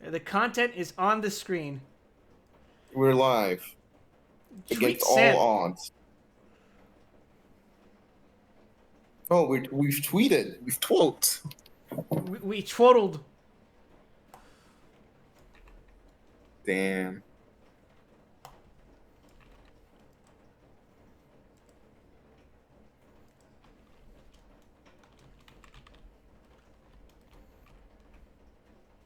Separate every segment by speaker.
Speaker 1: The content is on the screen.
Speaker 2: We're live
Speaker 1: Tweet
Speaker 2: against all
Speaker 1: sent.
Speaker 2: odds. Oh, we've tweeted. We've tweeted.
Speaker 1: We twaddled.
Speaker 2: Damn.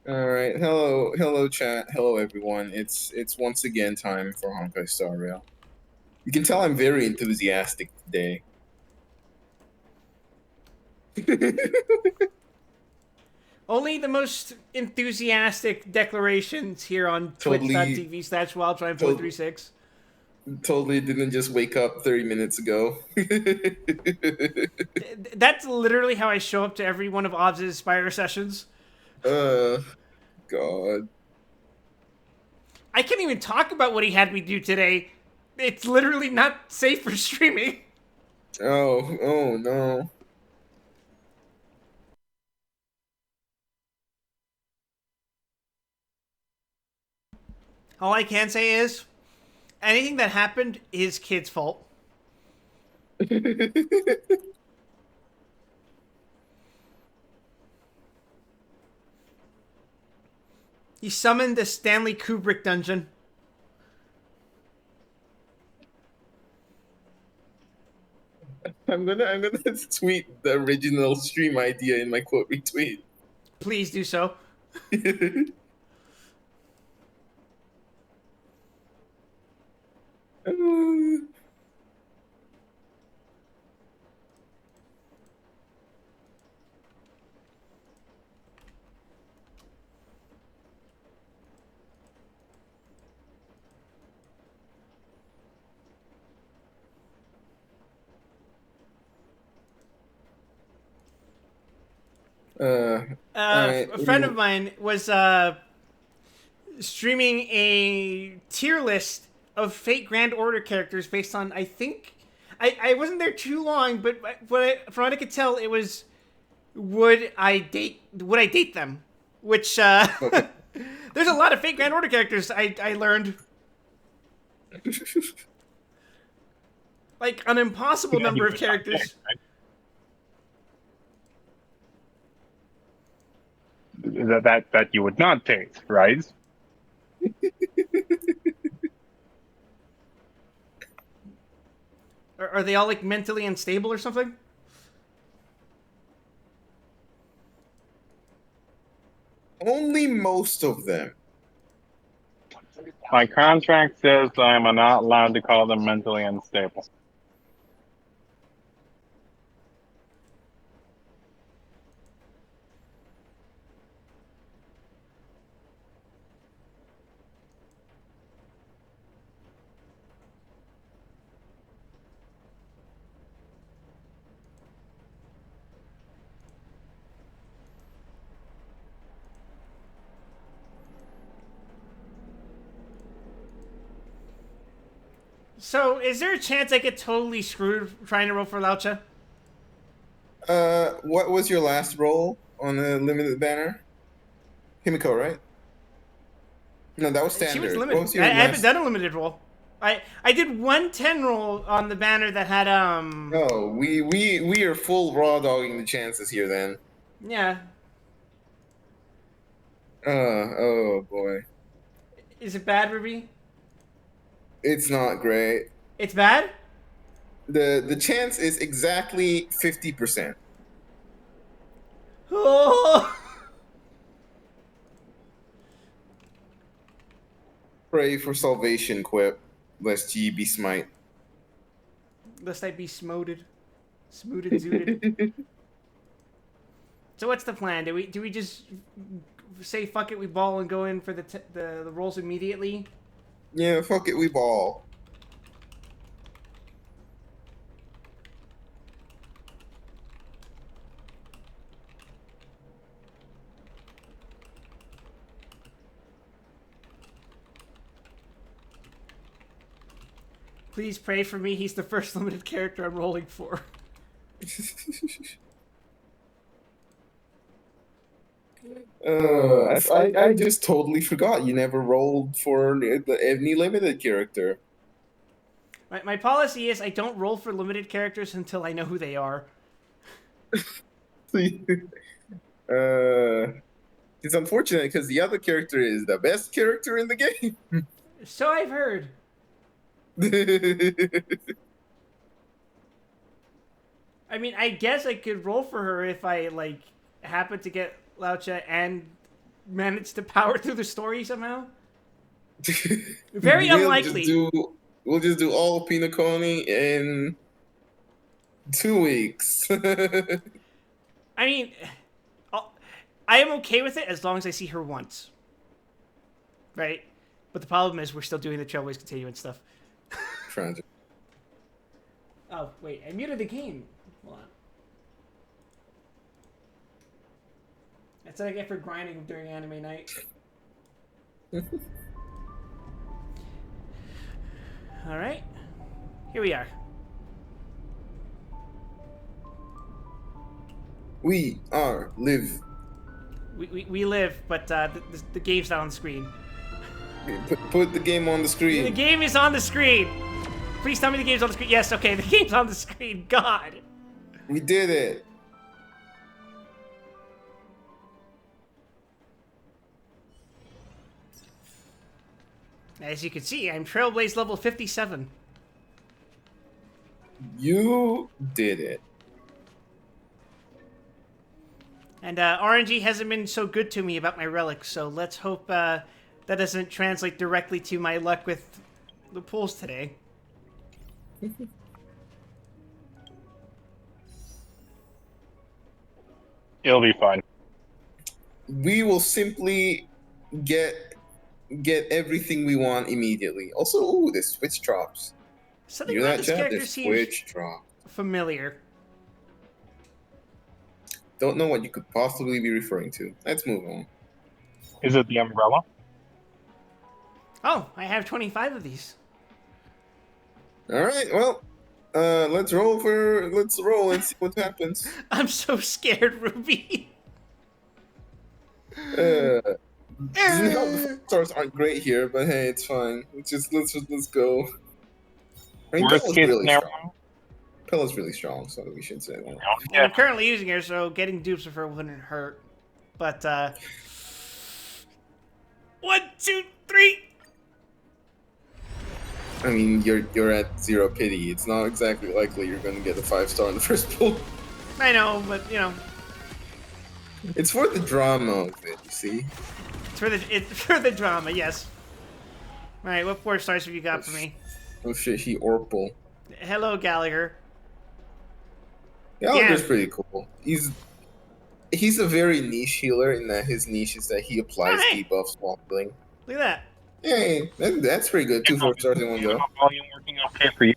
Speaker 2: All right. Hello, chat. Hello, everyone. It's once again time for Honkai Star Rail. You can tell I'm very enthusiastic today.
Speaker 1: Only the most enthusiastic declarations here on
Speaker 2: Totally,
Speaker 1: twitch.tv/wildtime436.
Speaker 2: totally didn't just wake up 30 minutes ago.
Speaker 1: That's literally how I show up to every one of Obbs' Spire sessions.
Speaker 2: uh, God.
Speaker 1: I can't even talk about what he had me do today. It's literally not safe for streaming.
Speaker 2: Oh no.
Speaker 1: All I can say is, anything that happened is kid's fault. He summoned the Stanley Kubrick dungeon.
Speaker 2: I'm gonna tweet the original stream idea in my quote retweet.
Speaker 1: Please do so.
Speaker 2: All right.
Speaker 1: A friend of mine was streaming a tier list of Fate Grand Order characters based on, I think, I wasn't there too long, but from what I could tell, it was would I date them? Which there's a lot of Fate Grand Order characters. I learned like an impossible number of characters.
Speaker 3: That you would not take, right?
Speaker 1: Are they all like mentally unstable or something?
Speaker 2: Only most of them.
Speaker 3: My contract says I am not allowed to call them mentally unstable.
Speaker 1: So, is there a chance I get totally screwed trying to roll for Laucha?
Speaker 2: What was your last roll on the limited banner? Himiko, right? No, that was standard.
Speaker 1: She was
Speaker 2: What
Speaker 1: limited.
Speaker 2: was your
Speaker 1: I
Speaker 2: last...
Speaker 1: haven't done a limited roll. I did 110 roll on the banner that had
Speaker 2: Oh, we are full raw dogging the chances here then.
Speaker 1: Yeah.
Speaker 2: Oh boy.
Speaker 1: Is it bad, Ruby?
Speaker 2: It's not great.
Speaker 1: It's bad?
Speaker 2: The chance is exactly 50%.
Speaker 1: Oh.
Speaker 2: Pray for salvation, Quip, lest ye be smite.
Speaker 1: Lest I be smoted. Smooted zooted. So what's the plan? Do we just say fuck it, we ball and go in for the rolls immediately?
Speaker 2: Yeah, fuck it, we ball.
Speaker 1: Please pray for me. He's the first limited character I'm rolling for.
Speaker 2: I just totally forgot. You never rolled for any limited character.
Speaker 1: My policy is I don't roll for limited characters until I know who they are.
Speaker 2: It's unfortunate because the other character is the best character in the game.
Speaker 1: So I've heard. I mean, I guess I could roll for her if I like happen to get Laucha and manage to power through the story somehow. Very unlikely.
Speaker 2: We'll just do all of Pinoconi in 2 weeks.
Speaker 1: I mean, I am okay with it as long as I see her once. Right? But the problem is we're still doing the Trailways Continuance stuff.
Speaker 2: Tragic.
Speaker 1: Oh, wait. I muted the game. Hold on. That's what I get for grinding during anime night. Alright. Here we are.
Speaker 2: We are live.
Speaker 1: We live, but the game's not on the screen.
Speaker 2: Put the game on the screen.
Speaker 1: The game is on the screen! Please tell me the game's on the screen. Yes, okay, the game's on the screen. God!
Speaker 2: We did it.
Speaker 1: As you can see, I'm Trailblaze level 57.
Speaker 2: You did it.
Speaker 1: And RNG hasn't been so good to me about my relics, so let's hope that doesn't translate directly to my luck with the pools today.
Speaker 3: It'll be fine.
Speaker 2: We will simply get everything we want immediately. Also, ooh, the switch drops.
Speaker 1: Something
Speaker 2: You
Speaker 1: about
Speaker 2: that
Speaker 1: this
Speaker 2: chat?
Speaker 1: character
Speaker 2: The
Speaker 1: seems
Speaker 2: switch drop.
Speaker 1: familiar.
Speaker 2: Don't know what you could possibly be referring to. Let's move on.
Speaker 3: Is it the umbrella?
Speaker 1: Oh, I have 25 of these.
Speaker 2: All right, well, let's roll and see what happens.
Speaker 1: I'm so scared, Ruby.
Speaker 2: Doesn't help the stars aren't great here, but hey, it's fine. Let's go. I mean,
Speaker 3: Worst
Speaker 2: Pella's
Speaker 3: case
Speaker 2: really
Speaker 3: scenario.
Speaker 2: strong. Pella's really strong, so we should say that.
Speaker 1: And
Speaker 3: Yeah.
Speaker 1: I'm currently using her, so getting dupes of her wouldn't hurt. But, 1, 2, 3.
Speaker 2: I mean, you're at 0 pity. It's not exactly likely you're going to get a 5-star in the first pull.
Speaker 1: I know, but you know,
Speaker 2: It's for the drama of it, you see.
Speaker 1: it's for the drama. Yes. All right, what 4 stars have you got for me?
Speaker 2: Oh shit, he Orpal.
Speaker 1: Hello, Gallagher.
Speaker 2: Gallagher's
Speaker 1: Yeah.
Speaker 2: pretty cool. He's a very niche healer in that his niche is that he applies
Speaker 1: Oh, hey.
Speaker 2: debuffs while healing.
Speaker 1: Look at that.
Speaker 2: Hey, that's pretty good. 2 4-stars in one go.
Speaker 3: Volume working okay for you.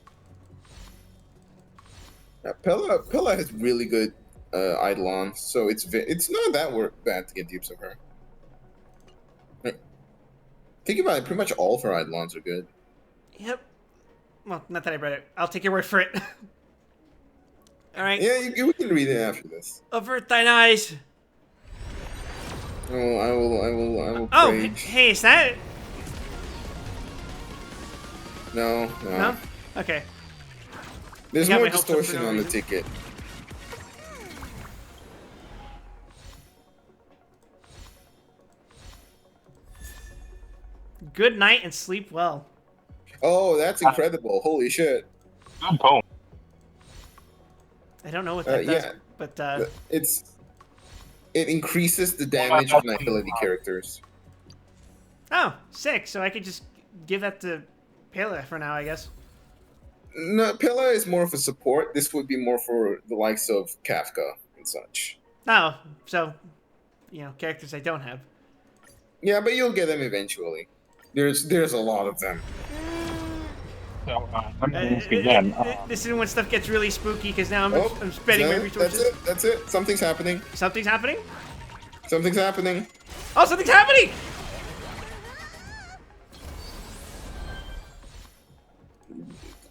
Speaker 2: Pella has really good Eidolon, so it's not that bad to get dupes of her. Right. Think about it, pretty much all of her Eidolons are good.
Speaker 1: Yep. Well, not that I read it. I'll take your word for it. All right.
Speaker 2: Yeah, we can read it after this.
Speaker 1: Avert thine eyes.
Speaker 2: Oh, I will
Speaker 1: Oh,
Speaker 2: rage.
Speaker 1: hey, is that?
Speaker 2: No.
Speaker 1: No. Okay.
Speaker 2: There's
Speaker 1: I got
Speaker 2: more
Speaker 1: my hopes up for
Speaker 2: distortion
Speaker 1: no
Speaker 2: on the
Speaker 1: reason.
Speaker 2: ticket.
Speaker 1: Good night and sleep well.
Speaker 2: Oh, that's incredible! Holy shit!
Speaker 3: Good poem.
Speaker 1: I don't know what that does,
Speaker 2: yeah.
Speaker 1: but
Speaker 2: It increases the damage of Nihility characters.
Speaker 1: oh, sick. So I could just give that to Pele for now, I guess.
Speaker 2: No, Pella is more of a support. This would be more for the likes of Kafka and such.
Speaker 1: Oh, so characters I don't have.
Speaker 2: Yeah, but you'll get them eventually. There's a lot of them.
Speaker 3: So, let me ask again.
Speaker 1: This is when stuff gets really spooky because now I'm
Speaker 2: Oh,
Speaker 1: spending my resources.
Speaker 2: That's it. Something's happening.
Speaker 1: Something's happening.
Speaker 2: Something's happening.
Speaker 1: Oh, something's happening!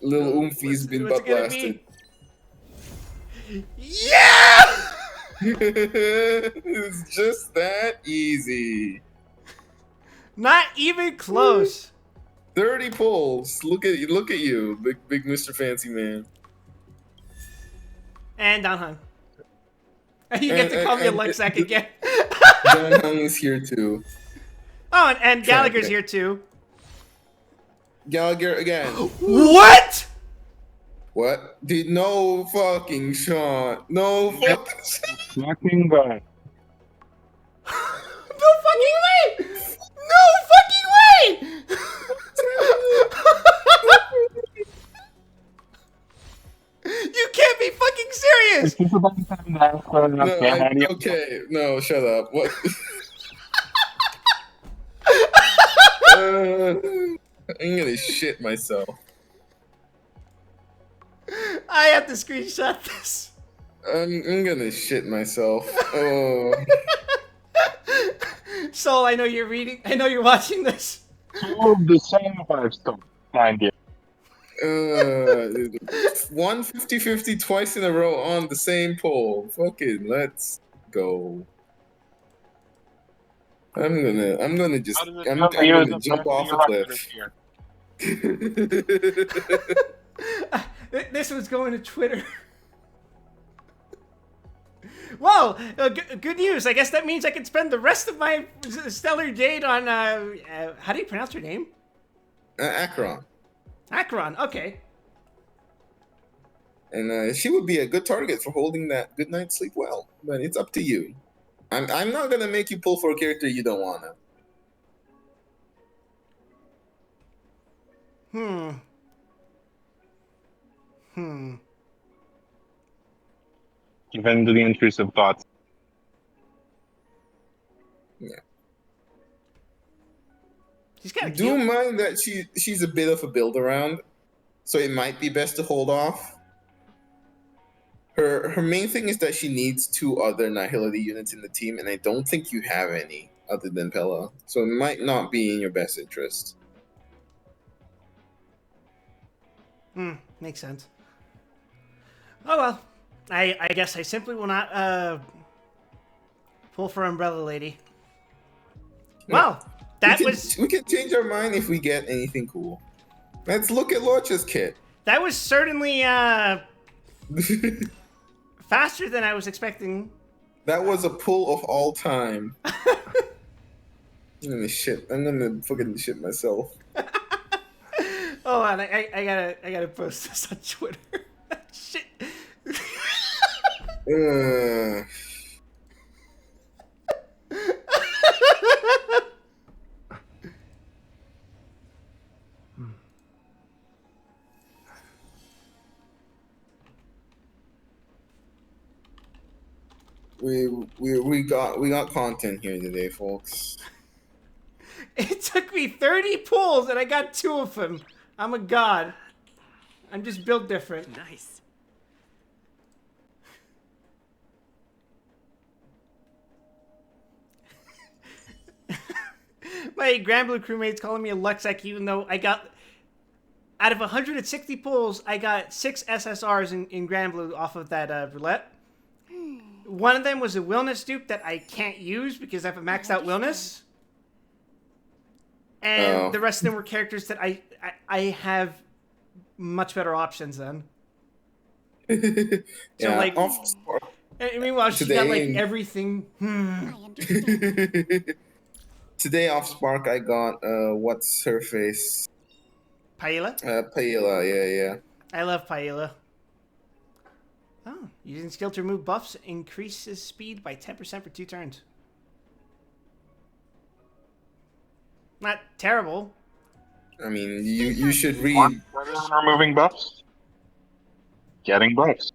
Speaker 2: Little Oomphy's been
Speaker 1: What's
Speaker 2: butt
Speaker 1: it gonna
Speaker 2: blasted.
Speaker 1: be? Yeah!
Speaker 2: It's just that easy.
Speaker 1: Not even close.
Speaker 2: 30 pulls. Look at you, big Mr. Fancy Man.
Speaker 1: And Don Hung. You get to call me a Luxac again.
Speaker 2: Don Hung is here too.
Speaker 1: Oh, and
Speaker 2: Trying to
Speaker 1: Gallagher's
Speaker 2: get-
Speaker 1: here too.
Speaker 2: Gallagher again.
Speaker 1: What?
Speaker 2: What? Did no fucking shot. No fucking shot.
Speaker 3: Fucking guy.
Speaker 1: No fucking way! No fucking way! You can't be fucking serious!
Speaker 3: It's just about time now.
Speaker 2: Okay, no, shut up. What? I'm gonna shit myself.
Speaker 1: I have to screenshot this.
Speaker 2: I'm gonna shit myself. Oh.
Speaker 1: Soul, I know you're reading. I know you're watching this.
Speaker 3: Two of the same 5-star. Mind you.
Speaker 2: 150-50 twice in a row on the same pole. Fucking let's go. I'm gonna just
Speaker 3: How does it
Speaker 2: I'm
Speaker 3: feel to use
Speaker 2: gonna
Speaker 3: the
Speaker 2: jump
Speaker 3: first
Speaker 2: off a
Speaker 3: few
Speaker 2: cliff.
Speaker 3: here?
Speaker 1: This was going to Twitter. Whoa! Good news. I guess that means I can spend the rest of my stellar jade on. How do you pronounce her name?
Speaker 2: Akron.
Speaker 1: Akron. Okay.
Speaker 2: And she would be a good target for holding that good night's sleep well. But it's up to you. I'm not gonna make you pull for a character you don't wanna.
Speaker 3: Give in to the intrusive thoughts.
Speaker 2: Yeah.
Speaker 1: She's kind of
Speaker 2: Do
Speaker 1: cute.
Speaker 2: mind that she's a bit of a build around, so it might be best to hold off. Her main thing is that she needs 2 other Nihility units in the team, and I don't think you have any other than Pella, so it might not be in your best interest.
Speaker 1: Makes sense. Oh well. I guess I simply will not pull for Umbrella Lady. Well,
Speaker 2: We can change our mind if we get anything cool. Let's look at Lorcha's kit.
Speaker 1: that was certainly faster than I was expecting.
Speaker 2: That was a pull of all time. I'm gonna fucking shit myself.
Speaker 1: Oh, and I gotta post this on Twitter. Shit.
Speaker 2: We got content here today, folks.
Speaker 1: It took me 30 pulls and I got 2 of them. I'm a god. I'm just built different.
Speaker 4: Nice.
Speaker 1: My Grand Blue crewmate's calling me a Luxac even though I got... Out of 160 pulls, I got 6 SSRs in Grand Blue off of that roulette. One of them was a Willness dupe that I can't use because I have a maxed out Willness. And the rest of them were characters that I have much better options than.
Speaker 2: Yeah,
Speaker 1: like-
Speaker 2: off
Speaker 1: And meanwhile, she got like
Speaker 2: Today-
Speaker 1: everything.
Speaker 4: I understand.
Speaker 2: Today off Spark I got what's her face?
Speaker 1: Paella?
Speaker 2: Paella, yeah.
Speaker 1: I love Paella. Oh, using skill to remove buffs increases speed by 10% for 2 turns. Not terrible.
Speaker 2: I mean, you should read.
Speaker 3: One better than removing buffs. Getting buffs.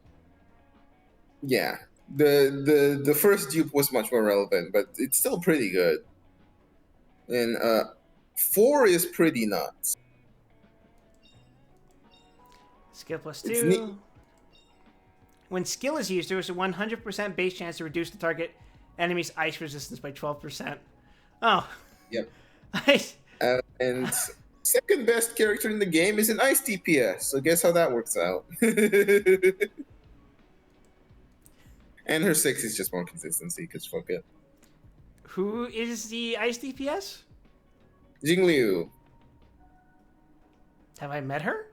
Speaker 2: Yeah, the first dupe was much more relevant, but it's still pretty good. And 4 is pretty nuts.
Speaker 1: Skill plus
Speaker 2: It's
Speaker 1: 2.
Speaker 2: neat.
Speaker 1: When skill is used, there is a 100% base chance to reduce the target enemy's ice resistance by 12%. Oh.
Speaker 2: Yep.
Speaker 1: Nice.
Speaker 2: And second best character in the game is an ice DPS. So guess how that works out. And her 6 is just more consistency, because fuck it.
Speaker 1: Who is the ice DPS?
Speaker 2: Jingliu.
Speaker 1: Have I met her?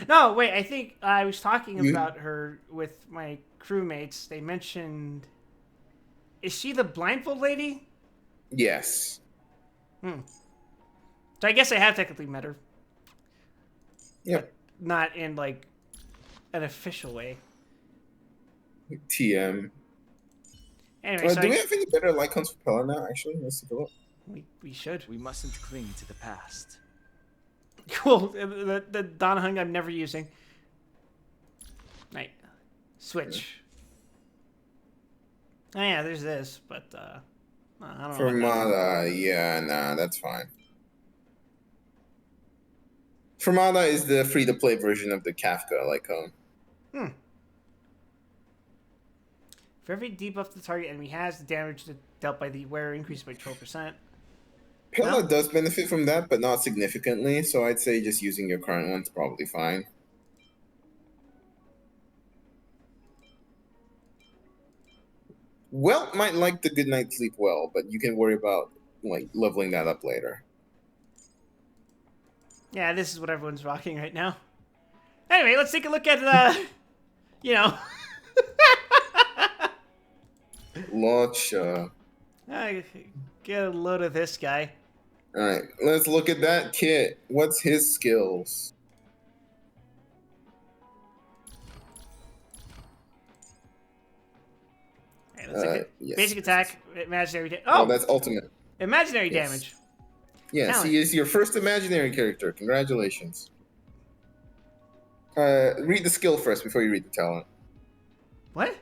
Speaker 1: No, wait, I think I was talking
Speaker 2: You-
Speaker 1: about her with my crewmates. They mentioned... Is she the blindfold lady?
Speaker 2: Yes.
Speaker 1: So I guess I have technically met her.
Speaker 2: Yep.
Speaker 1: Not in, like, an official way.
Speaker 2: TM.
Speaker 1: Anyway, so
Speaker 2: Do we have any better icons for Pella now, actually? Let's take a look.
Speaker 1: we should.
Speaker 5: We mustn't cling to the past.
Speaker 1: Cool. The Donahung I'm never using. Right. Switch. Oh yeah, there's this, but I don't know.
Speaker 2: Fermata, yeah, nah, that's fine. Fermata is the free-to-play version of the Kafka icon.
Speaker 1: For every debuff the target enemy has, the damage dealt by the wearer increases by 12%.
Speaker 2: Pella
Speaker 1: No.
Speaker 2: does benefit from that, but not significantly, so I'd say just using your current one's probably fine. Well, might like the good night sleep well, but you can worry about like leveling that up later.
Speaker 1: Yeah, this is what everyone's rocking right now. Anyway, let's take a look at you know.
Speaker 2: Launch.
Speaker 1: Get a load of this guy.
Speaker 2: All right, let's look at that kit. What's his skills?
Speaker 1: Hey, let's look at
Speaker 2: Yes.
Speaker 1: basic attack, imaginary damage.
Speaker 2: Oh,
Speaker 1: Oh,
Speaker 2: that's ultimate.
Speaker 1: imaginary
Speaker 2: Yes.
Speaker 1: damage.
Speaker 2: Yes,
Speaker 1: Talent.
Speaker 2: he is your first imaginary character. Congratulations. Read the skill first before you read the talent.
Speaker 1: What?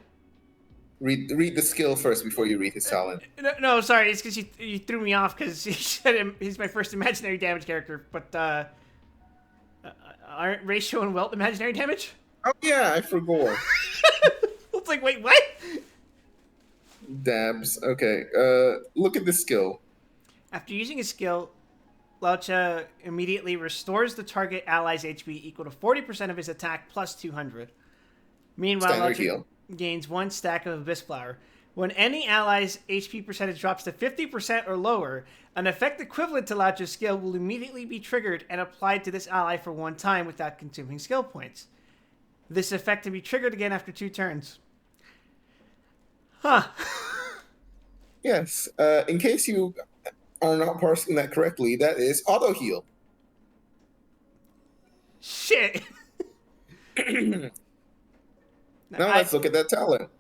Speaker 2: Read the skill first before you read his talent.
Speaker 1: No, sorry. It's because you threw me off because he said he's my first imaginary damage character. But aren't ratio and welt imaginary damage?
Speaker 2: Oh yeah, I forgot.
Speaker 1: It's like, wait, what?
Speaker 2: Dabs. Okay. Look at the skill.
Speaker 1: After using a skill, Laucha immediately restores the target ally's HP equal to 40% of his attack plus 200. Meanwhile,
Speaker 2: Standard
Speaker 1: Laucha
Speaker 2: heal.
Speaker 1: gains 1 stack of Abyss Flower. When any ally's HP percentage drops to 50% or lower, an effect equivalent to Laucha's skill will immediately be triggered and applied to this ally for 1 time without consuming skill points. This effect can be triggered again after 2 turns. Huh.
Speaker 2: Yes. In case you are not parsing that correctly, that is auto heal.
Speaker 1: Shit.
Speaker 2: Now let's look at that talent.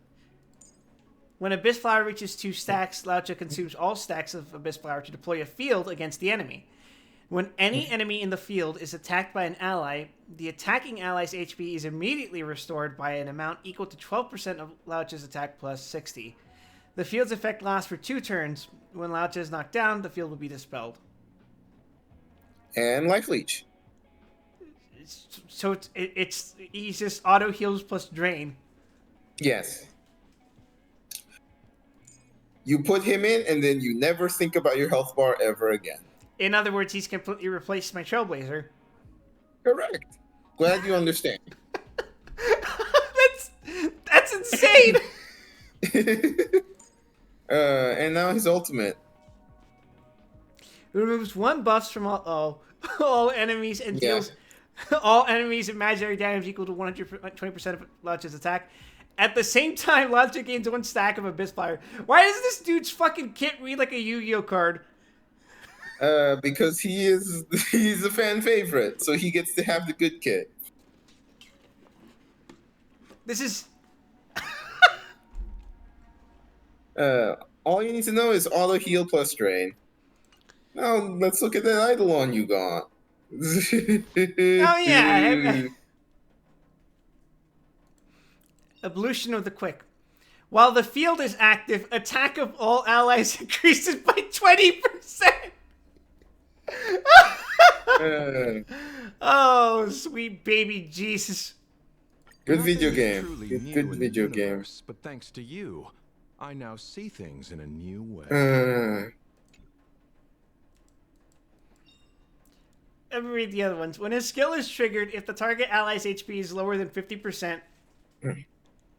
Speaker 1: When Abyss Flower reaches 2 stacks, Laucha consumes all stacks of Abyss Flower to deploy a field against the enemy. When any enemy in the field is attacked by an ally, the attacking ally's HP is immediately restored by an amount equal to 12% of Laucha's attack plus 60. The field's effect lasts for 2 turns. When Laucha is knocked down, the field will be dispelled.
Speaker 2: And life leech.
Speaker 1: So he's just auto heals plus drain.
Speaker 2: Yes. You put him in, and then you never think about your health bar ever again.
Speaker 1: In other words, he's completely replaced my Trailblazer.
Speaker 2: Correct. Glad you understand.
Speaker 1: That's insane.
Speaker 2: And now his ultimate.
Speaker 1: Removes 1 buffs from all enemies and
Speaker 2: Yeah.
Speaker 1: deals all enemies imaginary damage equal to 120% of Laucha's attack. At the same time, Laucha gains 1 stack of Abyss Fire. Why does this dude's fucking kit read like a Yu-Gi-Oh card?
Speaker 2: Because he's a fan favorite, so he gets to have the good kit.
Speaker 1: This is...
Speaker 2: All you need to know is auto heal plus drain. Now let's look at that Eidolon you got.
Speaker 1: Oh, yeah. Evolution of the Quick. While the field is active, attack of all allies increases by 20%. Oh, sweet baby Jesus.
Speaker 2: Good video
Speaker 5: Nothing is
Speaker 2: game.
Speaker 5: truly
Speaker 2: Good,
Speaker 5: new
Speaker 2: good
Speaker 5: in the
Speaker 2: video game.
Speaker 5: universe, but thanks to you, I now see things in a new way.
Speaker 1: Let me read the other ones. When his skill is triggered, if the target ally's HP is lower than 50%,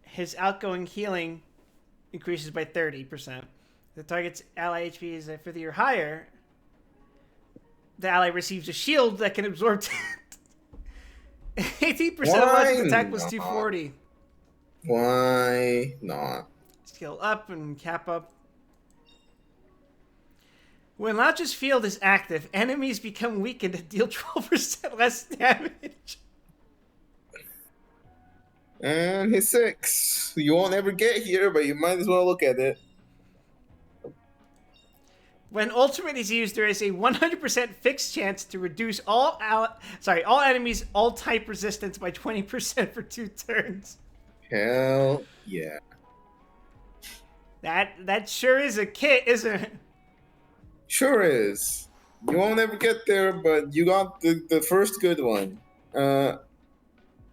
Speaker 1: his outgoing healing increases by 30%. The target's ally HP is 50 or higher. The ally receives a shield that can absorb 18% of logic attack plus
Speaker 2: not?
Speaker 1: 240.
Speaker 2: Why not?
Speaker 1: Skill up and cap up. When Launch's field is active, enemies become weakened and deal 12% less damage.
Speaker 2: And his 6. You won't ever get here, but you might as well look at it.
Speaker 1: When ultimate is used, there is a 100% fixed chance to reduce all enemies all type resistance by 20% for 2 turns.
Speaker 2: Hell yeah.
Speaker 1: That sure is a kit, isn't it?
Speaker 2: Sure is. You won't ever get there, but you got the first good one.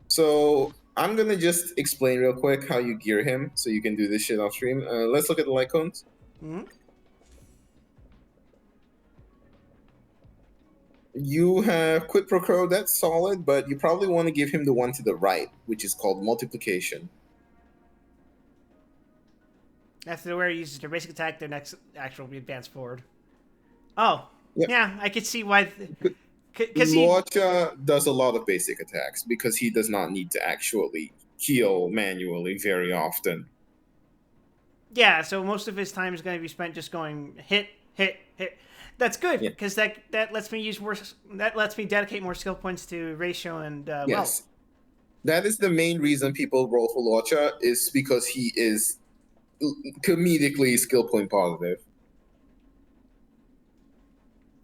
Speaker 2: So I'm gonna just explain real quick how you gear him, so you can do this shit off stream. Let's look at the light cones.
Speaker 1: Mm-hmm.
Speaker 2: You have Quid Pro Quo, that's solid, but you probably want to give him the one to the right, which is called Multiplication.
Speaker 1: After where he uses their basic attack, their next action will be advanced forward. Oh,
Speaker 2: Yep.
Speaker 1: yeah, I could see why. Because
Speaker 2: Luocha does a lot of basic attacks because he does not need to actually heal manually very often.
Speaker 1: yeah, so most of his time is going to be spent just going hit, hit, hit. That's good because that lets me use more. That lets me dedicate more skill points to ratio and
Speaker 2: Yes, that is the main reason people roll for Luocha is because he is comedically skill point positive.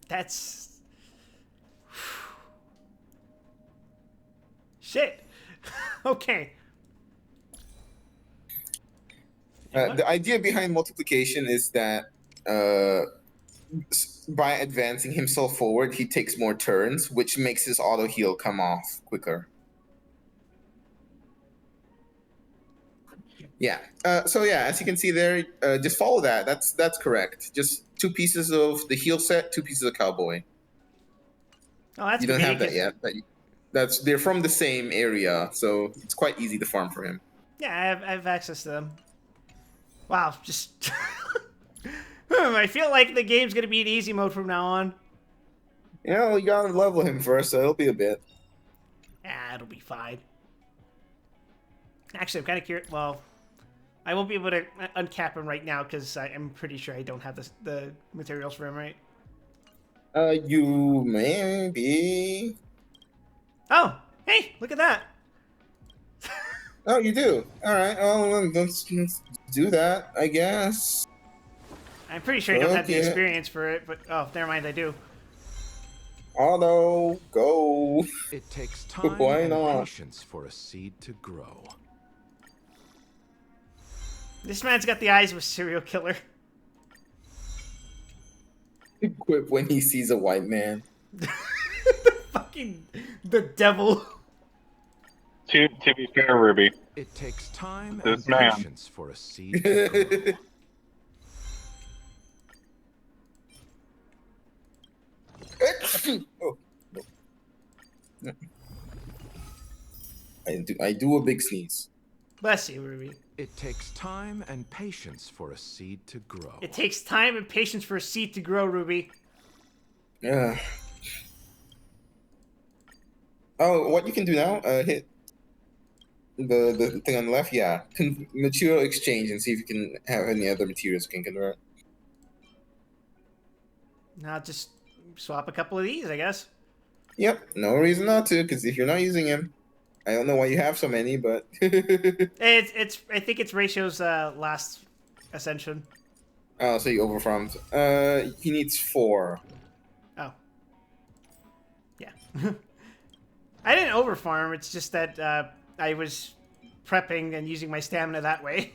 Speaker 1: That's shit. Okay.
Speaker 2: The idea behind multiplication is that by advancing himself forward, he takes more turns, which makes his auto heal come off quicker. Yeah. So yeah, as you can see there, just follow that. That's correct. Just 2 pieces of the heal set, 2 pieces of cowboy.
Speaker 1: Oh, that's
Speaker 2: You don't have that
Speaker 1: convenient.
Speaker 2: yet. They're from the same area, so it's quite easy to farm for him.
Speaker 1: Yeah, I have access to them. Wow, just. I feel like the game's gonna be in easy mode from now on.
Speaker 2: You know, you gotta level him first, so it'll be a bit.
Speaker 1: Ah, it'll be fine. Actually, I'm kind of curious. Well, I won't be able to uncap him right now because I'm pretty sure I don't have the materials for him, right?
Speaker 2: You maybe.
Speaker 1: Oh, hey, look at that.
Speaker 2: Oh, you do. All right. Well, let's do that, I guess.
Speaker 1: I'm pretty sure I don't have the
Speaker 2: Okay.
Speaker 1: experience for it, but oh, never mind, I do.
Speaker 2: Auto, go.
Speaker 5: It takes time
Speaker 2: Why
Speaker 5: and
Speaker 2: not?
Speaker 5: patience for a seed to grow.
Speaker 1: This man's got the eyes of a serial killer.
Speaker 2: Quip when he sees a white man.
Speaker 1: Fucking the devil.
Speaker 3: To be fair, Ruby,
Speaker 5: It takes time
Speaker 3: This
Speaker 5: and
Speaker 3: man.
Speaker 5: patience for a seed to grow.
Speaker 2: Oh, no. I do a big sneeze.
Speaker 1: Bless you, Ruby.
Speaker 5: It takes time and patience for a seed to grow.
Speaker 1: It takes time and patience for a seed to grow, Ruby.
Speaker 2: Yeah. Oh, what you can do now? Hit the thing on the left. Yeah, material exchange and see if you can have any other materials you can convert.
Speaker 1: Now just swap a couple of these, I guess.
Speaker 2: Yep, no reason not to, because if you're not using him, I don't know why you have so many, but
Speaker 1: It's I think it's Ratio's last ascension.
Speaker 2: oh, so you overfarmed. He needs 4.
Speaker 1: Oh. Yeah. I didn't overfarm, it's just that I was prepping and using my stamina that way.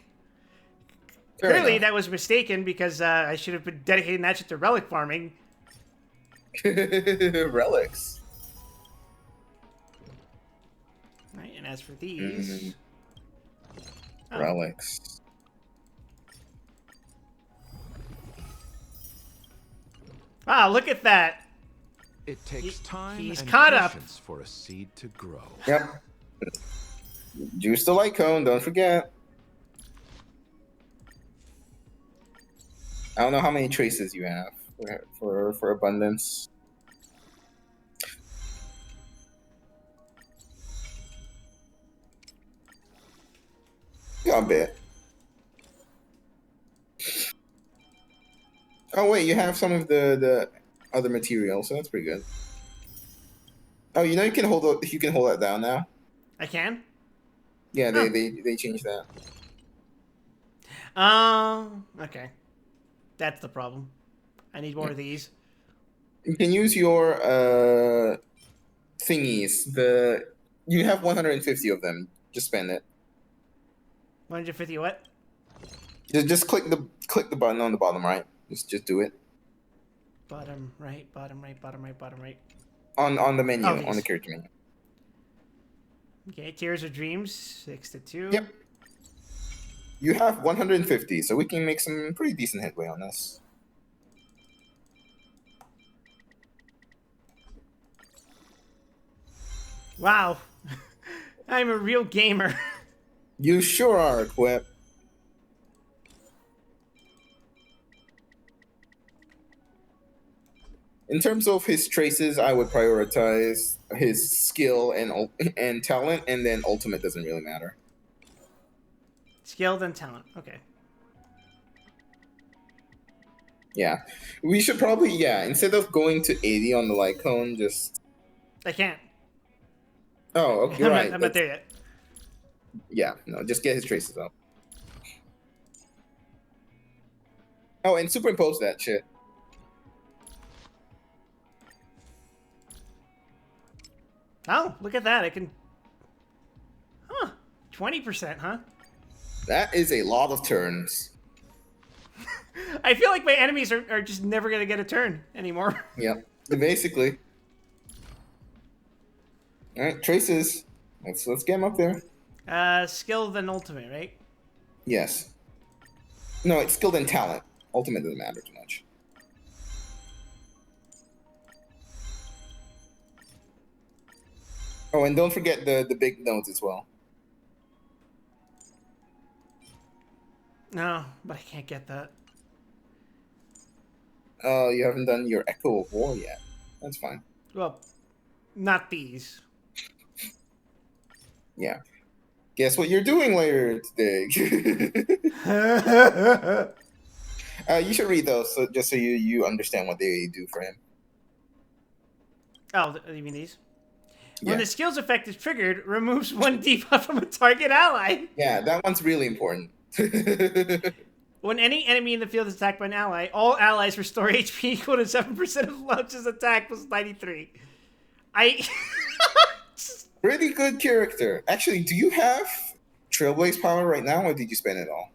Speaker 2: Fair
Speaker 1: Clearly
Speaker 2: enough.
Speaker 1: that was mistaken because I should have been dedicating that shit to relic farming.
Speaker 2: Relics.
Speaker 1: Right, and as for these... Oh.
Speaker 2: Relics.
Speaker 1: Wow, look at that!
Speaker 5: It takes time
Speaker 1: he's
Speaker 5: and
Speaker 1: caught up.
Speaker 5: patience for a seed to grow.
Speaker 2: Yep. Juice the light cone, don't forget. I don't know how many traces you have for abundance. Got a bit. Oh wait, you have some of the other materials, so that's pretty good. Oh, you know you can hold that down now.
Speaker 1: I can?
Speaker 2: Yeah,
Speaker 1: Oh.
Speaker 2: they changed that.
Speaker 1: Okay. That's the problem. I need more of these.
Speaker 2: You can use your thingies. You have 150 of them. Just spend it.
Speaker 1: 150 what?
Speaker 2: Just click the button on the bottom right. Just do it.
Speaker 1: Bottom right, bottom right, bottom right, bottom right.
Speaker 2: On the menu,
Speaker 1: Oh,
Speaker 2: on the
Speaker 1: these.
Speaker 2: character menu.
Speaker 1: Okay, Tears of Dreams, 6 to 2.
Speaker 2: Yep. You have 150, so we can make some pretty decent headway on this.
Speaker 1: Wow. I'm a real gamer.
Speaker 2: You sure are, Quip. In terms of his traces, I would prioritize his skill and talent, and then ultimate doesn't really matter.
Speaker 1: Skilled and talent. Okay.
Speaker 2: Yeah, we should probably instead of going to 80 on the light cone, just
Speaker 1: I can't.
Speaker 2: oh okay, you're right.
Speaker 1: I'm not there yet.
Speaker 2: Yeah, no, just get his traces up. Oh, and superimpose that shit.
Speaker 1: Oh, look at that. I can... Huh. 20%, huh?
Speaker 2: That is a lot of turns.
Speaker 1: I feel like my enemies are just never going to get a turn anymore.
Speaker 2: Yep, basically. All right, traces. Let's get him up there.
Speaker 1: Skilled and ultimate, right?
Speaker 2: Yes. No, it's skilled and talent. Ultimate doesn't matter too much. Oh, and don't forget the big nodes as well.
Speaker 1: No, but I can't get that.
Speaker 2: Oh, you haven't done your Echo of War yet. That's fine.
Speaker 1: Well, not these.
Speaker 2: Yeah. Guess what you're doing later today? You should read those, just so you understand what they do for him.
Speaker 1: Oh, you mean these?
Speaker 2: Yeah.
Speaker 1: When the skill's effect is triggered, removes 1 debuff from a target ally.
Speaker 2: Yeah, that one's really important.
Speaker 1: When any enemy in the field is attacked by an ally, all allies restore HP equal to 7% of launch's attack plus 93.
Speaker 2: Pretty good character. Actually, do you have Trailblaze power right now, or did you spend it all?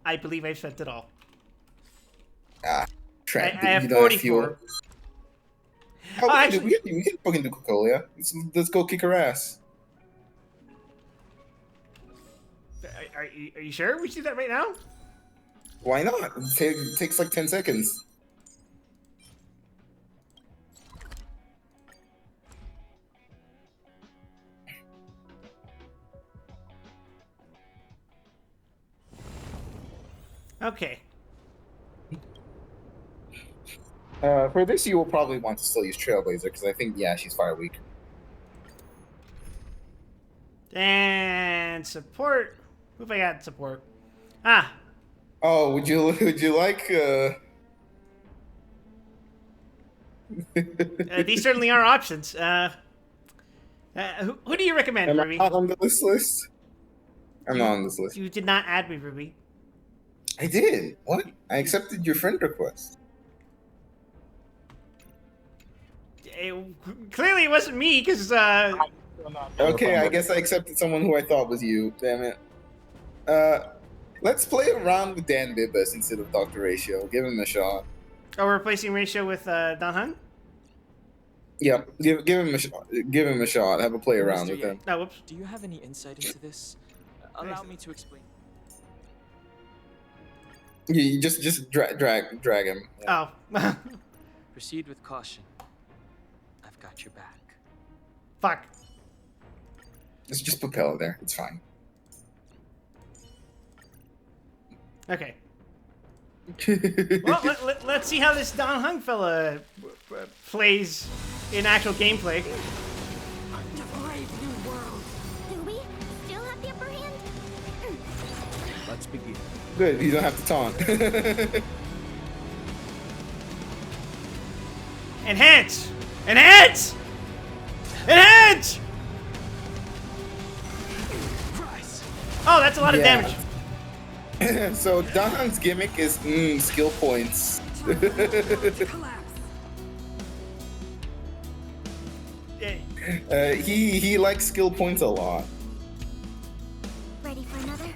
Speaker 1: I believe I've spent it all.
Speaker 2: Ah,
Speaker 1: I have 44.
Speaker 2: Oh,
Speaker 1: Actually,
Speaker 2: we can book into Cocolia. Let's go kick her ass.
Speaker 1: are you sure we should do that right now?
Speaker 2: Why not? It takes like 10 seconds.
Speaker 1: Okay.
Speaker 2: For this, you will probably want to still use Trailblazer, because I think, she's fire weak.
Speaker 1: And support. Who have I got in support? Ah.
Speaker 2: Oh, would you like
Speaker 1: These certainly are options. Who do you recommend,
Speaker 2: Am I
Speaker 1: Ruby?
Speaker 2: not on this list? I'm not on this list.
Speaker 1: You did not add me, Ruby.
Speaker 2: I did. What? I accepted your friend request.
Speaker 1: Clearly it wasn't me, because,
Speaker 2: Okay, I guess I accepted someone who I thought was you. Damn it. Let's play around with Dan Bibas instead of Dr. Ratio. Give him a shot.
Speaker 1: Oh, we're replacing Ratio with, Don Hung?
Speaker 2: Yep, give him a shot. Give him a shot. Have a play around
Speaker 6: Mr.
Speaker 2: with him.
Speaker 1: Oh, whoops.
Speaker 6: Do you have any insight into this? Allow me to explain.
Speaker 2: You just drag him. Yeah.
Speaker 1: Oh.
Speaker 6: Proceed with caution. I've got your back.
Speaker 1: Fuck.
Speaker 2: Just propel there. It's fine.
Speaker 1: Okay. Well, let's see how this Don Hung fella plays in actual gameplay.
Speaker 4: Brave new world. Do we still have the upper hand?
Speaker 5: Let's begin.
Speaker 2: Good, you don't have to taunt.
Speaker 1: Enhance! Enhance! Enhance! Oh, that's a lot of
Speaker 2: Yeah.
Speaker 1: damage.
Speaker 2: So Dahan's gimmick is skill points.
Speaker 1: Eh,
Speaker 2: He likes skill points a lot.
Speaker 4: Ready for another?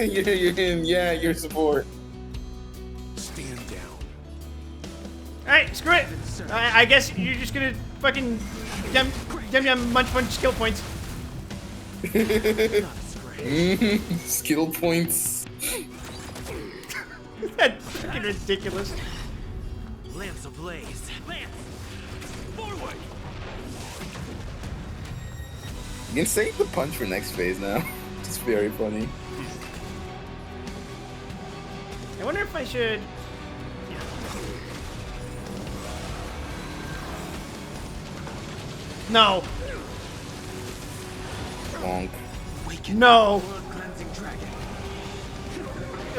Speaker 2: you're him, yeah, your support.
Speaker 5: Stand down.
Speaker 1: Alright, screw it. I guess you're just gonna fucking yum munch skill points.
Speaker 2: Skill points.
Speaker 1: That's fucking ridiculous.
Speaker 6: Lamps ablaze. Lance! Forward!
Speaker 2: You can save the punch for next phase now. It's very funny.
Speaker 1: I wonder if I should. No.
Speaker 2: Bonk.
Speaker 1: No.
Speaker 6: Cleansing dragon.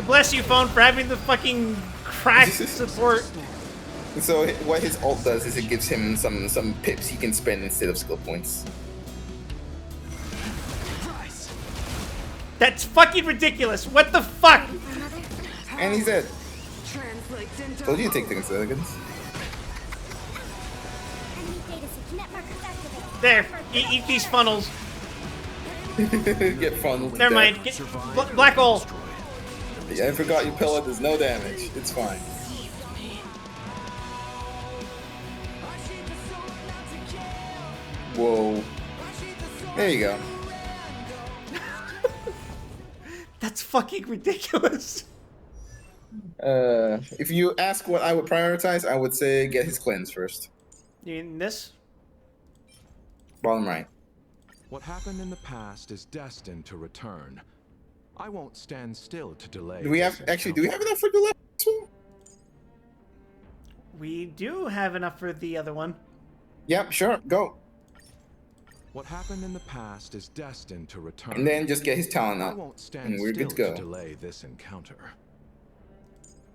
Speaker 1: Bless you, phone, for having the fucking crack support.
Speaker 2: So what his ult does is it gives him some pips he can spend instead of skill points.
Speaker 1: That's fucking ridiculous. What the fuck?
Speaker 4: For another?
Speaker 2: And he's dead.
Speaker 7: Translates into
Speaker 2: Told you to take 10 seconds.
Speaker 4: Enemy data sync network activated.
Speaker 1: There. Eat these funnels.
Speaker 2: Get funneled. to
Speaker 1: Never
Speaker 2: death.
Speaker 1: mind. Get, black hole.
Speaker 2: Yeah, I forgot your pillar does no damage. It's fine. Whoa. There you go.
Speaker 1: That's fucking ridiculous.
Speaker 2: If you ask what I would prioritize, I would say get his cleanse first.
Speaker 1: You mean this?
Speaker 2: Bottom right.
Speaker 5: What happened in the past is destined to return. I won't stand still to delay.
Speaker 2: Do we have
Speaker 5: this
Speaker 2: do we have enough for the last one?
Speaker 1: We do have enough for the other one.
Speaker 2: Yep, sure, go.
Speaker 5: What happened in the past is destined to return.
Speaker 2: And then just get his talent
Speaker 5: I
Speaker 2: up.
Speaker 5: won't stand
Speaker 2: And we're
Speaker 5: still
Speaker 2: good to go.
Speaker 5: to delay this encounter.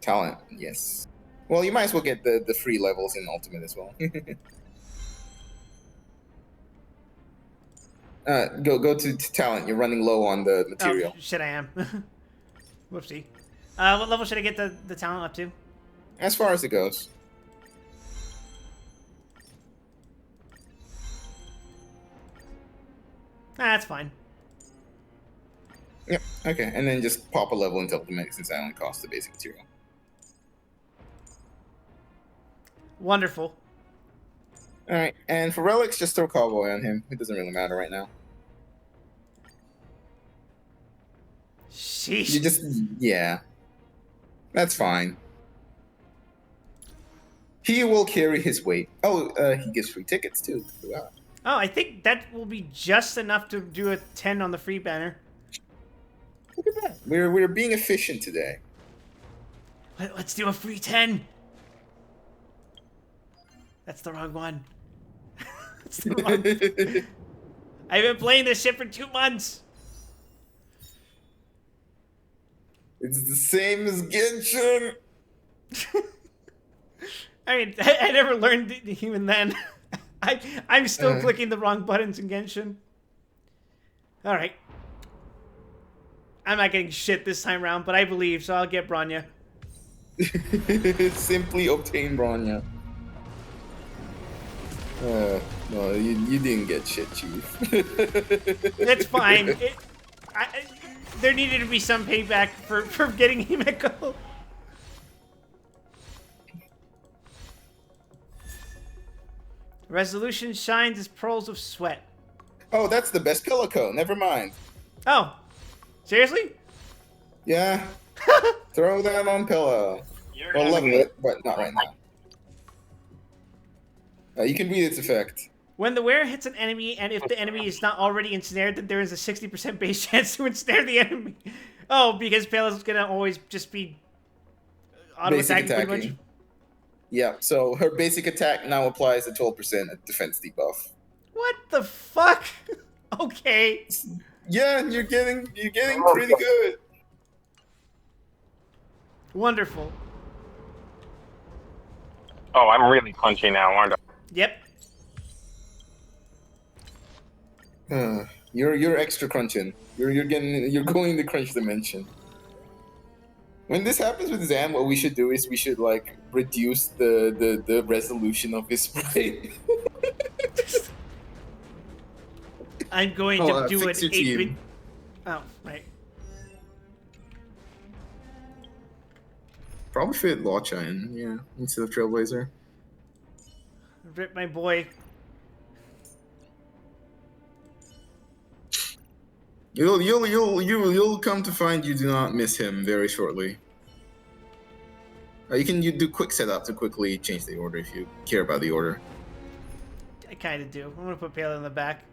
Speaker 2: Talent, yes. Well, you might as well get the free levels in Ultimate as well. Go to talent. You're running low on the material.
Speaker 1: Oh, shit, I am. Whoopsie. What level should I get the talent up to?
Speaker 2: As far as it goes.
Speaker 1: That's fine.
Speaker 2: Yep. Okay, and then just pop a level into Ultimate since that only costs the basic material.
Speaker 1: Wonderful.
Speaker 2: All right, and for relics, just throw Cowboy on him. It doesn't really matter right now.
Speaker 1: Sheesh.
Speaker 2: You just that's fine. He will carry his weight. Oh, he gives free tickets too. Wow.
Speaker 1: Oh, I think that will be just enough to do a 10 on the free banner.
Speaker 2: Look at that. We're being efficient today.
Speaker 1: Let's do a free 10. That's the wrong one. That's the wrong. I've been playing this shit for 2 months.
Speaker 2: It's the same as Genshin.
Speaker 1: I mean, I never learned it even then. I'm still clicking the wrong buttons in Genshin. Alright. I'm not getting shit this time around, but I believe, so I'll get Bronya.
Speaker 2: Simply obtain Bronya. No, you didn't get shit, Chief.
Speaker 1: It's fine. There needed to be some payback for getting Himeko. Resolution shines as pearls of sweat.
Speaker 2: Oh, that's the best pillow coat. Never mind.
Speaker 1: Oh, seriously?
Speaker 2: Yeah. Throw that on pillow. Well, level it, but not right now. You can read its effect.
Speaker 1: When the wearer hits an enemy, and if the enemy is not already ensnared, then there is a 60% base chance to ensnare the enemy. Oh, because Pele's gonna always just be auto
Speaker 2: Basic
Speaker 1: attacking pretty much.
Speaker 2: attacking. Yeah, so her basic attack now applies a 12% defense debuff.
Speaker 1: What the fuck? Okay.
Speaker 2: Yeah, you're getting pretty good.
Speaker 1: Wonderful.
Speaker 3: Oh, I'm really punchy now, aren't I?
Speaker 1: Yep.
Speaker 2: You're extra crunching. You're going the crunch dimension. When this happens with Zam, what we should do is we should like reduce the resolution of his sprite.
Speaker 1: I'm going to do an
Speaker 2: fix your
Speaker 1: 8-bit.
Speaker 2: team.
Speaker 1: Oh, right.
Speaker 2: Probably fit Lotcha in, yeah, instead of Trailblazer.
Speaker 1: Rip my boy.
Speaker 2: You'll come to find you do not miss him very shortly. You do quick setup to quickly change the order if you care about the order.
Speaker 1: I kind of do. I'm gonna put Pele in the back.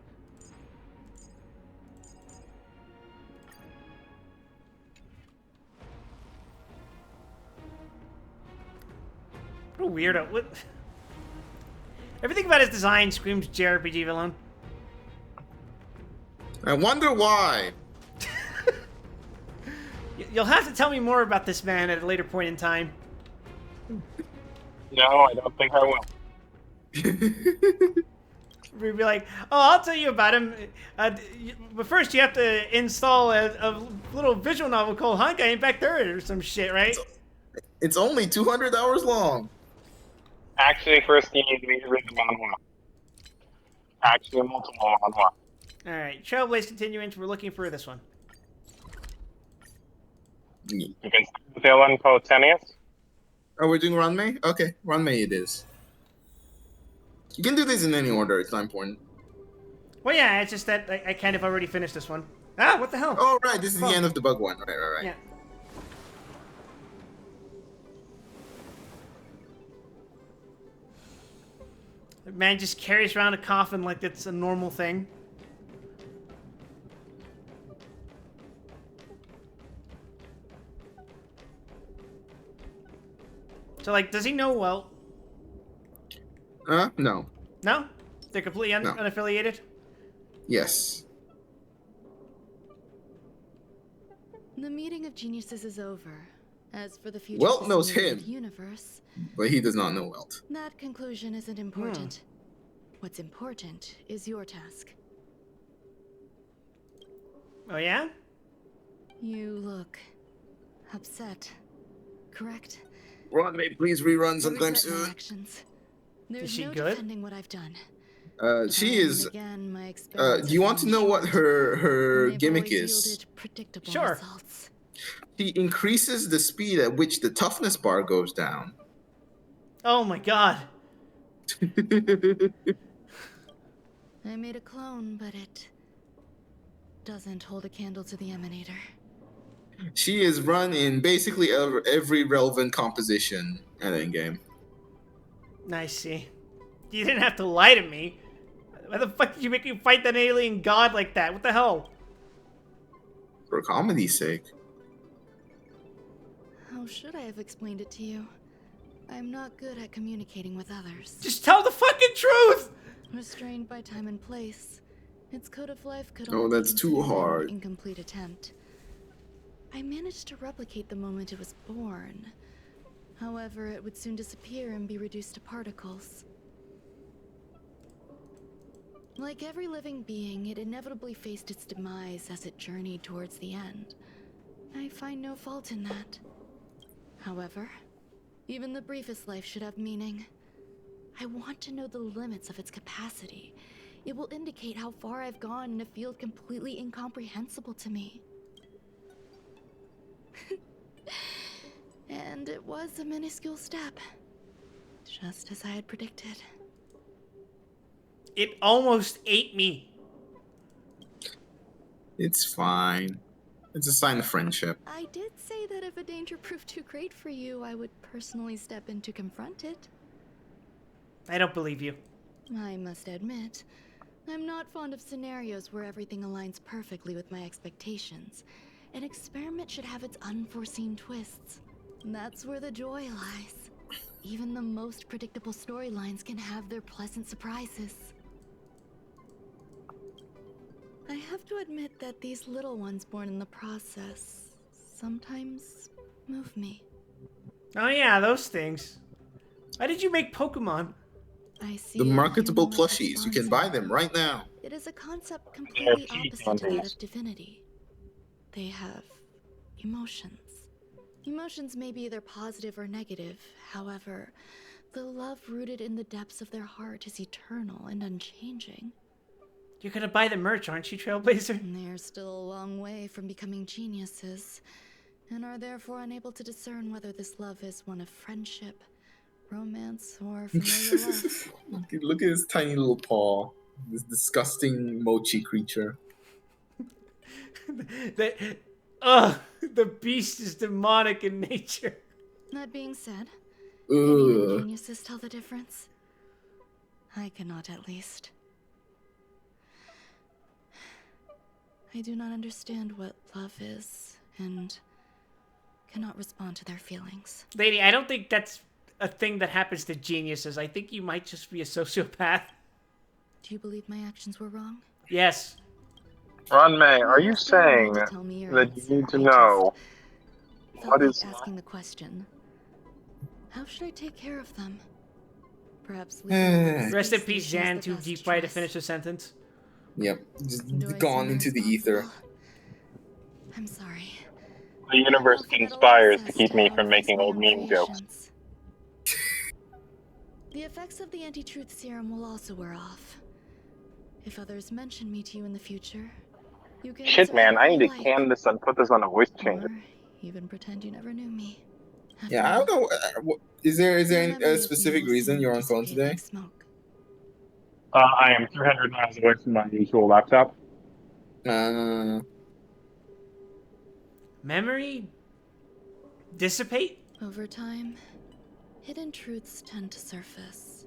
Speaker 1: What a weirdo. What? Everything about his design screams JRPG villain.
Speaker 2: I wonder why.
Speaker 1: You'll have to tell me more about this man at a later point in time.
Speaker 3: No, I don't think I will.
Speaker 1: We'd be like, oh, I'll tell you about him. But first, you have to install a little visual novel called Honkai Impact Third or some shit, right?
Speaker 2: It's only 200 hours long.
Speaker 3: Actually, first you need to read the manhwa. Actually, multiple manhwa.
Speaker 1: Alright, Trailblaze Continuance. We're looking for this one.
Speaker 3: You can see the villain Potenius.
Speaker 2: Oh, we're doing Ranmei? Okay, Ranmei it is. You can do this in any order, it's not important.
Speaker 1: Well, yeah, it's just that I kind of already finished this one. Ah, what the hell?
Speaker 2: Oh, right, this is
Speaker 1: Oh.
Speaker 2: the end of the bug one. Right.
Speaker 1: Yeah. The man just carries around a coffin like it's a normal thing. So, like, does he know well?
Speaker 2: No.
Speaker 1: No? They're completely
Speaker 2: No.
Speaker 1: unaffiliated?
Speaker 2: Yes.
Speaker 8: The meeting of geniuses is over. As for the future
Speaker 2: Welt
Speaker 8: of
Speaker 2: knows
Speaker 8: this simulated
Speaker 2: him.
Speaker 8: universe,
Speaker 2: But he does not know Welt.
Speaker 8: that conclusion isn't important. What's important is your task.
Speaker 1: Oh, yeah?
Speaker 8: You look upset, correct?
Speaker 2: Ranmei, please rerun
Speaker 8: I
Speaker 2: sometime
Speaker 8: regret my
Speaker 2: soon.
Speaker 8: actions. There's
Speaker 1: she
Speaker 8: no
Speaker 1: good?
Speaker 8: defending what I've done.
Speaker 2: She
Speaker 8: Time and
Speaker 2: is.
Speaker 8: again, my
Speaker 2: Do
Speaker 8: experiments
Speaker 2: you
Speaker 8: have
Speaker 2: want to
Speaker 8: fallen
Speaker 2: know what
Speaker 8: short,
Speaker 2: her
Speaker 8: and they've
Speaker 2: gimmick
Speaker 8: always
Speaker 2: is?
Speaker 8: yielded predictable
Speaker 1: Sure.
Speaker 8: results.
Speaker 2: She increases the speed at which the toughness bar goes down.
Speaker 1: Oh my god.
Speaker 8: I made a clone, but it doesn't hold a candle to the emanator.
Speaker 2: She is run in basically every relevant composition at endgame.
Speaker 1: I see. You didn't have to lie to me. Why the fuck did you make me fight that alien god like that? What the hell?
Speaker 2: For comedy's sake.
Speaker 8: How should I have explained it to you? I'm not good at communicating with others.
Speaker 1: Just tell the fucking truth!
Speaker 8: Restrained by time and place, its code of life could
Speaker 2: Oh,
Speaker 8: only be
Speaker 2: that's too
Speaker 8: considered an
Speaker 2: hard.
Speaker 8: incomplete attempt. I managed to replicate the moment it was born. However, it would soon disappear and be reduced to particles. Like every living being, it inevitably faced its demise as it journeyed towards the end. I find no fault in that. However, even the briefest life should have meaning. I want to know the limits of its capacity. It will indicate how far I've gone in a field completely incomprehensible to me. And it was a minuscule step, just as I had predicted.
Speaker 1: It almost ate me.
Speaker 2: It's fine. It's a sign of friendship.
Speaker 8: I did say that if a danger proved too great for you, I would personally step in to confront it.
Speaker 1: I don't believe you.
Speaker 8: I must admit, I'm not fond of scenarios where everything aligns perfectly with my expectations, An experiment should have its unforeseen twists. That's where the joy lies. Even the most predictable storylines can have their pleasant surprises. I have to admit that these little ones born in the process sometimes move me.
Speaker 1: Oh yeah, those things. Why did you make Pokemon?
Speaker 8: I see
Speaker 2: The
Speaker 8: a
Speaker 2: marketable
Speaker 8: human-like
Speaker 2: plushies. You
Speaker 8: response
Speaker 2: can
Speaker 8: in
Speaker 2: buy
Speaker 8: them.
Speaker 2: them right now.
Speaker 8: It is a concept
Speaker 3: They're
Speaker 8: completely
Speaker 3: tea
Speaker 8: opposite to that
Speaker 3: candies.
Speaker 8: of divinity. They have emotions. Emotions may be either positive or negative. However, the love rooted in the depths of their heart is eternal and unchanging.
Speaker 1: You're gonna buy the merch, aren't you, Trailblazer?
Speaker 8: And they're still a long way from becoming geniuses, and are therefore unable to discern whether this love is one of friendship, romance, or familiar love.
Speaker 2: Look at his tiny little paw. This disgusting mochi creature.
Speaker 1: the, the beast is demonic in nature.
Speaker 8: That being said, can even
Speaker 2: Ugh.
Speaker 8: geniuses tell the difference? I cannot, at least. I do not understand what love is, and cannot respond to their feelings.
Speaker 1: Lady, I don't think that's a thing that happens to geniuses. I think you might just be a sociopath.
Speaker 8: Do you believe my actions were wrong?
Speaker 1: Yes.
Speaker 3: Ranmei, are
Speaker 8: You
Speaker 3: you
Speaker 8: must not
Speaker 3: saying
Speaker 8: need to tell me your
Speaker 3: that you
Speaker 8: answer.
Speaker 3: need to
Speaker 8: I
Speaker 3: know
Speaker 8: just
Speaker 3: what
Speaker 8: felt
Speaker 3: is
Speaker 8: like asking the question. How should I take care of them? Perhaps
Speaker 1: Rest in peace, Zan. Too deep way to finish a sentence.
Speaker 2: Yep. Just
Speaker 8: Do I
Speaker 2: gone
Speaker 8: seem
Speaker 2: into the ether.
Speaker 8: irresponsible? I'm sorry.
Speaker 3: the universe
Speaker 8: I will forget all
Speaker 3: conspires to
Speaker 8: access
Speaker 3: keep me
Speaker 8: all
Speaker 3: from
Speaker 8: of these
Speaker 3: making old
Speaker 8: my own
Speaker 3: meme jokes?
Speaker 8: creations. The effects of the anti-truth serum will also wear off. If others mention me to you in the future, you can
Speaker 3: Shit,
Speaker 8: answer
Speaker 3: man, I need to
Speaker 8: however you
Speaker 3: can
Speaker 8: like,
Speaker 3: this and put this on a voice changer.
Speaker 8: or even pretend you never knew me. After
Speaker 2: Yeah, I don't
Speaker 8: all,
Speaker 2: know. Is there
Speaker 8: your
Speaker 2: a
Speaker 8: memory of me
Speaker 2: specific
Speaker 8: will
Speaker 2: reason
Speaker 8: soon
Speaker 2: you're on phone
Speaker 8: dissipate
Speaker 2: today?
Speaker 8: like smoke.
Speaker 3: I am 300 miles away from my usual laptop.
Speaker 2: Uh,
Speaker 1: Memory? Dissipate?
Speaker 8: Over time, hidden truths tend to surface.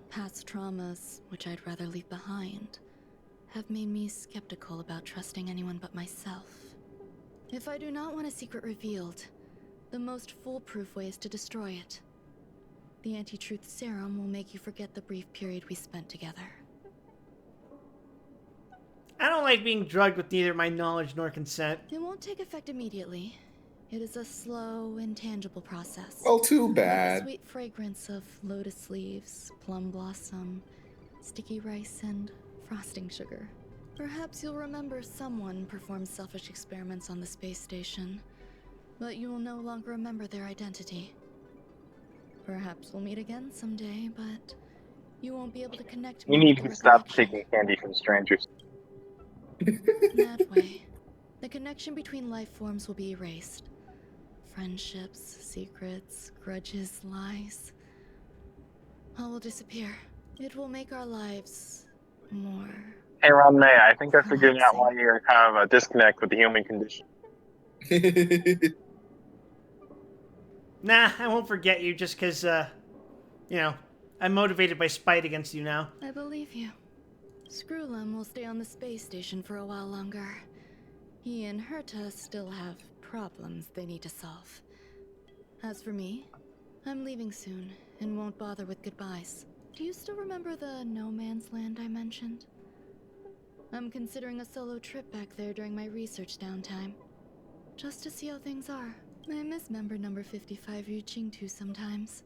Speaker 8: Past traumas, which I'd rather leave behind, have made me skeptical about trusting anyone but myself. If I do not want a secret revealed, the most foolproof way is to destroy it. The anti-truth serum will make you forget the brief period we spent together.
Speaker 1: I don't like being drugged with neither my knowledge nor consent.
Speaker 8: It won't take effect immediately. It is a slow, intangible process.
Speaker 2: well, too
Speaker 8: Like the
Speaker 2: bad.
Speaker 8: sweet fragrance of lotus leaves, plum blossom, sticky rice, and frosting sugar. Perhaps you'll remember someone performed selfish experiments on the space station, but you will no longer remember their identity. Perhaps we'll meet again someday, but you won't be able to connect me
Speaker 3: You need
Speaker 8: with the
Speaker 3: to stop
Speaker 8: recollection.
Speaker 3: taking candy from strangers.
Speaker 8: That way, the connection between life forms will be erased. Friendships, secrets, grudges, lies. All will disappear. It will make our lives more...
Speaker 3: Hey, Ranmei, I think I figured out
Speaker 8: relaxing.
Speaker 3: why you're kind of a disconnect with the human condition.
Speaker 1: Nah, I won't forget you just because, you know, I'm motivated by spite against you now.
Speaker 8: I believe you. Screwlum will stay on the space station for a while longer. He and Herta still have problems they need to solve. As for me, I'm leaving soon and won't bother with goodbyes. Do you still remember the no man's land I mentioned? I'm considering a solo trip back there during my research downtime. Just to see how things are. I miss member number 55 Ryujingtu sometimes.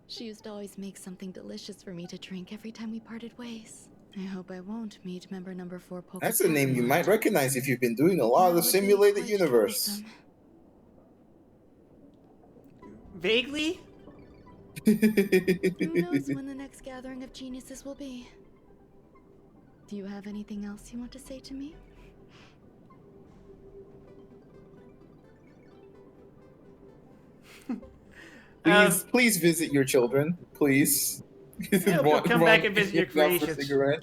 Speaker 8: She used to always make something delicious for me to drink every time we parted ways. I hope I won't meet member number 4 Poke.
Speaker 2: That's a name you might recognize if you've been doing a lot
Speaker 8: That
Speaker 2: of the
Speaker 8: would be
Speaker 2: simulated
Speaker 8: quite
Speaker 2: universe.
Speaker 8: troublesome.
Speaker 1: Vaguely?
Speaker 8: Who knows when the next gathering of geniuses will be? Do you have anything else you want to say to me?
Speaker 2: Please visit your children, please.
Speaker 1: I hope you'll come back and visit your creations.
Speaker 2: Cigarette.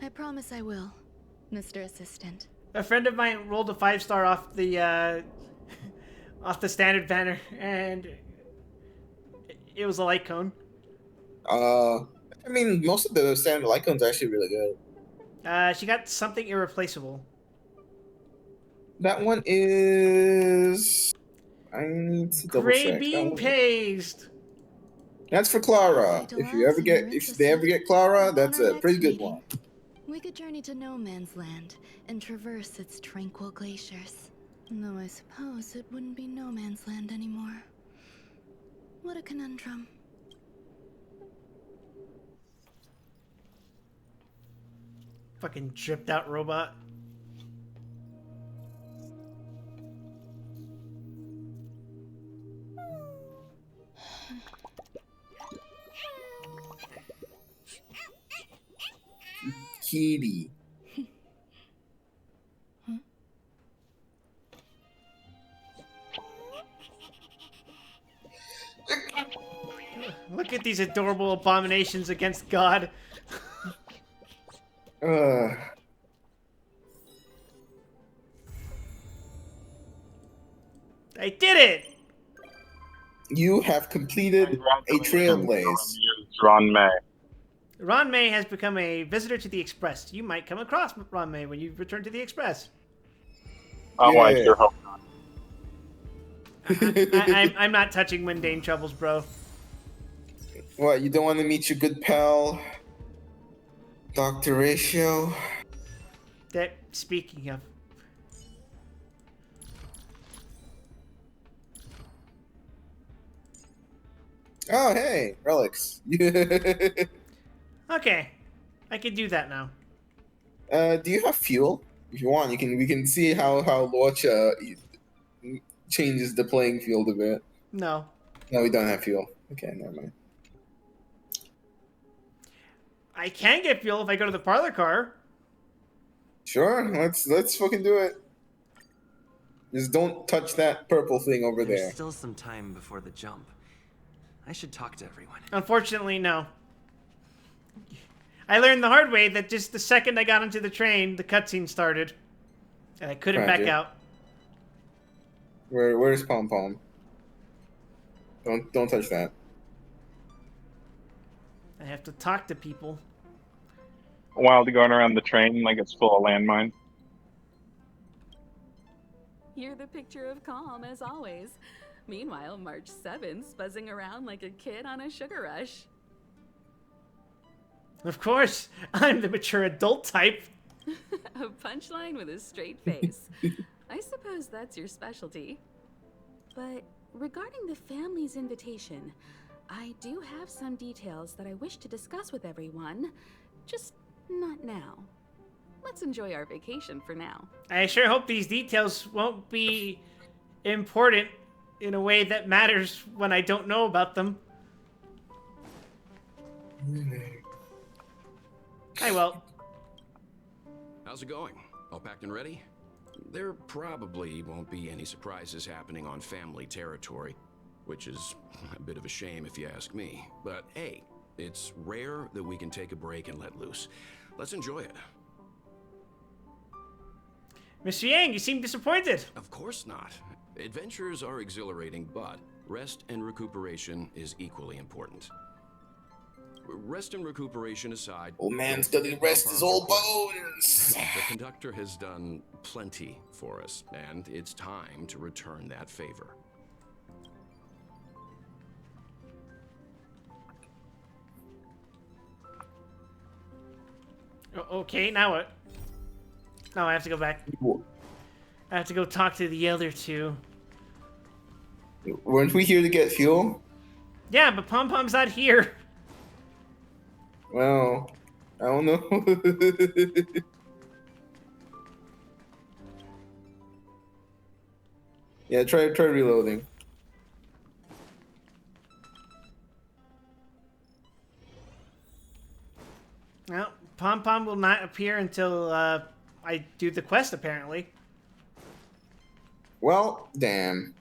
Speaker 8: I promise I will, Mr. Assistant.
Speaker 1: A friend of mine rolled a 5-star off the standard banner, and it was a light cone.
Speaker 2: I mean, most of the standard icons are actually really good.
Speaker 1: She got something irreplaceable.
Speaker 2: That one is. I need to double
Speaker 1: Gray
Speaker 2: check.
Speaker 1: bean paste.
Speaker 2: That's for Clara.
Speaker 8: Vitalize and you're
Speaker 2: If they ever
Speaker 8: interested.
Speaker 2: get Clara,
Speaker 8: On
Speaker 2: that's
Speaker 8: our
Speaker 2: a pretty
Speaker 8: next
Speaker 2: good
Speaker 8: meeting,
Speaker 2: one.
Speaker 8: we could journey to No Man's Land and traverse its tranquil glaciers. Though I suppose it wouldn't be No Man's Land anymore. What a conundrum.
Speaker 1: Fucking dripped out robot.
Speaker 2: Kitty.
Speaker 1: Look at these adorable abominations against God.
Speaker 2: Uh,
Speaker 1: I did it!
Speaker 2: you have completed a trailblaze.
Speaker 3: Ron May.
Speaker 1: Ron May has become a visitor to the Express. You might come across Ron May when you return to the Express.
Speaker 3: Oh, I
Speaker 2: Yeah.
Speaker 3: sure hope not.
Speaker 1: I'm not touching mundane troubles, bro.
Speaker 2: What, you don't want to meet your good pal, Dr. Ratio?
Speaker 1: That, speaking of...
Speaker 2: Oh, hey, relics.
Speaker 1: Okay, I can do that now.
Speaker 2: Do you have fuel? If you want, we can see how Lorcha changes the playing field a bit.
Speaker 1: No.
Speaker 2: No, we don't have fuel. Okay, never mind.
Speaker 1: I can get fuel if I go to the parlor car.
Speaker 2: Sure, let's fucking do it. Just don't touch that purple thing over
Speaker 6: There's
Speaker 2: there.
Speaker 6: still some time before the jump. I should talk to everyone.
Speaker 1: Unfortunately, no. I learned the hard way that just the second I got onto the train, the cutscene started. And I couldn't back
Speaker 2: Tragic.
Speaker 1: out.
Speaker 2: Where's Pom Pom? Don't touch that.
Speaker 1: I have to talk to people.
Speaker 3: While going around the train like it's full of landmines.
Speaker 7: You're the picture of calm, as always. Meanwhile, March 7th's buzzing around like a kid on a sugar rush.
Speaker 1: Of course, I'm the mature adult type.
Speaker 7: A punchline with a straight face. I suppose that's your specialty. But regarding the family's invitation, I do have some details that I wish to discuss with everyone. Just not now. Let's enjoy our vacation for now.
Speaker 1: I sure hope these details won't be important in a way that matters when I don't know about them. I will.
Speaker 9: How's it going? All packed and ready? There probably won't be any surprises happening on family territory, which is a bit of a shame if you ask me. But hey, it's rare that we can take a break and let loose. Let's enjoy it.
Speaker 1: Mr. Yang, you seem disappointed.
Speaker 9: Of course not. Adventures are exhilarating, but rest and recuperation is equally important. Rest and recuperation aside,
Speaker 2: Old man's gonna rest his old bones.
Speaker 9: the conductor has done plenty for us, and it's time to return that favor.
Speaker 1: Okay, now what? No, I have to go back. I have to go talk to the other two.
Speaker 2: Weren't we here to get fuel?
Speaker 1: Yeah, but Pom Pom's not here.
Speaker 2: Well, I don't know. Yeah, try reloading.
Speaker 1: Well, Pom Pom will not appear until I do the quest, apparently.
Speaker 2: Well, damn.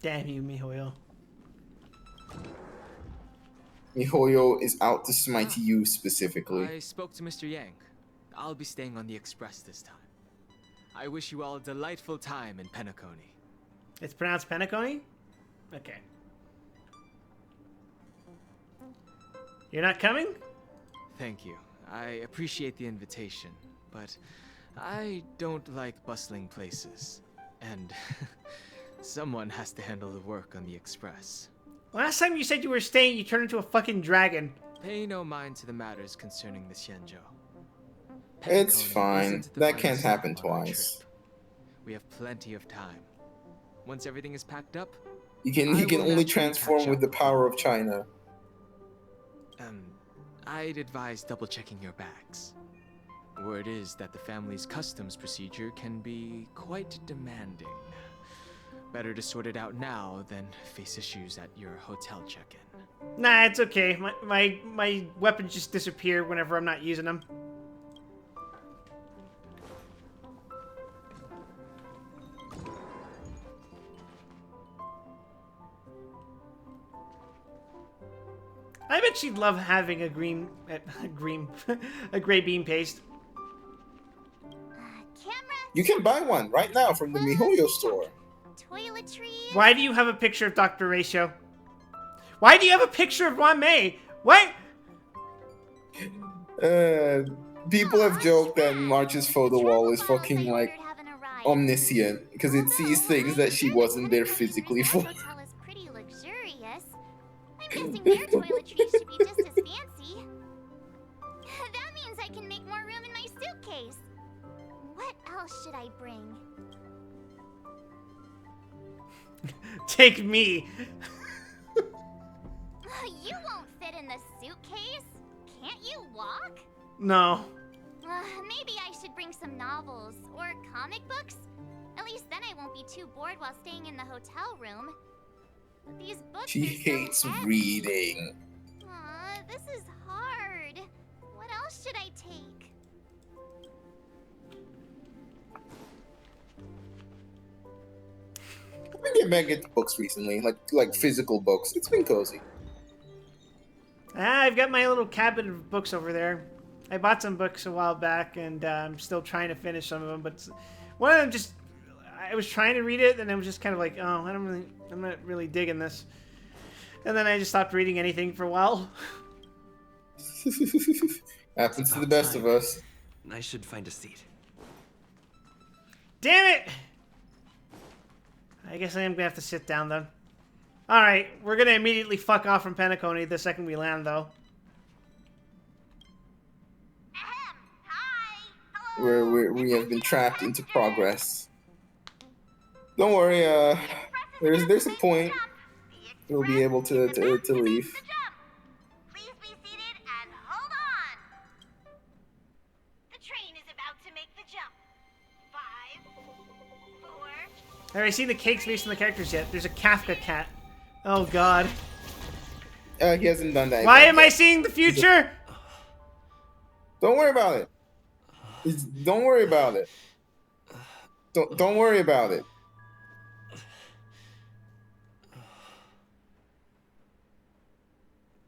Speaker 1: Damn you, Mihoyo.
Speaker 2: Mihoyo is out to smite you specifically.
Speaker 10: I spoke to Mr. Yang. I'll be staying on the express this time. I wish you all a delightful time in Penacony.
Speaker 1: It's pronounced Penacony? Okay. You're not coming?
Speaker 10: Thank you. I appreciate the invitation, but I don't like bustling places. And someone has to handle the work on the express.
Speaker 1: Last time you said you were staying, you turned into a fucking dragon.
Speaker 10: Pay no mind to the matters concerning the Xianzhou.
Speaker 2: It's
Speaker 10: Pentaconing
Speaker 2: fine.
Speaker 10: isn't the
Speaker 2: That
Speaker 10: final
Speaker 2: can't
Speaker 10: stop
Speaker 2: happen
Speaker 10: on our
Speaker 2: twice.
Speaker 10: trip. We have plenty of time. Once everything is packed up,
Speaker 2: He can
Speaker 10: I
Speaker 2: only
Speaker 10: will naturally
Speaker 2: transform
Speaker 10: catch
Speaker 2: with
Speaker 10: up
Speaker 2: the
Speaker 10: with
Speaker 2: power
Speaker 10: you.
Speaker 2: of China.
Speaker 10: I'd advise double-checking your bags. Word is that the family's customs procedure can be quite demanding. Better to sort it out now than face issues at your hotel check-in.
Speaker 1: Nah, it's okay. My weapons just disappear whenever I'm not using them. I bet she'd love having a a gray bean paste.
Speaker 4: Camera.
Speaker 2: You can buy one right now from the MiHoYo store.
Speaker 4: Toiletries.
Speaker 1: Why do you have a picture of Dr. Ratio? Why do you have a picture of Wanmei? What?
Speaker 2: People have joked that March's photo wall is fucking like omniscient because it sees things that she wasn't there physically for.
Speaker 4: Hotel is pretty luxurious. I'm guessing their toiletries should be just as fancy. That means I can make more room in my suitcase. What else should I bring?
Speaker 1: Take me.
Speaker 4: You won't fit in the suitcase. Can't you walk?
Speaker 1: No.
Speaker 4: Maybe I should bring some novels or comic books. At least then I won't be too bored while staying in the hotel room. But these books
Speaker 2: She
Speaker 4: are so
Speaker 2: hates
Speaker 4: heavy.
Speaker 2: reading.
Speaker 4: Aw, this is hard. What else should I take?
Speaker 2: I've been getting back into books recently, like physical books. It's been cozy.
Speaker 1: I've got my little cabinet of books over there. I bought some books a while back, and I'm still trying to finish some of them. But one of them just, I was trying to read it, and I was just kind of like, oh, I'm not really digging this. And then I just stopped reading anything for a while.
Speaker 2: Happens to the best of us.
Speaker 6: I should find a seat.
Speaker 1: Damn it! I guess I am gonna have to sit down then. All right, we're gonna immediately fuck off from Penacony the second we land, though.
Speaker 2: We have been trapped into progress. Don't worry, there's a point we'll be able to leave.
Speaker 4: Please be seated and hold on. The train is about to make the jump. 5, 4.
Speaker 1: Have I seen the cakes based on the characters yet? There's a Kafka cat. Oh God.
Speaker 2: He hasn't done that.
Speaker 1: Why
Speaker 2: yet.
Speaker 1: am I seeing the future?
Speaker 2: Don't worry about it. Don't worry about it. Don't worry about it.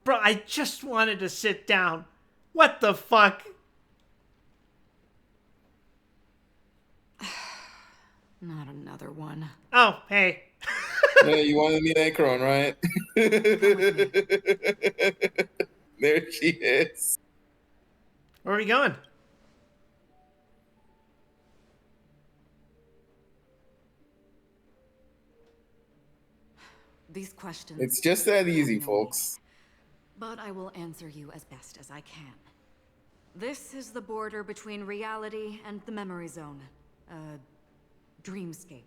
Speaker 1: Bro, I just wanted to sit down. What the fuck?
Speaker 8: Not another one.
Speaker 1: Oh, hey.
Speaker 2: Yeah, you wanted to meet Akron, right? There she is.
Speaker 1: Where are we going?
Speaker 8: These questions.
Speaker 2: It's just that easy, folks.
Speaker 8: But I will answer you as best as I can. This is the border between reality and the memory zone. Dreamscape.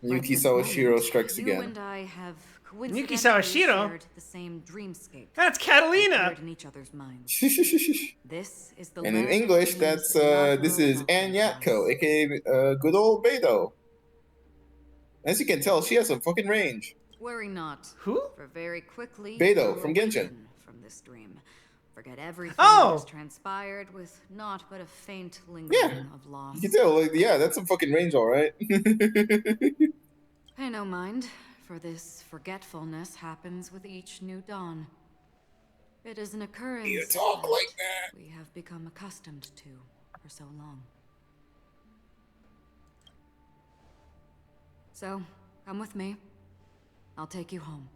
Speaker 2: Yuki Sawashiro strikes
Speaker 8: You
Speaker 2: again.
Speaker 8: and I have
Speaker 1: Yuki
Speaker 8: coincidentally
Speaker 1: Sawashiro?
Speaker 8: shared the same dreamscape.
Speaker 1: That's Catalina.
Speaker 8: Appeared in each other's minds. This is the
Speaker 2: And in
Speaker 8: land of
Speaker 2: English,
Speaker 8: dreams
Speaker 2: that's
Speaker 8: that
Speaker 2: this
Speaker 8: will
Speaker 2: is
Speaker 8: not
Speaker 2: Ann
Speaker 8: be
Speaker 2: Yatko,
Speaker 8: lost.
Speaker 2: aka good old Beto. As you can tell, she has some fucking range.
Speaker 8: Worry not.
Speaker 1: Who?
Speaker 8: For very quickly,
Speaker 2: Beto
Speaker 8: you will
Speaker 2: from Genshin.
Speaker 8: awaken from this dream. Forget everything
Speaker 1: Oh!
Speaker 8: that has transpired with naught but a faint lingering of loss.
Speaker 2: You can tell, like, yeah, that's some fucking range, all right.
Speaker 8: Pay no mind, for this forgetfulness happens with each new dawn. It is an occurrence
Speaker 2: You talk like that.
Speaker 8: we have become accustomed to for so long. So, come with me. I'll take you home.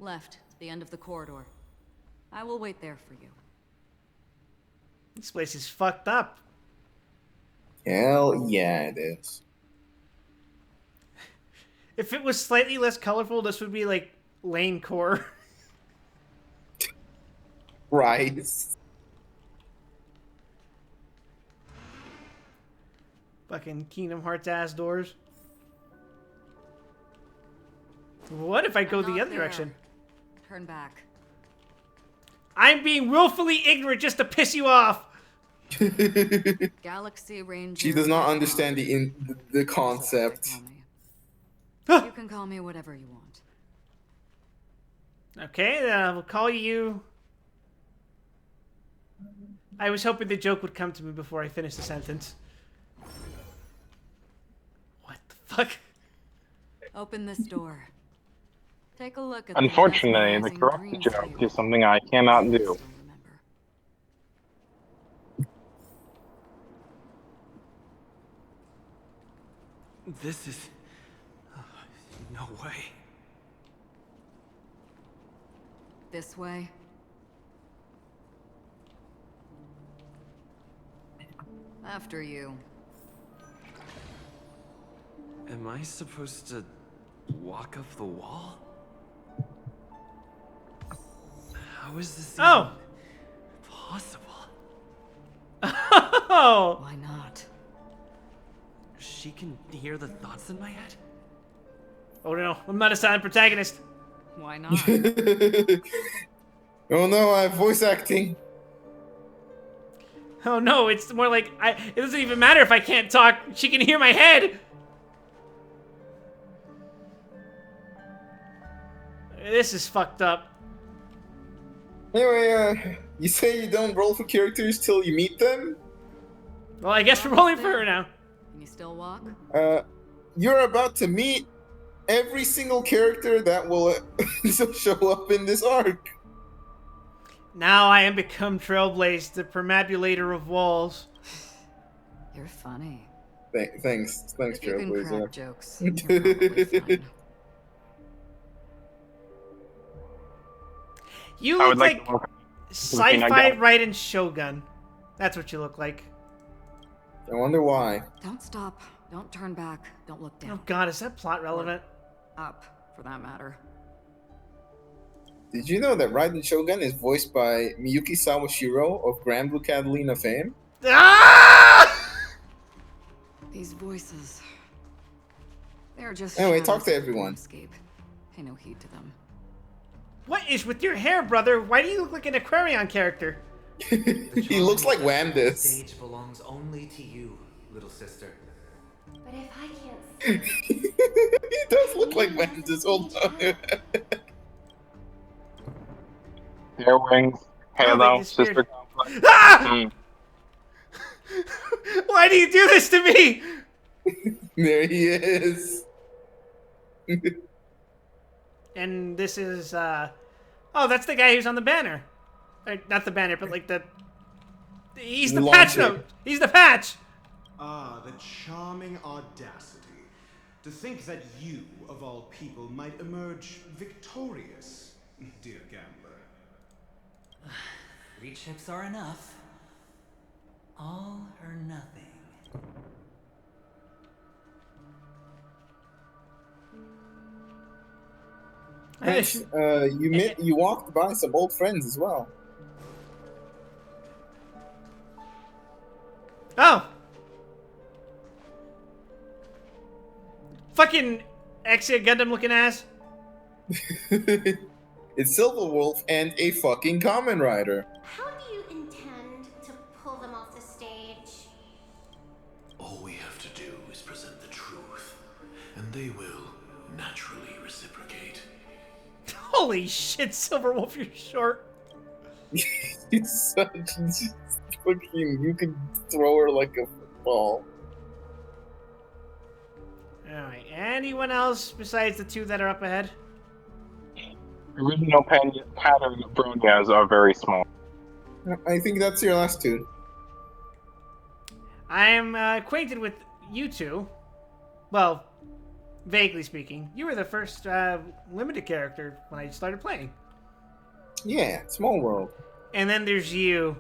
Speaker 11: Left, the end of the corridor. I will wait there for you.
Speaker 1: This place is fucked up.
Speaker 2: Hell yeah, it is.
Speaker 1: If it was slightly less colorful, this would be like lane core.
Speaker 2: Right.
Speaker 1: Fucking Kingdom Hearts ass doors. What if I go the other direction?
Speaker 11: Turn back.
Speaker 1: I'm being willfully ignorant just to piss you off.
Speaker 11: Galaxy Ranger.
Speaker 2: She does not understand the concept.
Speaker 11: You can call me whatever you want.
Speaker 1: Okay, then I will call you. I was hoping the joke would come to me before I finish the sentence. What the fuck?
Speaker 11: Open this door. Take a look at
Speaker 3: Unfortunately, the correct joke is something I cannot do.
Speaker 6: This is... no way.
Speaker 11: This way. After you.
Speaker 6: Am I supposed to walk up the wall? How is this even possible?
Speaker 1: Oh!
Speaker 11: Why not?
Speaker 6: She can hear the thoughts in my head?
Speaker 1: Oh no, I'm not a silent protagonist.
Speaker 11: Why not?
Speaker 2: Oh no, I have voice acting.
Speaker 1: Oh no, it's more like it doesn't even matter if I can't talk. She can hear my head. This is fucked up.
Speaker 2: Anyway, you say you don't roll for characters till you meet them?
Speaker 1: Well, I guess we're rolling for her now.
Speaker 11: Can you still walk?
Speaker 2: You're about to meet every single character that will show up in this arc.
Speaker 1: Now I am become Trailblaze, the perambulator of walls.
Speaker 11: You're funny.
Speaker 2: Thanks,
Speaker 11: You can
Speaker 2: Trailblazer.
Speaker 11: crack jokes. You're probably fine.
Speaker 1: You
Speaker 3: I
Speaker 1: look
Speaker 3: would
Speaker 1: like
Speaker 3: to look
Speaker 1: sci-fi Raiden Shogun. That's what you look like.
Speaker 2: I wonder why.
Speaker 11: Don't stop. Don't turn back. Don't look down.
Speaker 1: Oh god, is that plot relevant?
Speaker 11: Up, for that matter.
Speaker 2: Did you know that Raiden Shogun is voiced by Miyuki Sawashiro of Grand Blue Catalina fame?
Speaker 1: Ah!
Speaker 11: These voices. They're just
Speaker 2: Anyway, talk
Speaker 11: shadows
Speaker 2: to
Speaker 11: of
Speaker 2: everyone.
Speaker 11: Escape. Pay no heed to them.
Speaker 1: What is with your hair, brother? Why do you look like an Aquarion character?
Speaker 2: He looks like Wamdis.
Speaker 12: The stage belongs only to you, little sister.
Speaker 4: But if I can't see,
Speaker 2: He does look like Wamdis. Hold on.
Speaker 3: Hair wings, halo,
Speaker 1: this
Speaker 3: sister
Speaker 1: weird.
Speaker 3: complex.
Speaker 1: Ah! Why do you do this to me?
Speaker 2: There he is.
Speaker 1: And this is, oh, that's the guy who's on the banner. Not the banner, but like he's the patch note. He's the patch.
Speaker 13: Ah, the charming audacity. To think that you, of all people, might emerge victorious, dear gambler.
Speaker 12: 3 chips are enough. All or nothing.
Speaker 2: Thanks. You walked by some old friends as well.
Speaker 1: Oh. Fucking Exia Gundam looking ass.
Speaker 2: It's Silverwolf and a fucking Kamen Rider.
Speaker 4: how do you intend to pull them off the stage?
Speaker 14: All we have to do is present the truth, and they will naturally reciprocate.
Speaker 1: Holy shit, Silverwolf, you're short.
Speaker 2: It's such fucking. You can throw her like a football.
Speaker 1: Alright, anyone else besides the two that are up ahead?
Speaker 3: Original pattern bronias are very small.
Speaker 2: I think that's your last two.
Speaker 1: I am acquainted with you two. Well, Vaguely speaking, you were the first limited character when I started playing.
Speaker 2: Yeah, small world.
Speaker 1: And then there's you.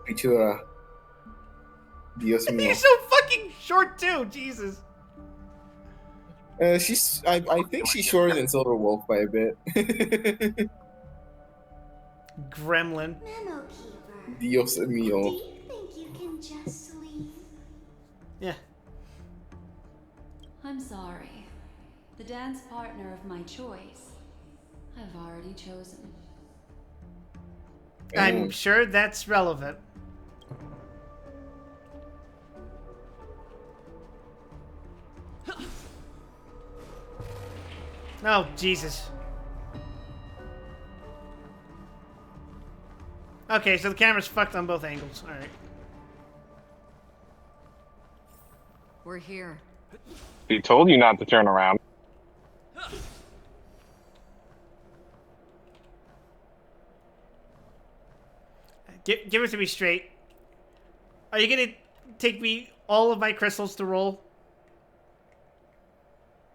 Speaker 2: Pichura. Dios
Speaker 1: You're
Speaker 2: mío.
Speaker 1: so fucking short too, Jesus.
Speaker 2: I think she's shorter than Silver Wolf by a bit.
Speaker 1: Gremlin.
Speaker 4: Memo Keeper.
Speaker 2: Dios
Speaker 4: Do
Speaker 2: mío.
Speaker 4: you think you can just leave?
Speaker 1: Yeah.
Speaker 11: I'm sorry. The dance partner of my choice, I've already chosen.
Speaker 1: I'm sure that's relevant. Oh, Jesus. Okay, so the camera's fucked on both angles. Alright.
Speaker 11: We're here.
Speaker 3: He told you not to turn around.
Speaker 1: Give it to me straight. Are you gonna take me all of my crystals to roll?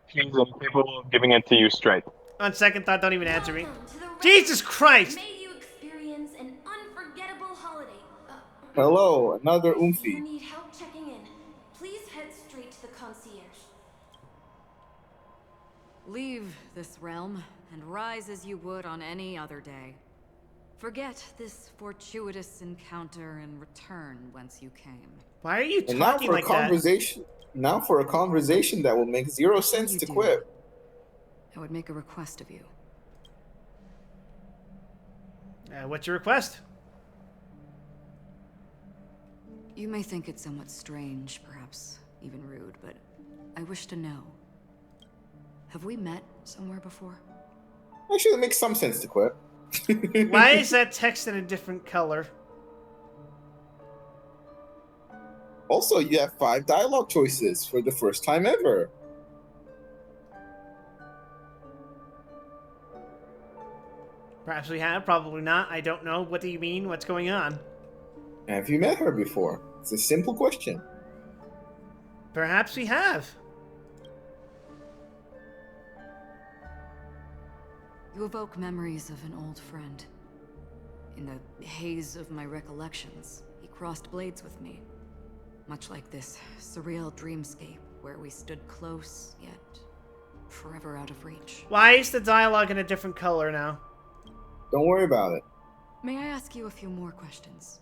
Speaker 3: He's incapable of giving it to you straight.
Speaker 1: On second thought, don't even answer me. Jesus Christ!
Speaker 15: May you experience an unforgettable holiday.
Speaker 2: Hello, another
Speaker 15: If you
Speaker 2: Oomphy.
Speaker 15: need help checking in, please head straight to the concierge.
Speaker 11: Leave this realm and rise as you would on any other day. Forget this fortuitous encounter and return whence you came.
Speaker 1: Why are you
Speaker 2: And now
Speaker 1: talking
Speaker 2: for
Speaker 1: like
Speaker 2: a conversation. Now for a conversation that will make zero sense to quit.
Speaker 11: I would make a request of you.
Speaker 1: What's your request?
Speaker 11: You may think it somewhat strange, perhaps even rude, but I wish to know. Have we met somewhere before?
Speaker 2: Actually, it makes some sense to quit.
Speaker 1: Why is that text in a different color?
Speaker 2: Also, you have 5 dialogue choices for the first time ever.
Speaker 1: Perhaps we have, probably not. I don't know. What do you mean? What's going on?
Speaker 2: Have you met her before? It's a simple question.
Speaker 1: Perhaps we have.
Speaker 11: You evoke memories of an old friend. In the haze of my recollections, he crossed blades with me. Much like this surreal dreamscape where we stood close, yet forever out of reach.
Speaker 1: Why is the dialogue in a different color now?
Speaker 2: Don't worry about it.
Speaker 11: May I ask you a few more questions?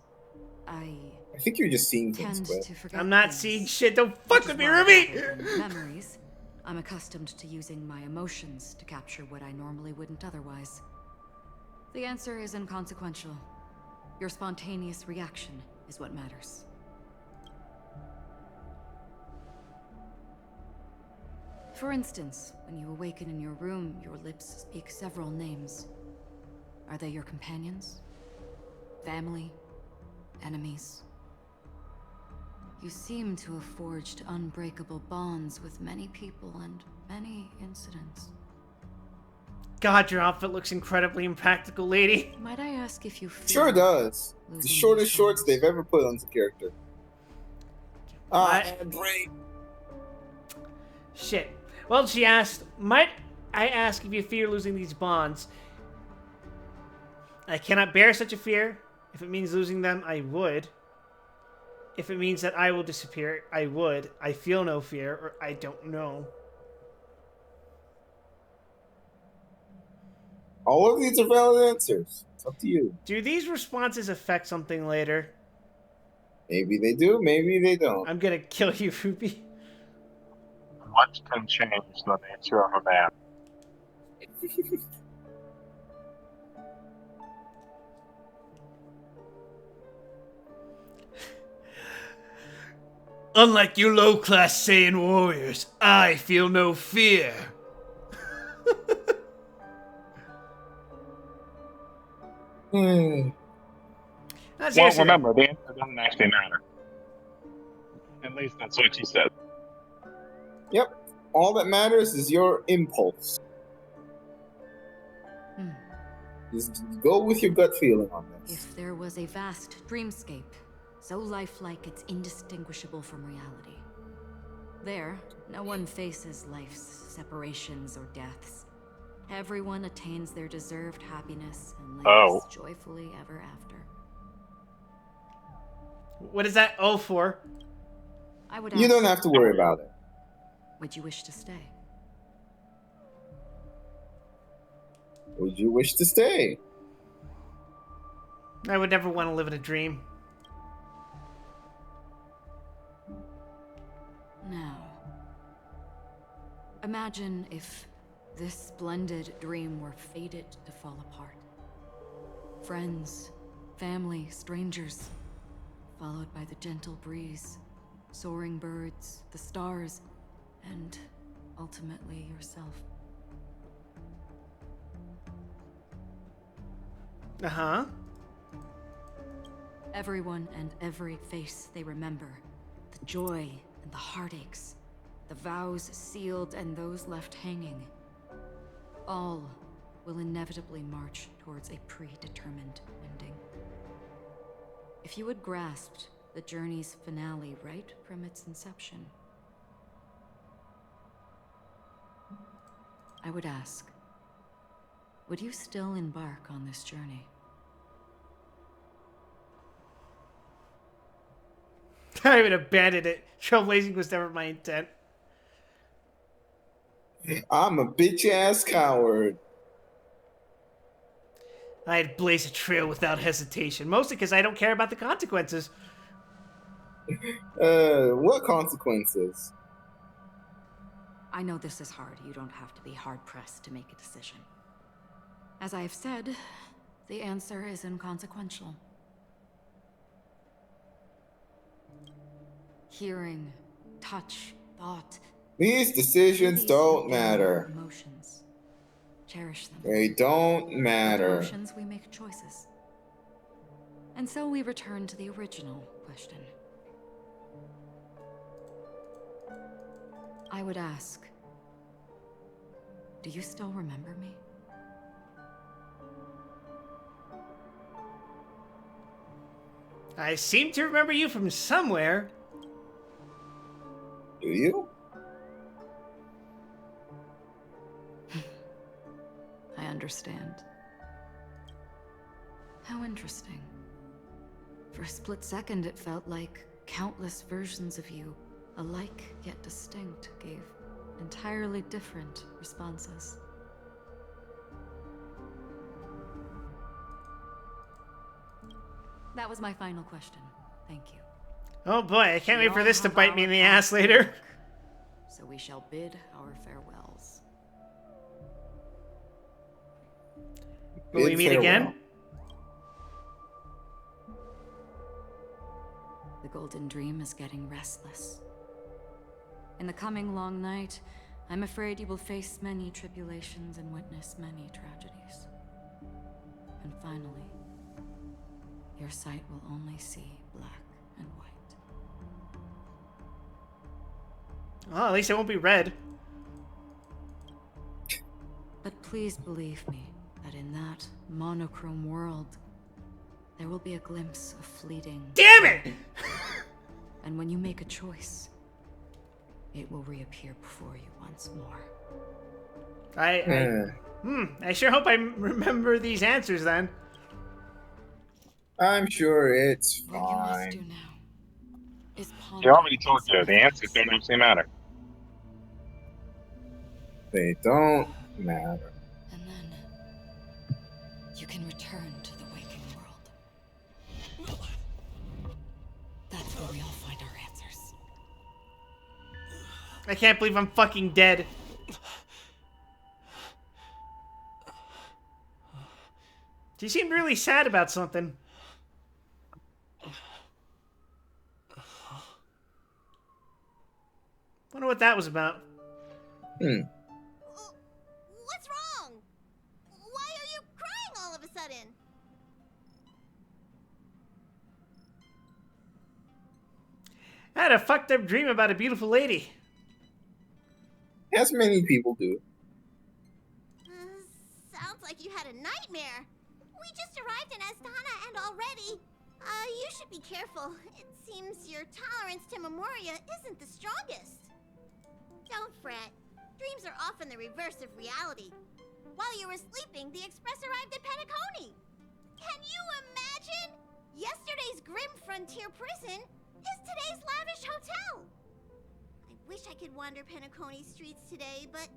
Speaker 11: I
Speaker 2: think you're just seeing things,
Speaker 11: tend
Speaker 2: Quit.
Speaker 11: to forget
Speaker 1: I'm not
Speaker 11: things,
Speaker 1: seeing shit. Don't fuck
Speaker 11: which
Speaker 1: with
Speaker 11: is
Speaker 1: me,
Speaker 11: why
Speaker 1: Ruby!
Speaker 11: rather than memories, I'm accustomed to using my emotions to capture what I normally wouldn't otherwise. The answer is inconsequential. Your spontaneous reaction is what matters. For instance, when you awaken in your room, your lips speak several names. Are they your companions? Family? Enemies? You seem to have forged unbreakable bonds with many people and many incidents.
Speaker 1: God, your outfit looks incredibly impractical, lady.
Speaker 11: Might I ask if you feel...
Speaker 2: Sure does. The shortest shorts they've ever put on the character. Break.
Speaker 1: Shit. Well, she asked, might I ask if you fear losing these bonds? I cannot bear such a fear. If it means losing them, I would. If it means that I will disappear, I would. I feel no fear, or I don't know.
Speaker 2: All of these are valid answers. It's up to you.
Speaker 1: Do these responses affect something later?
Speaker 2: Maybe they do, maybe they don't.
Speaker 1: I'm gonna kill you, Ruby.
Speaker 3: What can change the nature of a man?
Speaker 1: Unlike you low-class Saiyan warriors, I feel no fear.
Speaker 3: Well,
Speaker 1: seriously.
Speaker 3: remember, the answer doesn't actually matter. At least that's what she said.
Speaker 2: Yep. All that matters is your impulse. Just go with your gut feeling on this.
Speaker 11: If there was a vast dreamscape, so lifelike it's indistinguishable from reality, There, no one faces life's separations or deaths. Everyone attains their deserved happiness and lives joyfully ever after.
Speaker 1: What is that O for?
Speaker 11: I would
Speaker 2: You
Speaker 11: ask,
Speaker 2: don't have to worry about it.
Speaker 11: would you wish to stay?
Speaker 2: Would you wish to stay?
Speaker 1: I would never want to live in a dream.
Speaker 11: Now, imagine if this splendid dream were fated to fall apart. Friends, family, strangers, followed by the gentle breeze, soaring birds, the stars, and ultimately yourself.
Speaker 1: Uh-huh.
Speaker 11: Everyone and every face they remember, the joy and the heartaches, the vows sealed and those left hanging, all will inevitably march towards a predetermined ending. If you had grasped the journey's finale right from its inception, I would ask, would you still embark on this journey?
Speaker 1: I would abandon it. Trailblazing was never my intent.
Speaker 2: I'm a bitch-ass coward.
Speaker 1: I'd blaze a trail without hesitation, mostly because I don't care about the consequences.
Speaker 2: What consequences?
Speaker 11: I know this is hard. You don't have to be hard-pressed to make a decision. As I have said, the answer is inconsequential. Hearing, touch, thought.
Speaker 2: These decisions don't matter.
Speaker 11: Emotions. Cherish them.
Speaker 2: They don't
Speaker 11: With
Speaker 2: matter.
Speaker 11: emotions, we make choices. And so we return to the original question. I would ask, do you still remember me?
Speaker 1: I seem to remember you from somewhere.
Speaker 2: Do you?
Speaker 11: I understand. How interesting. For a split second, it felt like countless versions of you, alike yet distinct, gave entirely different responses. That was my final question. Thank you.
Speaker 1: Oh boy, I can't wait for this to bite me in the ass later.
Speaker 11: So we shall bid our farewells.
Speaker 1: Will we meet again?
Speaker 11: The Golden Dream is getting restless. In the coming long night, I'm afraid you will face many tribulations and witness many tragedies. And finally, your sight will only see black and white.
Speaker 1: Oh, at least it won't be red.
Speaker 11: But please believe me that in that monochrome world, there will be a glimpse of fleeting.
Speaker 1: Damn it!
Speaker 11: And when you make a choice, it will reappear before you once more.
Speaker 1: I sure hope I remember these answers then.
Speaker 2: I'm sure it's
Speaker 11: What you must do
Speaker 2: fine.
Speaker 11: now is
Speaker 3: He already told you the answers don't actually matter.
Speaker 2: They don't matter.
Speaker 11: And then you can return to the waking world. That's where we all find our answers.
Speaker 1: I can't believe I'm fucking dead. She seemed really sad about something. Wonder what that was about.
Speaker 4: What's wrong? Why are you crying all of a sudden?
Speaker 1: I had a fucked up dream about a beautiful lady.
Speaker 2: As many people do.
Speaker 4: Sounds like you had a nightmare. We just arrived in Astana and already... you should be careful. It seems your tolerance to Memoria isn't the strongest.
Speaker 16: Don't fret. Dreams are often the reverse of reality. While you were sleeping, the express arrived at Penacony. Can you imagine? Yesterday's grim frontier prison is today's lavish hotel. I wish I could wander Penacony streets today, but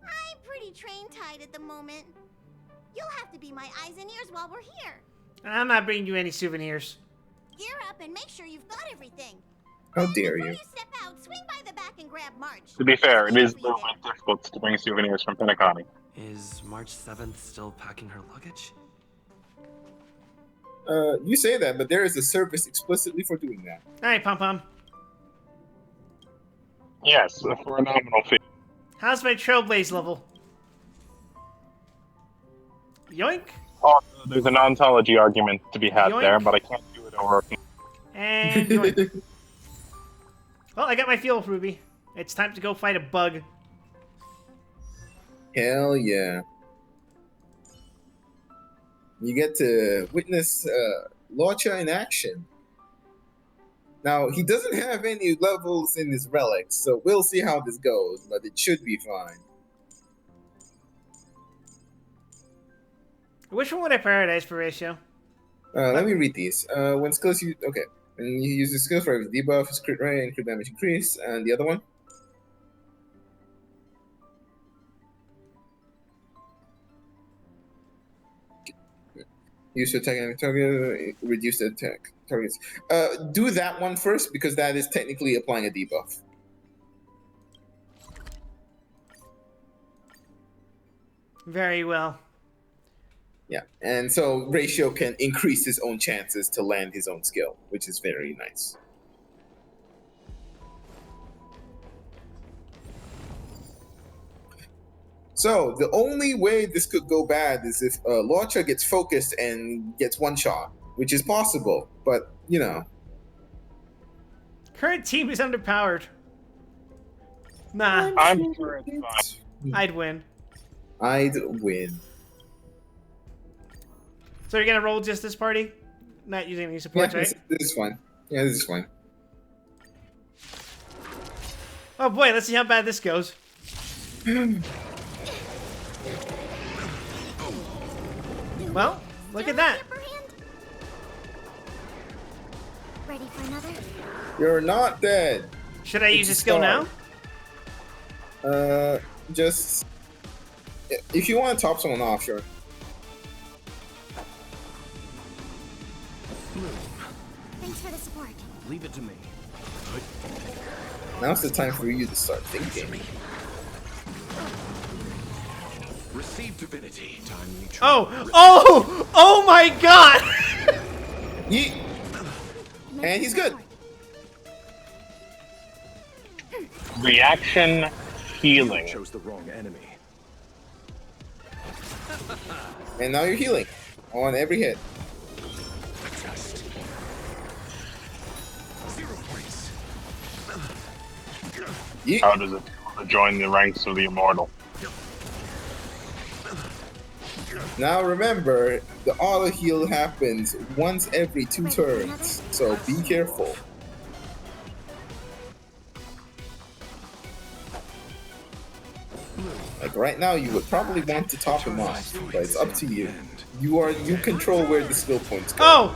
Speaker 16: I'm pretty train-tied at the moment. You'll have to be my eyes and ears while we're here.
Speaker 1: I'm not bringing you any souvenirs.
Speaker 16: Gear up and make sure you've got everything.
Speaker 2: How dare
Speaker 16: Before
Speaker 2: you?
Speaker 16: you step out, swing by the back and grab March.
Speaker 3: To be fair, it is a little bit difficult to bring souvenirs from Penacony.
Speaker 6: Is March 7th still packing her luggage?
Speaker 2: You say that, but there is a service explicitly for doing that.
Speaker 1: Alright, Pom Pom.
Speaker 3: Yes, for a nominal fee.
Speaker 1: How's my Trailblaze level? Yoink.
Speaker 3: Oh, there's an ontology argument to be had
Speaker 1: Yoink.
Speaker 3: there, but I can't do it over.
Speaker 1: And yoink. Well, I got my fuel, Ruby. It's time to go fight a bug.
Speaker 2: Hell yeah. You get to witness Locha in action. Now, he doesn't have any levels in his relics, so we'll see how this goes, but it should be fine.
Speaker 1: Which one would I prioritize for ratio?
Speaker 2: Let me read these. When skills you... Okay. When you use the skill for every debuff, his crit rate and crit damage increase. And the other one? Use to attack enemy target, reduce the attack targets. Do that one first, because that is technically applying a debuff.
Speaker 1: Very well.
Speaker 2: Yeah, and so Ratio can increase his own chances to land his own skill, which is very nice. So the only way this could go bad is if Locha gets focused and gets one shot, which is possible, but you know.
Speaker 1: Current team is underpowered. Nah.
Speaker 3: I'm sure it's fine.
Speaker 1: I'd win.
Speaker 2: I'd win.
Speaker 1: So you're gonna roll just this party? Not using any supports,
Speaker 2: Yeah,
Speaker 1: right?
Speaker 2: this is fine. Yeah, this is fine.
Speaker 1: Oh boy, let's see how bad this goes. Well, look at that.
Speaker 16: Ready for another?
Speaker 2: You're not dead.
Speaker 1: Should I use a skill now?
Speaker 2: Just if you want to top someone off, sure.
Speaker 16: Thanks for the support.
Speaker 9: Leave it to me.
Speaker 2: Now's the time for you to start thinking.
Speaker 9: Receive divinity. Timely treatment.
Speaker 1: Oh my God!
Speaker 2: And he's good.
Speaker 3: Reaction healing.
Speaker 5: Chose the wrong enemy.
Speaker 2: And now you're healing on every hit.
Speaker 5: Test. 0 points.
Speaker 3: How does it feel to join the ranks of the immortal?
Speaker 2: Now remember, the auto heal happens once every 2 turns, so be careful. Like right now, you would probably want to top him off, but it's up to you. You control where the skill points go.
Speaker 1: Oh!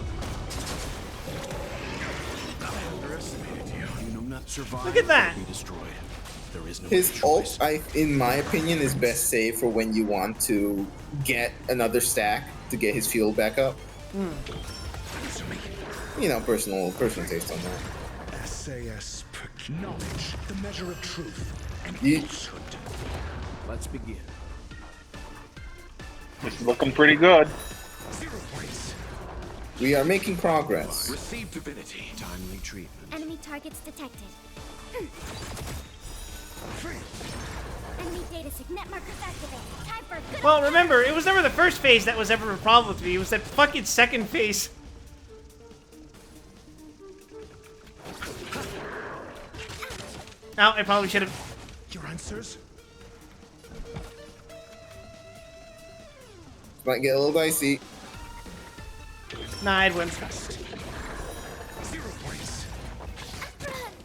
Speaker 9: Look
Speaker 1: at that!
Speaker 2: His ult, in my opinion, is best saved for when you want to get another stack to get his fuel back up. You know, personal taste on that.
Speaker 5: SAS knowledge, the measure of truth and
Speaker 2: falsehood.
Speaker 9: Let's begin.
Speaker 3: It's looking pretty good.
Speaker 5: 0 points.
Speaker 2: We are making progress.
Speaker 9: Receive divinity. Timely treatment.
Speaker 16: Enemy targets detected. Enemy data signet markers activated. Time for a good
Speaker 1: Well, remember, it was never the first phase that was ever a problem with me. It was that fucking second phase. Oh, I probably should have.
Speaker 5: Your answers?
Speaker 2: Might get a little dicey.
Speaker 1: Nah, I'd win.
Speaker 5: 0 points.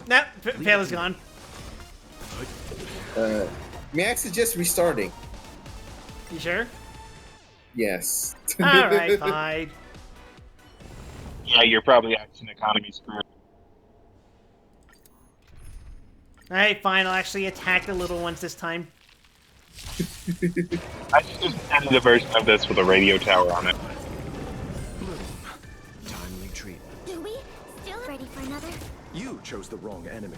Speaker 1: Nah, Pale is gone.
Speaker 2: May I suggest restarting?
Speaker 1: You sure?
Speaker 2: Yes.
Speaker 1: Alright, fine.
Speaker 3: Yeah, you're probably action economy screwed.
Speaker 1: Alright, fine. I'll actually attack the little ones this time.
Speaker 3: I should just end the version of this with a radio tower on it.
Speaker 5: Timely treatment.
Speaker 4: Do we? Still ready for another?
Speaker 5: You chose the wrong enemy.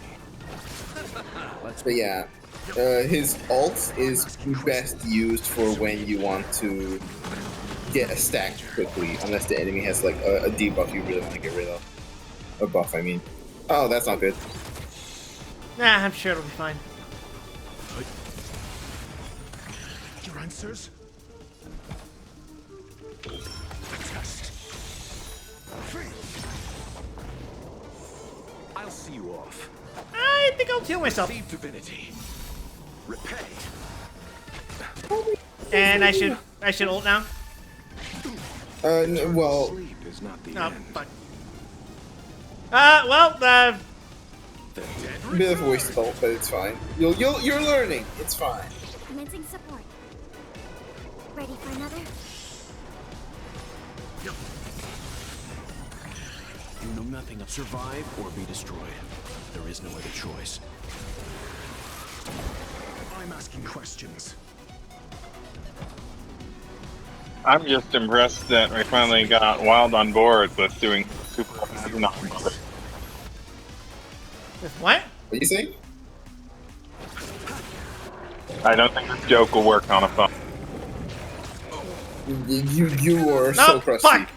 Speaker 2: But yeah, his ult is best used for when you want to get a stack quickly, unless the enemy has like a debuff you really want to get rid of. A buff, I mean. Oh, that's not good.
Speaker 1: Nah, I'm sure it'll be fine.
Speaker 5: Your answers? Test. I'll see you off.
Speaker 1: I think I'll kill myself.
Speaker 5: Receive divinity. Repay.
Speaker 1: And I should ult now.
Speaker 2: Well.
Speaker 5: Sleep is not the
Speaker 1: Oh,
Speaker 5: end.
Speaker 1: fuck. Well,
Speaker 2: Bit of a waste of ult, but it's fine. You're learning. It's fine.
Speaker 4: Commencing support. Ready for another?
Speaker 9: You know nothing of survive or be destroyed. There is no other choice.
Speaker 5: I'm asking questions.
Speaker 3: I'm just impressed that we finally got Wild on board with doing super With
Speaker 1: what?
Speaker 2: What are you saying?
Speaker 3: I don't think this joke will work on a phone.
Speaker 2: You were so crusty.
Speaker 1: Fuck.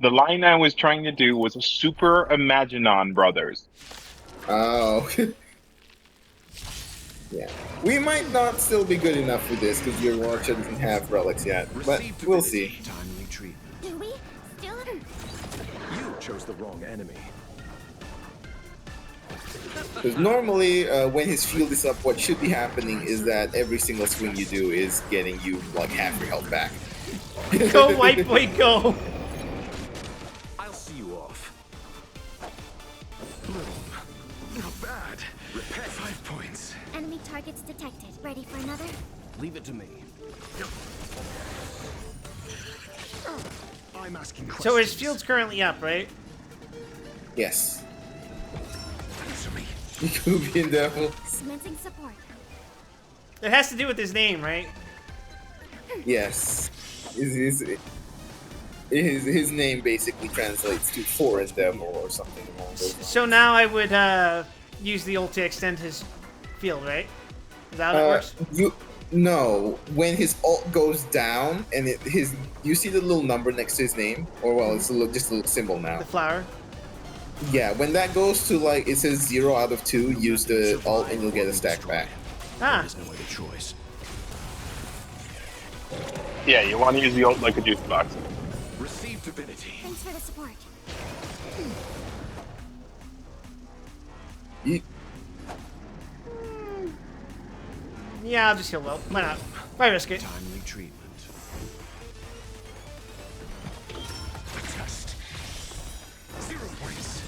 Speaker 3: The line I was trying to do was a super Imaginon Brothers.
Speaker 2: Oh. Yeah. We might not still be good enough for this because your Warcher doesn't have relics yet, but we'll see.
Speaker 5: Timely treatment.
Speaker 4: Do we? Still?
Speaker 5: You chose the wrong enemy.
Speaker 2: Because normally, when his field is up, what should be happening is that every single swing you do is getting you like half your health back.
Speaker 1: Go, white boy, go!
Speaker 5: I'll see you off. Not bad. Repay 5 points.
Speaker 4: Enemy targets detected. Ready for another?
Speaker 9: Leave it to me.
Speaker 5: I'm asking questions.
Speaker 1: So his field's currently up, right?
Speaker 2: Yes.
Speaker 5: Answer me.
Speaker 2: Kubian Devil.
Speaker 4: Commencing support.
Speaker 1: It has to do with his name, right?
Speaker 2: Yes. His name basically translates to Forest Devil or something along those lines.
Speaker 1: So now I would use the ult to extend his field, right? Is that how that works?
Speaker 2: No, when his ult goes down and you see the little number next to his name, or well, it's just a little symbol now.
Speaker 1: The flower.
Speaker 2: Yeah, when that goes to like it says 0 out of 2, use the ult and you'll get a stack back.
Speaker 1: Ah.
Speaker 9: There's no other choice.
Speaker 3: Yeah, you want to use the ult like a juice box.
Speaker 5: Receive divinity.
Speaker 4: Thanks for the support.
Speaker 1: Yeah, I'll just heal well. Why not? Why risk it?
Speaker 5: Timely treatment. Test. 0 points.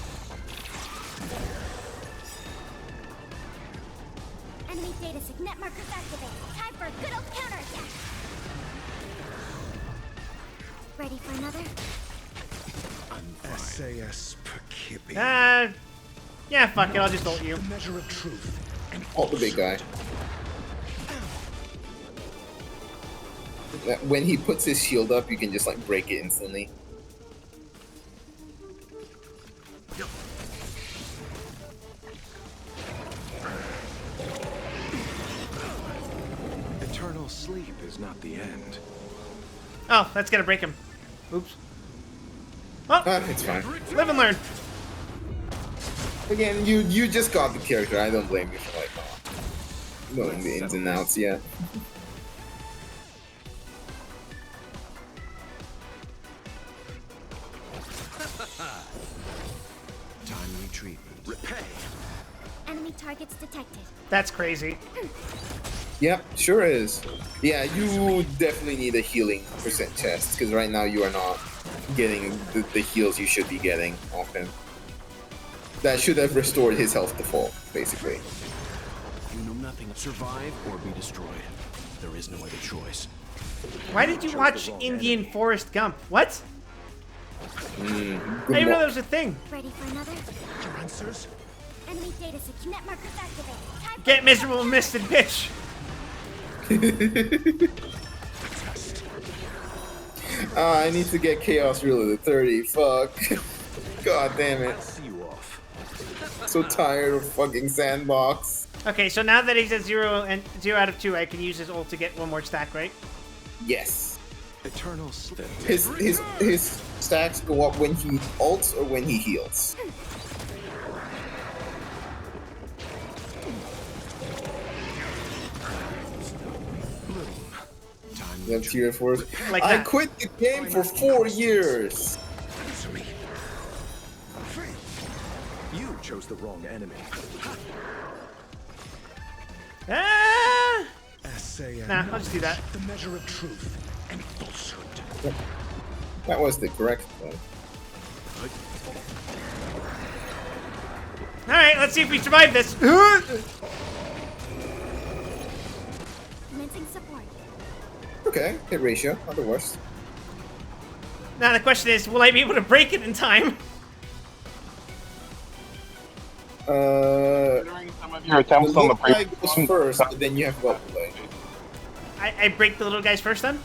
Speaker 4: Enemy data signet markers activated. Time for a good old counterattack. Ready for another?
Speaker 5: SAS Perkibi.
Speaker 1: Yeah, fuck it. I'll just ult you.
Speaker 5: The measure of truth.
Speaker 2: Ult the big guy. When he puts his shield up, you can just like break it instantly.
Speaker 5: Eternal sleep is not the end.
Speaker 1: Oh, that's gonna break him. Oops. Oh,
Speaker 2: It's fine.
Speaker 1: live and learn.
Speaker 2: Again, you just got the character. I don't blame you for like knowing the ins and outs yet.
Speaker 5: Timely treatment. Repay.
Speaker 4: Enemy targets detected.
Speaker 1: That's crazy.
Speaker 2: Yep, sure is. Yeah, you definitely need a healing percent chest because right now you are not getting the heals you should be getting off him. That should have restored his health to full, basically.
Speaker 9: You know nothing. Survive or be destroyed. There is no other choice.
Speaker 1: Why did you watch Indian Forest Gump? What? I didn't even know that was a thing.
Speaker 16: Ready for another?
Speaker 5: Your answers?
Speaker 16: Enemy data net markers activated. Time
Speaker 1: Get miserable, misted bitch.
Speaker 2: I need to get Chaos Ruler to 30. Fuck. God damn it. So tired of fucking Sandbox.
Speaker 1: Okay, so now that he's at 0 and 0 out of 2, I can use his ult to get one more stack, right?
Speaker 2: Yes.
Speaker 5: Eternal
Speaker 2: His stacks go up when he ults or when he heals. Them tier 4s.
Speaker 1: Like
Speaker 2: I
Speaker 1: that.
Speaker 2: quit the game for 4 years.
Speaker 5: You chose the wrong enemy.
Speaker 1: Ah!
Speaker 5: Essay
Speaker 1: Nah, I'll just do that.
Speaker 5: The measure of truth and falsehood.
Speaker 2: That was the correct one.
Speaker 1: Alright, let's see if we survive this.
Speaker 16: Commencing support.
Speaker 2: Okay, hit ratio, not the worst.
Speaker 1: Now the question is, will I be able to break it in time?
Speaker 3: Your attempts on the
Speaker 2: little guy goes first, but then you have welt delay.
Speaker 1: I break the little guys first then?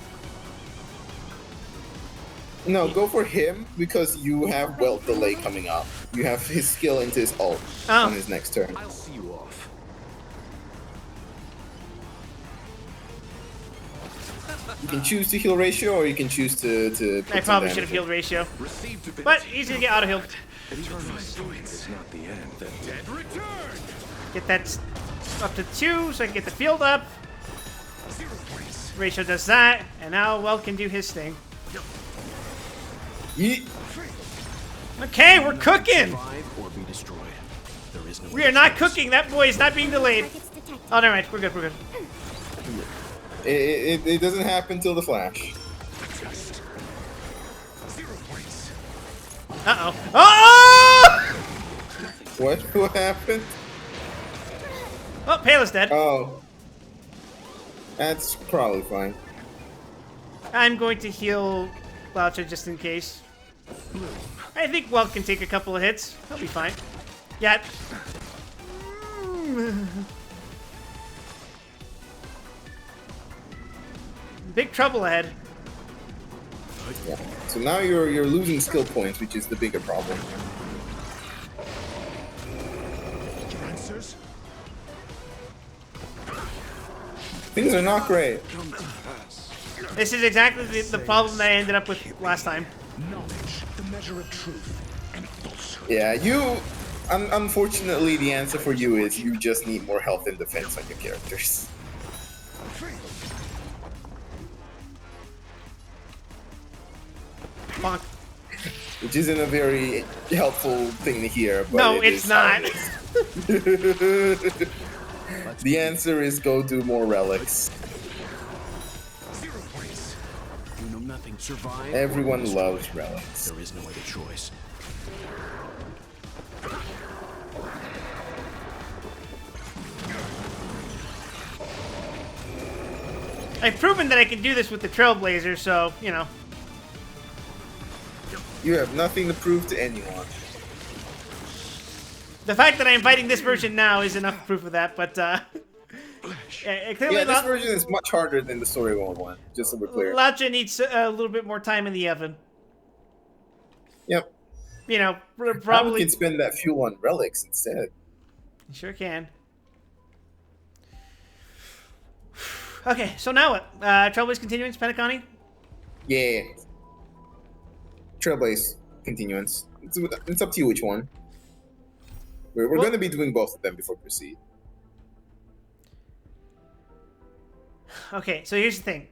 Speaker 2: No, go for him because you have welt delay coming up. You have his skill into his ult on his next turn.
Speaker 5: I'll see you off.
Speaker 2: You can choose to heal ratio, or you can choose to. Put
Speaker 1: I
Speaker 2: some
Speaker 1: probably
Speaker 2: damage
Speaker 1: should have
Speaker 2: in.
Speaker 1: healed ratio. But he's gonna get auto healed.
Speaker 5: Eternal silence is not the end. The dead return.
Speaker 1: Get that up to 2 so I can get the field up.
Speaker 5: 0 points.
Speaker 1: Ratio does that, and now Welt can do his thing.
Speaker 2: Yeet.
Speaker 1: Okay, we're cooking!
Speaker 9: Survive or be destroyed. There is no
Speaker 1: We are not cooking, that boy is not being delayed. Oh, never mind, we're good, we're good.
Speaker 2: It doesn't happen till the flash.
Speaker 5: 0 points.
Speaker 1: Uh-oh. Oh!
Speaker 2: What happened?
Speaker 1: Oh, Pale is dead.
Speaker 2: Oh. That's probably fine.
Speaker 1: I'm going to heal Boucher just in case. I think Welt can take a couple of hits. He'll be fine. Yeah. Big trouble ahead.
Speaker 2: Yeah. So now you're losing skill points, which is the bigger problem.
Speaker 5: Your answers?
Speaker 2: Things are not great.
Speaker 1: This is exactly the problem that I ended up with last time.
Speaker 5: Knowledge, the measure of truth and falsehood.
Speaker 2: Yeah, you. Unfortunately, the answer for you is you just need more health and defense on your characters.
Speaker 1: Bonk.
Speaker 2: Which isn't a very helpful thing to hear. But
Speaker 1: No,
Speaker 2: it
Speaker 1: it's
Speaker 2: is how
Speaker 1: not.
Speaker 2: it is. The answer is go do more relics.
Speaker 5: 0 points.
Speaker 9: You know nothing. Survive.
Speaker 2: Everyone
Speaker 9: or be destroyed.
Speaker 2: loves relics.
Speaker 9: There is no other choice.
Speaker 1: I've proven that I can do this with the Trailblazer, so, you know.
Speaker 2: You have nothing to prove to anyone.
Speaker 1: The fact that I'm fighting this version now is enough proof of that, but, clearly
Speaker 2: Yeah, this version is much harder than the story mode one, just so we're clear.
Speaker 1: Lacha needs a little bit more time in the oven.
Speaker 2: Yep.
Speaker 1: You know,
Speaker 2: Probably
Speaker 1: probably...
Speaker 2: can spend that fuel on relics instead.
Speaker 1: You sure can. Okay, so now what? Trailblaze continuance, Penacony?
Speaker 2: Yeah. Trailblaze continuance. It's up to you which one. We're going to be doing both of them before we proceed.
Speaker 1: Okay, so here's the thing.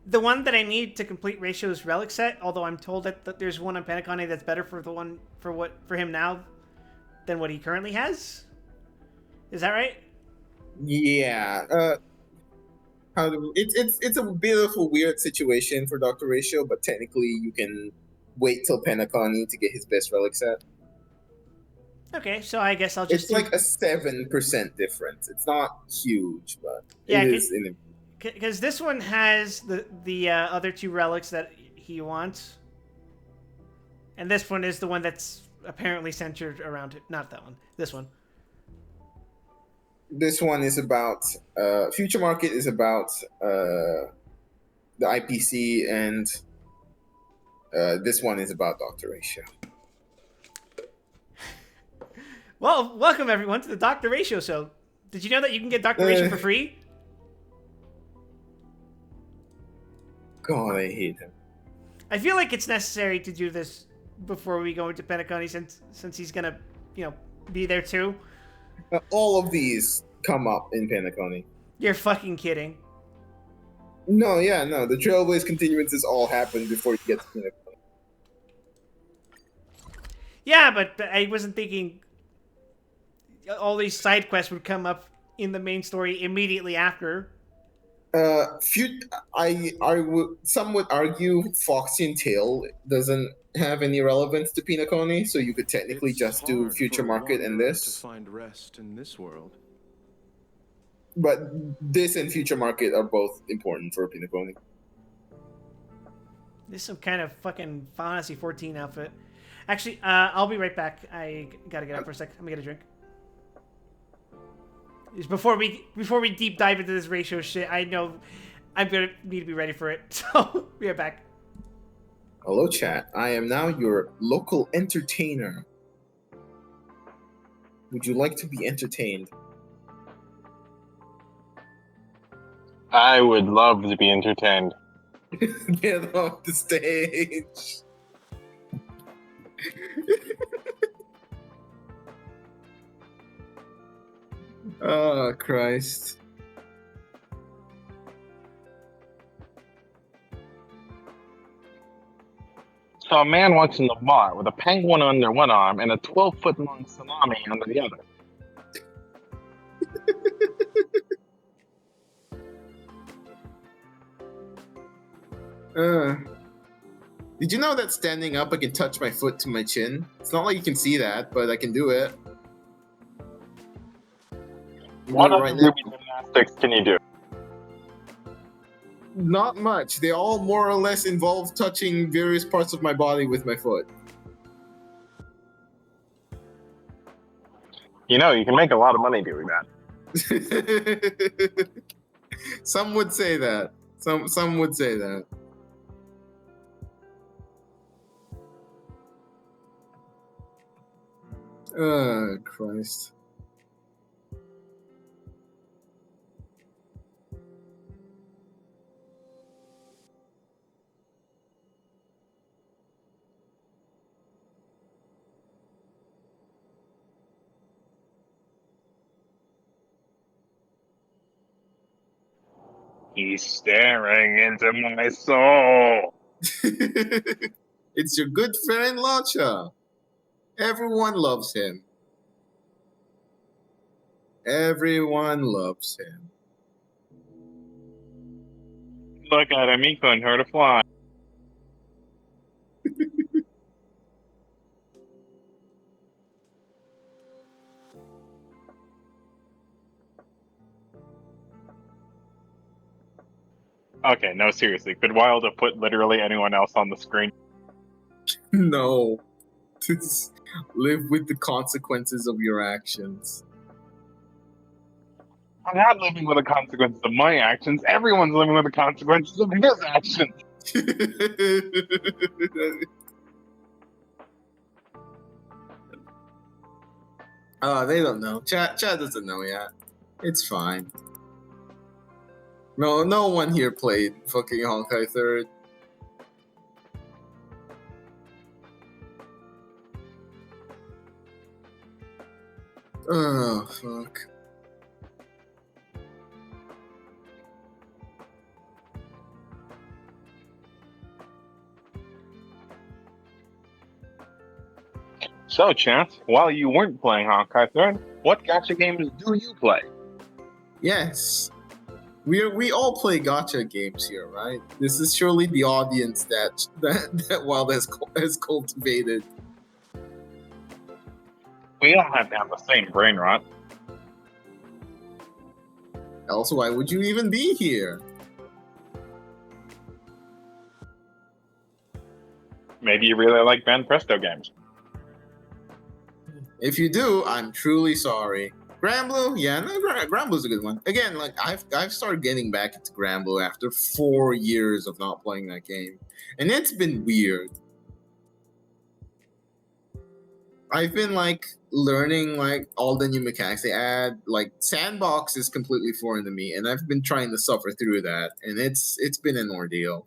Speaker 1: The one that I need to complete Ratio is Relic Set, although I'm told that there's one on Penacony that's better for the one for him now than what he currently has. Is that right?
Speaker 2: Yeah. It's a bit of a weird situation for Dr. Ratio, but technically you can wait till Penacony to get his best relic set.
Speaker 1: Okay, so I guess I'll just
Speaker 2: It's like a 7% difference. It's not huge, but
Speaker 1: Yeah,
Speaker 2: it is.
Speaker 1: because this one has the other two relics that he wants, and this one is the one that's apparently centered around it. Not that one. This one.
Speaker 2: This one is about Future Market is about the IPC, and this one is about Dr. Ratio.
Speaker 1: Well, welcome everyone to the Dr. Ratio Show. Did you know that you can get Dr. Ratio for free?
Speaker 2: God, I hate him.
Speaker 1: I feel like it's necessary to do this before we go into Penacony, since he's gonna, be there too.
Speaker 2: All of these come up in Penacony.
Speaker 1: You're fucking kidding.
Speaker 2: No, yeah, no. The Trailblaze continuances all happen before you get to Penacony.
Speaker 1: Yeah, but I wasn't thinking all these side quests would come up in the main story immediately after.
Speaker 2: Some would argue Foxian Tail doesn't have any relevance to Penacony, so you could technically just do Future Market and this.
Speaker 5: To find rest in this world.
Speaker 2: But this and Future Market are both important for Penacony.
Speaker 1: This is some kind of fucking Final Fantasy 14 outfit. Actually, I'll be right back. I gotta get up for a sec. I'm gonna get a drink. Before we deep dive into this ratio shit, I know I'm gonna need to be ready for it. So we are back.
Speaker 2: Hello, chat. I am now your local entertainer. Would you like to be entertained?
Speaker 3: I would love to be entertained.
Speaker 2: Get off the stage. Oh, Christ.
Speaker 3: So a man walks in the bar with a penguin under one arm and a 12-foot long salami under the other.
Speaker 2: Did you know that standing up I can touch my foot to my chin? It's not like you can see that, but I can do it.
Speaker 3: What other gymnastics can you do?
Speaker 2: Not much. They all more or less involve touching various parts of my body with my foot.
Speaker 3: You know, you can make a lot of money doing that.
Speaker 2: Some would say that. Some would say that. Oh, Christ.
Speaker 3: He's staring into my soul.
Speaker 2: It's your good friend Lacha. Everyone loves him. Everyone loves him.
Speaker 3: Look at him, he couldn't hurt a fly. Okay, no, seriously. Could Wild have put literally anyone else on the screen?
Speaker 2: No. Just live with the consequences of your actions.
Speaker 3: I'm not living with the consequences of my actions. Everyone's living with the consequences of his actions.
Speaker 2: They don't know. Chat doesn't know yet. It's fine. No one here played fucking Honkai 3rd. Oh, fuck.
Speaker 3: So, Chance, while you weren't playing Honkai 3rd, what gacha games do you play?
Speaker 2: Yes. We all play gacha games here, right? This is surely the audience that Wild has cultivated.
Speaker 3: We don't have to have the same brain rot.
Speaker 2: Else, why would you even be here?
Speaker 3: Maybe you really like Van Presto games.
Speaker 2: If you do, I'm truly sorry. Granblue, yeah, no, Granblue's a good one. Again, like I've started getting back into Granblue after 4 years of not playing that game, and it's been weird. I've been like learning like all the new mechanics they add. Like Sandbox is completely foreign to me, and I've been trying to suffer through that, and it's been an ordeal.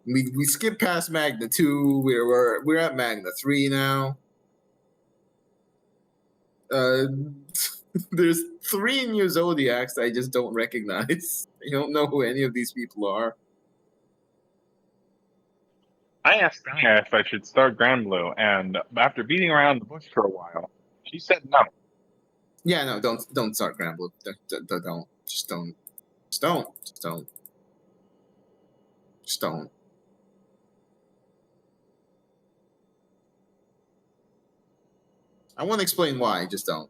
Speaker 2: We skipped past Magna 2. We're at Magna 3 now. There's 3 new Zodiacs that I just don't recognize. I don't know who any of these people are.
Speaker 3: I asked Aya if I should start Granblue, and after beating around the bush for a while, she said no.
Speaker 2: Yeah, no, don't start Granblue. Don't. Just don't. Just don't. Just don't. Just don't. I won't explain why. Just don't.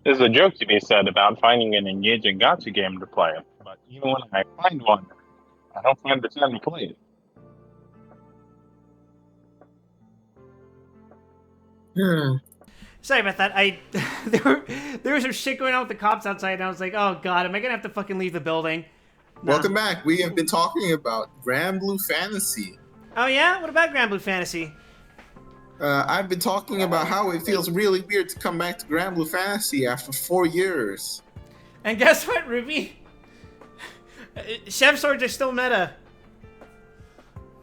Speaker 3: There's a joke to be said about finding an engaging gacha game to play, but even when I find one, I don't find the time to play it.
Speaker 1: Sorry about that. There was some shit going on with the cops outside, and I was like, oh god, am I gonna have to fucking leave the building? Nah.
Speaker 2: Welcome back. We have been talking about Granblue Fantasy.
Speaker 1: Oh yeah? What about Granblue Fantasy?
Speaker 2: I've been talking about how it feels really weird to come back to Granblue Fantasy after 4 years.
Speaker 1: And guess what, Ruby? Chef Swords are still meta.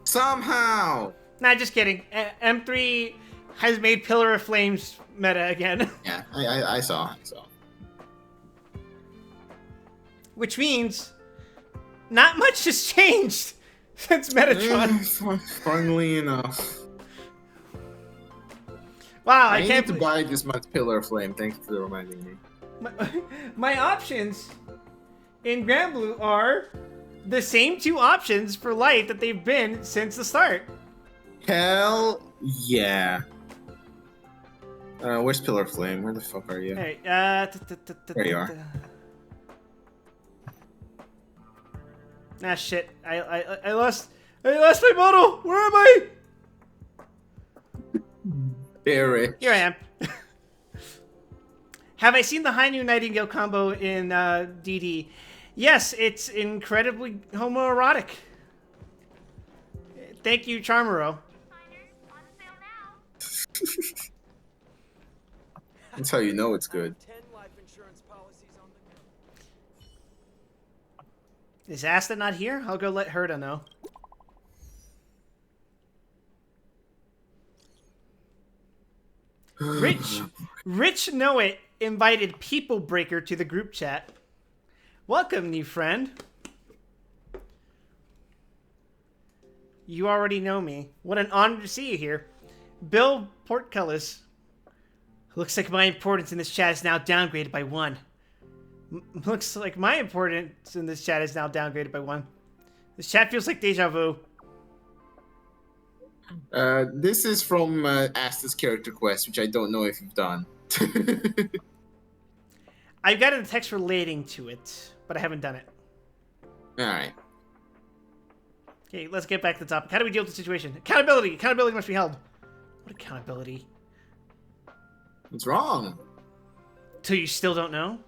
Speaker 2: Somehow.
Speaker 1: Nah, just kidding. M3 has made Pillar of Flames meta again.
Speaker 2: Yeah, I saw.
Speaker 1: Which means not much has changed since Metatron.
Speaker 2: Funnily enough.
Speaker 1: Wow,
Speaker 2: I can't need to buy this much Pillar of Flame. Thank you for reminding me.
Speaker 1: My options in Granblue are the same 2 options for life that they've been since the start.
Speaker 2: Hell yeah. Where's Pillar of Flame? Where the fuck are you?
Speaker 1: Hey,
Speaker 2: there you are.
Speaker 1: Ah shit! I lost my model. Where am I?
Speaker 2: Eric.
Speaker 1: Here I am. Have I seen the High Noon Nightingale combo in DD? Yes, it's incredibly homoerotic. Thank you, Charmero.
Speaker 2: That's how you know it's good.
Speaker 1: Is Asta not here? I'll go let Herda know. Rich Know It invited People Breaker to the group chat. Welcome, new friend. You already know me. What an honor to see you here. Bill Portcullis. Looks like my importance in this chat is now downgraded by 1. Looks like my importance in this chat is now downgraded by 1. This chat feels like deja vu.
Speaker 2: This is from Asta's character quest, which I don't know if you've done.
Speaker 1: I've got a text relating to it, but I haven't done it.
Speaker 2: Alright.
Speaker 1: Okay, let's get back to the topic. How do we deal with the situation? Accountability! Accountability must be held. What accountability?
Speaker 2: What's wrong?
Speaker 1: So you still don't know?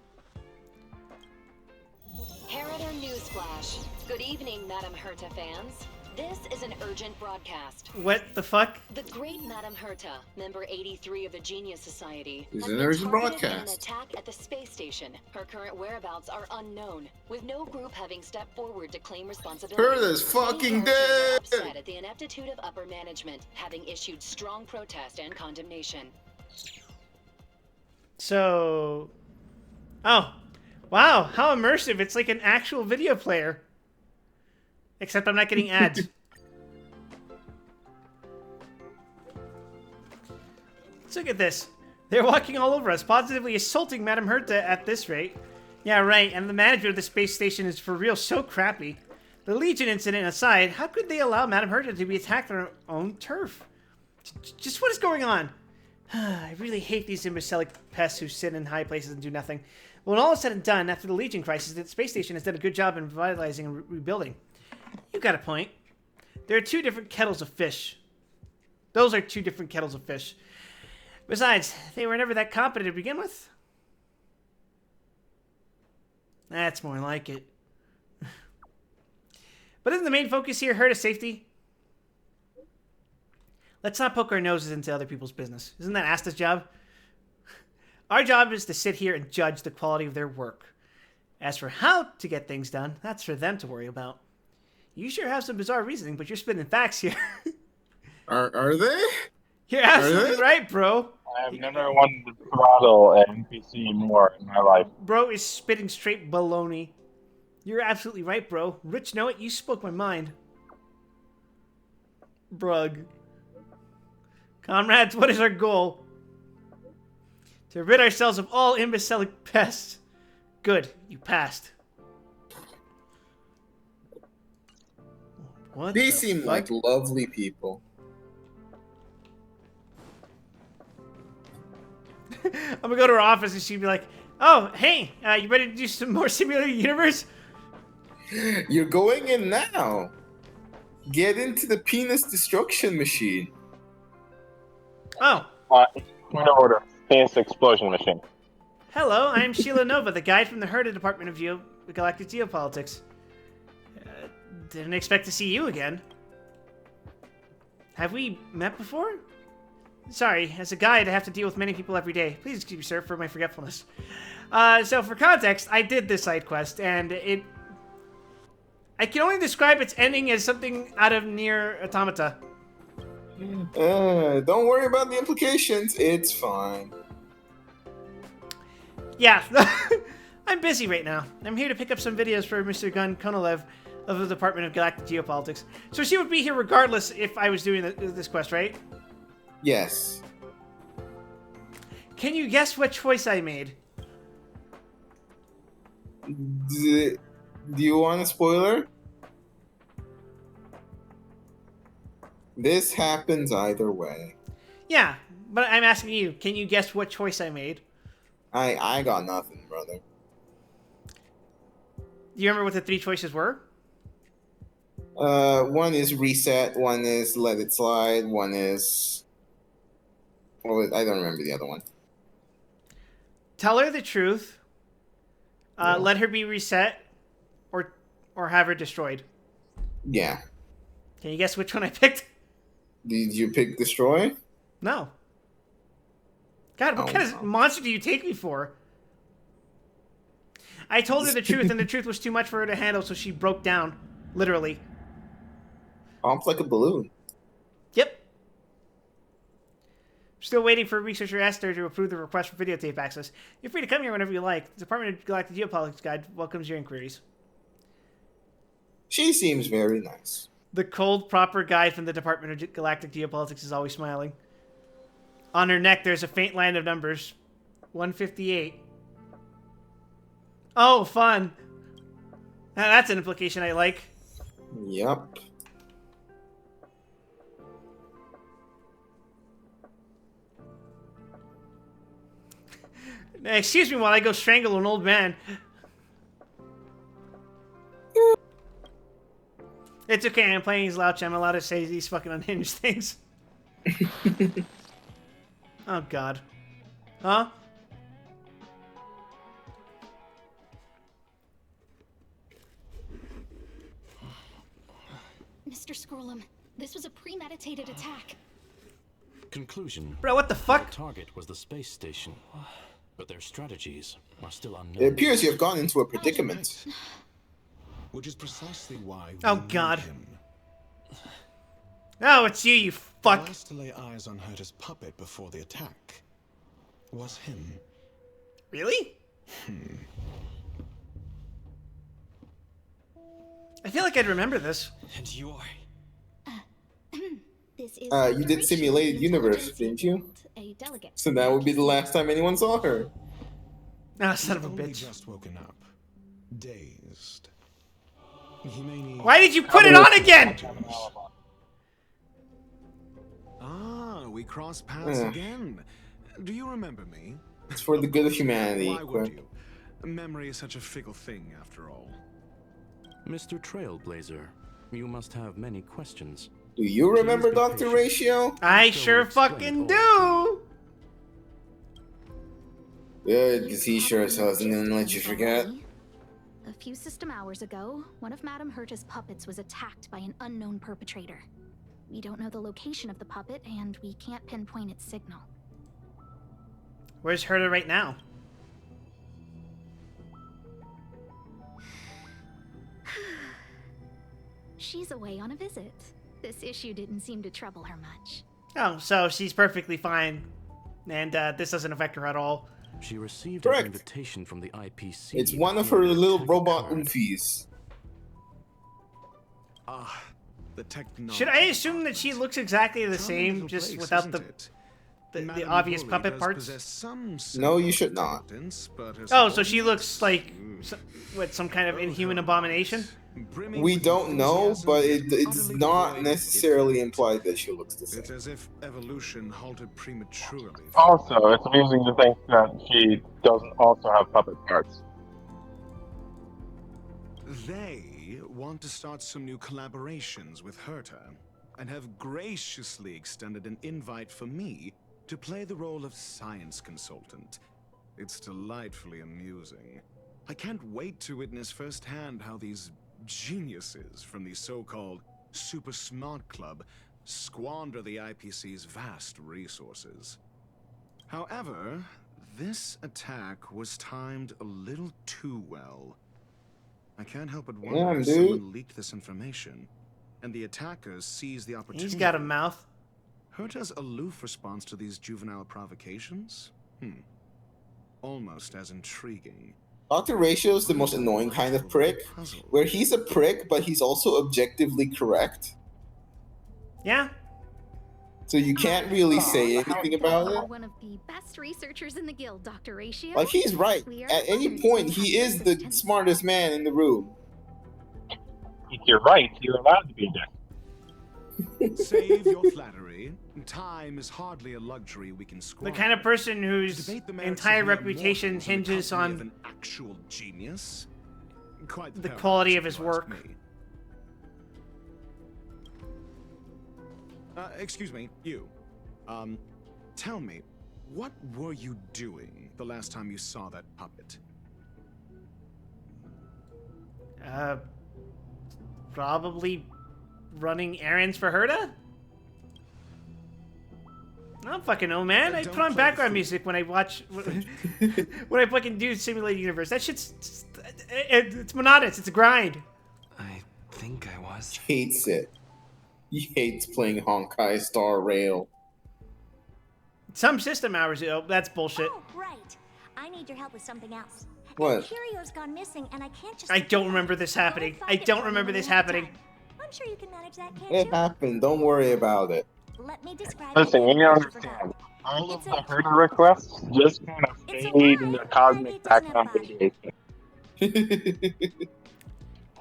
Speaker 17: Harrider Newsflash. Good evening, Madame Herta fans. This is an urgent broadcast.
Speaker 1: What the fuck?
Speaker 17: The great Madame Herta, member 83 of the Genius Society,
Speaker 2: is
Speaker 17: has
Speaker 2: an
Speaker 17: been
Speaker 2: urgent
Speaker 17: targeted
Speaker 2: broadcast.
Speaker 17: in an attack at the space station. Her current whereabouts are unknown, with no group having stepped forward to claim responsibility.
Speaker 2: Herta's fucking dead!
Speaker 17: Upset at the ineptitude of upper management, having issued strong protest and condemnation.
Speaker 1: So... Oh. Wow, how immersive. It's like an actual video player. Except I'm not getting ads. Let's look at this. They're walking all over us, positively assaulting Madame Herta at this rate. Yeah, right, and the management of the space station is for real so crappy. The Legion incident aside, how could they allow Madame Herta to be attacked on her own turf? Just what is going on? I really hate these imbecilic pests who sit in high places and do nothing. When all is said and done, after the Legion crisis, the space station has done a good job in revitalizing and rebuilding. You got a point. There are two different kettles of fish. Those are two different kettles of fish. Besides, they were never that competent to begin with. That's more like it. But isn't the main focus here Herta's safety? Let's not poke our noses into other people's business. Isn't that Asta's job? Our job is to sit here and judge the quality of their work. As for how to get things done, that's for them to worry about. You sure have some bizarre reasoning, but you're spitting facts here.
Speaker 2: Are they?
Speaker 1: You're absolutely right, bro.
Speaker 3: I've never wanted to throttle an NPC more in my life.
Speaker 1: Bro is spitting straight baloney. You're absolutely right, bro. Rich, know it? You spoke my mind. Brug. Comrades, what is our goal? To rid ourselves of all imbecilic pests. Good, you passed. What
Speaker 2: They seem like lovely people.
Speaker 1: I'm gonna go to her office and she'd be like, "Oh, hey, you ready to do some more Simulator Universe?"
Speaker 2: You're going in now. Get into the penis destruction machine.
Speaker 1: Oh.
Speaker 3: Point of order. Space explosion machine.
Speaker 1: Hello, I'm Sheila Nova, the guide from the Herta Department of Galactic Geopolitics. Didn't expect to see you again. Have we met before? Sorry, as a guide, I have to deal with many people every day. Please excuse me, sir, for my forgetfulness. So for context, I did this side quest, and I can only describe its ending as something out of Nier Automata.
Speaker 2: Don't worry about the implications. It's fine.
Speaker 1: Yeah, I'm busy right now. I'm here to pick up some videos for Mr. Gun Konolev of the Department of Galactic Geopolitics. So she would be here regardless if I was doing this quest, right?
Speaker 2: Yes.
Speaker 1: Can you guess what choice I made?
Speaker 2: Do you want a spoiler? This happens either way.
Speaker 1: Yeah, but I'm asking you, can you guess what choice I made?
Speaker 2: I got nothing, brother.
Speaker 1: Do you remember what the three choices were?
Speaker 2: One is reset, one is let it slide, one is... Well, I don't remember the other one.
Speaker 1: Tell her the truth, let her be reset, or have her destroyed.
Speaker 2: Yeah.
Speaker 1: Can you guess which one I picked?
Speaker 2: Did you pick destroy?
Speaker 1: No. God, what kind of monster do you take me for? I told her the truth, and the truth was too much for her to handle, so she broke down. Literally.
Speaker 2: Pump like a balloon.
Speaker 1: Yep. Still waiting for researcher Esther to approve the request for videotape access. You're free to come here whenever you like. The Department of Galactic Geopolitics Guide welcomes your inquiries.
Speaker 2: She seems very nice.
Speaker 1: The cold, proper guide from the Department of Galactic Geopolitics is always smiling. On her neck, there's a faint line of numbers. 158. Oh, fun. That's an implication I like.
Speaker 2: Yep.
Speaker 1: Excuse me while I go strangle an old man. It's okay, I'm playing Slouch. I'm allowed to say these fucking unhinged things. Oh, God. Huh?
Speaker 15: Mr. Scrollum, this was a premeditated attack.
Speaker 14: Conclusion.
Speaker 1: Bro, what the fuck?
Speaker 14: The target was the space station, but their strategies are still unknown.
Speaker 2: It appears you have gone into a predicament.
Speaker 13: Which is precisely why we
Speaker 1: Oh,
Speaker 13: need
Speaker 1: God.
Speaker 13: him.
Speaker 1: Oh, it's you, you fuck.
Speaker 13: The last to lay eyes on Herta's puppet before the attack was him.
Speaker 1: Really? I feel like I'd remember this.
Speaker 6: And you're...
Speaker 18: This is
Speaker 2: You did Simulated Universe, didn't you?
Speaker 18: a delegate.
Speaker 2: So that would be the last time anyone saw her.
Speaker 1: Ah, son of a
Speaker 5: Only
Speaker 1: bitch.
Speaker 5: just woken up, dazed. He may need.
Speaker 1: Why did you put it on again?
Speaker 5: Ah, we cross paths again. Do you remember me?
Speaker 2: It's for the good of humanity.
Speaker 5: Why would you? Memory is such a fickle thing, after all.
Speaker 9: Mr. Trailblazer, you must have many questions.
Speaker 2: Do you remember Dr. Ratio?
Speaker 1: I sure fucking do.
Speaker 2: Good, because he sure as hell isn't let you forget.
Speaker 18: A few system hours ago, one of Madame Herta's puppets was attacked by an unknown perpetrator. We don't know the location of the puppet, and we can't pinpoint its signal.
Speaker 1: Where's Herta right now?
Speaker 18: She's away on a visit. This issue didn't seem to trouble her much.
Speaker 1: Oh, so she's perfectly fine. And this doesn't affect her at all.
Speaker 9: She received
Speaker 2: Correct.
Speaker 9: an invitation from the IPC.
Speaker 2: It's one of her little robot oomfies.
Speaker 5: Ah, the technology.
Speaker 1: Should I assume that she looks exactly the same, just without the obvious puppet parts?
Speaker 2: No, you should not.
Speaker 1: Oh, so she looks like some kind of inhuman abomination?
Speaker 2: We don't know, but it's not necessarily implied that she looks the same.
Speaker 5: It's as if evolution halted prematurely.
Speaker 3: Also, it's amusing to think that she doesn't also have puppet parts.
Speaker 5: They want to start some new collaborations with Herta, and have graciously extended an invite for me to play the role of science consultant. It's delightfully amusing. I can't wait to witness firsthand how these geniuses from the so-called Super Smart Club squander the IPC's vast resources. However, this attack was timed a little too well. I can't help but wonder if someone leaked this information, and the attackers seized the opportunity.
Speaker 1: He's got a mouth.
Speaker 5: Herta's aloof response to these juvenile provocations? Almost as intriguing.
Speaker 2: Dr. Ratio is the most annoying kind of prick, where he's a prick, but he's also objectively correct.
Speaker 1: Yeah.
Speaker 2: So you can't really say anything about it.
Speaker 18: One of the best researchers in the guild, Dr. Ratio.
Speaker 2: Like, he's right. At any point, he is the smartest man in the room.
Speaker 3: If you're right, you're allowed to be a dick.
Speaker 5: Save your flattery. Time is hardly a luxury we can squander.
Speaker 1: The kind of person whose entire reputation hinges on
Speaker 5: an actual genius. Quite
Speaker 1: the quality of his work.
Speaker 5: Excuse me, you. Tell me, what were you doing the last time you saw that puppet?
Speaker 1: Probably running errands for Herta? I don't fucking know, man. I put on background music when I watch, when I fucking do Simulated Universe. That shit's, it's monotonous. It's a grind.
Speaker 6: I think I was.
Speaker 2: He hates it. He hates playing Honkai Star Rail.
Speaker 1: Some system hours, that's bullshit.
Speaker 16: Oh, right. I need your help with something else.
Speaker 2: What?
Speaker 16: Curio's gone missing, and I can't just.
Speaker 1: I don't remember this happening. I don't remember this happening.
Speaker 16: I'm sure you can manage that, can't
Speaker 2: It
Speaker 16: you?
Speaker 2: happened. Don't worry about it.
Speaker 16: Let me describe.
Speaker 3: Listen, you need to understand. All of the Herta requests just kind of fade in the cosmic background radiation.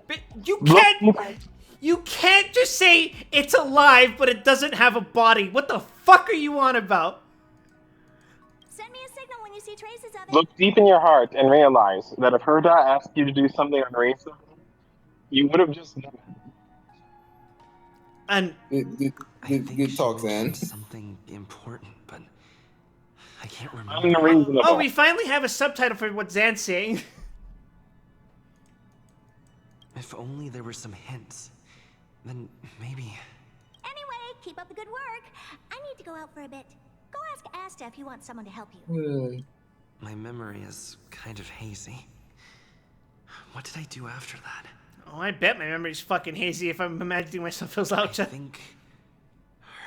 Speaker 1: But you can't just say it's alive, but it doesn't have a body. What the fuck are you on about?
Speaker 16: Send me a signal when you see traces of it.
Speaker 3: Look deep in your heart and realize that if Herta asked you to do something unreasonable, you would have just done it.
Speaker 1: And
Speaker 2: good talk, Zan.
Speaker 6: Something important, but I can't remember.
Speaker 3: Unreasonable.
Speaker 1: Oh, we finally have a subtitle for what Zan's saying.
Speaker 6: If only there were some hints, then maybe.
Speaker 16: Anyway, keep up the good work. I need to go out for a bit. Go ask Asta if you want someone to help you.
Speaker 6: My memory is kind of hazy. What did I do after that?
Speaker 1: Oh, I bet my memory's fucking hazy if I'm imagining myself as Oucha.
Speaker 6: I think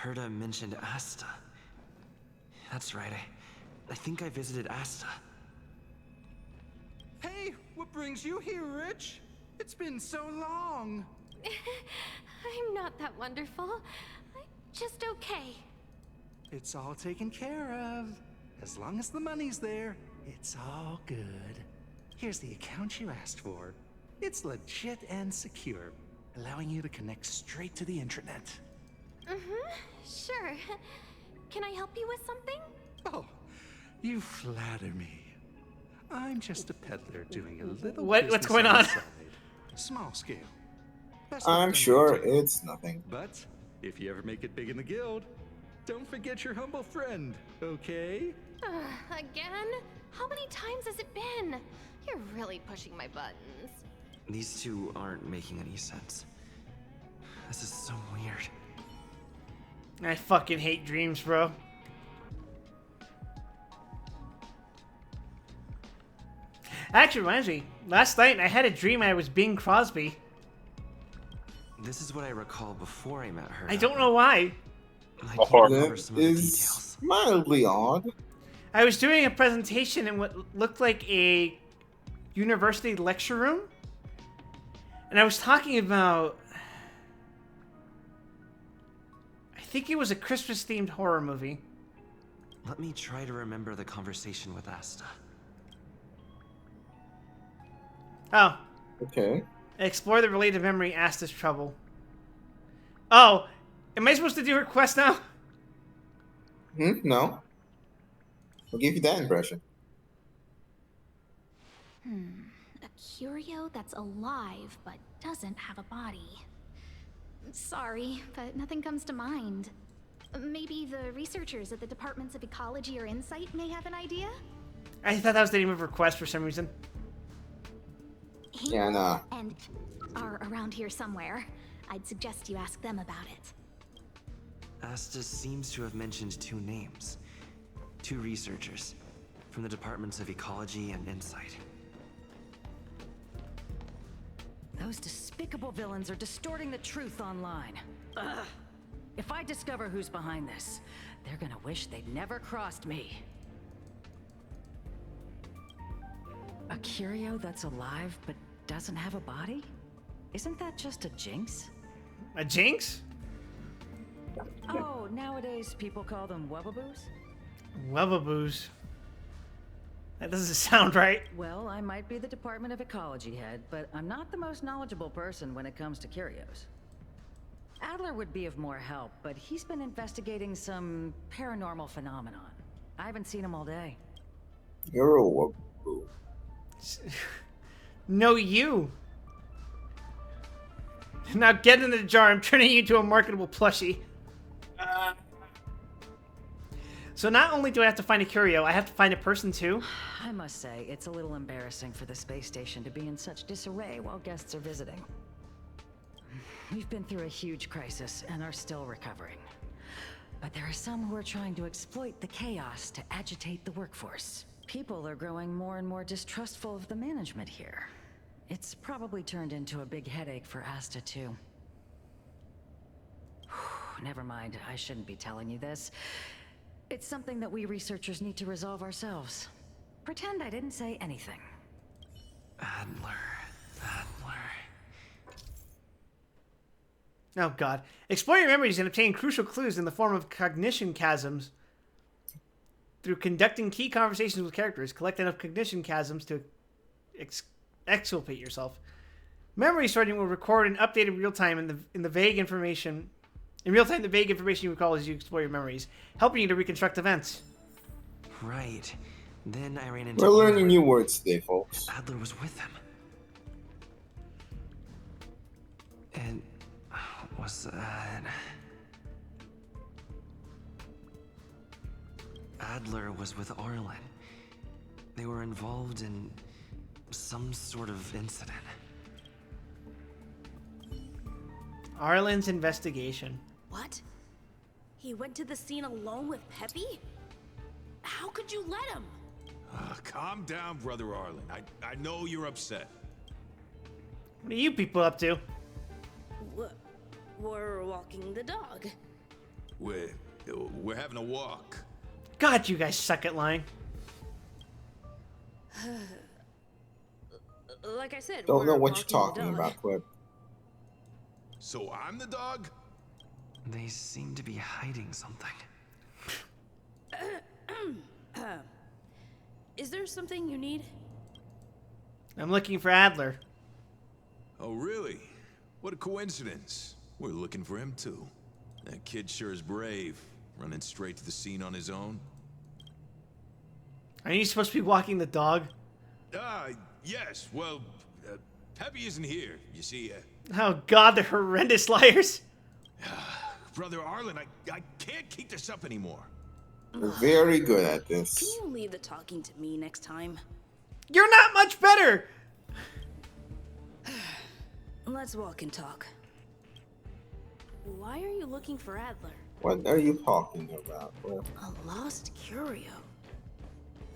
Speaker 6: Herta mentioned Asta. That's right. I think I visited Asta.
Speaker 19: Hey, what brings you here, Rich? It's been so long.
Speaker 8: I'm not that wonderful. just okay.
Speaker 19: It's all taken care of. As long as the money's there, it's all good. Here's the account you asked for. It's legit and secure, allowing you to connect straight to the intranet.
Speaker 8: Sure. Can I help you with something?
Speaker 19: Oh, you flatter me. I'm just a peddler doing a little
Speaker 1: What's
Speaker 19: business
Speaker 1: going
Speaker 19: on
Speaker 1: on?
Speaker 19: the side. Small scale. Best
Speaker 2: I'm
Speaker 19: left
Speaker 2: sure
Speaker 19: undone.
Speaker 2: it's nothing.
Speaker 19: But if you ever make it big in the guild, don't forget your humble friend, okay?
Speaker 8: Again? How many times has it been? You're really pushing my buttons.
Speaker 6: These two aren't making any sense. This is so weird.
Speaker 1: I fucking hate dreams, bro. Actually, reminds me. Last night I had a dream I was Bing Crosby.
Speaker 6: This is what I recall before I met her.
Speaker 1: I don't know why.
Speaker 6: I can't remember
Speaker 2: That
Speaker 6: some of the
Speaker 2: is
Speaker 6: details.
Speaker 2: mildly odd.
Speaker 1: I was doing a presentation in what looked like a university lecture room. And I was talking about... I think it was a Christmas-themed horror movie.
Speaker 6: Let me try to remember the conversation with Asta.
Speaker 1: Oh.
Speaker 2: Okay.
Speaker 1: Explore the related memory, Asta's trouble. Oh. Am I supposed to do her quest now?
Speaker 2: No. I'll give you that impression.
Speaker 18: A curio that's alive but doesn't have a body. Sorry, but nothing comes to mind. Maybe the researchers at the Departments of Ecology or Insight may have an idea?
Speaker 1: I thought that was the name of her quest for some reason.
Speaker 2: Yeah, nah.
Speaker 18: And are around here somewhere. I'd suggest you ask them about it.
Speaker 6: Asta seems to have mentioned two names. Two researchers from the Departments of Ecology and Insight.
Speaker 20: Those despicable villains are distorting the truth online. Ugh. If I discover who's behind this, they're gonna wish they'd never crossed me. A curio that's alive but doesn't have a body? Isn't that just a jinx?
Speaker 1: A jinx?
Speaker 20: Oh, nowadays people call them wubbaboos?
Speaker 1: Webaboos. That doesn't sound right.
Speaker 20: Well, I might be the Department of Ecology head, but I'm not the most knowledgeable person when it comes to curios. Adler would be of more help, but he's been investigating some paranormal phenomenon. I haven't seen him all day.
Speaker 2: You're a whoop.
Speaker 1: No, you. Now get in the jar. I'm turning you into a marketable plushie. So not only do I have to find a curio, I have to find a person too.
Speaker 20: I must say, it's a little embarrassing for the space station to be in such disarray while guests are visiting. We've been through a huge crisis and are still recovering. But there are some who are trying to exploit the chaos to agitate the workforce. People are growing more and more distrustful of the management here. It's probably turned into a big headache for Asta too. Never mind, I shouldn't be telling you this. It's something that we researchers need to resolve ourselves. Pretend I didn't say anything.
Speaker 6: Adler.
Speaker 1: Oh god. Explore your memories and obtain crucial clues in the form of cognition chasms. Through conducting key conversations with characters, collect enough cognition chasms to exculpate yourself. Memory sorting will record and update in real time in the vague information. In real time, the vague information you recall as you explore your memories, helping you to reconstruct events.
Speaker 6: Right. Then I ran into
Speaker 2: We're learning new words today, folks.
Speaker 6: Adler was with him. And was that... Adler was with Arlen. They were involved in some sort of incident.
Speaker 1: Arlen's investigation.
Speaker 21: What? He went to the scene alone with Peppy? How could you let him?
Speaker 22: Calm down, Brother Arlen. I know you're upset.
Speaker 1: What are you people up to?
Speaker 21: We're walking the dog.
Speaker 22: We're having a walk.
Speaker 1: God, you guys suck at lying.
Speaker 21: Like I said,
Speaker 2: Don't
Speaker 21: we're
Speaker 2: know what you're
Speaker 21: walking the
Speaker 2: talking
Speaker 21: dog.
Speaker 2: about, Quib.
Speaker 22: So I'm the dog?
Speaker 6: They seem to be hiding something.
Speaker 21: Is there something you need?
Speaker 1: I'm looking for Adler.
Speaker 22: Oh, really? What a coincidence. We're looking for him, too. That kid sure is brave, running straight to the scene on his own.
Speaker 1: Are you supposed to be walking the dog?
Speaker 22: Yes. Well, Peppy isn't here, you see.
Speaker 1: Oh god, they're horrendous liars.
Speaker 22: Brother Arlen, I can't keep this up anymore.
Speaker 2: We're very good at this.
Speaker 21: Can you leave the talking to me next time?
Speaker 1: You're not much better!
Speaker 21: Let's walk and talk. Why are you looking for Adler?
Speaker 2: What are you talking about? Well,
Speaker 21: A lost curio.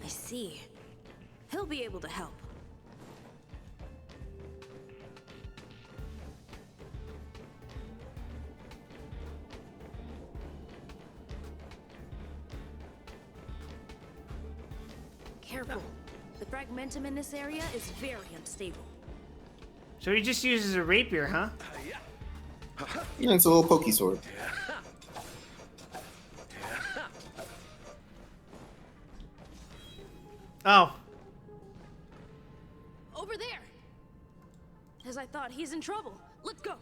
Speaker 21: I see. He'll be able to help. Careful. The fragmentum in this area is very unstable.
Speaker 1: So he just uses a rapier, huh?
Speaker 2: yeah, it's a little pokey sword.
Speaker 1: Oh.
Speaker 21: Over there! As I thought, he's in trouble. Let's go.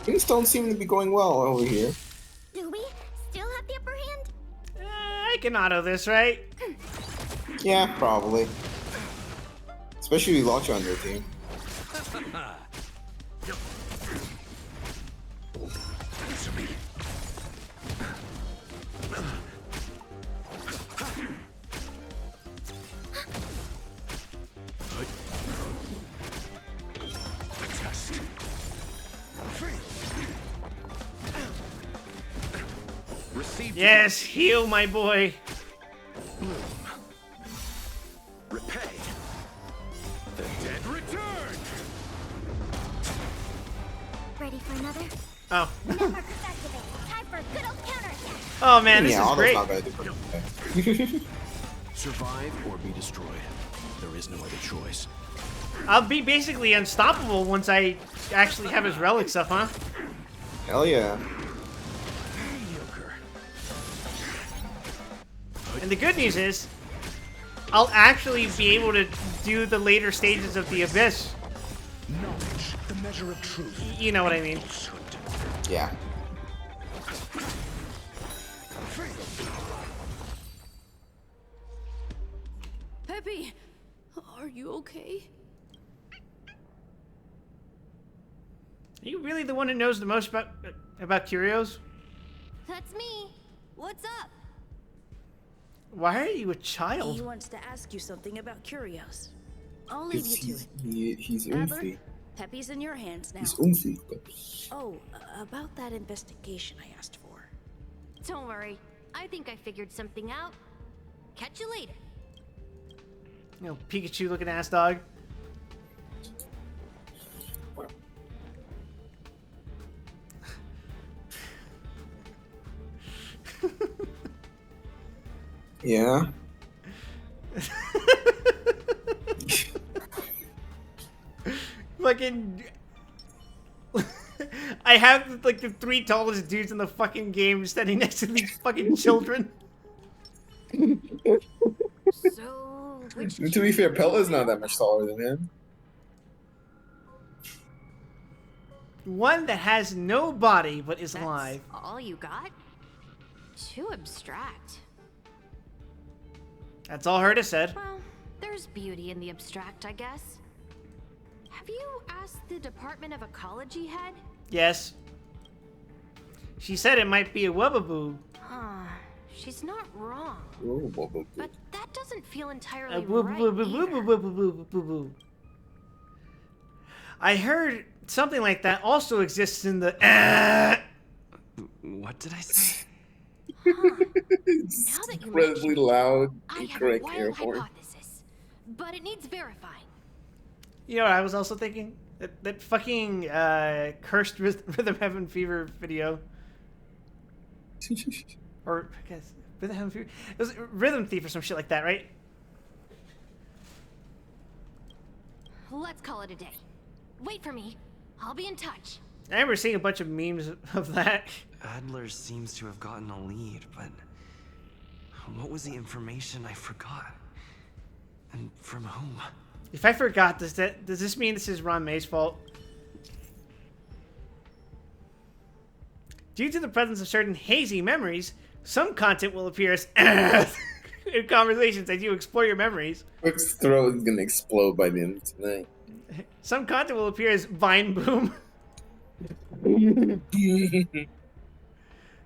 Speaker 2: Things don't seem to be going well over here.
Speaker 16: Do we still have the upper hand?
Speaker 1: I can auto this, right?
Speaker 2: Yeah, probably. Especially with Launcher on their team.
Speaker 1: Yes, heal my boy.
Speaker 22: Repay. The dead return.
Speaker 16: Ready for another?
Speaker 1: Oh.
Speaker 16: Network activate. Time for a good old counterattack.
Speaker 1: Oh man, this is
Speaker 2: Auto's
Speaker 1: great.
Speaker 2: not gonna do pretty
Speaker 14: Survive or be destroyed. There is no other choice.
Speaker 1: I'll be basically unstoppable once I actually have his relics up, huh?
Speaker 2: Hell yeah.
Speaker 1: And the good news is, I'll actually be able to do the later stages of the Abyss.
Speaker 14: Knowledge, the measure of truth.
Speaker 1: You know what I mean.
Speaker 2: Yeah.
Speaker 21: Peppy, are you okay?
Speaker 1: Are you really the one who knows the most about curios?
Speaker 15: That's me. What's up?
Speaker 1: Why are you a child?
Speaker 21: He wants to ask you something about curios. I'll leave you to it.
Speaker 2: He's
Speaker 21: Adler,
Speaker 2: oofy.
Speaker 21: Peppy's in your hands now.
Speaker 2: He's oofy.
Speaker 21: Oh, about that investigation I asked for.
Speaker 15: Don't worry. I think I figured something out. Catch you later.
Speaker 1: You know, Pikachu looking ass dog.
Speaker 2: Yeah.
Speaker 1: Fucking. I have like the 3 tallest dudes in the fucking game standing next to these fucking children.
Speaker 15: So,
Speaker 2: To be fair, Pella's not that much taller than him.
Speaker 1: One that has no body but is alive.
Speaker 15: all you got? Too abstract.
Speaker 1: That's all Herta said.
Speaker 15: Well, there's beauty in the abstract, I guess. Have you asked the Department of Ecology head?
Speaker 1: Yes. She said it might be a Wubbaboo.
Speaker 15: Huh. She's not wrong.
Speaker 2: Ooh, Wubbaboo.
Speaker 15: But that doesn't feel
Speaker 1: A
Speaker 15: entirely right
Speaker 1: Wubbaboo. I heard something like that also exists in the.
Speaker 6: What did I say?
Speaker 2: It's incredibly loud,
Speaker 15: I have a
Speaker 2: incorrect
Speaker 15: wild
Speaker 2: airport.
Speaker 15: hypothesis, but it needs verifying.
Speaker 1: You know what I was also thinking? That fucking cursed Rhythm Heaven Fever video. Or, I guess, Rhythm Heaven Fever? It was Rhythm Thief or some shit like that, right?
Speaker 15: Let's call it a day. Wait for me. I'll be in touch.
Speaker 1: I remember seeing a bunch of memes of that.
Speaker 6: Adler seems to have gotten a lead, but what was the information I forgot? And from whom?
Speaker 1: If I forgot, does this mean this is Ron May's fault? Due to the presence of certain hazy memories, some content will appear as in conversations as you explore your memories.
Speaker 2: Quick's throat is gonna explode by the end of tonight.
Speaker 1: Some content will appear as Vine Boom.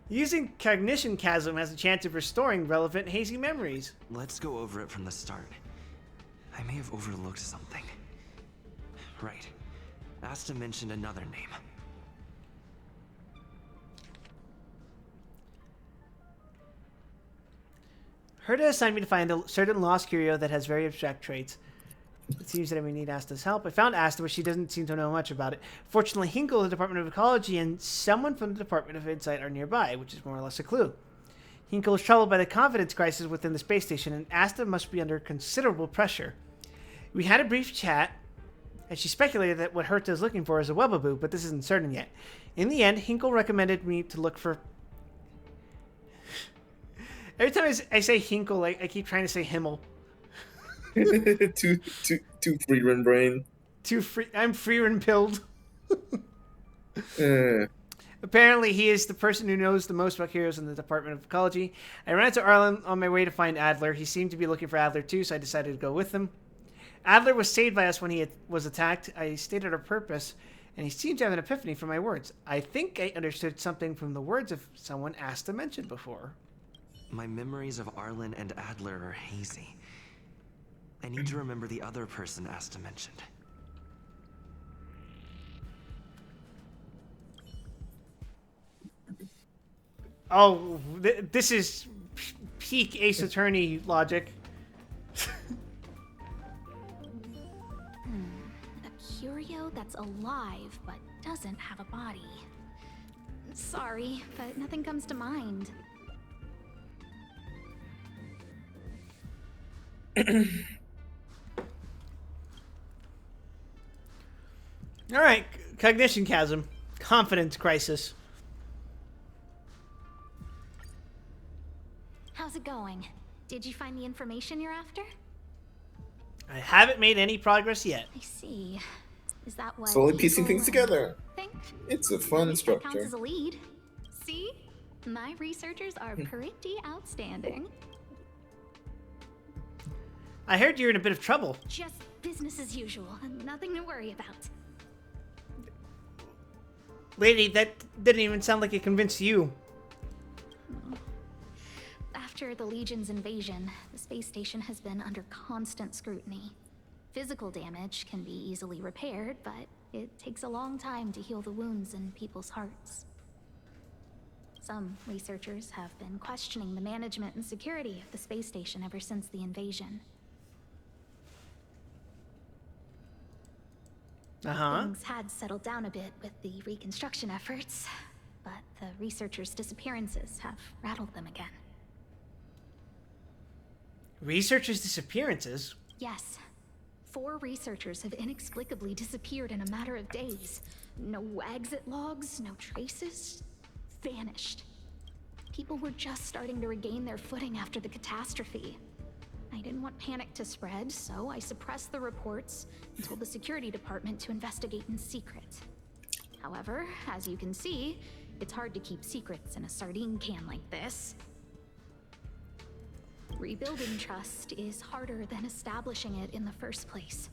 Speaker 1: Using Cognition Chasm has a chance of restoring relevant hazy memories.
Speaker 6: Let's go over it from the start. I may have overlooked something. Right. Asta mentioned another name.
Speaker 1: Herta assigned me to find a certain lost curio that has very abstract traits. It seems that I may need Asta's help. I found Asta, but she doesn't seem to know much about it. Fortunately, Hinkle, the Department of Ecology, and someone from the Department of Insight are nearby, which is more or less a clue. Hinkle is troubled by the confidence crisis within the space station, and Asta must be under considerable pressure. We had a brief chat, and she speculated that what Herta is looking for is a Webbaboo, but this isn't certain yet. In the end, Hinkle recommended me to look for... Every time I say Hinkle, I keep trying to say Himmel.
Speaker 2: too free run brain.
Speaker 1: I'm free run pilled.
Speaker 2: Uh.
Speaker 1: Apparently, he is the person who knows the most about curios in the Department of Ecology. I ran into Arlen on my way to find Adler. He seemed to be looking for Adler too, so I decided to go with him. Adler was saved by us when he was attacked. I stated our purpose, and he seemed to have an epiphany from my words. I think I understood something from the words of someone Asta mentioned before.
Speaker 6: My memories of Arlen and Adler are hazy. I need to remember the other person Asta mentioned.
Speaker 1: Oh, this is peak Ace Attorney logic.
Speaker 18: A curio that's alive but doesn't have a body. Sorry, but nothing comes to mind.
Speaker 1: All right, Cognition Chasm, Confidence Crisis.
Speaker 18: How's it going? Did you find the information you're after?
Speaker 1: I haven't made any progress yet.
Speaker 18: I see. Is that what?
Speaker 2: Slowly piecing things together.
Speaker 18: Think?
Speaker 2: It's a fun
Speaker 18: That counts
Speaker 2: structure.
Speaker 18: as a lead. See? My researchers are pretty outstanding.
Speaker 1: I heard you're in a bit of trouble.
Speaker 18: Just business as usual. Nothing to worry about.
Speaker 1: Lady, that didn't even sound like it convinced you.
Speaker 18: After the Legion's invasion, the space station has been under constant scrutiny. Physical damage can be easily repaired, but it takes a long time to heal the wounds in people's hearts. Some researchers have been questioning the management and security of the space station ever since the invasion. Things had settled down a bit with the reconstruction efforts, but the researchers' disappearances have rattled them again.
Speaker 1: Researchers' disappearances?
Speaker 18: Yes. 4 researchers have inexplicably disappeared in a matter of days. No exit logs, no traces. Vanished. People were just starting to regain their footing after the catastrophe. I didn't want panic to spread, so I suppressed the reports and told the security department to investigate in secret. However, as you can see, it's hard to keep secrets in a sardine can like this. Rebuilding trust is harder than establishing it in the first place.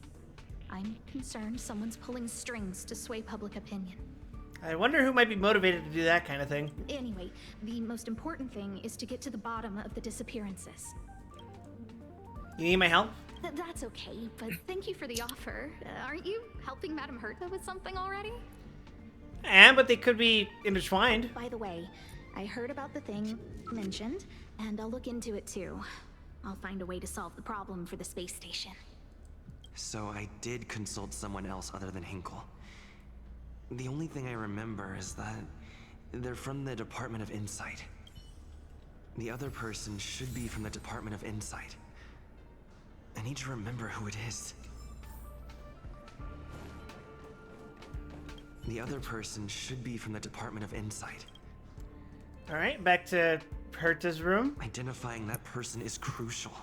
Speaker 18: I'm concerned someone's pulling strings to sway public opinion.
Speaker 1: I wonder who might be motivated to do that kind of thing.
Speaker 18: Anyway, the most important thing is to get to the bottom of the disappearances.
Speaker 1: You need my help?
Speaker 18: That's okay, but thank you for the offer. Aren't you helping Madame Herta with something already?
Speaker 1: But they could be intertwined.
Speaker 18: By the way, I heard about the thing mentioned, and I'll look into it too. I'll find a way to solve the problem for the space station.
Speaker 6: So I did consult someone else other than Hinkle. The only thing I remember is that they're from the Department of Insight. The other person should be from the Department of Insight. I need to remember who it is. The other person should be from the Department of Insight.
Speaker 1: All right, back to Herta's room.
Speaker 6: Identifying that person is crucial.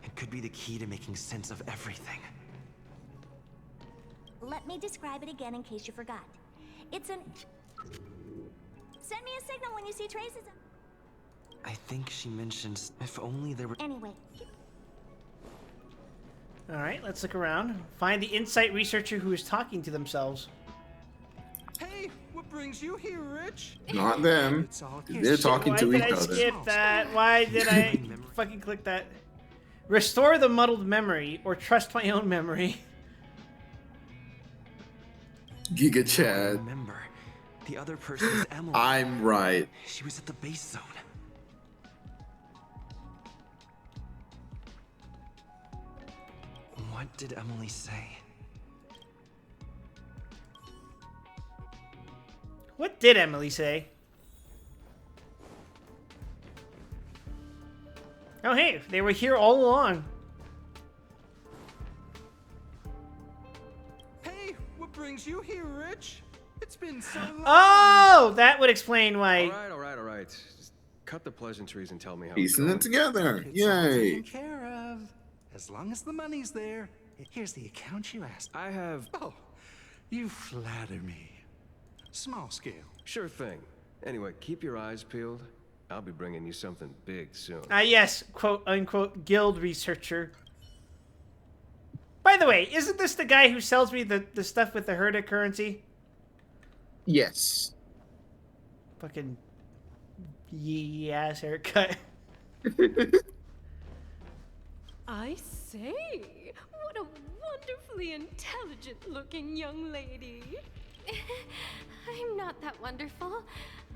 Speaker 6: It could be the key to making sense of everything.
Speaker 7: Let me describe it again in case you forgot. It's an... Send me a signal when you see traces of...
Speaker 6: I think she mentioned if only there were...
Speaker 7: Anyway.
Speaker 1: All right, let's look around. Find the Insight researcher who is talking to themselves.
Speaker 19: Hey, what brings you here, Rich?
Speaker 2: Not them. They're talking to each
Speaker 1: Why did I
Speaker 2: other.
Speaker 1: skip that? Why did I fucking click that? Restore the muddled memory or trust my own memory.
Speaker 2: Giga Chad.
Speaker 6: Remember, the other person is Emily.
Speaker 2: I'm right.
Speaker 6: She was at the base zone. What did Emily say?
Speaker 1: What did Emily say? Oh, hey, they were here all along.
Speaker 19: Hey, what brings you here, Rich? It's been so long.
Speaker 1: Oh, that would explain why.
Speaker 10: All right. Just cut the pleasantries and tell me how
Speaker 2: Piecing it together.
Speaker 19: It's all
Speaker 2: Yay.
Speaker 19: taken care of. As long as the money's there. Here's the account you asked.
Speaker 10: I have...
Speaker 19: Oh, you flatter me. Small scale.
Speaker 10: Sure thing. Anyway, keep your eyes peeled. I'll be bringing you something big soon.
Speaker 1: Yes, quote unquote, guild researcher. By the way, isn't this the guy who sells me the stuff with the Herta currency?
Speaker 2: Yes.
Speaker 1: Fucking yee ass haircut.
Speaker 23: I say, what a wonderfully intelligent-looking young lady.
Speaker 15: I'm not that wonderful.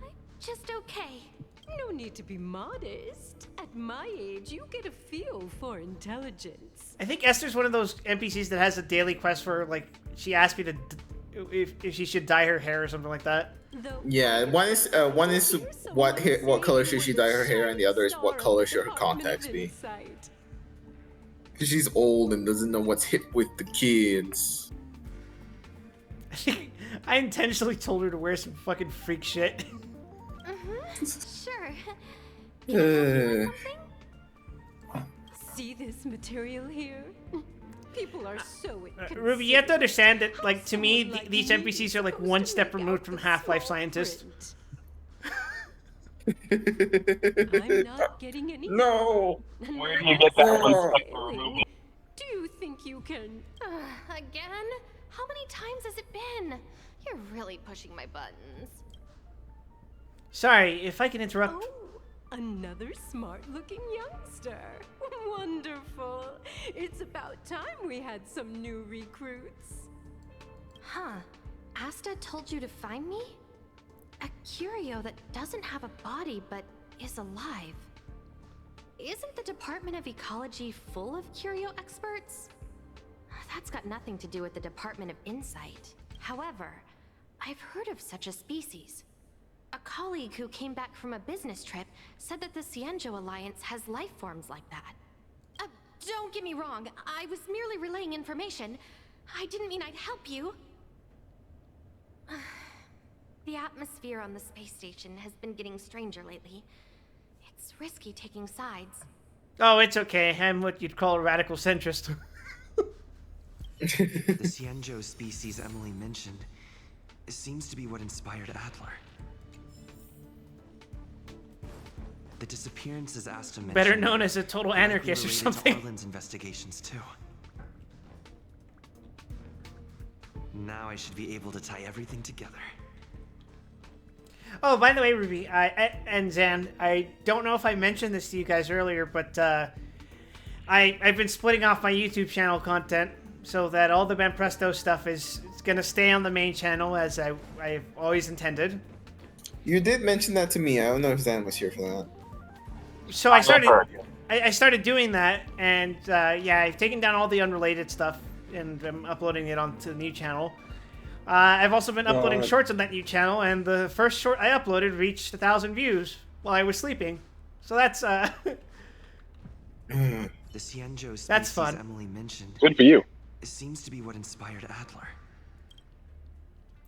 Speaker 15: I'm just okay.
Speaker 23: No need to be modest. At my age, you get a feel for intelligence.
Speaker 1: I think Esther's one of those NPCs that has a daily quest for, like, she asked me to if she should dye her hair or something like that.
Speaker 2: Yeah, one is what color should she dye her hair, and the other is what color should her contacts be. Because she's old and doesn't know what's hip with the kids.
Speaker 1: I intentionally told her to wear some fucking freak shit.
Speaker 15: Sure.
Speaker 23: See this material here? People are so
Speaker 1: Ruby, you have to understand that, like, to me, these NPCs are like one step removed from Half-Life scientists.
Speaker 23: I'm not getting any.
Speaker 3: No. Where do you get that one?
Speaker 23: Do you think you can?
Speaker 15: Again? How many times has it been? You're really pushing my buttons.
Speaker 1: Sorry, if I can interrupt.
Speaker 23: Oh, another smart-looking youngster. Wonderful. It's about time we had some new recruits.
Speaker 15: Huh. Asta told you to find me? A curio that doesn't have a body but is alive. Isn't the Department of Ecology full of curio experts? That's got nothing to do with the Department of Insight. However, I've heard of such a species. A colleague who came back from a business trip said that the Cienjo Alliance has life forms like that. Don't get me wrong, I was merely relaying information. I didn't mean I'd help you. The atmosphere on the space station has been getting stranger lately. It's risky taking sides.
Speaker 1: Oh, it's okay. I'm what you'd call a radical centrist.
Speaker 6: The Cienjo species Emily mentioned seems to be what inspired Adler. The disappearances Asta mentioned,
Speaker 1: Better known as a total anarchist or
Speaker 6: related
Speaker 1: something.
Speaker 6: to Arlen's investigations too. Now I should be able to tie everything together.
Speaker 1: Oh, by the way, Ruby, and Zan, I don't know if I mentioned this to you guys earlier, but I've been splitting off my YouTube channel content so that all the Ben Presto stuff is going to stay on the main channel as I've always intended.
Speaker 2: You did mention that to me. I don't know if Zan was here for that.
Speaker 1: So I started doing that, and yeah, I've taken down all the unrelated stuff, and I'm uploading it onto the new channel. I've also been uploading shorts on that new channel, and the first short I uploaded reached 1,000 views while I was sleeping. So that's
Speaker 6: The Cienjo species
Speaker 1: That's fun.
Speaker 6: Emily mentioned.
Speaker 3: Good for you.
Speaker 6: It seems to be what inspired Adler.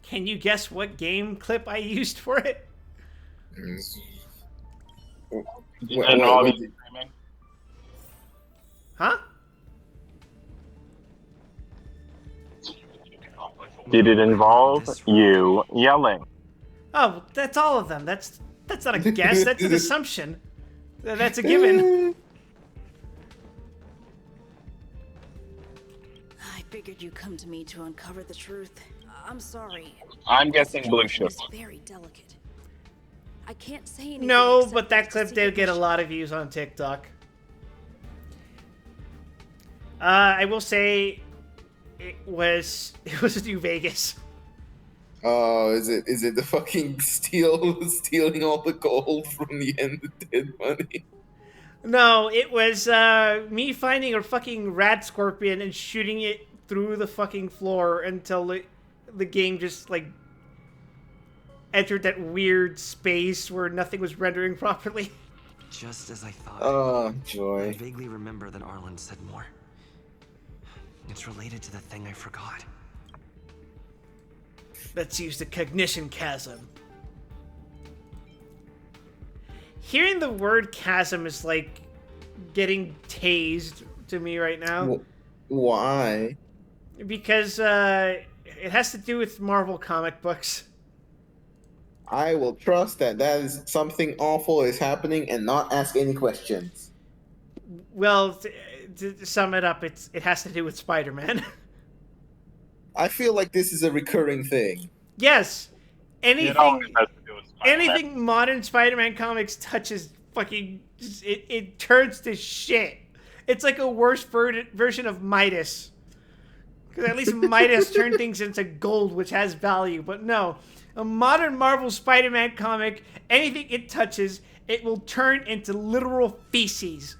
Speaker 1: Can you guess what game clip I used for it? Huh?
Speaker 3: Did it involve you yelling?
Speaker 1: Oh, that's all of them. That's not a guess. That's an assumption. That's a given.
Speaker 21: I figured you'd come to me to uncover the truth. I'm sorry.
Speaker 3: I'm guessing blue
Speaker 21: It's
Speaker 3: shift.
Speaker 21: very delicate. I can't say anything.
Speaker 1: No,
Speaker 21: except
Speaker 1: but that
Speaker 21: it's a
Speaker 1: clip did
Speaker 21: secret
Speaker 1: get a
Speaker 21: mission.
Speaker 1: lot of views on TikTok. I will say it was New Vegas.
Speaker 2: Oh, is it the fucking stealing all the gold from the end of Dead Money?
Speaker 1: No, it was me finding a fucking rat scorpion and shooting it through the fucking floor until the game just like entered that weird space where nothing was rendering properly.
Speaker 6: Just as I thought.
Speaker 2: Oh,
Speaker 6: I
Speaker 2: joy.
Speaker 6: vaguely remember that Arlen said more. It's related to the thing I forgot.
Speaker 1: Let's use the cognition chasm. Hearing the word chasm is like getting tased to me right now.
Speaker 2: Why?
Speaker 1: Because it has to do with Marvel comic books.
Speaker 2: I will trust that is something awful is happening and not ask any questions.
Speaker 1: Well, to sum it up, it has to do with Spider-Man.
Speaker 2: I feel like this is a recurring thing.
Speaker 1: Yes,
Speaker 3: It always has to do with Spider-Man.
Speaker 1: anything modern Spider-Man comics touches, fucking it turns to shit. It's like a worse version of Midas. Because at least Midas turned things into gold, which has value. But no, a modern Marvel Spider-Man comic, anything it touches, it will turn into literal feces.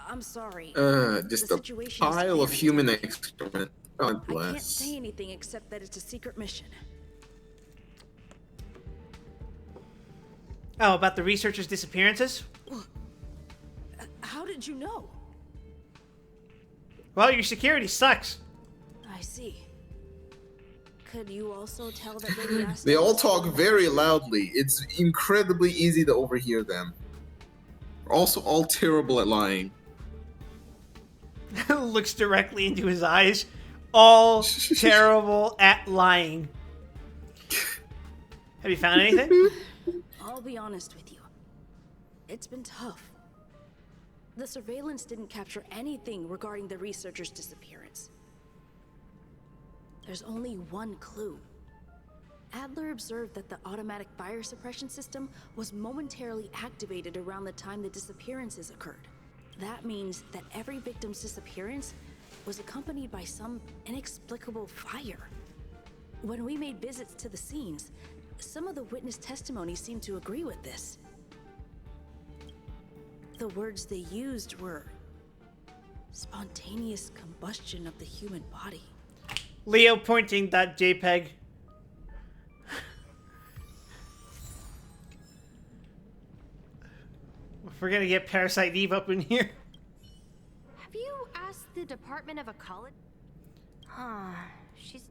Speaker 21: I'm sorry.
Speaker 2: Just
Speaker 21: The
Speaker 2: a
Speaker 21: situation is
Speaker 2: pile of
Speaker 21: very
Speaker 2: human
Speaker 21: delicate.
Speaker 2: excrement. God
Speaker 21: I can't
Speaker 2: bless.
Speaker 21: say anything except that it's a secret mission.
Speaker 1: Oh, about the researchers' disappearances?
Speaker 21: How did you know?
Speaker 1: Well, your security sucks.
Speaker 21: I see. Could you also tell that Lady Asta
Speaker 2: They all
Speaker 21: was
Speaker 2: talk
Speaker 21: still
Speaker 2: very
Speaker 21: alive?
Speaker 2: loudly. It's incredibly easy to overhear them. They're also all terrible at lying.
Speaker 1: Looks directly into his eyes. All terrible at lying. Have you found anything?
Speaker 21: I'll be honest with you. It's been tough. The surveillance didn't capture anything regarding the researcher's disappearance. There's only one clue. Adler observed that the automatic fire suppression system was momentarily activated around the time the disappearances occurred. That means that every victim's disappearance was accompanied by some inexplicable fire. When we made visits to the scenes, some of the witness testimony seemed to agree with this. The words they used were spontaneous combustion of the human body.
Speaker 1: Leo pointing that JPEG. We're gonna get Parasite Eve up in here.
Speaker 15: Have you asked the Department of Ecology? She's...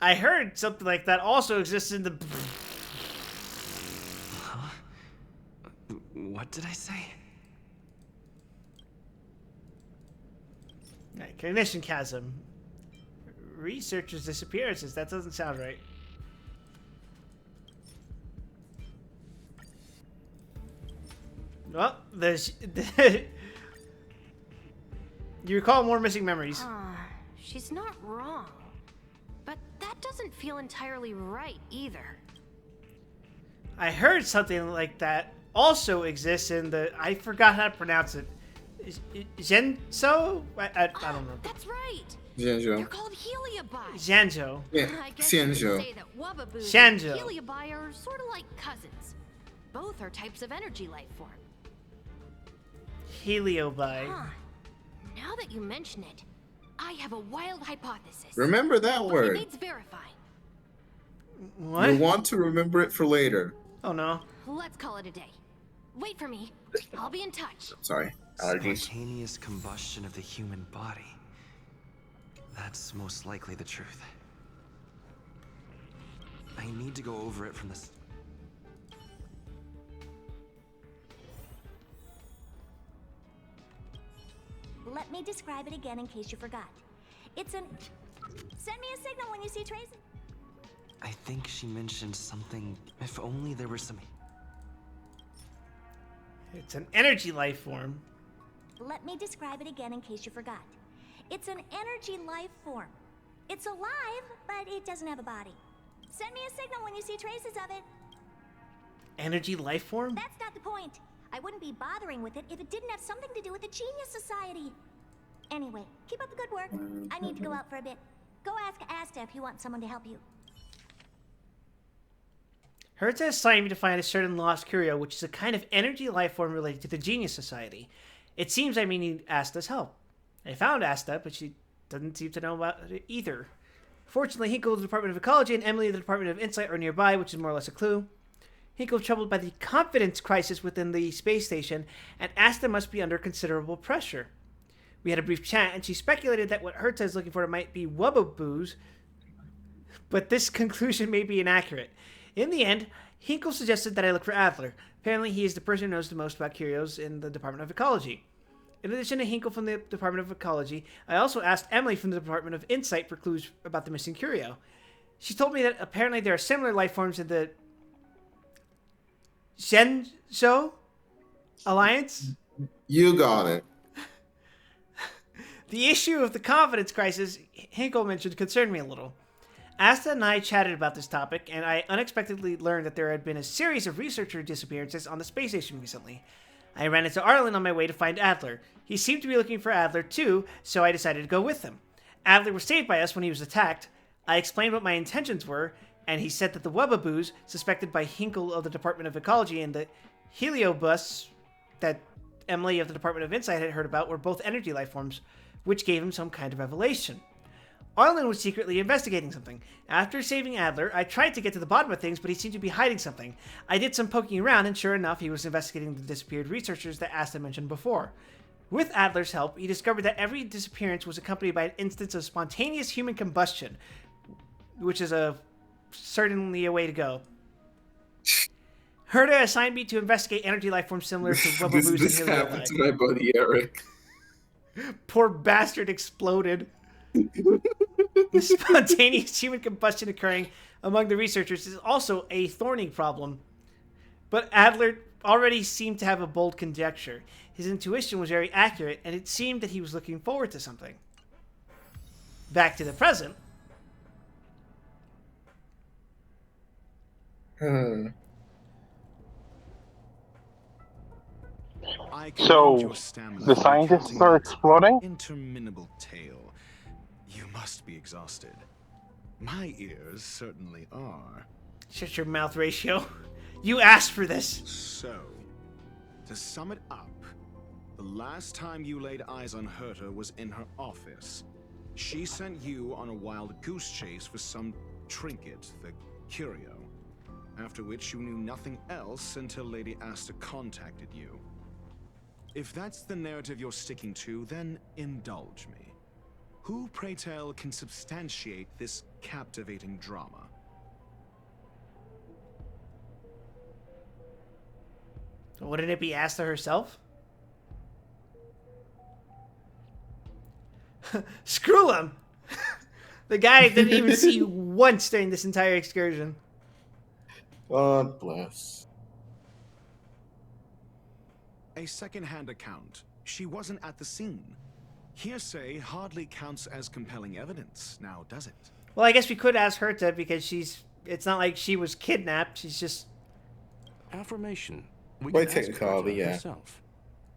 Speaker 1: I heard something like that also exists in the...
Speaker 6: Huh? What did I say?
Speaker 1: Right, cognition chasm. Researchers' disappearances. That doesn't sound right. Well, there's... You recall more missing memories.
Speaker 15: She's not wrong. But that doesn't feel entirely right either.
Speaker 1: I heard something like that also exists in the... I forgot how to pronounce it. Zhenso? I don't know.
Speaker 15: That's right.
Speaker 2: Zhenjo.
Speaker 15: They're called heliobi.
Speaker 1: Zhenjo.
Speaker 2: Yeah,
Speaker 15: I guess you could
Speaker 2: Zhenjo.
Speaker 15: say that Wubaboo
Speaker 1: Zhenjo.
Speaker 15: and heliobi are sort of like cousins. Both are types of energy life form.
Speaker 1: Heliobi.
Speaker 15: Now that you mention it, I have a wild hypothesis.
Speaker 2: Remember that
Speaker 15: But
Speaker 2: word.
Speaker 15: It needs verifying.
Speaker 1: What?
Speaker 2: You want to remember it for later.
Speaker 1: Oh no.
Speaker 15: Let's call it a day. Wait for me. I'll be in touch.
Speaker 2: Sorry. Allergies.
Speaker 6: Spontaneous combustion of the human body. That's most likely the truth. I need to go over it from this.
Speaker 7: Let me describe it again in case you forgot. It's an... Send me a signal when you see traces.
Speaker 6: I think she mentioned something. If only there were some.
Speaker 1: It's an energy life form.
Speaker 7: Let me describe it again in case you forgot. It's an energy life form. It's alive, but it doesn't have a body. Send me a signal when you see traces of it.
Speaker 1: Energy life form?
Speaker 7: That's not the point. I wouldn't be bothering with it if it didn't have something to do with the Genius Society. Anyway, keep up the good work. I need to go out for a bit. Go ask Asta if you want someone to help you.
Speaker 1: Herta assigned me to find a certain lost curio, which is a kind of energy life form related to the Genius Society. It seems I may need Asta's help. I found Asta, but she doesn't seem to know about it either. Fortunately, Hinkle of the Department of Ecology and Emily of the Department of Insight are nearby, which is more or less a clue. Hinkle is troubled by the confidence crisis within the space station, and Asta must be under considerable pressure. We had a brief chat, and she speculated that what Herta is looking for might be Wubbaboos, but this conclusion may be inaccurate. In the end, Hinkle suggested that I look for Adler. Apparently, he is the person who knows the most about curios in the Department of Ecology. In addition to Hinkle from the Department of Ecology, I also asked Emily from the Department of Insight for clues about the missing curio. She told me that apparently there are similar life forms in the Shenzhou Alliance?
Speaker 2: You got it.
Speaker 1: The issue of the confidence crisis Hinkle mentioned concerned me a little. Asta and I chatted about this topic, and I unexpectedly learned that there had been a series of researcher disappearances on the space station recently. I ran into Arlen on my way to find Adler. He seemed to be looking for Adler too, so I decided to go with him. Adler was saved by us when he was attacked. I explained what my intentions were, and he said that the Wubbaboos, suspected by Hinkle of the Department of Ecology and the Heliobus that Emily of the Department of Insight had heard about, were both energy life forms, which gave him some kind of revelation. Arlen was secretly investigating something. After saving Adler, I tried to get to the bottom of things, but he seemed to be hiding something. I did some poking around, and sure enough, he was investigating the disappeared researchers that Asta mentioned before. With Adler's help, he discovered that every disappearance was accompanied by an instance of spontaneous human combustion, which is certainly a way to go. Herta assigned me to investigate energy life forms similar to Wubbaboos and
Speaker 2: This happened to my buddy Eric.
Speaker 1: Poor bastard exploded. The spontaneous human combustion occurring among the researchers is also a thorny problem. But Adler already seemed to have a bold conjecture. His intuition was very accurate, and it seemed that he was looking forward to something. Back to the present.
Speaker 3: So, the scientists are exploding?
Speaker 5: Interminable tale. You must be exhausted. My ears certainly are.
Speaker 1: Shut your mouth, Ratio. You asked for this.
Speaker 5: So, to sum it up, the last time you laid eyes on Herta was in her office. She sent you on a wild goose chase for some trinket, the curio. After which you knew nothing else until Lady Asta contacted you. If that's the narrative you're sticking to, then indulge me. Who, pray tell, can substantiate this captivating drama?
Speaker 1: Wouldn't it be Asta herself? Screw him! The guy didn't even see you once during this entire excursion.
Speaker 2: God bless.
Speaker 5: A second-hand account. She wasn't at the scene. Hearsay hardly counts as compelling evidence, now does it?
Speaker 1: Well, I guess we could ask Herta because it's not like she was kidnapped, she's just...
Speaker 9: Affirmation. We
Speaker 2: By
Speaker 9: can ask
Speaker 2: technicality,
Speaker 9: Herta
Speaker 2: yeah.
Speaker 9: herself.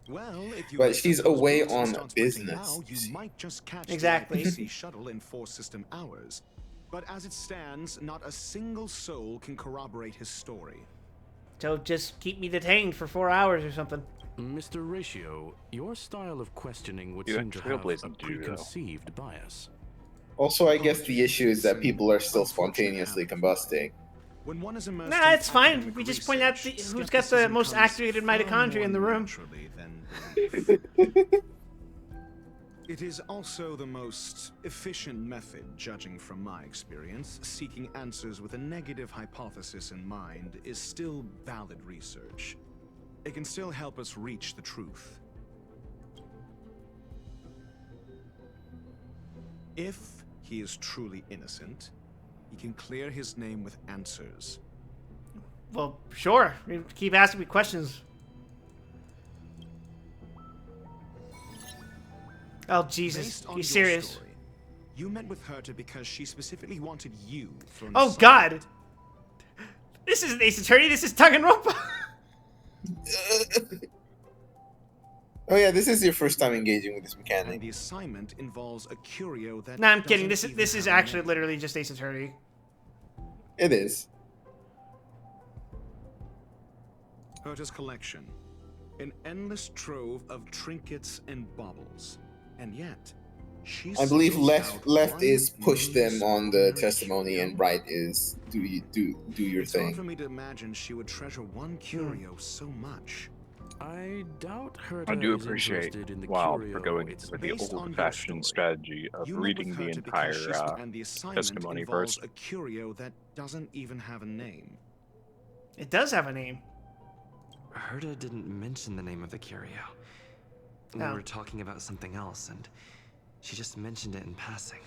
Speaker 5: Well, if you
Speaker 2: But she's away on
Speaker 5: starts working
Speaker 2: business.
Speaker 5: now, you might just catch
Speaker 1: Exactly.
Speaker 5: the ABC shuttle in 4 system hours. But as it stands, not a single soul can corroborate his story.
Speaker 1: So just keep me detained for 4 hours or something.
Speaker 9: Mr. Ratio, your style of questioning would
Speaker 3: You're
Speaker 9: seem to have a
Speaker 3: trailblazing dude, though.
Speaker 9: preconceived bias.
Speaker 2: Also, I guess the issue is that people are still spontaneously combusting.
Speaker 5: When one is immersed
Speaker 1: Nah,
Speaker 5: in
Speaker 1: it's fine.
Speaker 5: academic
Speaker 1: We just point out
Speaker 5: research,
Speaker 1: who's got the most
Speaker 5: skepticism
Speaker 1: activated
Speaker 5: comes far
Speaker 1: mitochondria in the
Speaker 5: more
Speaker 1: room.
Speaker 5: naturally than belief. It is also the most efficient method, judging from my experience. Seeking answers with a negative hypothesis in mind is still valid research. It can still help us reach the truth. If he is truly innocent, he can clear his name with answers.
Speaker 1: Well, sure. You keep asking me questions. Oh, Jesus.
Speaker 5: Based on
Speaker 1: You
Speaker 5: your
Speaker 1: serious?
Speaker 5: story, you met with Herta because she specifically wanted you for an
Speaker 1: Oh,
Speaker 5: assignment.
Speaker 1: God. This isn't Ace Attorney. This is Danganronpa.
Speaker 2: Oh yeah, this is your first time engaging with this
Speaker 5: And
Speaker 2: mechanic.
Speaker 5: the assignment involves a curio that
Speaker 1: Nah, I'm kidding.
Speaker 5: doesn't
Speaker 1: This
Speaker 5: even
Speaker 1: is
Speaker 5: have a
Speaker 1: actually
Speaker 5: name.
Speaker 1: literally just Ace Attorney.
Speaker 2: It is.
Speaker 5: Herta's collection. An endless trove of trinkets and baubles. And yet, she
Speaker 2: I believe
Speaker 5: singles
Speaker 2: left
Speaker 5: out
Speaker 2: left
Speaker 5: one
Speaker 2: is push them
Speaker 5: nameless
Speaker 2: on the
Speaker 5: ordinary
Speaker 2: testimony,
Speaker 5: curio.
Speaker 2: and right is do your
Speaker 5: It's hard
Speaker 2: thing.
Speaker 5: for me to imagine she would treasure one curio so much.
Speaker 4: I doubt Herta
Speaker 3: I do
Speaker 4: is
Speaker 3: appreciate
Speaker 4: interested in the
Speaker 3: Wild
Speaker 4: curio.
Speaker 3: for going
Speaker 4: It's
Speaker 3: for the
Speaker 5: based on your
Speaker 3: old-fashioned
Speaker 5: story.
Speaker 3: strategy of
Speaker 5: You met
Speaker 3: reading
Speaker 5: with
Speaker 3: the
Speaker 5: Herta because
Speaker 3: entire
Speaker 5: she's and the assignment
Speaker 3: testimony
Speaker 5: involves
Speaker 3: first.
Speaker 5: a curio that doesn't even have a name.
Speaker 1: It does have a name.
Speaker 6: Herta didn't mention the name of the curio. We
Speaker 1: Oh.
Speaker 6: were talking about something else, and she just mentioned it in passing.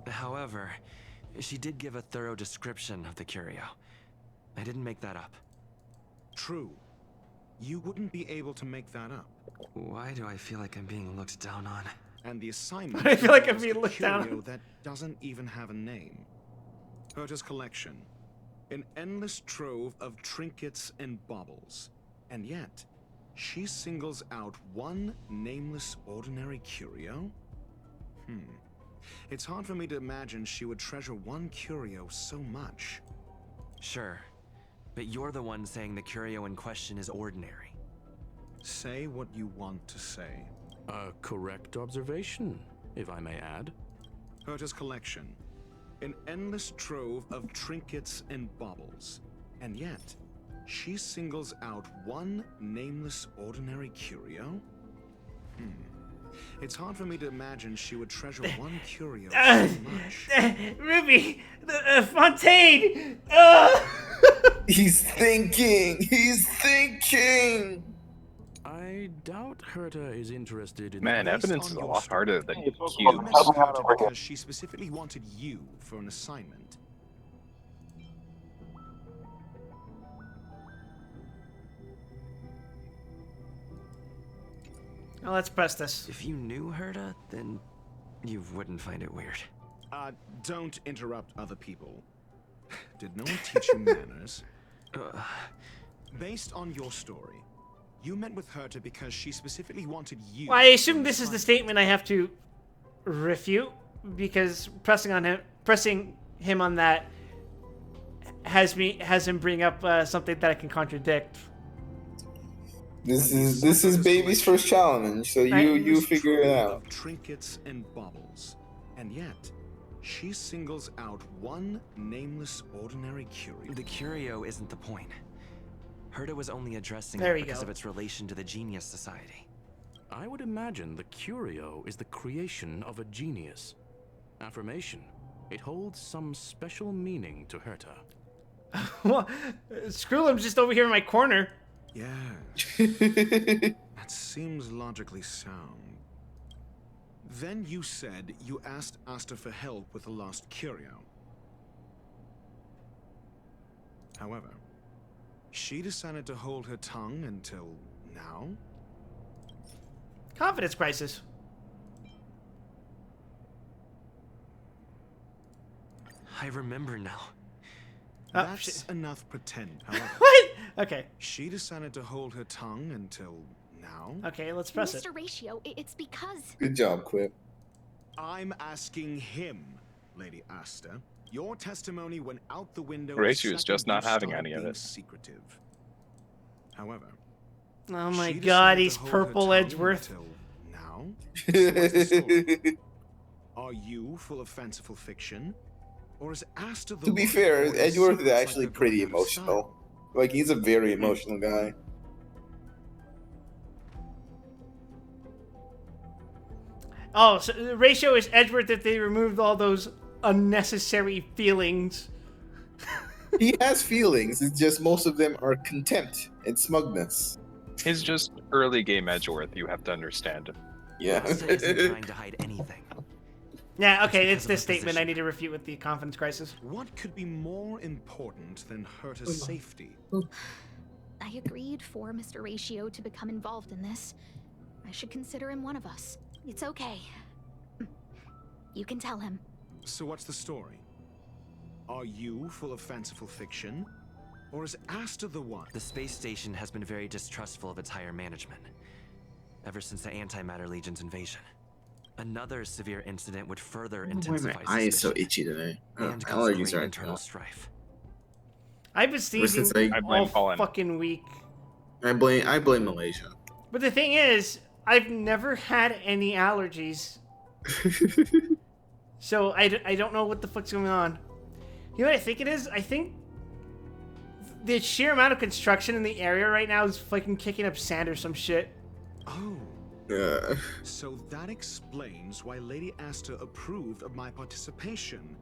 Speaker 6: However, she did give a thorough description of the curio. I didn't make that up.
Speaker 5: True. You wouldn't be able to make that up.
Speaker 6: Why do I feel like I'm being looked down on?
Speaker 5: And the assignment
Speaker 1: I feel like I'm
Speaker 5: involves
Speaker 1: being
Speaker 5: a
Speaker 1: looked down
Speaker 5: curio
Speaker 1: on.
Speaker 5: that doesn't even have a name. Herta's collection. An endless trove of trinkets and baubles. And yet, she singles out one nameless ordinary curio? It's hard for me to imagine she would treasure one curio so much.
Speaker 6: Sure, but you're the one saying the curio in question is ordinary.
Speaker 5: Say what you want to say.
Speaker 4: A correct observation, if I may add.
Speaker 5: Herta's collection. An endless trove of trinkets and baubles. And yet, she singles out one nameless ordinary curio? It's hard for me to imagine she would treasure one curio so much.
Speaker 1: Ruby! Fontaine!
Speaker 2: He's thinking! He's thinking!
Speaker 4: I doubt Herta is interested in
Speaker 3: Man,
Speaker 4: the
Speaker 3: evidence is a lot harder than
Speaker 5: You
Speaker 3: cute.
Speaker 5: met with Herta because she specifically wanted you for an assignment.
Speaker 1: Now let's press this.
Speaker 6: If you knew Herta, then you wouldn't find it weird.
Speaker 5: Don't interrupt other people. Did no one teach you manners? Based on your story, you met with Herta because she specifically wanted you.
Speaker 1: Well, I assume this is the statement I have to refute, because pressing him on that has him bring up something that I can contradict.
Speaker 2: This is baby's first challenge, so you figure it out.
Speaker 5: Of trinkets and baubles, and yet she singles out one nameless ordinary curio.
Speaker 6: The curio isn't the point. Herta was only addressing
Speaker 1: There
Speaker 6: it
Speaker 1: we
Speaker 6: because
Speaker 1: go.
Speaker 6: of its relation to the Genius Society.
Speaker 4: I would imagine the curio is the creation of a genius. Affirmation. It holds some special meaning to Herta.
Speaker 1: Well, Screwlim's just over here in my corner.
Speaker 5: Yeah. That seems logically sound. Then you said you asked Asta for help with the lost curio. However, she decided to hold her tongue until now?
Speaker 1: Confidence crisis.
Speaker 6: I remember now.
Speaker 5: That's enough pretend, however.
Speaker 1: What? Okay.
Speaker 5: She decided to hold her tongue until now?
Speaker 1: Okay, let's press it.
Speaker 18: Mr. Ratio, it's because...
Speaker 2: Good job, Quip.
Speaker 5: I'm asking him, Lady Asta. Your testimony went out the window.
Speaker 3: Ratio
Speaker 5: the
Speaker 3: is
Speaker 5: second
Speaker 3: just not
Speaker 5: you
Speaker 3: having
Speaker 5: started
Speaker 3: any of
Speaker 5: being
Speaker 3: it.
Speaker 5: Secretive. However,
Speaker 1: Oh my
Speaker 5: she
Speaker 1: god,
Speaker 5: decided
Speaker 1: he's
Speaker 5: to hold her
Speaker 1: purple
Speaker 5: tongue
Speaker 1: Edgeworth.
Speaker 5: until now? So what's the story? Are you full of fanciful fiction? Or is Asta the
Speaker 2: To be
Speaker 5: one
Speaker 2: fair,
Speaker 5: holding
Speaker 2: Edgeworth is
Speaker 5: secrets like
Speaker 2: actually
Speaker 5: they're
Speaker 2: pretty
Speaker 5: going out of style?
Speaker 2: emotional. Like, he's a very emotional guy.
Speaker 1: Oh, so the ratio is Edgeworth if they removed all those unnecessary feelings.
Speaker 2: He has feelings. It's just most of them are contempt and smugness.
Speaker 11: He's just early game Edgeworth. You have to understand.
Speaker 2: Yeah.
Speaker 6: Asta isn't trying to hide anything.
Speaker 1: Yeah, okay, it's
Speaker 6: because of
Speaker 1: this
Speaker 6: her
Speaker 1: statement I
Speaker 6: position.
Speaker 1: need to refute with the confidence crisis.
Speaker 5: What could be more important than Herta's safety?
Speaker 18: I agreed for Mr. Ratio to become involved in this. I should consider him one of us. It's okay. You can tell him.
Speaker 5: So what's the story? Are you full of fanciful fiction? Or is Asta the one?
Speaker 6: The space station has been very distrustful of its higher management, ever since the Antimatter Legion's invasion. Another severe incident would further
Speaker 2: Why
Speaker 6: intensify
Speaker 2: my eye is so
Speaker 6: suspicion
Speaker 2: itchy today? Oh,
Speaker 6: and
Speaker 2: my
Speaker 6: cause
Speaker 2: allergies
Speaker 6: great
Speaker 2: are
Speaker 6: internal strife.
Speaker 1: I've been sneezing
Speaker 11: I blame
Speaker 1: all
Speaker 11: pollen.
Speaker 1: fucking week.
Speaker 2: I blame Malaysia.
Speaker 1: But the thing is, I've never had any allergies. So I don't know what the fuck's going on. You know what I think it is? I think the sheer amount of construction in the area right now is fucking kicking up sand or some shit.
Speaker 5: Oh. So that explains why Lady Asta approved of my participation.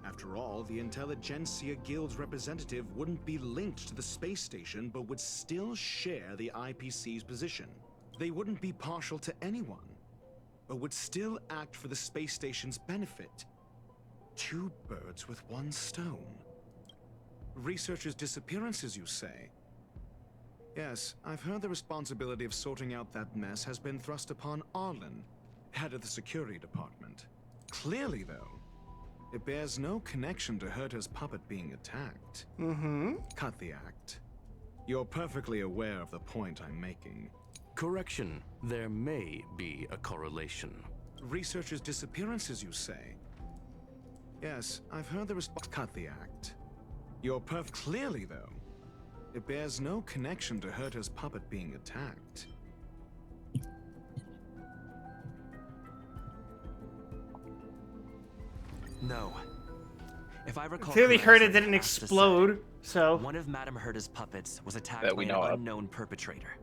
Speaker 5: After all, the Intelligentsia Guild's representative wouldn't be linked to the space station, but would still share the IPC's position. They wouldn't be partial to anyone, but would still act for the space station's benefit. Two birds with one stone. Researchers' disappearances, you say? Yes, I've heard the responsibility of sorting out that mess has been thrust upon Arlen, head of the security department. Clearly, though, it bears no connection to Herta's puppet being attacked.
Speaker 1: Mm-hmm.
Speaker 5: Cut the act. You're perfectly aware of the point I'm making.
Speaker 4: Correction. There may be a correlation.
Speaker 5: Researchers' disappearances, you say? Yes, I've heard the response. Cut the act. You're clearly, though, it bears no connection to Herta's puppet being attacked.
Speaker 6: No. If I recall
Speaker 1: Clearly
Speaker 6: correctly,
Speaker 1: Herta didn't
Speaker 6: Asta
Speaker 1: explode,
Speaker 6: said
Speaker 1: so...
Speaker 6: one of Madame Herta's puppets was attacked
Speaker 11: That
Speaker 6: by
Speaker 11: we
Speaker 6: an
Speaker 11: know of.
Speaker 6: unknown perpetrator.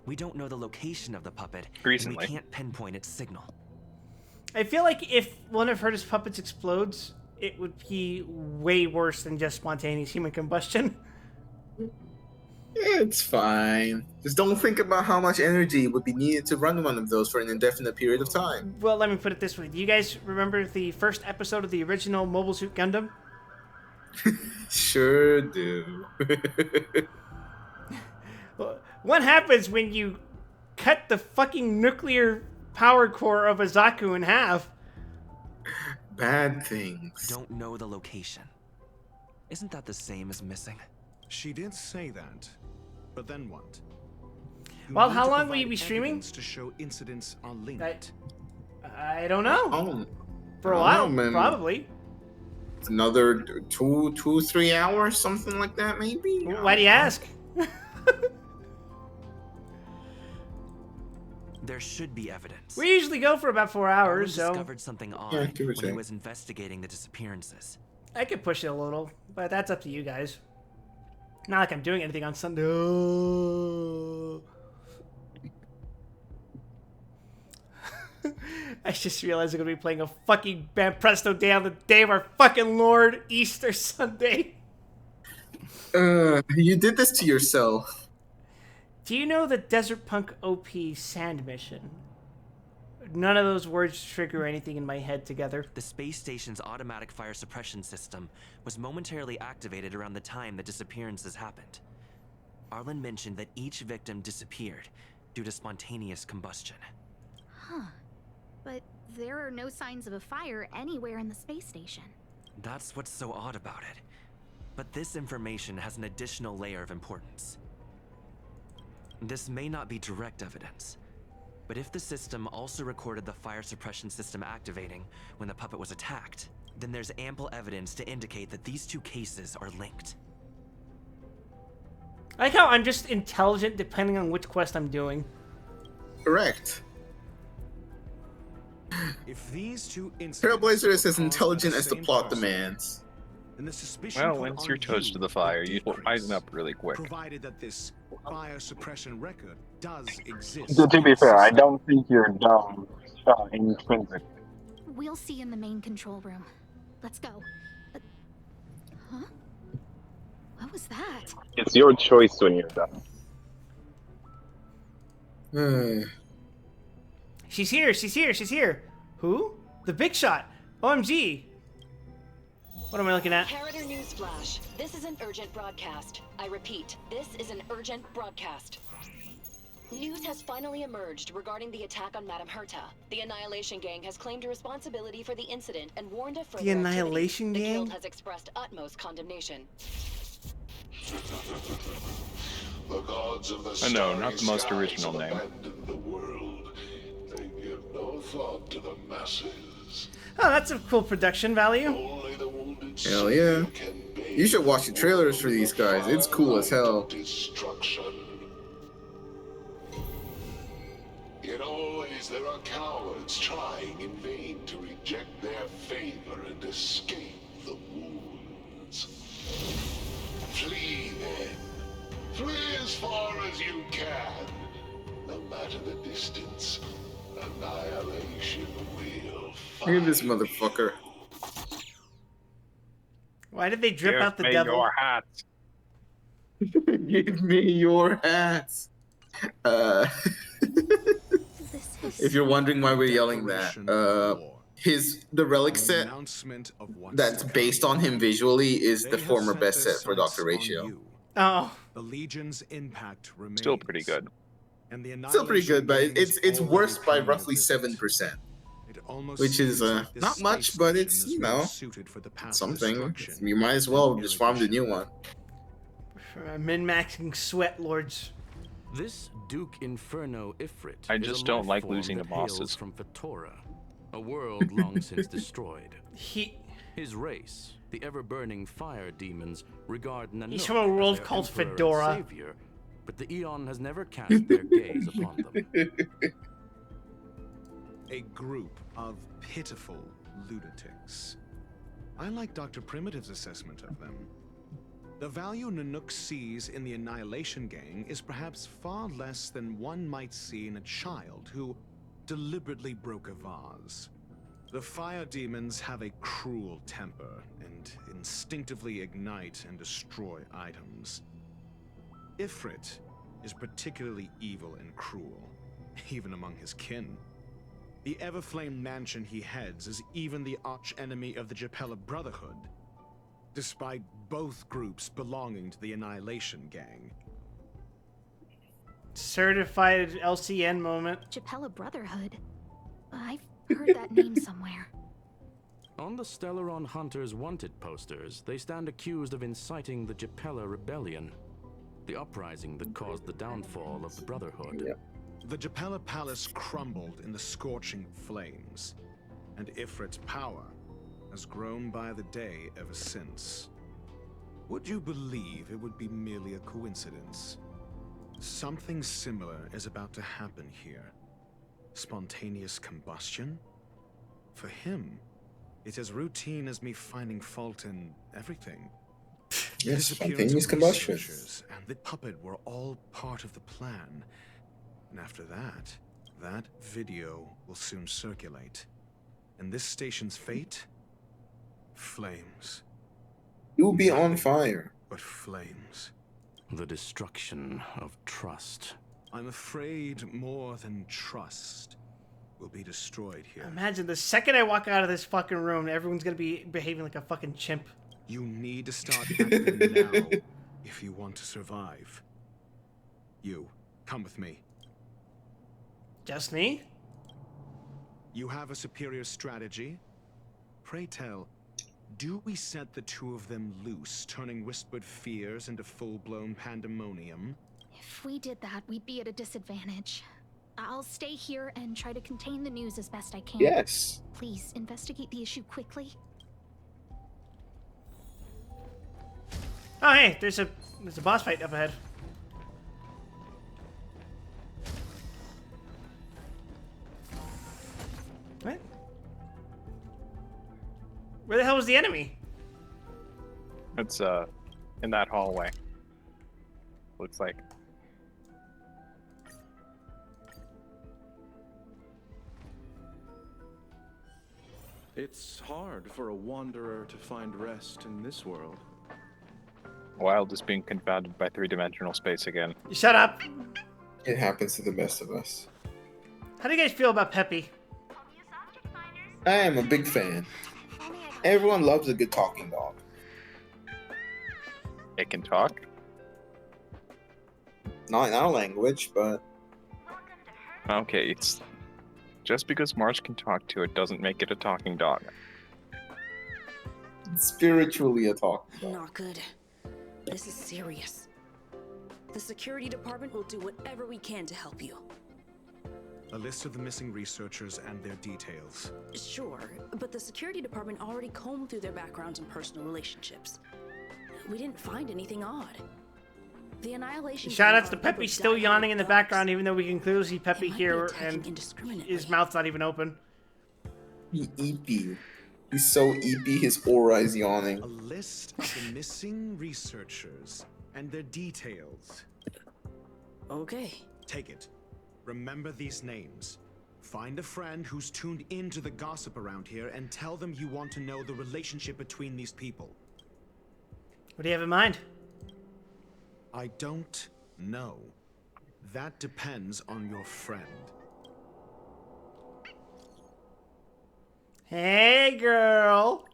Speaker 6: We don't know the location of the puppet, and
Speaker 11: Recently.
Speaker 6: we can't pinpoint its signal.
Speaker 1: I feel like if one of Herta's puppets explodes, it would be way worse than just spontaneous human combustion.
Speaker 2: It's fine. Just don't think about how much energy would be needed to run one of those for an indefinite period of time.
Speaker 1: Well, let me put it this way. Do you guys remember the first episode of the original Mobile Suit Gundam?
Speaker 2: Sure do.
Speaker 1: What happens when you cut the fucking nuclear power core of a Zaku in half?
Speaker 2: Bad things.
Speaker 6: Don't know the location. Isn't that the same as missing?
Speaker 5: She did say that, but then what? You
Speaker 1: Well,
Speaker 5: need
Speaker 1: how
Speaker 5: to
Speaker 1: long will you
Speaker 5: provide
Speaker 1: be streaming?
Speaker 5: evidence to show incidents are linked.
Speaker 1: I don't know.
Speaker 2: Oh,
Speaker 1: For a
Speaker 2: I don't
Speaker 1: while,
Speaker 2: know, man.
Speaker 1: probably.
Speaker 2: Another 3 hours, something like that, maybe?
Speaker 1: Why do you ask?
Speaker 6: There should be evidence.
Speaker 1: We usually go for about 4 hours,
Speaker 6: Arlen
Speaker 1: so
Speaker 6: discovered something odd
Speaker 2: Yeah, give or
Speaker 6: when he
Speaker 2: take.
Speaker 6: was investigating the disappearances.
Speaker 1: I could push it a little, but that's up to you guys. Not like I'm doing anything on Sunday. Oh. I just realized I'm gonna be playing a fucking Band Presto Day on the day of our fucking Lord, Easter Sunday.
Speaker 2: You did this to yourself.
Speaker 1: Do you know the Desert Punk OP Sand Mission? None of those words trigger anything in my head together.
Speaker 6: The space station's automatic fire suppression system was momentarily activated around the time the disappearances happened. Arlen mentioned that each victim disappeared due to spontaneous combustion.
Speaker 18: Huh. But there are no signs of a fire anywhere in the space station.
Speaker 6: That's what's so odd about it. But this information has an additional layer of importance. This may not be direct evidence, but if the system also recorded the fire suppression system activating when the puppet was attacked, then there's ample evidence to indicate that these two cases are linked.
Speaker 1: I like how I'm just intelligent depending on which quest I'm doing.
Speaker 2: Correct.
Speaker 5: If these two incidents
Speaker 2: Trailblazer is as
Speaker 5: were caused by
Speaker 2: intelligent
Speaker 5: the
Speaker 2: as the
Speaker 5: same
Speaker 2: plot
Speaker 5: person,
Speaker 2: demands.
Speaker 5: and the suspicion
Speaker 11: Well,
Speaker 5: put
Speaker 11: once
Speaker 5: on
Speaker 11: you're toast
Speaker 5: you
Speaker 11: to the fire,
Speaker 5: will
Speaker 11: you rise
Speaker 5: decrease.
Speaker 11: to the fire, you will rise up really quick.
Speaker 5: Provided that this fire suppression record does
Speaker 3: So
Speaker 5: exist
Speaker 3: to
Speaker 5: in
Speaker 3: be
Speaker 5: the
Speaker 3: fair, I
Speaker 5: system.
Speaker 3: don't think you're dumb intrinsically.
Speaker 18: We'll see in the main control room. Let's go. Huh? What was that?
Speaker 3: It's your choice when you're done.
Speaker 1: She's here, she's here, she's here. Who? The big shot. OMG. What am I looking at?
Speaker 20: Imperator News Flash. This is an urgent broadcast. I repeat, this is an urgent broadcast. News has finally emerged regarding the attack on Madame Herta. The Annihilation Gang has claimed responsibility for the incident and warned of further
Speaker 1: The Annihilation
Speaker 20: activity.
Speaker 1: Gang?
Speaker 20: The guild has expressed utmost condemnation.
Speaker 14: The gods of the
Speaker 3: Oh, no, not the most
Speaker 14: skies
Speaker 3: original
Speaker 14: have
Speaker 3: name.
Speaker 14: abandoned the world. They give no thought to the masses.
Speaker 1: Oh, that's a cool production value.
Speaker 14: Only the wounded
Speaker 2: Hell yeah. You should watch the trailers for these guys. It's cool as hell.
Speaker 14: destruction. Yet always there are cowards trying in vain to reject their favor and escape the wounds. Flee then. Flee as far as you can. No matter the distance, annihilation will
Speaker 2: Look at this motherfucker.
Speaker 1: Why did they drip out the
Speaker 3: Give me
Speaker 1: devil?
Speaker 3: your hat.
Speaker 2: Give me your hats. If you're wondering why we're yelling that, the relic set that's based on him visually is the former best set for Dr. Ratio.
Speaker 1: Oh.
Speaker 5: The Legion's impact remains.
Speaker 3: Still pretty good.
Speaker 5: And the
Speaker 2: Still pretty good, but
Speaker 5: Annihilation
Speaker 2: it's
Speaker 5: Gang is
Speaker 2: worse by
Speaker 5: already
Speaker 2: roughly
Speaker 5: paying a
Speaker 2: 7%,
Speaker 5: almost
Speaker 2: which is
Speaker 5: seems like this
Speaker 2: not much,
Speaker 5: space
Speaker 2: but
Speaker 5: station
Speaker 2: it's
Speaker 5: is well suited for the path of
Speaker 2: something.
Speaker 5: destruction
Speaker 2: You might as well
Speaker 5: and
Speaker 2: just farm the new one.
Speaker 1: Min-maxing sweat lords.
Speaker 4: This Duke Inferno Ifrit
Speaker 3: I
Speaker 4: is
Speaker 3: just
Speaker 4: a
Speaker 3: don't
Speaker 4: life
Speaker 3: like
Speaker 4: form
Speaker 3: losing
Speaker 4: that
Speaker 3: to bosses.
Speaker 4: hails from Fatora, a world long since destroyed. His race, the ever-burning fire demons, regard Nanook
Speaker 1: He's from a world
Speaker 4: as their
Speaker 1: called
Speaker 4: emperor and
Speaker 1: Fedora.
Speaker 4: savior, but the Eon has never cast their gaze upon them.
Speaker 5: A group of pitiful lunatics. I like Dr. Primitive's assessment of them. The value Nanook sees in the Annihilation Gang is perhaps far less than one might see in a child who deliberately broke a vase. The fire demons have a cruel temper and instinctively ignite and destroy items. Ifrit is particularly evil and cruel, even among his kin. The Everflame mansion he heads is even the arch-enemy of the Japella Brotherhood, despite both groups belonging to the Annihilation Gang.
Speaker 1: Certified LCN moment.
Speaker 18: Japella Brotherhood. I've heard that name somewhere.
Speaker 4: On the Stellaron Hunters wanted posters, they stand accused of inciting the Japella Rebellion, the uprising that caused the downfall of the Brotherhood.
Speaker 5: The Japella Palace crumbled in the scorching flames, and Ifrit's power has grown by the day ever since. Would you believe it would be merely a coincidence? Something similar is about to happen here. Spontaneous combustion? For him, it's as routine as me finding fault in everything.
Speaker 2: Yes,
Speaker 5: The disappearance
Speaker 2: spontaneous
Speaker 5: of
Speaker 2: combustion.
Speaker 5: researchers and the puppet were all part of the plan. And after that, that video will soon circulate. And this station's fate? Flames.
Speaker 2: You'll be on fire.
Speaker 5: But flames.
Speaker 4: The destruction of trust.
Speaker 5: I'm afraid more than trust will be destroyed here.
Speaker 1: Imagine the second I walk out of this fucking room, everyone's gonna be behaving like a fucking chimp.
Speaker 5: You need to start acting now if you want to survive. You, come with me.
Speaker 1: Just me?
Speaker 5: You have a superior strategy? Pray tell, do we set the two of them loose, turning whispered fears into full-blown pandemonium?
Speaker 18: If we did that, we'd be at a disadvantage. I'll stay here and try to contain the news as best I can.
Speaker 2: Yes.
Speaker 18: Please investigate the issue quickly.
Speaker 1: Oh hey, there's a boss fight up ahead. What? Where the hell was the enemy?
Speaker 11: It's in that hallway. Looks like.
Speaker 12: It's hard for a wanderer to find rest in this world.
Speaker 11: Wild is being confounded by three-dimensional space again.
Speaker 1: Shut up.
Speaker 2: It happens to the best of us.
Speaker 1: How do you guys feel about Peppy?
Speaker 2: I am a big fan. Everyone loves a good talking dog.
Speaker 11: It can talk?
Speaker 2: Not in our language, but...
Speaker 11: Okay, it's... Just because Marsh can talk to it doesn't make it a talking dog.
Speaker 2: Spiritually a talking dog.
Speaker 21: Not good. This is serious. The security department will do whatever we can to help you.
Speaker 5: A list of the missing researchers and their details.
Speaker 21: Sure, but the security department already combed through their backgrounds and personal relationships. We didn't find anything odd. The Annihilation...
Speaker 1: Shoutouts to Peppy still yawning in the background, even though we can clearly see Peppy here, and his mouth's not even open.
Speaker 2: He's eepy. He's so eepy, his aura is yawning.
Speaker 5: A list of the missing researchers and their details.
Speaker 21: Okay.
Speaker 5: Take it. Remember these names. Find a friend who's tuned into the gossip around here and tell them you want to know the relationship between these people.
Speaker 1: What do you have in mind?
Speaker 5: I don't know. That depends on your friend.
Speaker 1: Hey, girl.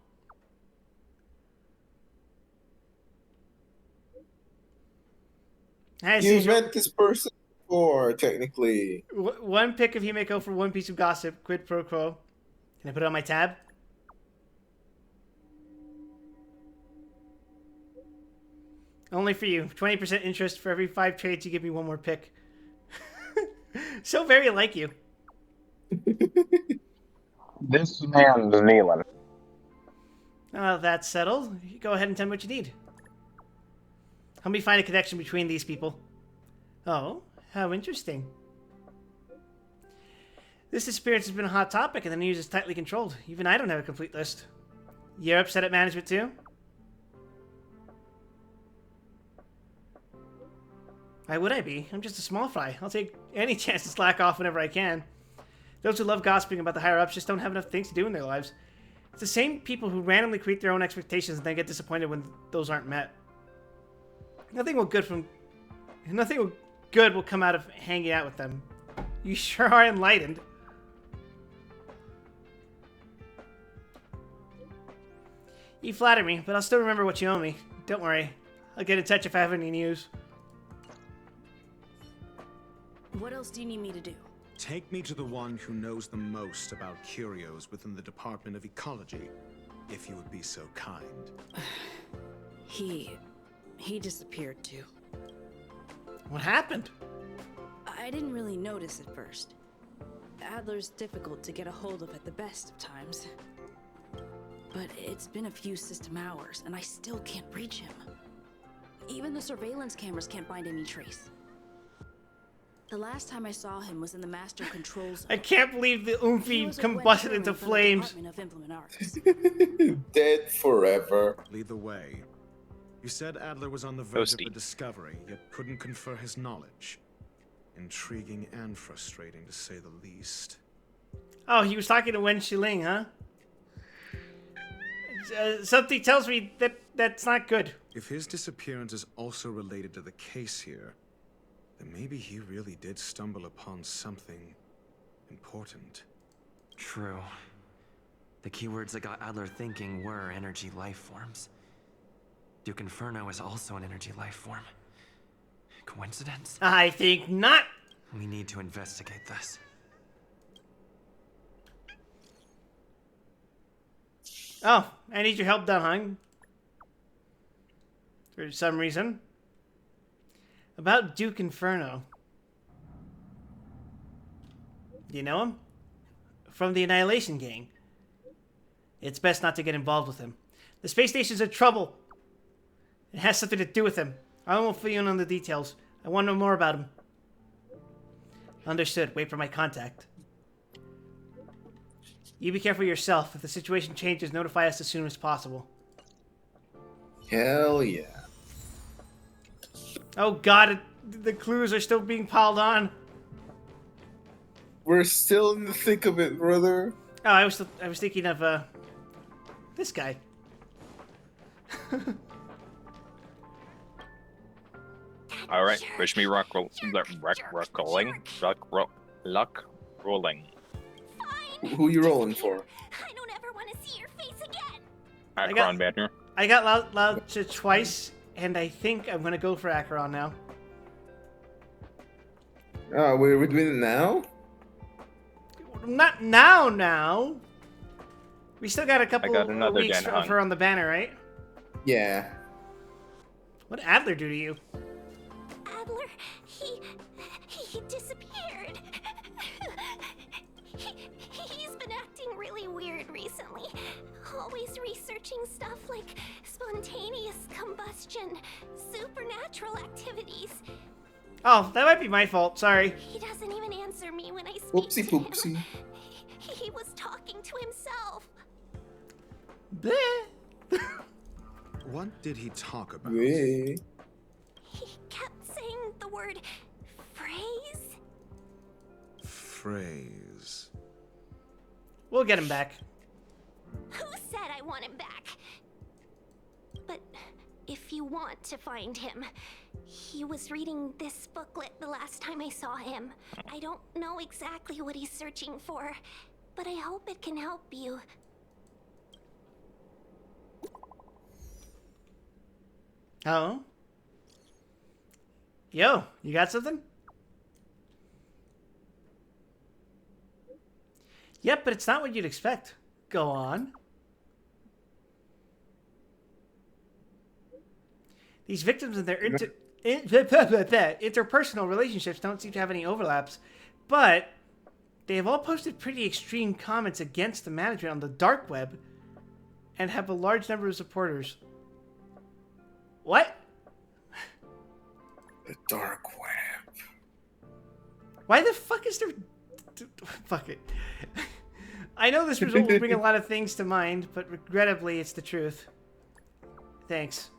Speaker 2: You've met this person before, technically.
Speaker 1: One pick of Himeko for one piece of gossip. Quid pro quo. Can I put it on my tab? Only for you. 20% interest for every 5 trades you give me one more pick. So very like you.
Speaker 3: This man's kneeling.
Speaker 1: Oh, that's settled. Go ahead and tell me what you need. Help me find a connection between these people. Oh, how interesting. This disappearance has been a hot topic, and the news is tightly controlled. Even I don't have a complete list. You're upset at management too? Why would I be? I'm just a small fry. I'll take any chance to slack off whenever I can. Those who love gossiping about the higher-ups just don't have enough things to do in their lives. It's the same people who randomly create their own expectations and then get disappointed when those aren't met. Nothing good will come out of hanging out with them. You sure are enlightened. You flatter me, but I'll still remember what you owe me. Don't worry. I'll get in touch if I have any news.
Speaker 21: What else do you need me to do?
Speaker 5: Take me to the one who knows the most about curios within the Department of Ecology, if you would be so kind.
Speaker 21: He disappeared too.
Speaker 1: What happened?
Speaker 21: I didn't really notice at first. Adler's difficult to get a hold of at the best of times. But it's been a few system hours, and I still can't reach him. Even the surveillance cameras can't find any trace. The last time I saw him was in the master control zone.
Speaker 1: I can't believe the Oomphy combusted into flames.
Speaker 2: Dead forever.
Speaker 5: Lead the way. You said Adler was on the verge of a discovery, yet couldn't confer his knowledge. Intriguing and frustrating, to say the least.
Speaker 1: Oh, he was talking to Wen Shiling, huh? Something tells me that that's not good.
Speaker 5: If his disappearance is also related to the case here, then maybe he really did stumble upon something important.
Speaker 6: True. The keywords that got Adler thinking were energy life forms. Duke Inferno is also an energy life form. Coincidence?
Speaker 1: I think not.
Speaker 6: We need to investigate this.
Speaker 1: Oh, I need your help, Dunhung. For some reason. About Duke Inferno. Do you know him? From the Annihilation Gang. It's best not to get involved with him. The space station's in trouble. It has something to do with him. I won't fill you in on the details. I want to know more about him. Understood. Wait for my contact. You be careful yourself. If the situation changes, notify us as soon as possible.
Speaker 2: Hell yeah.
Speaker 1: Oh god, the clues are still being piled on.
Speaker 2: We're still in the thick of it, brother.
Speaker 1: Oh, I was thinking of this guy.
Speaker 11: All right, wish me luck rolling. Luck rolling.
Speaker 2: Who you rolling for?
Speaker 16: I don't ever want to see your face again.
Speaker 11: Akron Banner.
Speaker 1: I got loud twice, and I think I'm gonna go for Acheron now.
Speaker 2: Oh, we're doing it now?
Speaker 1: Not now. We still got a couple
Speaker 11: another
Speaker 1: weeks
Speaker 11: Den Hung.
Speaker 1: for on the banner, right?
Speaker 2: Yeah.
Speaker 1: What did Adler do to you?
Speaker 16: Adler, he disappeared. He's been acting really weird recently. Always researching stuff like spontaneous combustion, supernatural activities.
Speaker 1: Oh, that might be my fault. Sorry.
Speaker 16: He doesn't even answer me when I speak
Speaker 2: Oopsie
Speaker 16: to
Speaker 2: poopsie.
Speaker 16: him. He was talking to himself.
Speaker 1: Bleh.
Speaker 5: What did he talk about?
Speaker 2: Hey.
Speaker 16: He kept saying the word phrase.
Speaker 5: Phrase.
Speaker 1: We'll get him back.
Speaker 16: Who said I want him back? But if you want to find him, he was reading this booklet the last time I saw him. I don't know exactly what he's searching for, but I hope it can help you.
Speaker 1: Oh? Yo, you got something? Yep, but it's not what you'd expect. Go on. These victims and their interpersonal relationships don't seem to have any overlaps, but they have all posted pretty extreme comments against the management on the dark web and have a large number of supporters. What?
Speaker 2: The dark web.
Speaker 1: Why the fuck is there... Fuck it. I know this result will bring a lot of things to mind, but regrettably, it's the truth. Thanks.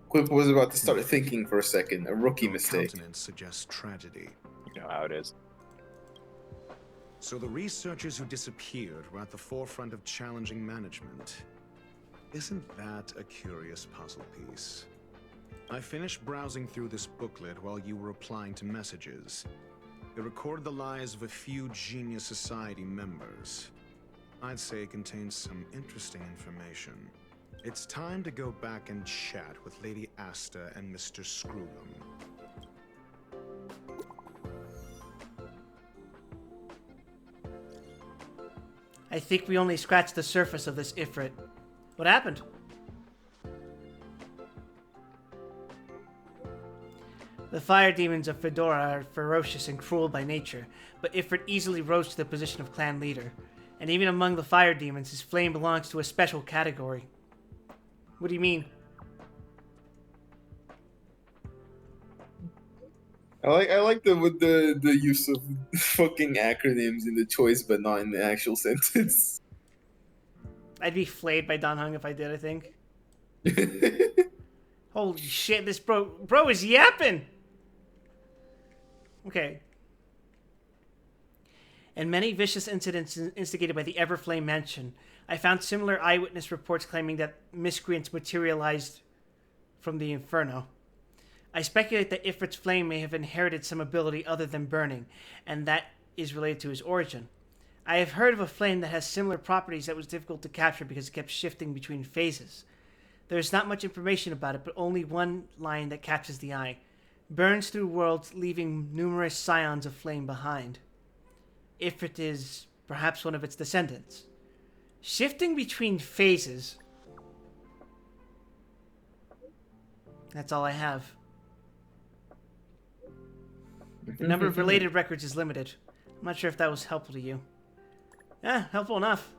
Speaker 2: Quip was about to start thinking for a second. A rookie
Speaker 5: Your
Speaker 2: mistake.
Speaker 5: countenance suggests tragedy.
Speaker 11: You know how it is.
Speaker 5: So the researchers who disappeared were at the forefront of challenging management. Isn't that a curious puzzle piece? I finished browsing through this booklet while you were replying to messages. It recorded the lives of a few Genius Society members. I'd say it contains some interesting information. It's time to go back and chat with Lady Asta and Mr. Screwlum.
Speaker 1: I think we only scratched the surface of this Ifrit. What happened? The fire demons of Fedora are ferocious and cruel by nature, but Ifrit easily rose to the position of clan leader. And even among the fire demons, his flame belongs to a special category. What do you mean?
Speaker 2: I like the use of fucking acronyms in the choice, but not in the actual sentence.
Speaker 1: I'd be flayed by Don Hung if I did, I think. Holy shit, this bro is yapping! Okay. In many vicious incidents instigated by the Everflame Mansion, I found similar eyewitness reports claiming that miscreants materialized from the Inferno. I speculate that Ifrit's flame may have inherited some ability other than burning, and that is related to his origin. I have heard of a flame that has similar properties that was difficult to capture because it kept shifting between phases. There is not much information about it, but only one line that catches the eye. Burns through worlds, leaving numerous scions of flame behind. Ifrit is perhaps one of its descendants. Shifting between phases. That's all I have. The number of related records is limited. I'm not sure if that was helpful to you. Yeah, helpful enough.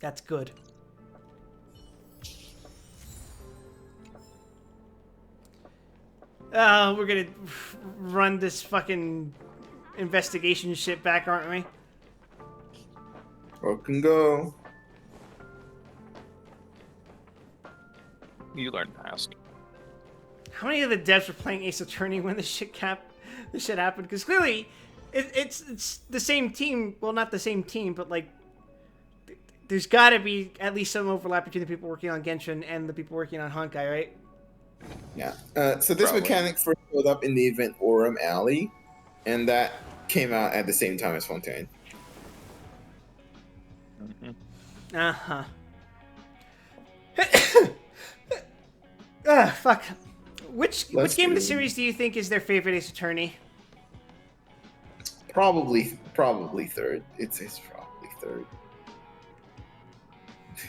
Speaker 1: That's good. We're gonna run this fucking investigation shit back, aren't we?
Speaker 2: Rock and go.
Speaker 11: You learn fast.
Speaker 1: How many of the devs were playing Ace Attorney when this shit happened? Because clearly, it's the same team. Well, not the same team, but like, there's got to be at least some overlap between the people working on Genshin and the people working on Honkai, right?
Speaker 2: Yeah. So this mechanic first showed up in the event Aurum Alley, and that came out at the same time as Fontaine.
Speaker 1: Uh-huh. Fuck. Which game in the series do you think is their favorite Ace Attorney?
Speaker 2: Probably third. It's probably third.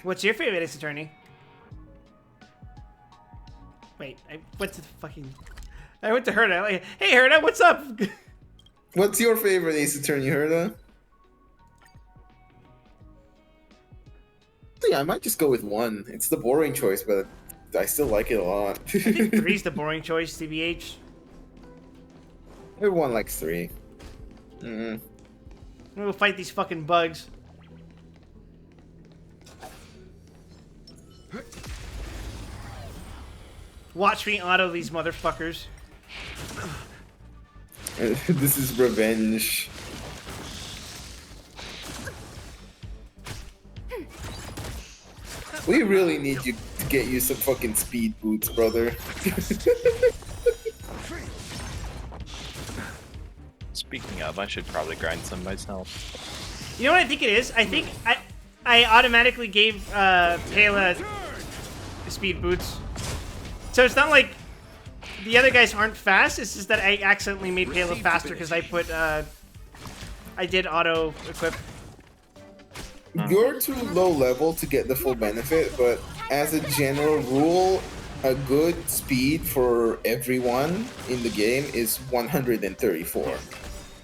Speaker 1: What's your favorite Ace Attorney? Wait, I went to Herda. Like, hey Herda, what's up?
Speaker 2: What's your favorite Ace Attorney, Herda? Yeah, I might just go with 1. It's the boring choice, but I still like it a lot.
Speaker 1: I think 3's the boring choice, TBH.
Speaker 2: Everyone likes 3.
Speaker 1: We'll fight these fucking bugs. Watch me auto these motherfuckers.
Speaker 2: This is revenge. We really need you to get you some fucking speed boots, brother.
Speaker 11: Speaking of, I should probably grind some myself.
Speaker 1: You know what I think it is? I think I automatically gave Pela speed boots. So it's not like the other guys aren't fast, it's just that I accidentally made Pela faster because I put I did auto equip.
Speaker 2: You're too low level to get the full benefit, but as a general rule, a good speed for everyone in the game is 134.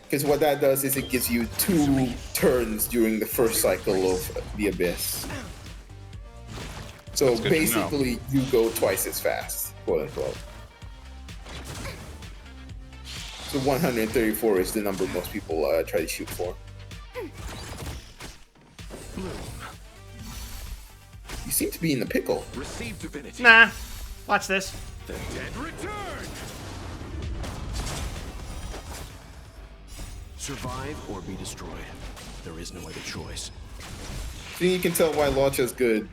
Speaker 2: Because what that does is it gives you 2 turns during the first cycle of the Abyss. So basically, you go twice as fast, quote unquote. So 134 is the number most people try to shoot for. You seem to be in the pickle.
Speaker 9: Receive divinity.
Speaker 1: Nah. Watch this.
Speaker 9: The dead return. Survive or be destroyed. There is no other choice.
Speaker 2: So you can tell why Launcha's good.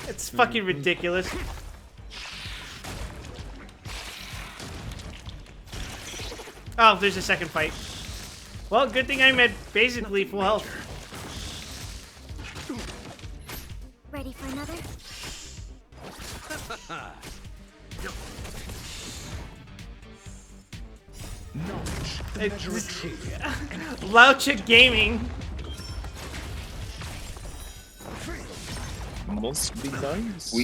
Speaker 1: It's fucking ridiculous. Oh, there's a second fight. Well, good thing I'm at basically full health.
Speaker 7: Ready for another?
Speaker 1: Laucha Gaming.
Speaker 11: Must be nice.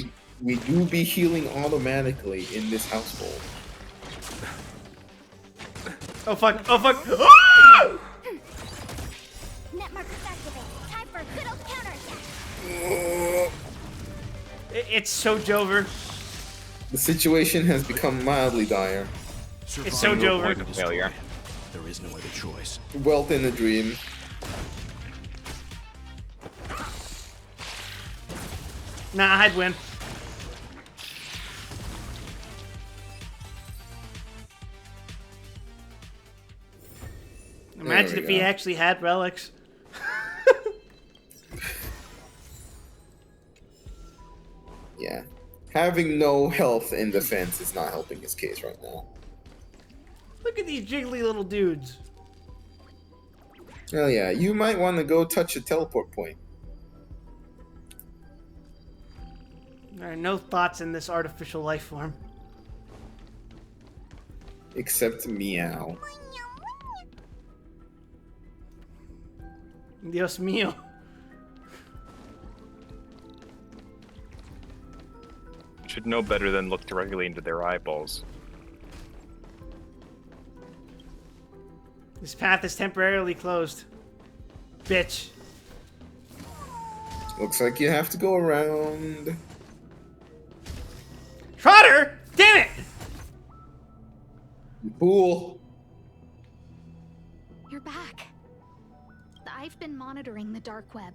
Speaker 2: We do be healing automatically in this household.
Speaker 1: Oh fuck! Oh fuck! Ah!
Speaker 7: Net markers activated. Time for a good old counterattack.
Speaker 1: It's so Jover.
Speaker 2: The situation has become mildly dire.
Speaker 1: It's so Jover.
Speaker 11: Failure.
Speaker 9: There is no other choice.
Speaker 2: Wealth in a dream.
Speaker 1: Nah, I'd win. Imagine if he actually had relics.
Speaker 2: Yeah. Having no health in defense is not helping his case right now.
Speaker 1: Look at these jiggly little dudes.
Speaker 2: Hell yeah, you might want to go touch a teleport point.
Speaker 1: There are no thoughts in this artificial life form.
Speaker 2: Except meow.
Speaker 1: Dios mío.
Speaker 11: Should know better than look directly into their eyeballs.
Speaker 1: This path is temporarily closed. Bitch.
Speaker 2: Looks like you have to go around.
Speaker 1: Trotter! Damn it!
Speaker 2: Cool.
Speaker 15: You're back.
Speaker 18: been monitoring the dark web.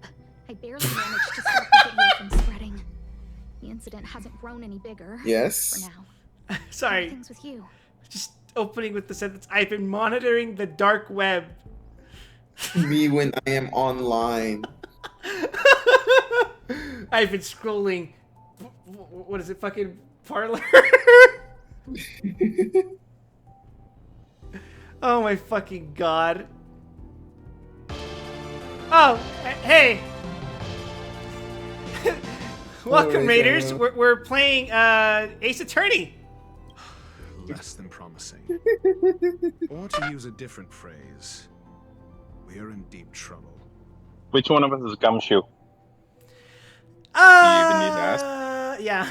Speaker 18: I barely managed to stop the video from spreading. The incident hasn't grown any bigger.
Speaker 2: Yes.
Speaker 18: For now.
Speaker 1: Sorry.
Speaker 18: How are things with you?
Speaker 1: Just opening with the sentence, I've been monitoring the dark web.
Speaker 2: Me when I am online.
Speaker 1: I've been scrolling. What is it? Fucking Parlor? Oh my fucking god. Oh, hey. Welcome, Raiders. We're playing Ace Attorney.
Speaker 5: Less than promising. Or to use a different phrase, we're in deep trouble.
Speaker 3: Which one of us is Gumshoe?
Speaker 11: Do you even need to ask?
Speaker 1: Yeah.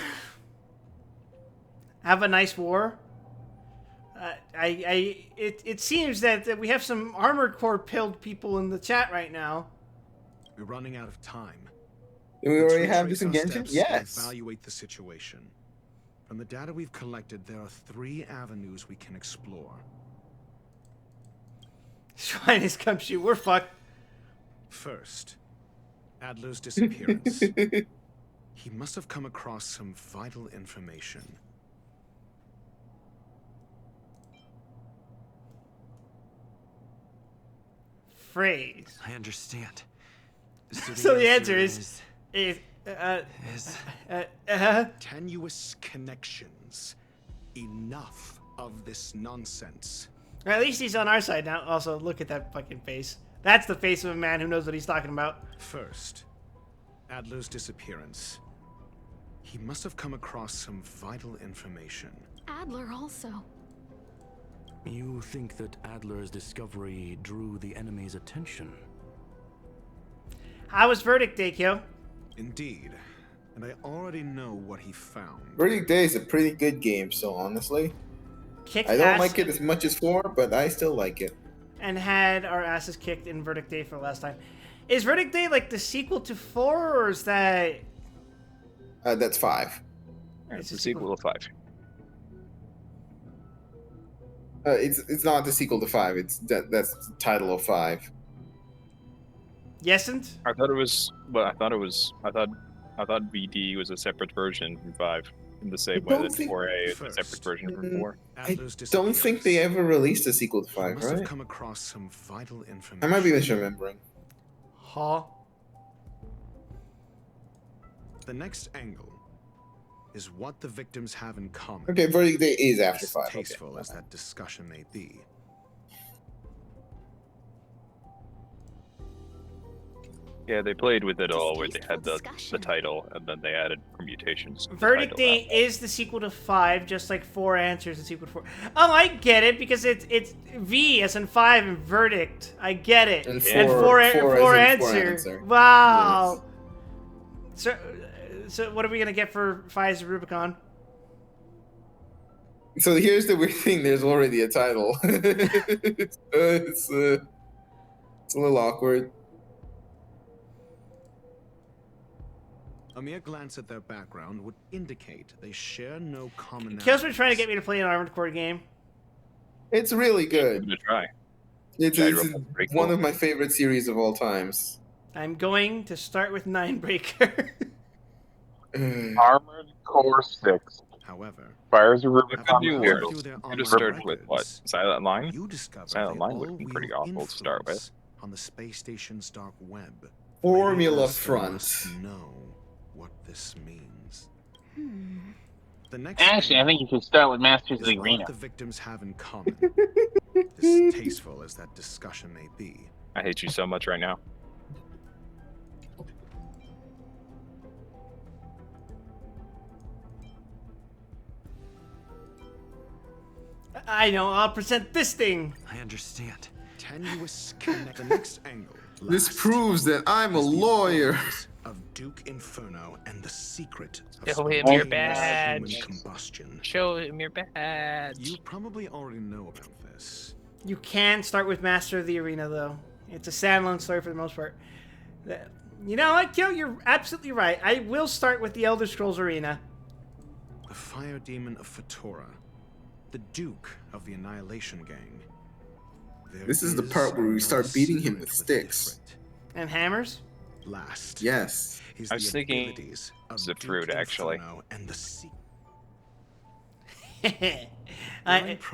Speaker 1: Have a nice war. It seems that we have some Armored Core pilled people in the chat right now.
Speaker 5: We're running out of time.
Speaker 2: Do we already have
Speaker 5: Let's
Speaker 2: this
Speaker 5: retrace our
Speaker 2: engagement?
Speaker 5: steps and
Speaker 2: Yes.
Speaker 5: Evaluate the situation. From the data we've collected, there are 3 avenues we can explore.
Speaker 1: Shrine is Gumshoe. We're fucked.
Speaker 5: First, Adler's disappearance. He must have come across some vital information.
Speaker 1: Phrase.
Speaker 6: I understand.
Speaker 1: So the answer is
Speaker 5: tenuous connections. Enough of this nonsense.
Speaker 1: At least he's on our side now. Also, look at that fucking face. That's the face of a man who knows what he's talking about.
Speaker 5: First, Adler's disappearance. He must have come across some vital information.
Speaker 18: Adler also.
Speaker 4: You think that Adler's discovery drew the enemy's attention?
Speaker 1: How was Verdict Day, Kyo?
Speaker 5: Indeed. And I already know what he found.
Speaker 2: Verdict Day is a pretty good game, so honestly.
Speaker 1: Kicked
Speaker 2: I don't
Speaker 1: ass
Speaker 2: like it as much as 4, but I still like it.
Speaker 1: and had our asses kicked in Verdict Day for the last time. Is Verdict Day like the sequel to 4, or is that...
Speaker 2: That's 5.
Speaker 11: It's the sequel to 5.
Speaker 2: It's not the sequel to 5. That's the title of 5.
Speaker 1: Yesn't?
Speaker 11: I thought it was. Well, I thought VD was a separate version from 5, in the same way that 4A is a separate version from 4.
Speaker 2: I don't think they ever released a sequel to 5,
Speaker 5: Must have
Speaker 2: right?
Speaker 5: come across some vital information.
Speaker 2: I might be misremembering.
Speaker 1: Huh?
Speaker 5: The next angle is what the victims have in common.
Speaker 2: Okay, Verdict Day is after
Speaker 5: As
Speaker 2: 5. Okay.
Speaker 5: tasteful as that discussion may be.
Speaker 11: Yeah, they played with it all, where they had the title, and then they added permutations. to the
Speaker 1: Verdict
Speaker 11: title
Speaker 1: Day is the sequel to 5, just like 4 Answers the sequel to 4. Oh, I get it, because it's V as in 5 and Verdict. I get it.
Speaker 2: And
Speaker 1: four
Speaker 2: four
Speaker 1: answer.
Speaker 2: answer.
Speaker 1: Wow. So what are we gonna get for Pfizer Rubicon?
Speaker 2: So here's the weird thing: there's already a title. It's a little awkward.
Speaker 5: A mere glance at their background would indicate they share no commonality.
Speaker 1: Kill's been trying to get me to play an Armored Core game.
Speaker 2: It's really good.
Speaker 11: Give it a try.
Speaker 2: It's one of my favorite series of all times.
Speaker 1: I'm going to start with Ninebreaker.
Speaker 3: Armored Core 6.
Speaker 5: However,
Speaker 3: Fires of Rubicon.
Speaker 11: You just started with what? Silent Line?
Speaker 5: You discover
Speaker 11: Silent
Speaker 5: they
Speaker 11: Line
Speaker 5: all
Speaker 11: would be pretty
Speaker 5: wield
Speaker 11: awful to start with.
Speaker 5: influence on the space station's dark web.
Speaker 2: Formula
Speaker 5: Raiders
Speaker 2: Front.
Speaker 5: must know what this means. The next
Speaker 3: Actually, I think you should start with Masters of the
Speaker 5: is
Speaker 3: Arena.
Speaker 5: what the victims have in common. As tasteful as that discussion may be.
Speaker 11: I hate you so much right now.
Speaker 1: I know, I'll present this thing.
Speaker 6: I understand.
Speaker 5: Tenuous connect. The next angle.
Speaker 2: This proves that I'm a lawyer.
Speaker 5: Of Duke Inferno and the secret of
Speaker 11: Show him
Speaker 5: spontaneous
Speaker 11: your badge.
Speaker 5: human combustion.
Speaker 11: Show him your badge.
Speaker 5: You probably already know about this.
Speaker 1: You can start with Master of the Arena, though. It's a standalone story for the most part. You know what, Kill? You're absolutely right. I will start with the Elder Scrolls Arena.
Speaker 5: The fire demon of Fatora. The Duke of the Annihilation Gang. There
Speaker 2: This is the part where we start beating him with sticks.
Speaker 1: And hammers?
Speaker 5: Last.
Speaker 2: Yes.
Speaker 5: Is
Speaker 11: I was
Speaker 5: the
Speaker 11: thinking
Speaker 5: abilities of
Speaker 11: it's the
Speaker 5: Duke
Speaker 11: fruit, actually.
Speaker 5: Inferno and the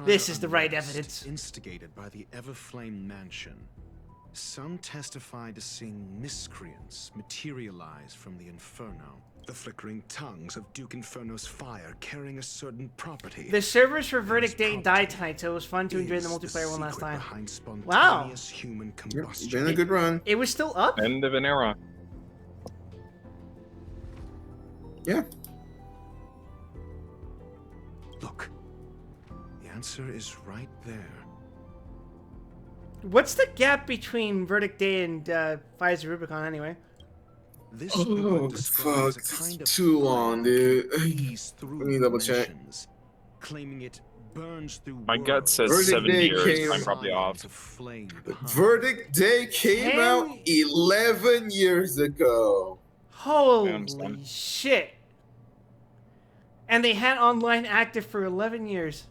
Speaker 1: This is the right
Speaker 5: unrest
Speaker 1: evidence.
Speaker 5: Instigated by the Everflame Mansion, some testify to seeing miscreants materialize from the Inferno. The flickering tongues of Duke Inferno's fire carrying a certain property.
Speaker 1: The servers for Verdict Day died tonight, so it was fun to enjoy the multiplayer one last time. Wow.
Speaker 5: Human
Speaker 2: Yep,
Speaker 5: combustion.
Speaker 2: been a good run.
Speaker 1: It was still up?
Speaker 11: End of an era.
Speaker 2: Yeah.
Speaker 5: Look, the answer is right there.
Speaker 1: What's the gap between Verdict Day and Pfizer Rubicon anyway?
Speaker 5: This
Speaker 2: Oh, fuck. It's too long, dude. Let me double check.
Speaker 5: Claiming it burns through
Speaker 11: My gut says
Speaker 2: Verdict
Speaker 11: 7
Speaker 2: Day
Speaker 11: years.
Speaker 2: came-
Speaker 11: I'm probably off.
Speaker 2: Verdict Day came out 11 years ago.
Speaker 1: Holy shit. And they had online active for 11 years.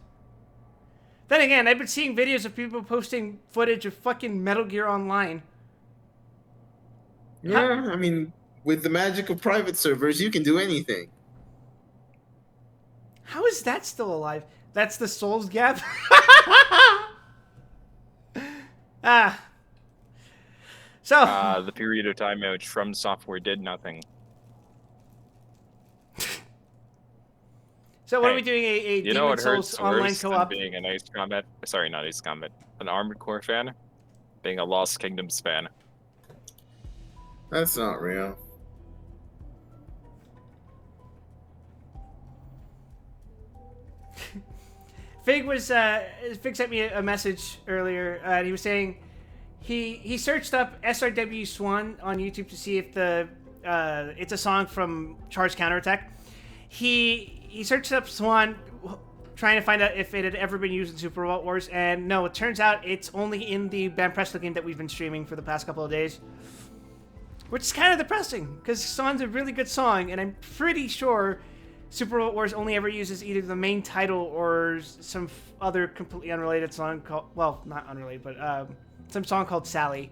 Speaker 1: Then again, I've been seeing videos of people posting footage of fucking Metal Gear Online.
Speaker 2: Yeah, I mean, with the magic of private servers, you can do anything.
Speaker 1: How is that still alive? That's the Souls gap? So.
Speaker 11: The period of time in which From Software did nothing.
Speaker 1: So what are we doing? A
Speaker 11: You know
Speaker 1: Demon
Speaker 11: what hurts
Speaker 1: Souls online
Speaker 11: worse than
Speaker 1: co-op?
Speaker 11: being an Ace Combat? Sorry, not Ace Combat. An Armored Core fan? Being a Lost Kingdoms fan.
Speaker 2: That's not real.
Speaker 1: Fig sent me a message earlier, and he was saying he searched up SRW Swan on YouTube to see if the it's a song from Charged Counterattack. He searched up Swan, trying to find out if it had ever been used in Super Robot Wars, and no, it turns out it's only in the Van Presto game that we've been streaming for the past couple of days. Which is kind of depressing, because Swan's a really good song, and I'm pretty sure Super Robot Wars only ever uses either the main title or some other completely unrelated song called, well, not unrelated, but some song called Sally.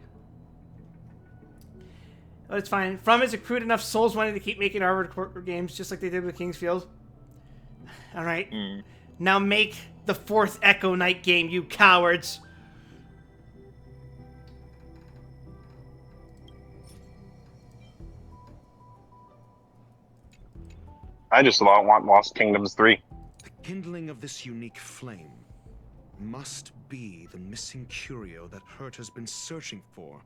Speaker 1: But it's fine. From is accrued enough souls wanting to keep making Armored Core games, just like they did with Kingsfield. Alright. Now make the 4th Echo Knight game, you cowards!
Speaker 3: I just want Lost Kingdoms 3.
Speaker 5: The kindling of this unique flame must be the missing curio that Hurt has been searching for,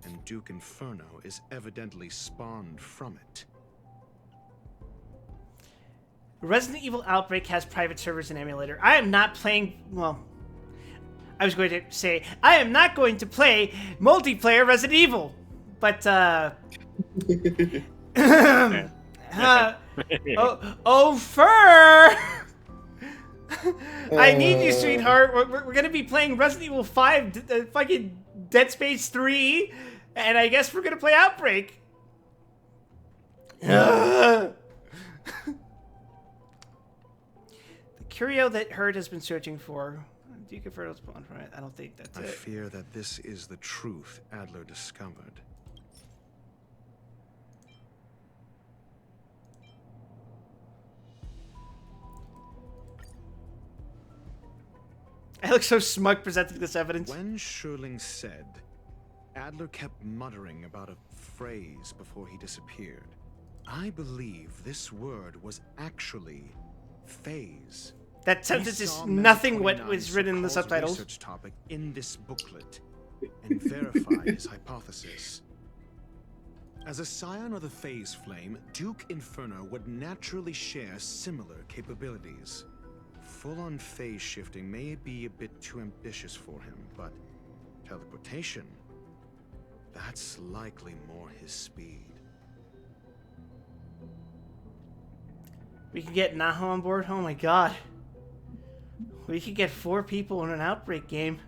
Speaker 5: and Duke Inferno is evidently spawned from it.
Speaker 1: Resident Evil Outbreak has private servers and emulator. I am not playing, well, I was going to say, I am not going to play multiplayer Resident Evil, but, Fur! I need you, sweetheart. We're gonna be playing Resident Evil 5, fucking Dead Space 3, and I guess we're gonna play Outbreak. The curio that Hurt has been searching for. Do you convert those spawn from it? I don't think that's
Speaker 5: I
Speaker 1: it.
Speaker 5: fear that this is the truth Adler discovered.
Speaker 1: I look so smug presenting this evidence.
Speaker 5: When Sherling said, Adler kept muttering about a phrase before he disappeared. I believe this word was actually phase.
Speaker 1: That sentence is nothing what was written in the subtitles.
Speaker 5: Research topic in this booklet and verified his hypothesis. As a scion of the phase flame, Duke Inferno would naturally share similar capabilities. Full-on phase shifting may be a bit too ambitious for him, but teleportation, that's likely more his speed.
Speaker 1: We can get Naho on board? Oh my god. We could get 4 people in an Outbreak game.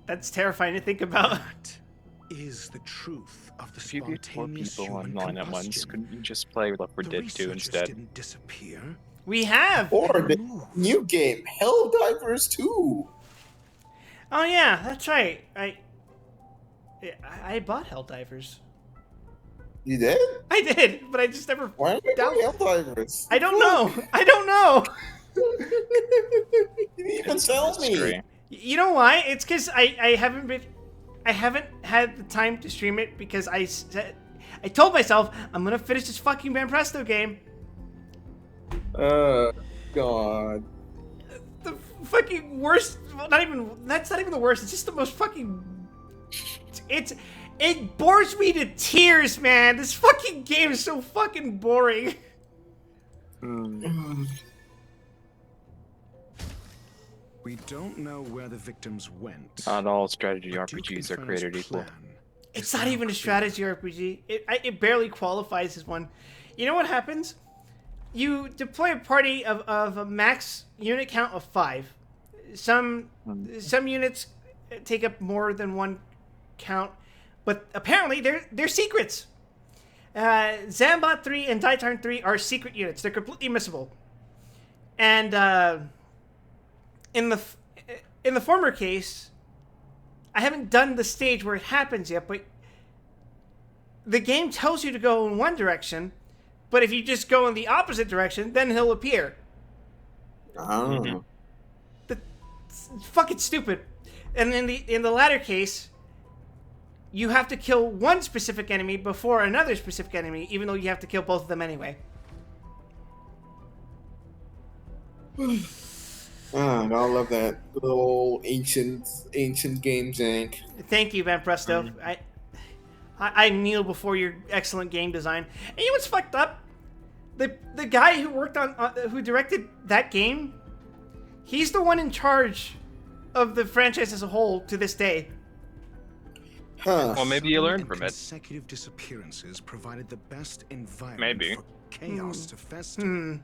Speaker 1: That's terrifying to think about.
Speaker 5: That is the truth of the
Speaker 11: If you get 4
Speaker 5: spontaneous
Speaker 11: people
Speaker 5: human
Speaker 11: online at once,
Speaker 5: combustion.
Speaker 11: couldn't you just play Left 4
Speaker 5: The
Speaker 11: Dead 2
Speaker 5: researchers
Speaker 11: instead?
Speaker 5: didn't disappear.
Speaker 1: We have!
Speaker 2: Or the new game, Helldivers 2.
Speaker 1: Oh yeah, that's right. I bought Helldivers.
Speaker 2: You did?
Speaker 1: I did, but I just never.
Speaker 2: Why are you doing Helldivers?
Speaker 1: I don't know. I don't know.
Speaker 2: You didn't even tell me.
Speaker 1: You know why? It's because I haven't had the time to stream it because I told myself I'm gonna finish this fucking Banpresto game.
Speaker 2: God.
Speaker 1: The fucking worst. Well, that's not even the worst. It's just the most fucking. It bores me to tears, man. This fucking game is so fucking boring.
Speaker 5: We don't know where the victims went.
Speaker 11: Not all strategy RPGs are created equal.
Speaker 1: It's not even a strategy RPG. It barely qualifies as one. You know what happens? You deploy a party of a max unit count of 5. Some units take up more than one count, but apparently they're secrets. Zambot 3 and Daitarn 3 are secret units. They're completely missable. And in the former case, I haven't done the stage where it happens yet, but the game tells you to go in one direction, but if you just go in the opposite direction, then he'll appear.
Speaker 2: Oh.
Speaker 1: It's fucking stupid. And in the latter case, you have to kill one specific enemy before another specific enemy, even though you have to kill both of them anyway.
Speaker 2: I love that little ancient game jank.
Speaker 1: Thank you, Banpresto. I kneel before your excellent game design. And you know what's fucked up? The guy who worked on who directed that game, he's the one in charge of the franchise as a whole to this day.
Speaker 2: Huh.
Speaker 11: Well, maybe you learned from it.
Speaker 5: Consecutive disappearances provided the best environment for chaos to fester.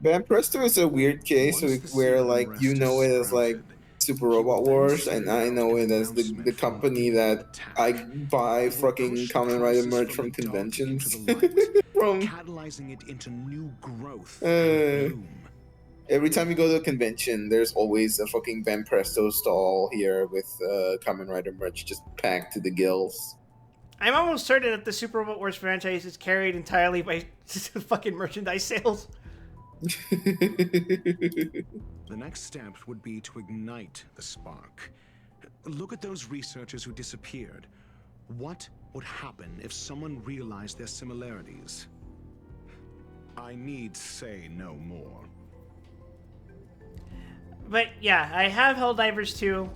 Speaker 2: Banpresto is a weird case where like you know it as like Super Robot Wars, and I know it as the company that I buy fucking Kamen Rider merch from conventions.
Speaker 5: Catalyzing it into new growth.
Speaker 2: Every time you go to a convention, there's always a fucking Banpresto stall here with Kamen Rider merch just packed to the gills.
Speaker 1: I'm almost certain that the Super Robot Wars franchise is carried entirely by fucking merchandise sales.
Speaker 5: The next step would be to ignite the spark. Look at those researchers who disappeared. What would happen if someone realized their similarities? I need say no more.
Speaker 1: But yeah, I have Helldivers 2.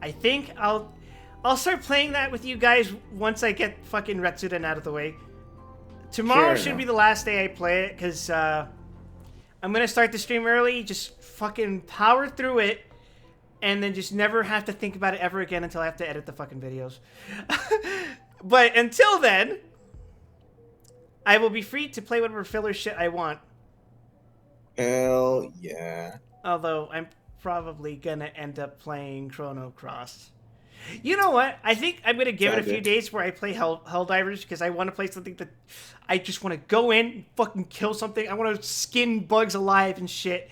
Speaker 1: I think I'll start playing that with you guys once I get fucking Retsuden out of the way. Tomorrow should be the last day I play it, because I'm going to start the stream early, just fucking power through it, and then just never have to think about it ever again until I have to edit the fucking videos. But until then, I will be free to play whatever filler shit I want.
Speaker 2: Hell yeah.
Speaker 1: Although, I'm probably going to end up playing Chrono Cross. You know what? I think I'm going to give it a few days where I play Helldivers, because I want to play something that I just want to go in and fucking kill something. I want to skin bugs alive and shit.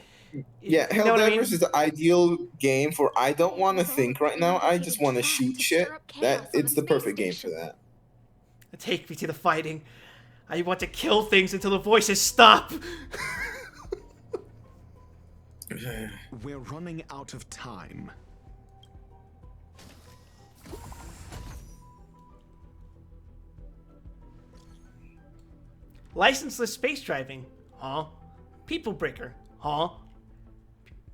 Speaker 2: Yeah, Helldivers is the ideal game for I don't want to think right now. I just want to shoot shit. It's the perfect game for that.
Speaker 1: Take me to the fighting. I want to kill things until the voices stop.
Speaker 5: We're running out of time.
Speaker 1: Licenseless space driving. Huh? People breaker. Huh?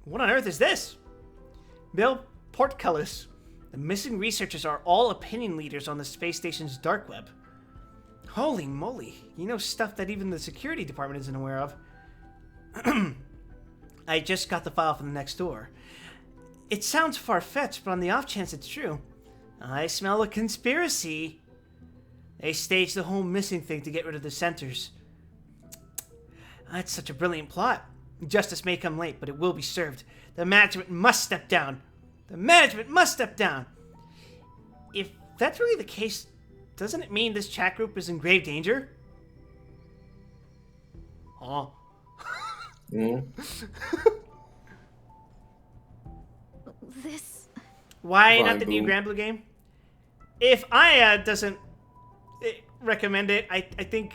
Speaker 1: What on earth is this? Bill Portcullis. The missing researchers are all opinion leaders on the space station's dark web. Holy moly. You know stuff that even the security department isn't aware of. I just got the file from the next door. It sounds far-fetched, but on the off chance it's true, I smell a conspiracy. They staged the whole missing thing to get rid of the centers. That's such a brilliant plot. Justice may come late, but it will be served. The management must step down. The management must step down. If that's really the case, doesn't it mean this chat group is in grave danger? Oh.
Speaker 15: This...
Speaker 1: Why not the new Granblue game? if Aya doesn't recommend it, I think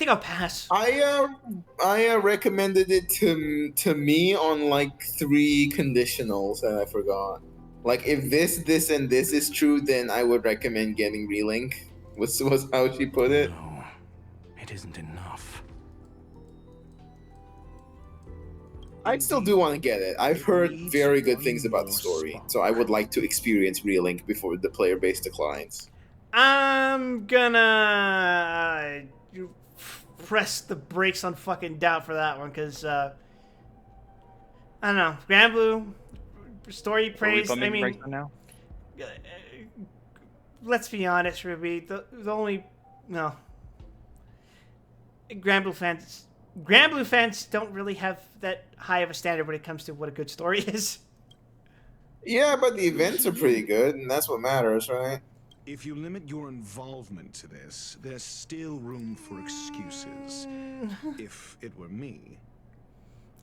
Speaker 1: I'll pass.
Speaker 2: I recommended it to me on like 3 conditionals that I forgot. Like if this, and this is true, then I would recommend getting Relink. Was how she put it.
Speaker 4: No, it isn't enough.
Speaker 2: I still do want to get it. I've heard very good things about the story, so I would like to experience Relink before the player base declines.
Speaker 1: I'm gonna press the brakes on fucking doubt for that one, because I don't know. Granblue story praise. I mean,
Speaker 11: now?
Speaker 1: Let's be honest, Ruby. The only no. Granblue fans don't really have that high of a standard when it comes to what a good story is.
Speaker 2: Yeah, but the events are pretty good, and that's what matters, right?
Speaker 5: If you limit your involvement to this, there's still room for excuses. If it were me.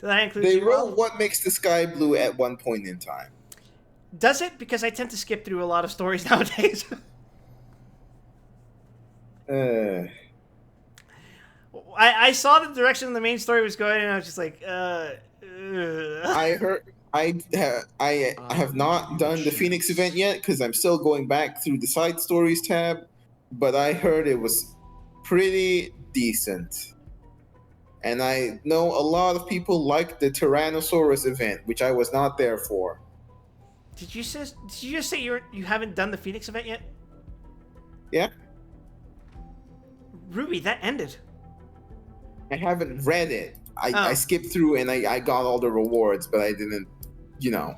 Speaker 1: Did that include
Speaker 2: They
Speaker 1: you?
Speaker 2: wrote what makes the sky blue at one point in time.
Speaker 1: Does it? Because I tend to skip through a lot of stories nowadays. I saw the direction the main story was going, and I was just like,
Speaker 2: I heard. I have not done the Phoenix event yet because I'm still going back through the side stories tab, but I heard it was pretty decent. And I know a lot of people like the Tyrannosaurus event, which I was not there for.
Speaker 1: Did you just say you haven't done the Phoenix event yet?
Speaker 2: Yeah.
Speaker 1: Ruby, that ended.
Speaker 2: I haven't read it. I skipped through and I got all the rewards, but I didn't, you know.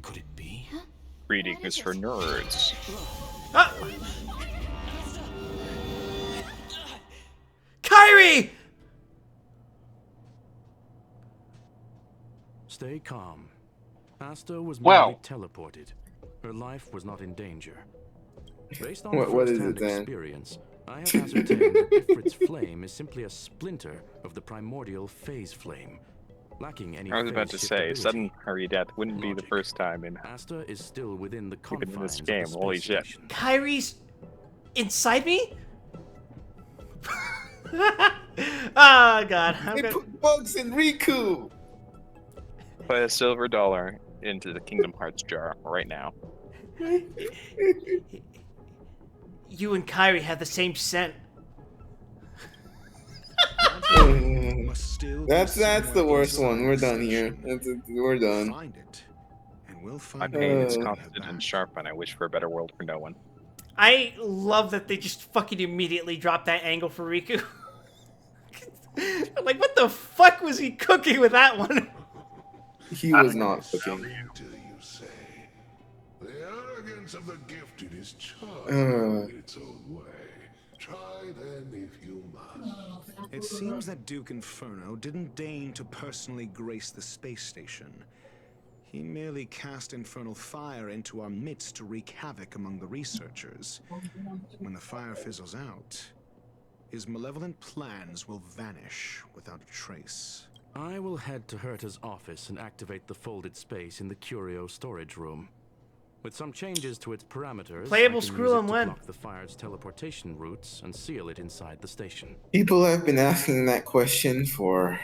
Speaker 4: Could it be?
Speaker 11: Reading is for nerds.
Speaker 1: Ah! Kyrie!
Speaker 4: Stay calm. Asta was
Speaker 11: Wow.
Speaker 4: merely teleported. Her life was not in danger. Based on
Speaker 2: What is
Speaker 4: first-hand
Speaker 2: it then?
Speaker 4: experience, I have ascertained that Ifrit's flame is simply a splinter of the primordial phase flame, lacking any.
Speaker 11: I was about to
Speaker 4: phase
Speaker 11: say,
Speaker 4: shiftability.
Speaker 11: sudden hurry death wouldn't be the first time in
Speaker 4: Asta is still within the
Speaker 11: even in
Speaker 4: confines
Speaker 11: this game.
Speaker 4: of the
Speaker 11: Holy
Speaker 4: space
Speaker 11: shit!
Speaker 4: station.
Speaker 1: Kyrie's inside me? Oh god.
Speaker 2: They put bugs in Riku!
Speaker 11: Put a silver dollar into the Kingdom Hearts jar right now.
Speaker 1: You and Kyrie have the same scent.
Speaker 2: That's the worst one. We're done here. We're done.
Speaker 5: Find it, and we'll
Speaker 11: My
Speaker 5: find
Speaker 11: pain is
Speaker 5: out.
Speaker 11: constant and sharp, and I wish for a better world for no one.
Speaker 1: I love that they just fucking immediately dropped that angle for Riku. Like, what the fuck was he cooking with that one?
Speaker 2: He was not cooking.
Speaker 14: Do you say? The arrogance of the gifted is charming in its own way. Try then if you must.
Speaker 5: It seems that Duke Inferno didn't deign to personally grace the space station. He merely cast infernal fire into our midst to wreak havoc among the researchers. When the fire fizzles out, his malevolent plans will vanish without a trace.
Speaker 4: I will head to Herta's office and activate the folded space in the curio storage room. With some changes to its parameters,
Speaker 1: Playable
Speaker 4: I can
Speaker 1: screw
Speaker 4: use it
Speaker 1: on
Speaker 4: to
Speaker 1: when?
Speaker 4: block the fire's teleportation routes and seal it inside the station.
Speaker 2: People have been asking that question for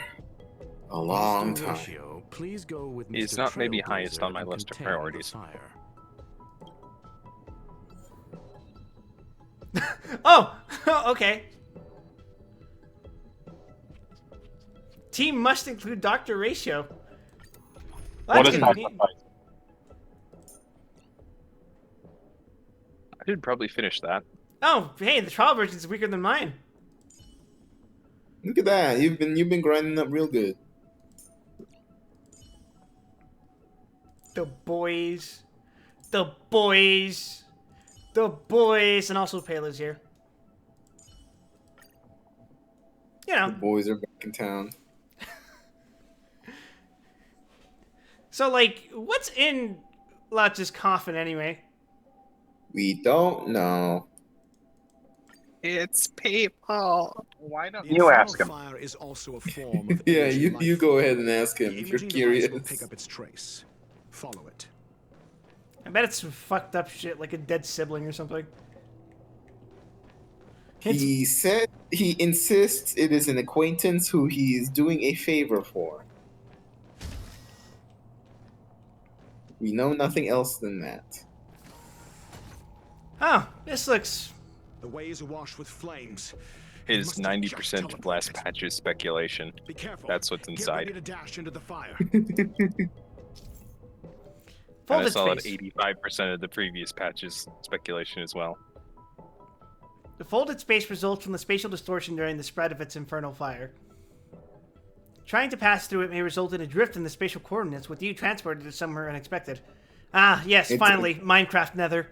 Speaker 2: a long
Speaker 4: Mr.
Speaker 2: time.
Speaker 4: Ratio, please go with
Speaker 11: It's
Speaker 4: Mr.
Speaker 11: not maybe
Speaker 4: Trailblazer
Speaker 11: highest on my
Speaker 4: and
Speaker 11: list of
Speaker 4: contain the
Speaker 11: priorities.
Speaker 4: fire.
Speaker 1: Oh, okay. Team must include Dr. Ratio. Well,
Speaker 11: What
Speaker 1: that's
Speaker 11: is
Speaker 1: gonna
Speaker 11: my
Speaker 1: be-
Speaker 11: advice? I should probably finish that.
Speaker 1: Oh, hey, the trial version's weaker than mine.
Speaker 2: Look at that. You've been grinding up real good.
Speaker 1: The boys. The boys. The boys. And also Payla's here. You know.
Speaker 2: The boys are back in town.
Speaker 1: So, like, what's in Lodge's coffin anyway?
Speaker 2: We don't know.
Speaker 11: It's people. Why don't
Speaker 5: The
Speaker 11: you
Speaker 5: infernal
Speaker 11: ask him?
Speaker 5: Fire is also a form of
Speaker 2: Yeah,
Speaker 5: imaging
Speaker 2: you
Speaker 5: life
Speaker 2: go
Speaker 5: form.
Speaker 2: ahead and ask him
Speaker 5: The
Speaker 2: if you're
Speaker 5: imaging device will
Speaker 2: curious.
Speaker 5: pick up its trace. Follow it.
Speaker 1: I bet it's some fucked up shit, like a dead sibling or something.
Speaker 2: He said he insists it is an acquaintance who he is doing a favor for. We know nothing else than that.
Speaker 1: Oh, this looks...
Speaker 5: The way is awash with flames.
Speaker 11: His 90% last patch is speculation.
Speaker 5: Be careful.
Speaker 11: That's what's
Speaker 5: Get
Speaker 11: inside.
Speaker 5: ready to dash into the fire.
Speaker 11: And a
Speaker 1: Folded
Speaker 11: solid
Speaker 1: space.
Speaker 11: 85% of the previous patches speculation as well.
Speaker 1: The folded space results from the spatial distortion during the spread of its infernal fire. Trying to pass through it may result in a drift in the spatial coordinates, with you transported to somewhere unexpected. Ah, yes, finally, Minecraft Nether.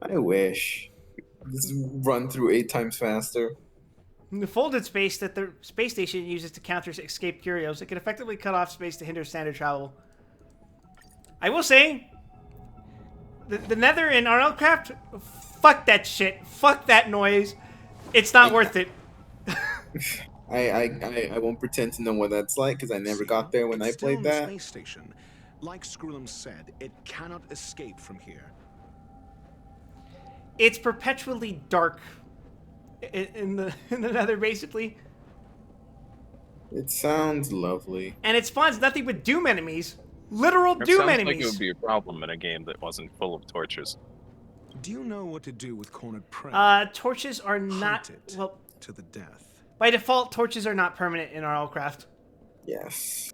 Speaker 2: I wish. Just run through 8 times faster.
Speaker 1: In the folded space that the space station uses to counter escape curios, it can effectively cut off space to hinder standard travel. I will say, the Nether in RLCraft, fuck that shit. Fuck that noise. It's not worth it.
Speaker 2: I won't pretend to know what that's like because I never got there when I played that.
Speaker 5: Space station. Like Screwlum said, it cannot escape from here.
Speaker 1: It's perpetually dark in the Nether, basically.
Speaker 2: It sounds lovely.
Speaker 1: And it spawns nothing but Doom enemies. Literal Doom
Speaker 11: sounds
Speaker 1: enemies.
Speaker 11: like it would be a problem in a game that wasn't full of torches.
Speaker 5: Do you know what to do with cornered prey?
Speaker 1: Torches are not... Well,
Speaker 5: to the death.
Speaker 1: by default, torches are not permanent in RLCraft.
Speaker 2: Yes.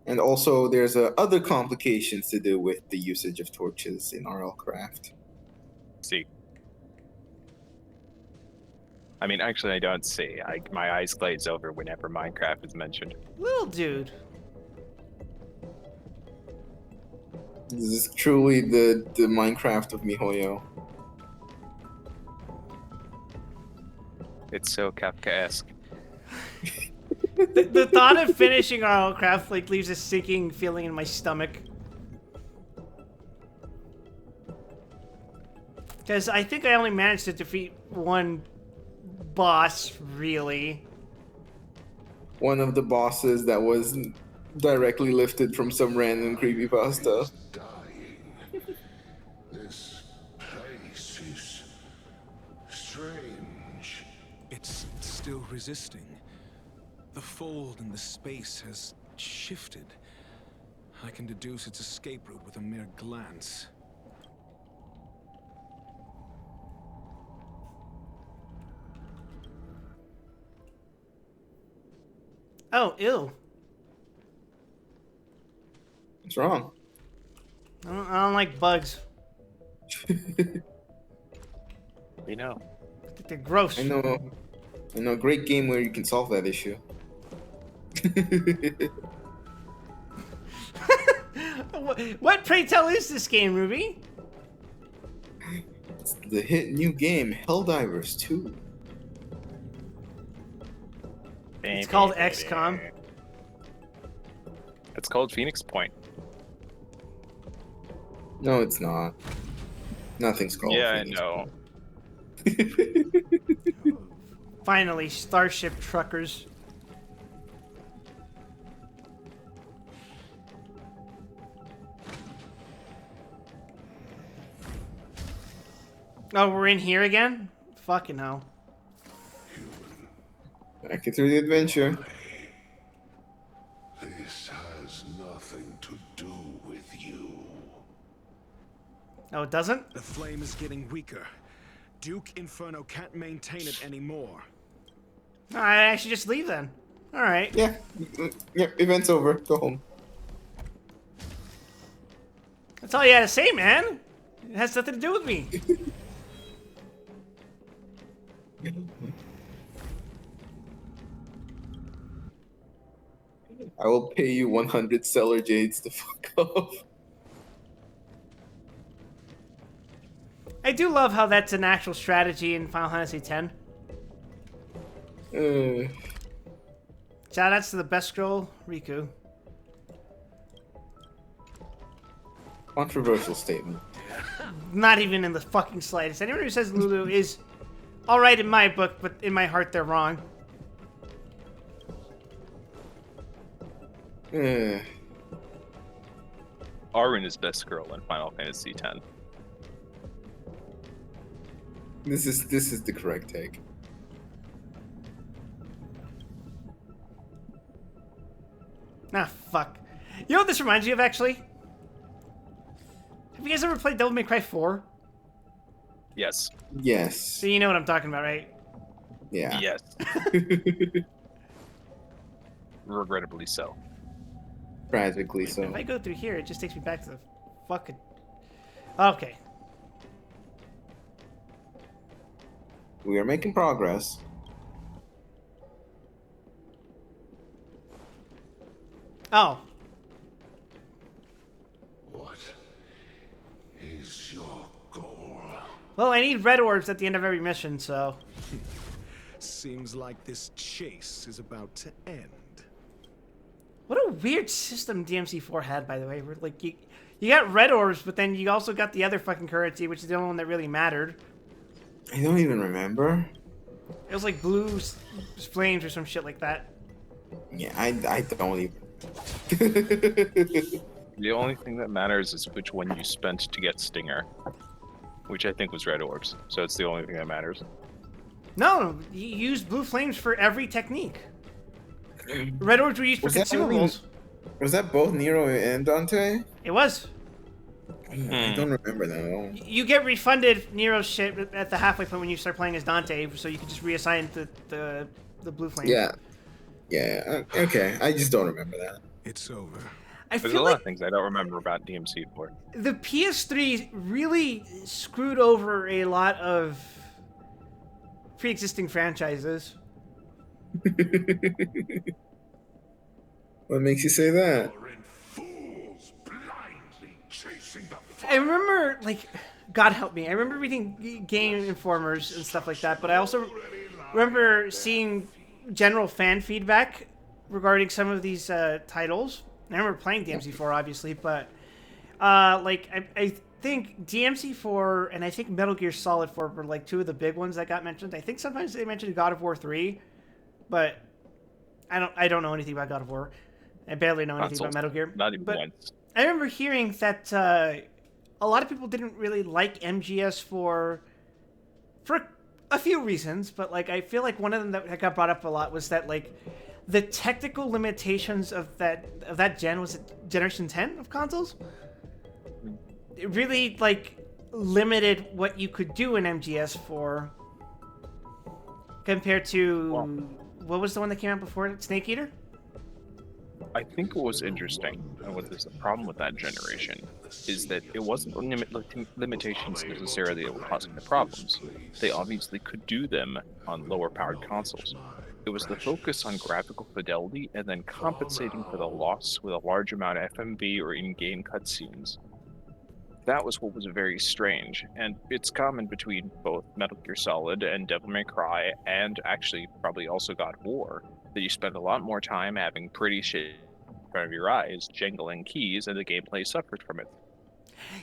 Speaker 2: And also, there's other complications to do with the usage of torches in RLCraft.
Speaker 11: See. I mean, actually, I don't see. My eyes glaze over whenever Minecraft is mentioned.
Speaker 1: Little dude.
Speaker 2: This is truly the Minecraft of MiHoYo.
Speaker 11: It's so Kafkaesque.
Speaker 1: The thought of finishing RLCraft like leaves a sinking feeling in my stomach. Because I think I only managed to defeat one boss, really.
Speaker 2: One of the bosses that was directly lifted from some random creepypasta.
Speaker 14: This place is strange.
Speaker 5: It's still resisting. The fold in the space has shifted. I can deduce its escape route with a mere glance.
Speaker 1: Oh, ew.
Speaker 2: What's wrong?
Speaker 1: I don't like bugs.
Speaker 11: We know.
Speaker 1: They're gross.
Speaker 2: I know a great game where you can solve that issue.
Speaker 1: What, pray tell, is this game, Ruby?
Speaker 2: It's the hit new game, Helldivers 2.
Speaker 1: It's called XCOM.
Speaker 11: It's called Phoenix Point.
Speaker 2: No, it's not. Nothing's called
Speaker 11: Yeah,
Speaker 2: Phoenix
Speaker 11: I know.
Speaker 1: Finally, Starship Truckers. Oh, we're in here again? Fucking hell.
Speaker 2: Back through the adventure.
Speaker 14: This has nothing to do with you.
Speaker 1: Oh, it doesn't?
Speaker 5: The flame is getting weaker. Duke Inferno can't maintain it anymore.
Speaker 1: I should just leave then. Alright.
Speaker 2: Yeah, event's over. Go home.
Speaker 1: That's all you had to say, man. It has nothing to do with me.
Speaker 2: I will pay you 100 Stellar Jades to fuck off.
Speaker 1: I do love how that's an actual strategy in Final Fantasy X. Shoutouts to the best girl, Riku.
Speaker 2: Controversial statement.
Speaker 1: Not even in the fucking slightest. Anyone who says Lulu is alright in my book, but in my heart they're wrong.
Speaker 11: Arwen is best girl in Final Fantasy X.
Speaker 2: This is the correct take.
Speaker 1: Ah, fuck. You know what this reminds me of, actually? Have you guys ever played Devil May Cry 4?
Speaker 11: Yes.
Speaker 2: Yes.
Speaker 1: So you know what I'm talking about, right?
Speaker 2: Yeah.
Speaker 11: Yes. Regrettably so.
Speaker 2: Tragically so.
Speaker 1: If I go through here, it just takes me back to the fucking... Okay.
Speaker 2: We are making progress.
Speaker 1: Oh.
Speaker 14: What is your goal?
Speaker 1: Well, I need red orbs at the end of every mission, so...
Speaker 5: Seems like this chase is about to end.
Speaker 1: What a weird system DMC4 had, by the way. Where, like, you got red orbs, but then you also got the other fucking currency, which is the only one that really mattered.
Speaker 2: I don't even remember.
Speaker 1: It was like blue flames or some shit like that.
Speaker 2: Yeah, I don't even.
Speaker 11: The only thing that matters is which one you spent to get Stinger, which I think was red orbs. So it's the only thing that matters.
Speaker 1: No, you used blue flames for every technique. Red orbs were used for consumables.
Speaker 2: Was that both Nero and Dante?
Speaker 1: It was.
Speaker 2: I don't remember that at all.
Speaker 1: You get refunded Nero's shit at the halfway point when you start playing as Dante, so you can just reassign the blue flames.
Speaker 2: Yeah. Yeah, okay. I just don't remember that.
Speaker 5: It's over.
Speaker 11: There's a lot of things I don't remember about DMC4.
Speaker 1: The PS3 really screwed over a lot of pre-existing franchises.
Speaker 2: What makes you say that?
Speaker 1: I remember, like, God help me, I remember reading Game Informers and stuff like that, but I also remember seeing general fan feedback regarding some of these titles. I remember playing DMC4, obviously, but, like, I think DMC4 and I think Metal Gear Solid 4 were, like, two of the big ones that got mentioned. I think sometimes they mentioned God of War 3, but I don't know anything about God of War. I barely know anything about Metal Gear.
Speaker 11: Not even
Speaker 1: but
Speaker 11: once.
Speaker 1: I remember hearing that a lot of people didn't really like MGS for a few reasons, but like I feel like one of them that got brought up a lot was that like the technical limitations of that gen, was it Generation 10 of consoles? It really like limited what you could do in MGS4 compared to what was the one that came out before it? Snake Eater?
Speaker 11: I think what was interesting, and what is the problem with that generation, is that it wasn't limitations necessarily that were causing the problems. They obviously could do them on lower powered consoles. It was the focus on graphical fidelity and then compensating for the loss with a large amount of FMV or in-game cutscenes. That was what was very strange, and it's common between both Metal Gear Solid and Devil May Cry, and actually probably also God of War, that you spend a lot more time having pretty shit in front of your eyes, jangling keys, and the gameplay suffered from it.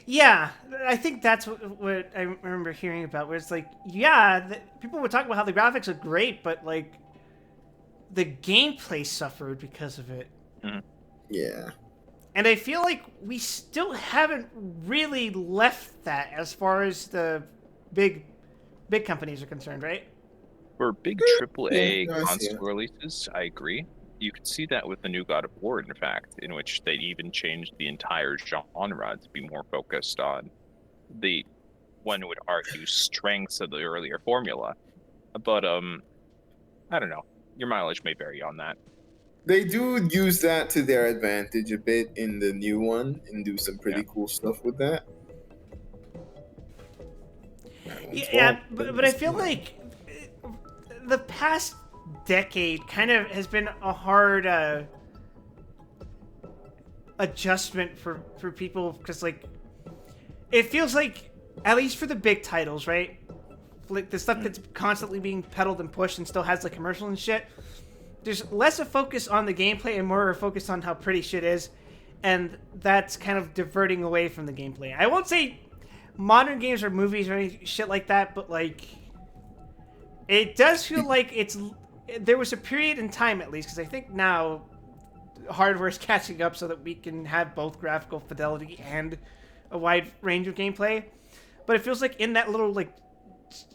Speaker 1: Yeah, I think that's what I remember hearing about, where it's like, yeah, people would talk about how the graphics are great, but like, the gameplay suffered because of it.
Speaker 11: Mm-hmm.
Speaker 2: Yeah.
Speaker 1: And I feel like we still haven't really left that as far as the big companies are concerned, right?
Speaker 11: For big AAA console releases, I agree. You could see that with the new God of War, in fact, in which they even changed the entire genre to be more focused on the, one would argue, strengths of the earlier formula. But, I don't know. Your mileage may vary on that.
Speaker 2: They do use that to their advantage a bit in the new one and do some pretty cool stuff with that.
Speaker 1: Yeah, but I feel like the past decade kind of has been a hard adjustment for people, because like it feels like, at least for the big titles, right, like the stuff that's constantly being peddled and pushed and still has like commercial and shit, there's less a focus on the gameplay and more a focus on how pretty shit is, and that's kind of diverting away from the gameplay. I won't say modern games or movies or any shit like that, but like it does feel like there was a period in time, at least, because I think now hardware's catching up so that we can have both graphical fidelity and a wide range of gameplay. But it feels like in that little like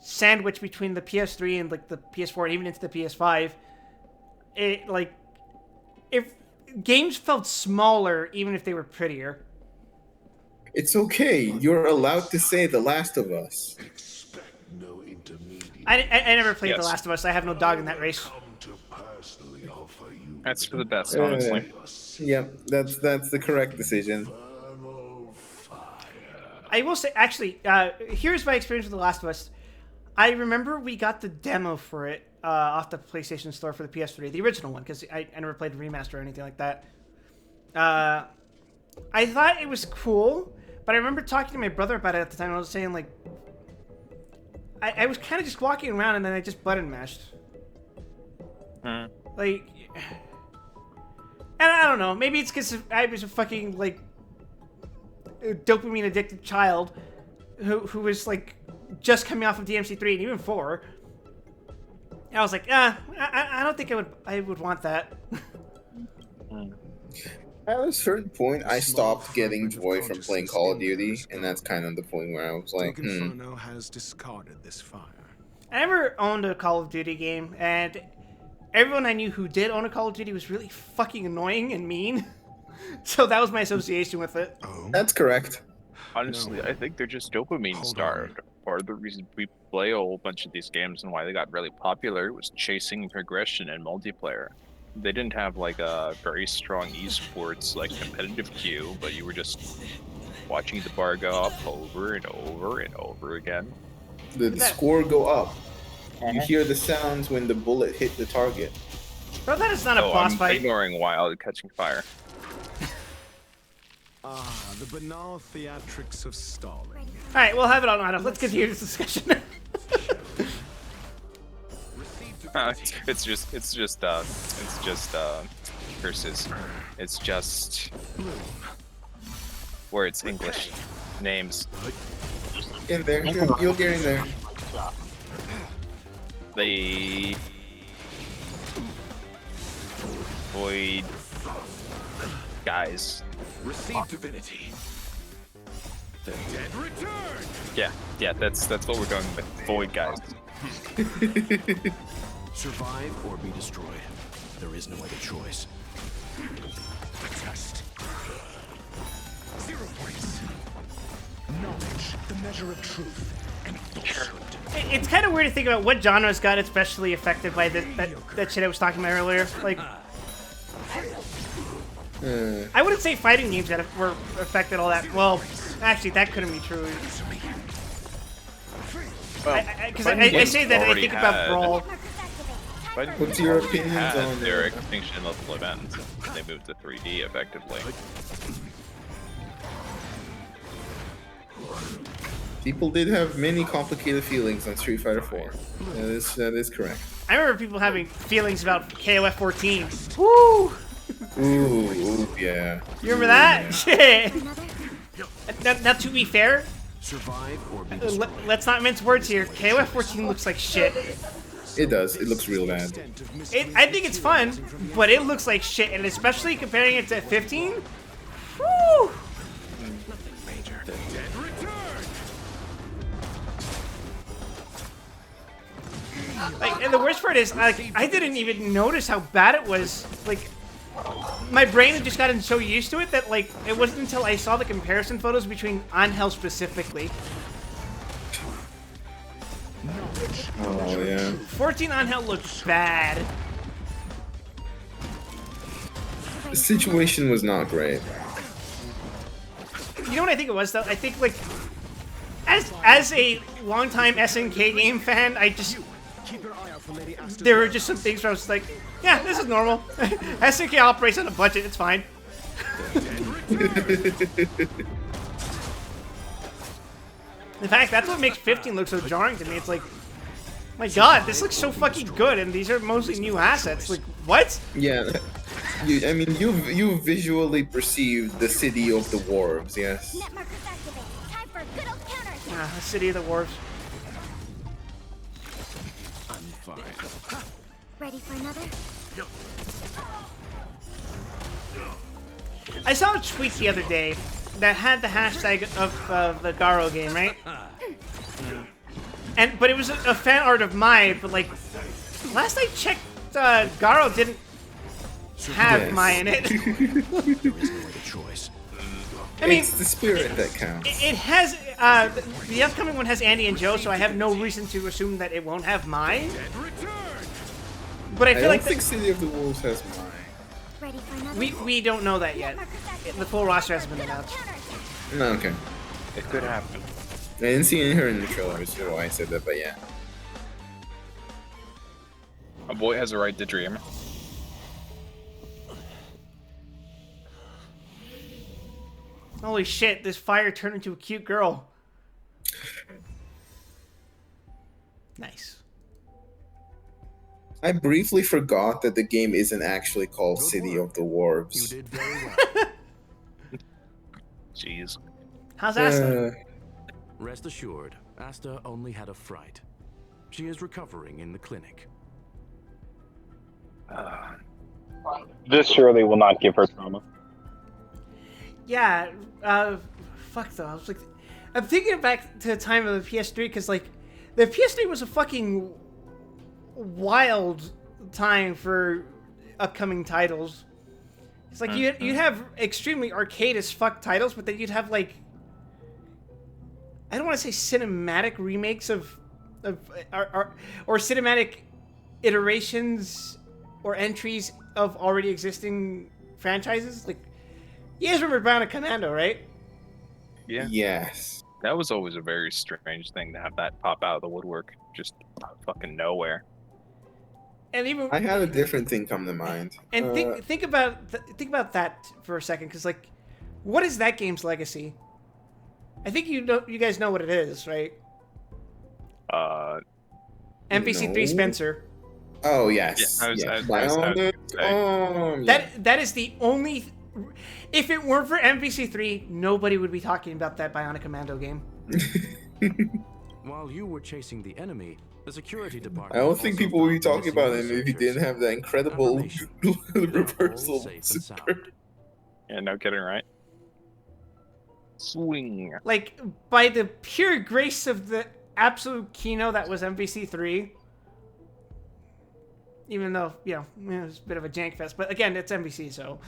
Speaker 1: sandwich between the PS3 and like the PS4 and even into the PS5, it like if games felt smaller even if they were prettier.
Speaker 2: It's okay. You're allowed to say The Last of Us.
Speaker 1: I never played
Speaker 11: Yes.
Speaker 1: The Last of Us. I have no dog in that race.
Speaker 11: That's for the best, honestly.
Speaker 2: Yeah, that's the correct decision.
Speaker 1: I will say, actually, here's my experience with The Last of Us. I remember we got the demo for it off the PlayStation Store for the PS3, the original one, because I never played the remaster or anything like that. I thought it was cool, but I remember talking to my brother about it at the time. And I was saying, like, I was kind of just walking around and then I just button mashed. Like, and I don't know. Maybe it's because I was a fucking, like, dopamine addicted child who was, like, just coming off of DMC3 and even 4. And I was like, I don't think I would want that.
Speaker 2: At a certain point, I stopped getting joy from playing Call of Duty, and that's kind of the point where I was like,
Speaker 5: Inferno has discarded this fire.
Speaker 1: I never owned a Call of Duty game, and everyone I knew who did own a Call of Duty was really fucking annoying and mean. So that was my association with it.
Speaker 2: That's correct.
Speaker 11: Honestly, I think they're just dopamine starved. Part of the reason we play a whole bunch of these games and why they got really popular was chasing progression and multiplayer. They didn't have like a very strong esports like competitive queue, but you were just watching the bar go up over and over and over again.
Speaker 2: The score go up. You hear the sounds when the bullet hit the target.
Speaker 1: Bro, that is not a boss
Speaker 11: I'm
Speaker 1: fight.
Speaker 11: ignoring Wild catching fire.
Speaker 5: The banal theatrics of stalling.
Speaker 1: Alright, we'll have it on auto. Let's continue this discussion.
Speaker 11: It's just curses. It's just words, English, names.
Speaker 2: In there, you'll get in there.
Speaker 11: The void guys.
Speaker 9: Receive divinity. The dead return.
Speaker 11: Yeah, that's what we're going with. Void guys.
Speaker 9: Survive or be destroyed. There is no other choice. The test. 0 points. Knowledge, the measure of truth and falsehood.
Speaker 1: It's kind of weird to think about what genres got especially affected by that shit I was talking about earlier. Like, I wouldn't say fighting games that were affected all that. Well, actually, that couldn't be true. Because I say that and I think about Brawl.
Speaker 2: What's your opinions on
Speaker 11: their extinction level events? They moved to 3D effectively.
Speaker 2: People did have many complicated feelings on Street Fighter 4. That is correct.
Speaker 1: I remember people having feelings about KOF 14. Woo!
Speaker 2: Ooh, yeah.
Speaker 1: You remember that? Shit. Now, to be fair,
Speaker 9: survive or be
Speaker 1: let's not mince words here. KOF 14 looks like shit.
Speaker 2: It does. It looks real bad.
Speaker 1: I think it's fun, but it looks like shit, and especially comparing it to 15. Woo!
Speaker 9: The dead return.
Speaker 1: Like, and the worst part is, like, I didn't even notice how bad it was. Like, my brain had just gotten so used to it that, like, it wasn't until I saw the comparison photos between Angel specifically.
Speaker 2: Oh, yeah.
Speaker 1: 14 Angel looked bad.
Speaker 2: The situation was not great.
Speaker 1: You know what I think it was, though? I think, like, as a longtime SNK game fan, I just... There were just some things where I was like, yeah, this is normal. SNK operates on a budget, it's fine. In fact, that's what makes 15 look so jarring to me. It's like, my god, this looks so fucking good, and these are mostly new assets. Like, what?
Speaker 2: Yeah. I mean, you visually perceived the city of the wharves, yes.
Speaker 1: The city of the wharves.
Speaker 9: I'm fine.
Speaker 7: Ready for another?
Speaker 1: I saw a tweet the other day that had the hashtag of the Garo game, right? But it was a fan art of Mai, but like last I checked, Garo didn't have Mai in it. I mean,
Speaker 2: it's the spirit that counts.
Speaker 1: It has the upcoming one has Andy and Joe, so I have no reason to assume that it won't have Mai. But I feel like
Speaker 2: don't think City of the Wolves has Mai.
Speaker 1: We don't know that yet. The full roster hasn't been announced.
Speaker 2: No, okay.
Speaker 11: It could happen.
Speaker 2: I didn't see her in the trailer, which is why I said that, but yeah.
Speaker 11: A boy has a right to dream.
Speaker 1: Holy shit, this fire turned into a cute girl. Nice.
Speaker 2: I briefly forgot that the game isn't actually called City of the Wharves.
Speaker 4: You did very well.
Speaker 11: Jeez.
Speaker 1: How's Asta?
Speaker 4: Rest assured, Asta only had a fright. She is recovering in the clinic.
Speaker 3: This surely will not give her trauma.
Speaker 1: Yeah, fuck though. I was like, I'm thinking back to the time of the PS3 because like, the PS3 was a fucking wild time for upcoming titles. It's like you'd have extremely arcade as fuck titles, but then you'd have like, I don't want to say cinematic remakes or cinematic iterations or entries of already existing franchises. Like, you guys remember Bionic Commando, right?
Speaker 11: Yeah.
Speaker 2: Yes.
Speaker 11: That was always a very strange thing to have that pop out of the woodwork, just fucking nowhere.
Speaker 1: And even
Speaker 2: I had a different thing come to mind.
Speaker 1: And think about that for a second, because like, what is that game's legacy? I think you guys know what it is, right? MVC3
Speaker 2: no.
Speaker 1: Spencer.
Speaker 2: Oh yes.
Speaker 1: That is the only. If it weren't for MVC3, nobody would be talking about that Bionic Commando game.
Speaker 4: While you were chasing the enemy, the security department.
Speaker 2: I don't think people would be talking about him if he didn't have that incredible reversal.
Speaker 11: Yeah, no kidding, right? Swing.
Speaker 1: Like, by the pure grace of the absolute Kino that was MVC3, even though, you know, it was a bit of a jank fest, but again, it's MVC, so.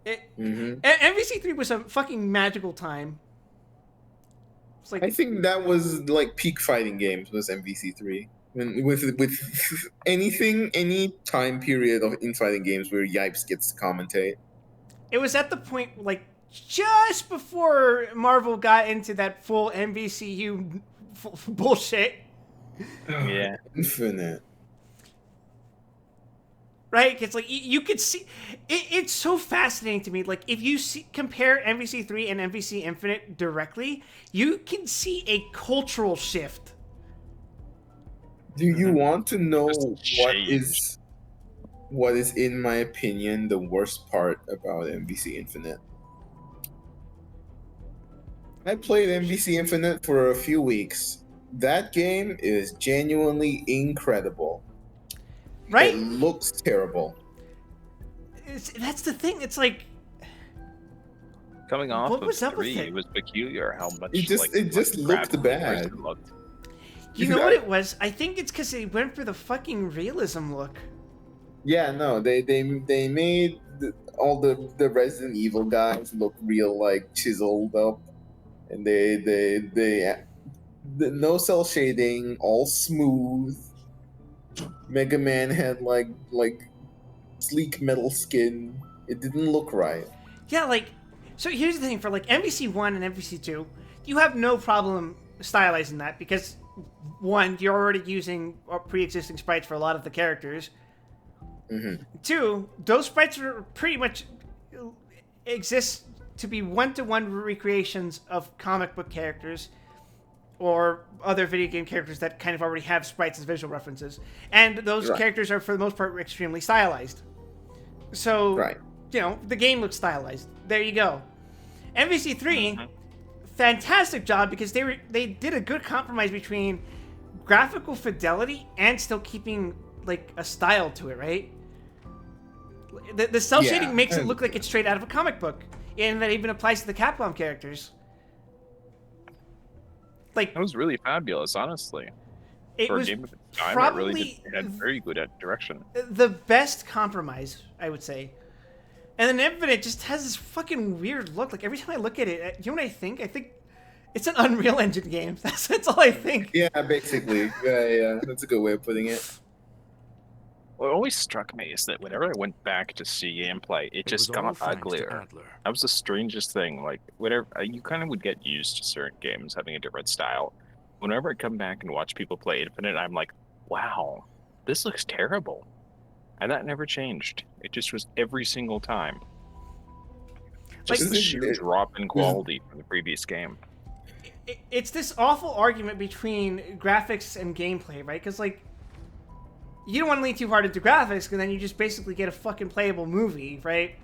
Speaker 1: MVC3 was a fucking magical time. It's like,
Speaker 2: I think that was like peak fighting games was MVC3. With anything, any time period of in fighting games where Yipes gets to commentate.
Speaker 1: It was at the point, like, just before Marvel got into that full MVCU bullshit.
Speaker 11: Yeah.
Speaker 2: Infinite.
Speaker 1: Right? It's like, you could see... It's so fascinating to me. Like, if you compare MVC3 and MVC Infinite directly, you can see a cultural shift.
Speaker 2: Do you want to know what is, in my opinion, the worst part about MVC Infinite? I played MVC Infinite for a few weeks. That game is genuinely incredible.
Speaker 1: Right?
Speaker 2: It looks terrible.
Speaker 1: That's the thing. It's like,
Speaker 11: coming off
Speaker 1: what
Speaker 11: of
Speaker 1: was up
Speaker 11: 3,
Speaker 1: with it?
Speaker 11: it was peculiar how much
Speaker 2: It just looked bad.
Speaker 1: You know what it was? I think it's because they went for the fucking realism look.
Speaker 2: Yeah, no, they made all the Resident Evil guys look real, like, chiseled up, and they no cell shading, all smooth. Mega Man had like sleek metal skin. It didn't look right.
Speaker 1: Yeah, like, so here's the thing, for like MVC1 and MVC2, you have no problem stylizing that because, one, you're already using pre-existing sprites for a lot of the characters.
Speaker 2: Mm-hmm.
Speaker 1: Two, those sprites are pretty much exist to be one-to-one recreations of comic book characters or other video game characters that kind of already have sprites as visual references. And those characters are, for the most part, extremely stylized. So, you know, the game looks stylized. There you go. MVC3, fantastic job because they did a good compromise between graphical fidelity and still keeping, like, a style to it, right? The cell shading
Speaker 2: Yeah,
Speaker 1: makes
Speaker 2: I
Speaker 1: it look like it's straight out of a comic book, and that even applies to the Capcom characters. Like,
Speaker 11: It was really fabulous, honestly.
Speaker 1: it
Speaker 11: For a
Speaker 1: was
Speaker 11: game of its time, it really
Speaker 1: probably
Speaker 11: had very good direction.
Speaker 1: the best compromise, I would say. And then Infinite just has this fucking weird look. Like, every time I look at it, you know what I think? I think it's an Unreal Engine game. That's all I think.
Speaker 2: Yeah, basically. Yeah, that's a good way of putting it.
Speaker 11: What always struck me is that whenever I went back to see gameplay, it just
Speaker 4: was all
Speaker 11: got
Speaker 4: thanks to
Speaker 11: uglier.
Speaker 4: Adler.
Speaker 11: That was the strangest thing. Like, whatever, you kind of would get used to certain games having a different style. Whenever I come back and watch people play Infinite, I'm like, wow, this looks terrible. And that never changed. It just was every single time. Just
Speaker 1: Like,
Speaker 11: the sheer drop in quality from the previous game.
Speaker 1: It's this awful argument between graphics and gameplay, right? Because, like, you don't want to lean too hard into graphics, because then you just basically get a fucking playable movie, right?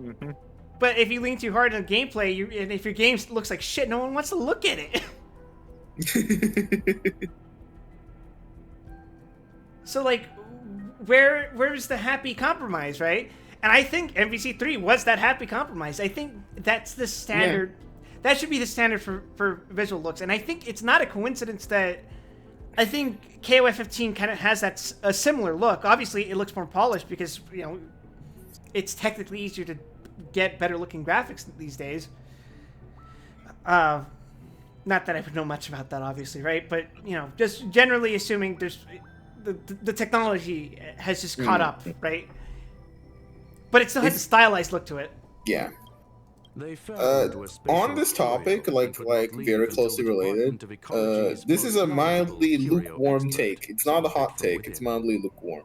Speaker 11: Mm-hmm.
Speaker 1: But if you lean too hard on gameplay, and if your game looks like shit, no one wants to look at it. So, like, where's the happy compromise, right? And I think MVC3 was that happy compromise. I think that's the standard. Yeah. That should be the standard for visual looks. And I think it's not a coincidence that I think KOF 15 kind of has a similar look. Obviously, it looks more polished because, you know, it's technically easier to get better looking graphics these days. Not that I would know much about that, obviously, right? But, you know, just generally assuming there's the technology has just caught up, right? But it still has a stylized look to it.
Speaker 2: Yeah. On this topic, like very closely related, this is a mildly lukewarm take. It's not a hot take. It's mildly lukewarm.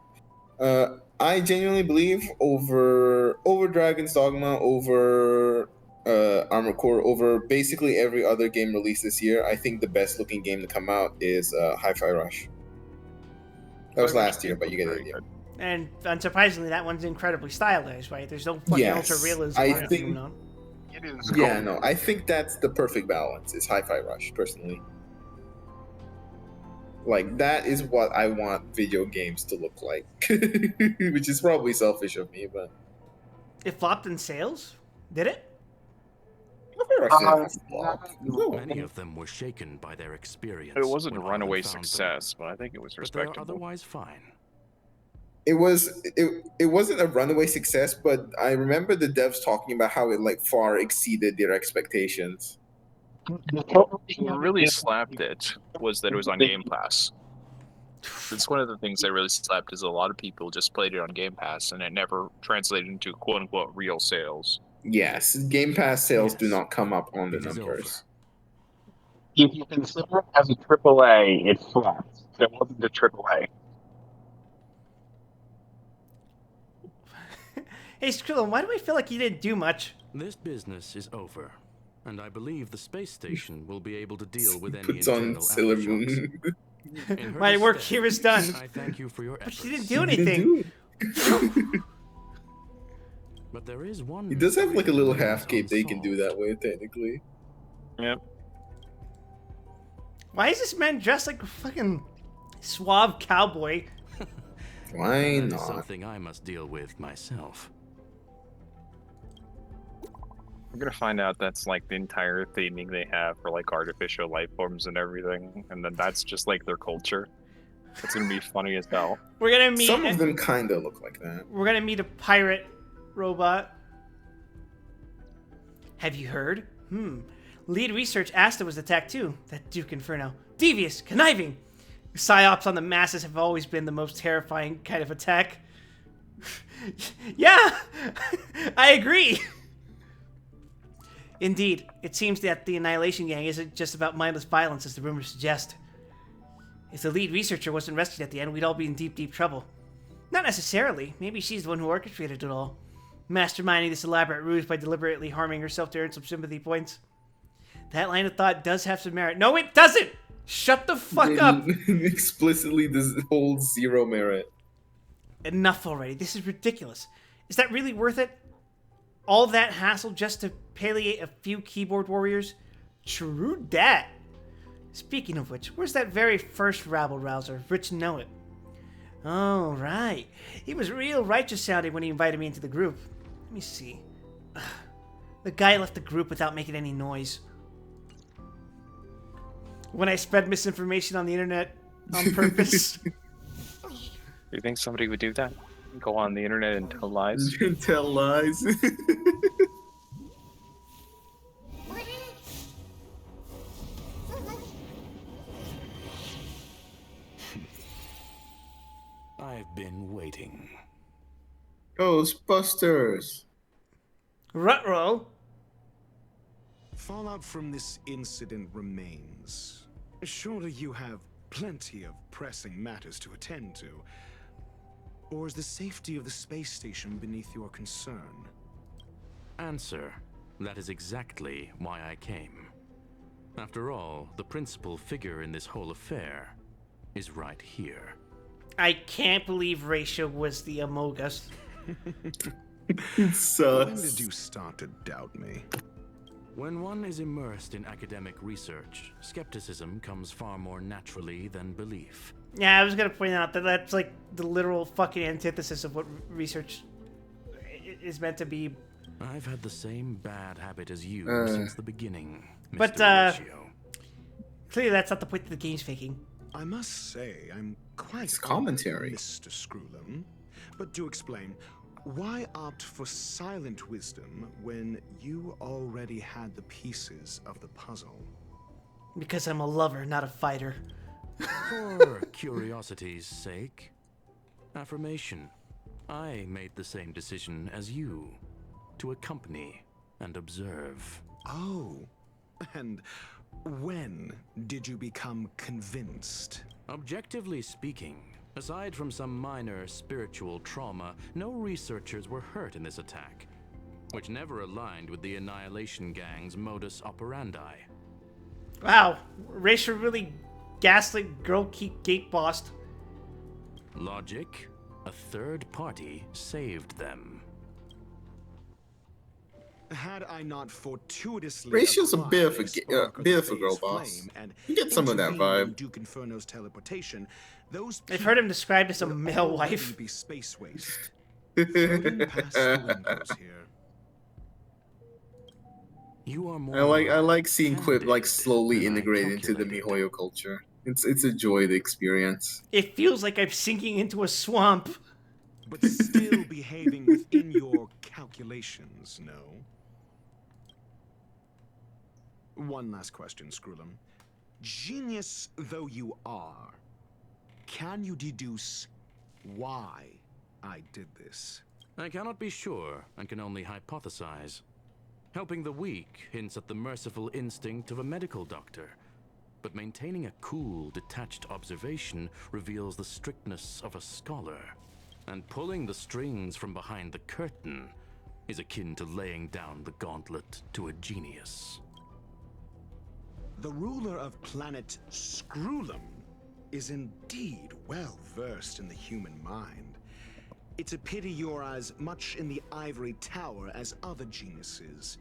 Speaker 2: I genuinely believe over Dragon's Dogma, over Armored Core, over basically every other game released this year, I think the best looking game to come out is Hi-Fi Rush. That was last year, but you get the idea.
Speaker 1: And unsurprisingly, that one's incredibly stylized, right? There's no fucking ultra realism.
Speaker 2: I think. Yeah, no, I think that's the perfect balance. Is Hi-Fi Rush, personally. Like, that is what I want video games to look like, which is probably selfish of me, but
Speaker 1: it flopped in sales. Did it?
Speaker 4: Many of them were shaken by their experience.
Speaker 11: It wasn't a runaway success, but I think it was respectable.
Speaker 4: But they're otherwise fine.
Speaker 2: It wasn't a runaway success, but I remember the devs talking about how it like far exceeded their expectations.
Speaker 11: What really slapped it was that it was on Game Pass. It's one of the things that really slapped is a lot of people just played it on Game Pass and it never translated into quote-unquote real sales.
Speaker 2: Yes, Game Pass sales do not come up on the numbers.
Speaker 3: If you consider it as a AAA, it flopped. It wasn't a AAA.
Speaker 1: Hey, Skrillin, why do I feel like you didn't do much?
Speaker 4: This business is over, and I believe the space station will be able to deal with any
Speaker 2: Puts on Sailor Moon.
Speaker 1: My work here is done.
Speaker 4: I thank you for your efforts.
Speaker 1: But she didn't do anything.
Speaker 4: But there is one.
Speaker 2: He does have like a little half cape that he can do that way, technically.
Speaker 11: Yep.
Speaker 1: Why is this man dressed like a fucking suave cowboy?
Speaker 2: Why
Speaker 4: not?
Speaker 2: That is
Speaker 4: something I must deal with myself.
Speaker 11: We're gonna find out that's like the entire theming they have for like artificial life forms and everything, and then that's just like their culture. It's gonna be funny as hell.
Speaker 1: We're gonna meet.
Speaker 2: Some of them kind of look like that.
Speaker 1: We're gonna meet a pirate robot. Have you heard? Lead research Asta was attacked too. That Duke Inferno. Devious, conniving. Psyops on the masses have always been the most terrifying kind of attack. Yeah, I agree. Indeed, it seems that the Annihilation Gang isn't just about mindless violence as the rumors suggest. If the lead researcher wasn't rescued at the end, we'd all be in deep, deep trouble. Not necessarily. Maybe she's the one who orchestrated it all. Masterminding this elaborate ruse by deliberately harming herself to earn some sympathy points. That line of thought does have some merit. No, it doesn't! Shut the fuck up!
Speaker 2: Explicitly, this holds zero merit.
Speaker 1: Enough already. This is ridiculous. Is that really worth it? All that hassle just to palliate a few keyboard warriors? True dat. Speaking of which, where's that very first rabble-rouser? Rich know it. Oh, right. He was real righteous sounding when he invited me into the group. Let me see. The guy left the group without making any noise. When I spread misinformation on the internet on purpose.
Speaker 11: Do you think somebody would do that? Go on the internet and tell lies?
Speaker 2: Tell lies.
Speaker 4: I've been waiting.
Speaker 2: Ghostbusters.
Speaker 1: Ruh-roh.
Speaker 5: Fallout from this incident remains. Surely you have plenty of pressing matters to attend to. Or is the safety of the space station beneath your concern?
Speaker 4: Answer. That is exactly why I came. After all, the principal figure in this whole affair is right here.
Speaker 1: I can't believe Ratio was the Amogus.
Speaker 5: When did you start to doubt me?
Speaker 4: When one is immersed in academic research, skepticism comes far more naturally than belief.
Speaker 1: Yeah, I was gonna point out that that's like the literal fucking antithesis of what research is meant to be.
Speaker 4: I've had the same bad habit as you since the beginning, Mr.
Speaker 1: But,
Speaker 4: Ratio.
Speaker 1: Clearly that's not the point that the game's faking.
Speaker 5: I must say, I'm quite
Speaker 2: It's commentary.
Speaker 5: honored, Mr. Screwlum. But to explain, why opt for silent wisdom when you already had the pieces of the puzzle?
Speaker 1: Because I'm a lover, not a fighter.
Speaker 4: For curiosity's sake. Affirmation. I made the same decision as you. To accompany and observe.
Speaker 5: Oh, and when did you become convinced?
Speaker 4: Objectively speaking, aside from some minor spiritual trauma, no researchers were hurt in this attack, which never aligned with the Annihilation Gang's modus operandi.
Speaker 1: Wow, Ratio really gaslit girl gate bossed.
Speaker 4: Logic? A third party saved them.
Speaker 5: Had I not fortuitously
Speaker 2: Ratio's a bit of
Speaker 5: applied
Speaker 2: a
Speaker 5: spark of
Speaker 2: bit of a
Speaker 5: phase
Speaker 2: girl boss.
Speaker 5: flame and
Speaker 2: You get some of that
Speaker 5: intervened in
Speaker 2: vibe.
Speaker 5: Duke Inferno's teleportation, those
Speaker 1: I've heard him described as a
Speaker 5: would
Speaker 1: male
Speaker 5: already
Speaker 1: wife.
Speaker 5: be space waste. Floating past the windows here.
Speaker 4: You are more
Speaker 2: I like seeing Quip like slowly
Speaker 4: than I
Speaker 2: integrate into the
Speaker 4: calculated.
Speaker 2: MiHoYo culture. It's a joy to experience.
Speaker 1: It feels like I'm sinking into a swamp.
Speaker 5: But still behaving within your calculations, no? One last question, Screwlum. Genius though you are, can you deduce why I did this?
Speaker 4: I cannot be sure and can only hypothesize. Helping the weak hints at the merciful instinct of a medical doctor, but maintaining a cool, detached observation reveals the strictness of a scholar. And pulling the strings from behind the curtain is akin to laying down the gauntlet to a genius.
Speaker 5: The ruler of planet Screwlum is indeed well versed in the human mind. It's a pity you're as much in the ivory tower as other geniuses.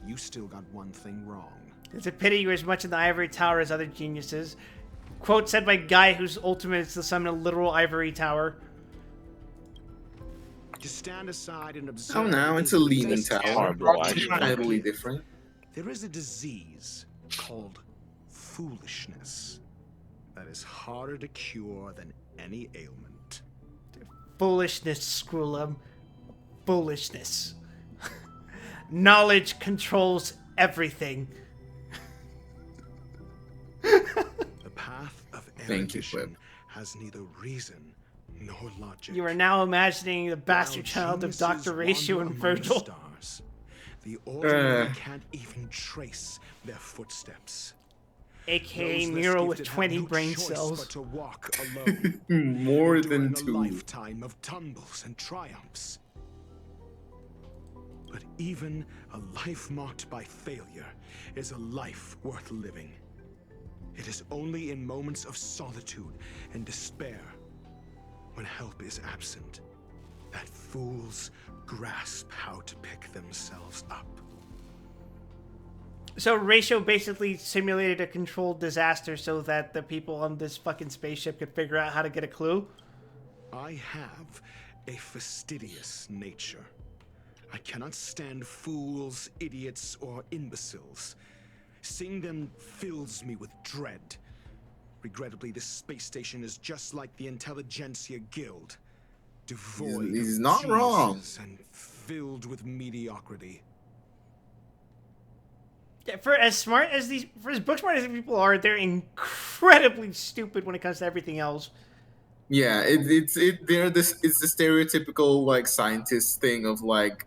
Speaker 5: You still got one thing wrong.
Speaker 1: It's a pity you're as much in the ivory tower as other geniuses. Quote said by guy whose ultimate is to summon a literal ivory tower.
Speaker 5: To stand aside and observe.
Speaker 2: Oh no, it's a leaning tower. Totally different.
Speaker 5: There is a disease called foolishness that is harder to cure than any ailment.
Speaker 1: Foolishness, Screwlum. Foolishness. Knowledge controls everything.
Speaker 5: The path of erudition has neither reason nor logic.
Speaker 1: You are now imagining the bastard
Speaker 5: While
Speaker 1: child of
Speaker 5: geniuses
Speaker 1: Dr. Ratio
Speaker 5: wander
Speaker 1: and
Speaker 5: among the
Speaker 1: Virgil.
Speaker 5: stars, the ordinary can't even trace their footsteps.
Speaker 1: AKA
Speaker 5: Those less
Speaker 1: Nero with
Speaker 5: gifted have
Speaker 1: 20
Speaker 5: no
Speaker 1: brain
Speaker 5: choice
Speaker 1: cells.
Speaker 5: but to walk alone,
Speaker 2: More than
Speaker 5: enduring a
Speaker 2: two.
Speaker 5: lifetime of tumbles and triumphs. But even a life marked by failure is a life worth living. It is only in moments of solitude and despair, when help is absent, that fools grasp how to pick themselves up.
Speaker 1: So Ratio basically simulated a controlled disaster so that the people on this fucking spaceship could figure out how to get a clue.
Speaker 5: I have a fastidious nature. I cannot stand fools, idiots, or imbeciles. Seeing them fills me with dread. Regrettably, this space station is just like the Intelligentsia Guild. Devoid
Speaker 2: He's
Speaker 5: of
Speaker 2: not wrong.
Speaker 5: geniuses and filled with mediocrity.
Speaker 1: Yeah, for as book smart as these people are, they're incredibly stupid when it comes to everything else.
Speaker 2: Yeah, it's the stereotypical like scientist thing of like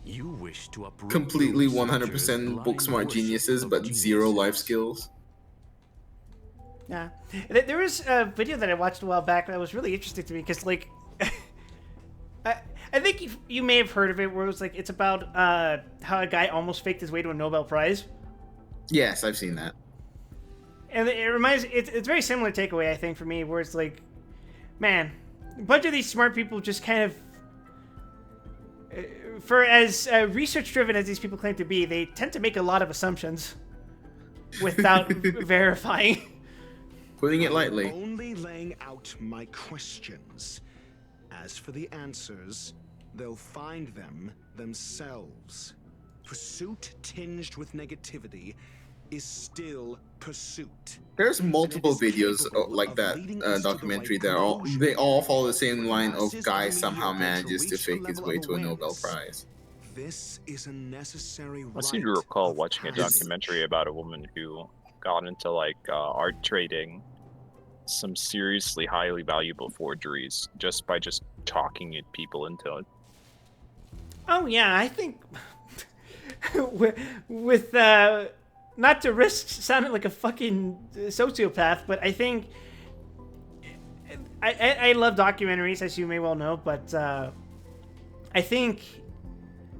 Speaker 4: You wish to uproot
Speaker 2: completely
Speaker 4: those
Speaker 2: 100% book smart
Speaker 4: worship
Speaker 2: geniuses,
Speaker 4: of
Speaker 2: but zero life skills.
Speaker 1: Yeah, there was a video that I watched a while back that was really interesting to me because, like, I think you may have heard of it, where it was like it's about how a guy almost faked his way to a Nobel Prize.
Speaker 2: Yes, I've seen that.
Speaker 1: And it's very similar takeaway, I think, for me, where it's like, man, a bunch of these smart people just kind of, for as research-driven as these people claim to be, they tend to make a lot of assumptions without verifying.
Speaker 2: Putting it lightly.
Speaker 5: Only laying out my questions. As for the answers, they'll find them themselves. Pursuit tinged with negativity is still pursuit.
Speaker 2: There's multiple videos like that documentary that they all follow the same line of guy somehow manages to fake his way to a Nobel Prize.
Speaker 5: This is a necessary
Speaker 11: I seem to recall watching a documentary about a woman who got into like art trading, some seriously highly valuable forgeries just by talking people into it.
Speaker 1: Oh yeah, I think with not to risk sounding like a fucking sociopath, but I think I love documentaries, as you may well know, but I think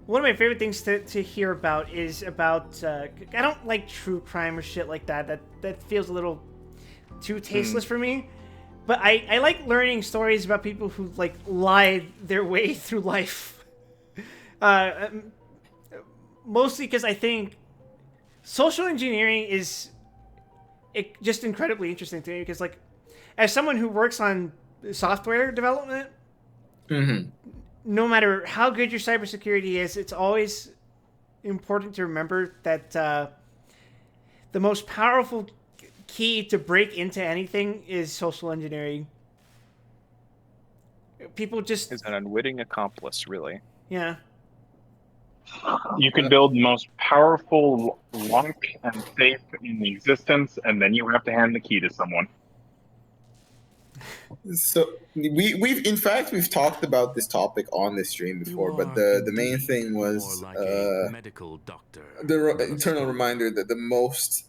Speaker 1: one of my favorite things to hear about is about I don't like true crime or shit like that. That feels a little too tasteless for me. But I like learning stories about people who like lied their way through life. Mostly because I think social engineering is just incredibly interesting to me, because like as someone who works on software development, no matter how good your cybersecurity is, it's always important to remember that the most powerful key to break into anything is social engineering. People just
Speaker 11: is an unwitting accomplice, really.
Speaker 1: Yeah.
Speaker 3: You can build the most powerful lock and safe in existence, and then you have to hand the key to someone.
Speaker 2: So we've talked about this topic on this stream before, but the main thing was
Speaker 4: medical doctor.
Speaker 2: The eternal reminder that the most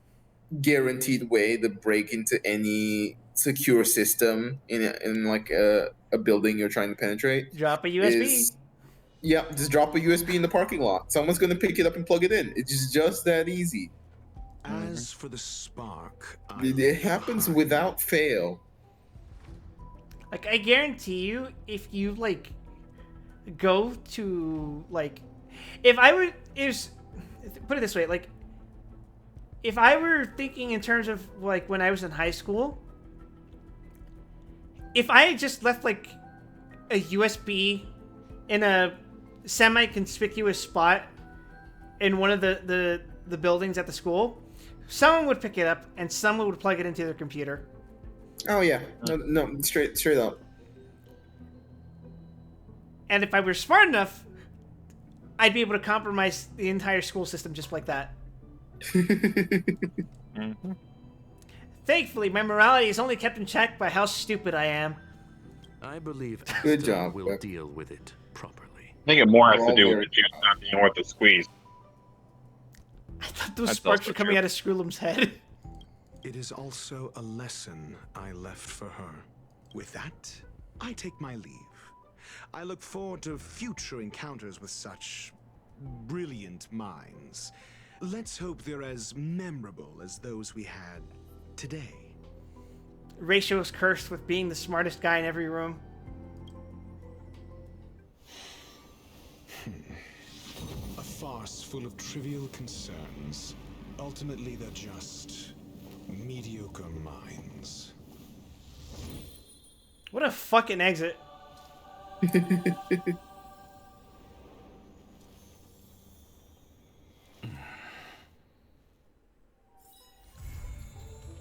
Speaker 2: guaranteed way to break into any secure system in like a building you're trying to penetrate,
Speaker 1: drop a USB.
Speaker 2: Just drop a USB in the parking lot. Someone's gonna pick it up and plug it in. It's just that easy.
Speaker 5: As for the spark,
Speaker 2: it happens without fail.
Speaker 1: Like, I guarantee you, if you like go to like, put it this way, like, if I were thinking in terms of like when I was in high school, if I had just left like a USB in a semi-conspicuous spot in one of the buildings at the school, someone would pick it up and someone would plug it into their computer.
Speaker 2: Oh yeah, no, straight up.
Speaker 1: And if I were smart enough, I'd be able to compromise the entire school system just like that. Thankfully, my morality is only kept in check by how stupid I am.
Speaker 4: I believe
Speaker 2: Good
Speaker 4: Asta
Speaker 2: job,
Speaker 4: will
Speaker 2: Beck.
Speaker 4: deal with it properly.
Speaker 3: I think it more has to do with the juice not being worth the squeeze.
Speaker 1: I thought those
Speaker 11: That's
Speaker 1: sparks
Speaker 11: also
Speaker 1: were coming
Speaker 11: true.
Speaker 1: out of Scroolum's head.
Speaker 5: It is also a lesson I left for her. With that, I take my leave. I look forward to future encounters with such brilliant minds. Let's hope they're as memorable as those we had today.
Speaker 1: Ratio's cursed with being the smartest guy in every room.
Speaker 5: A farce full of trivial concerns. Ultimately, they're just mediocre minds.
Speaker 1: What a fucking exit.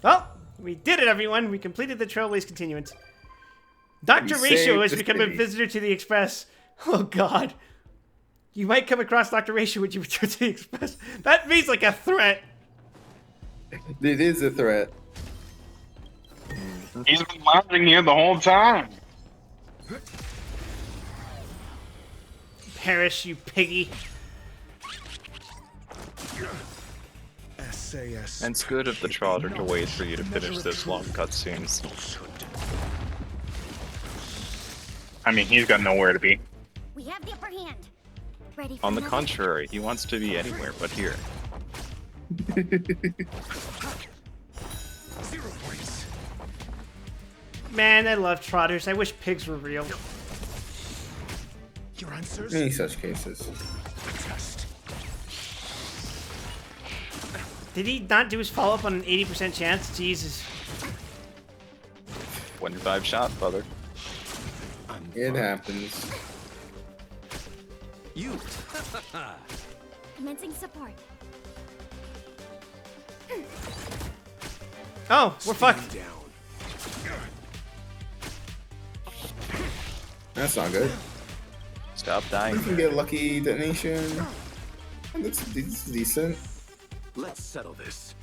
Speaker 1: Well, we did it, everyone. We completed the Trailways continuance. Dr.
Speaker 2: We
Speaker 1: Ratio
Speaker 2: saved
Speaker 1: has
Speaker 2: the
Speaker 1: become a
Speaker 2: city.
Speaker 1: visitor to the Express. Oh, God. You might come across Dr. Ratio when you return to the Express. That means like a threat.
Speaker 2: It is a threat.
Speaker 3: He's been lounging here the whole time.
Speaker 1: Perish, you piggy.
Speaker 11: And it's good of the Trotter to wait for you to finish this long cutscenes. I mean, he's got nowhere to be.
Speaker 16: We have the upper hand. Ready for
Speaker 11: On the
Speaker 16: another?
Speaker 11: contrary, he wants to be anywhere but here.
Speaker 5: 0 points.
Speaker 1: Man, I love trotters. I wish pigs were real.
Speaker 5: Your answers?
Speaker 2: Many such cases.
Speaker 5: Test.
Speaker 1: Did he not do his follow-up on an 80% chance? Jesus.
Speaker 11: 25 shot, brother.
Speaker 2: It happens.
Speaker 4: You.
Speaker 16: Commencing support.
Speaker 1: Oh, we're fucked.
Speaker 2: That's not good.
Speaker 11: Stop dying.
Speaker 2: You can get a lucky detonation. That's decent.
Speaker 4: Let's settle this.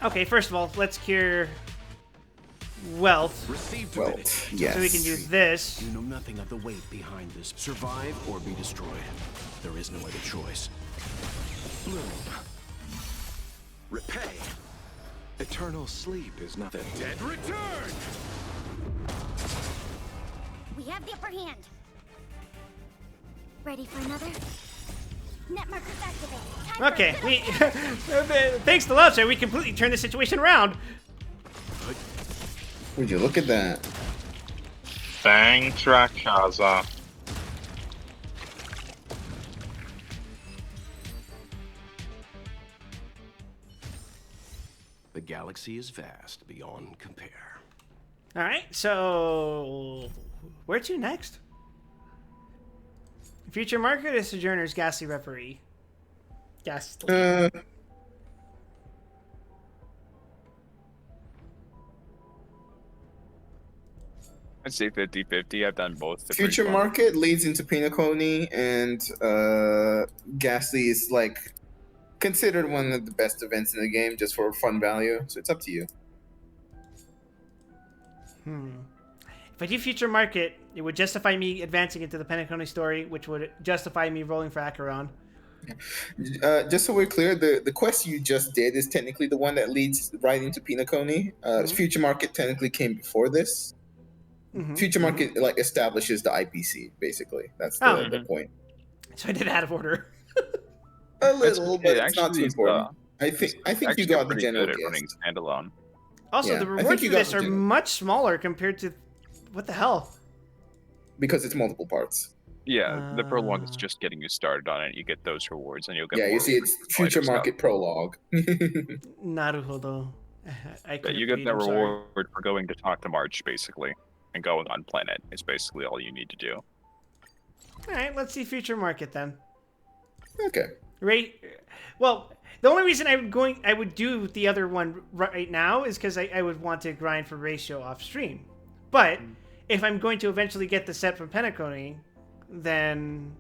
Speaker 1: Okay, first of all, let's cure wealth.
Speaker 4: Received
Speaker 2: Wealth, yes.
Speaker 1: So we can do this.
Speaker 4: You know nothing of the weight behind this. Survive or be destroyed. There is no other choice. Bloom. Repay. Eternal sleep is not the dead return.
Speaker 16: We have the upper hand. Ready for another? Net markers activate. Time
Speaker 1: Okay,
Speaker 16: for-
Speaker 1: we thanks to Lobster, we completely turned the situation around.
Speaker 2: Would you look at that?
Speaker 3: Bang Trakaza.
Speaker 4: The galaxy is vast beyond compare.
Speaker 1: All right, so where to next? Future Market is Sojourner's Ghastly Reverie. Ghastly.
Speaker 11: I'd say 50-50. I've done both. They're
Speaker 2: Future
Speaker 11: pretty fun.
Speaker 2: Market leads into Pinacone, and Ghastly is like considered one of the best events in the game just for fun value. So it's up to you.
Speaker 1: If I do Future Market, it would justify me advancing into the Penacony story, which would justify me rolling for Acheron.
Speaker 2: Just so we're clear, the quest you just did is technically the one that leads right into Pinacone. Future Market technically came before this. Future Market like establishes the IPC basically. That's the point.
Speaker 1: So I did it out of order.
Speaker 2: A little, but
Speaker 11: it
Speaker 2: it's not too
Speaker 11: actually is,
Speaker 2: important. I think
Speaker 11: actually
Speaker 2: you got the
Speaker 11: pretty
Speaker 2: general
Speaker 11: good at
Speaker 2: gist.
Speaker 11: running standalone.
Speaker 1: Also,
Speaker 2: Yeah,
Speaker 1: the
Speaker 2: I
Speaker 1: rewards
Speaker 2: think you
Speaker 1: for
Speaker 2: got
Speaker 1: this
Speaker 2: the
Speaker 1: are
Speaker 2: general.
Speaker 1: much smaller compared to what the hell.
Speaker 2: Because it's multiple parts.
Speaker 11: Yeah, the prologue is just getting you started on it. You get those rewards, and you'll get
Speaker 2: Yeah,
Speaker 11: more
Speaker 2: you see, it's
Speaker 11: rewards for
Speaker 2: Future
Speaker 11: later stuff.
Speaker 2: Market prologue.
Speaker 1: Naruhodo. I
Speaker 11: But
Speaker 1: couldn't
Speaker 11: you get
Speaker 1: read,
Speaker 11: that
Speaker 1: I'm sorry.
Speaker 11: reward for going to talk to March, basically, and going on planet is basically all you need to do.
Speaker 1: All right, let's see Future Market then.
Speaker 2: Okay.
Speaker 1: Right. Well, the only reason I would do the other one right now is because I would want to grind for Ratio off stream. But if I'm going to eventually get the set from Penacony, then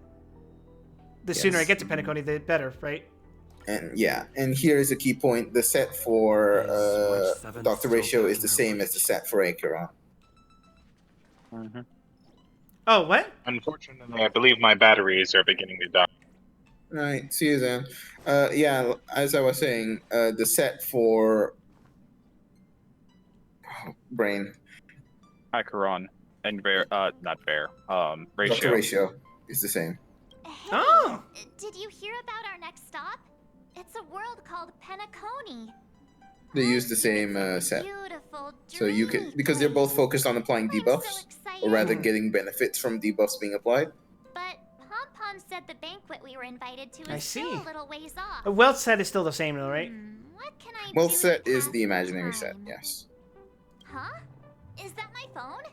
Speaker 1: the sooner I
Speaker 2: Yes.
Speaker 1: get to Penacony, the better, right?
Speaker 2: And yeah, and here is a key point: the set for Dr. Ratio is the same as the set for Acheron.
Speaker 1: Oh, what?
Speaker 3: Unfortunately, I believe my batteries are beginning to die.
Speaker 2: Right. See you then. Yeah, as I was saying, the set for Brain.
Speaker 11: Acheron and Bear, not Bear,
Speaker 2: Dr.
Speaker 11: Ratio.
Speaker 2: Ratio is the same.
Speaker 1: Oh!
Speaker 16: Did you hear about our next stop? It's a world called Penacony.
Speaker 2: They use the same set.
Speaker 16: Beautiful.
Speaker 2: So you can, because they're both focused on applying debuffs, or rather getting benefits from debuffs being applied.
Speaker 16: But Pom Pom said the banquet we were invited to
Speaker 1: I
Speaker 16: is still
Speaker 1: see.
Speaker 16: a little ways off.
Speaker 1: The wealth set is still the same, though, right?
Speaker 16: What can I
Speaker 2: Well,
Speaker 16: do
Speaker 2: set
Speaker 16: to
Speaker 2: is
Speaker 16: pass
Speaker 2: the imaginary
Speaker 16: time?
Speaker 2: set, yes.
Speaker 16: Huh? Is that my phone?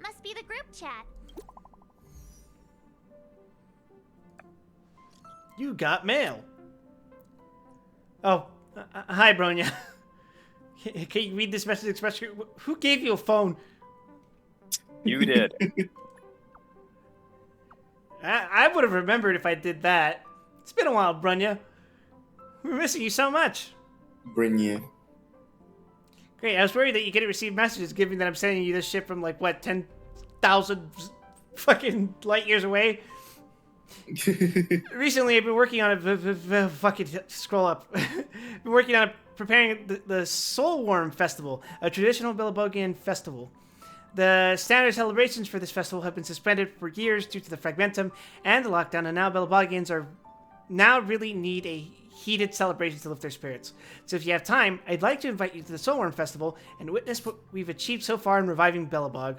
Speaker 16: must be the group chat.
Speaker 1: You got mail. Oh, hi, Bronya. Can you read this message express? Who gave you a phone?
Speaker 11: You did.
Speaker 1: I would have remembered if I did that. It's been a while, Bronya. We're missing you so much.
Speaker 2: Brynja.
Speaker 1: Great, I was worried that you couldn't receive messages given that I'm sending you this ship from, like, what, 10,000 fucking light years away? Recently, I've been working on a fucking scroll up. Been working on preparing the Soul Worm Festival, a traditional Bilobogian festival. The standard celebrations for this festival have been suspended for years due to the Fragmentum and the lockdown, and now Bilobogians are now really need a heated celebration to lift their spirits. So if you have time, I'd like to invite you to the Soul Worm Festival and witness what we've achieved so far in reviving Belobog.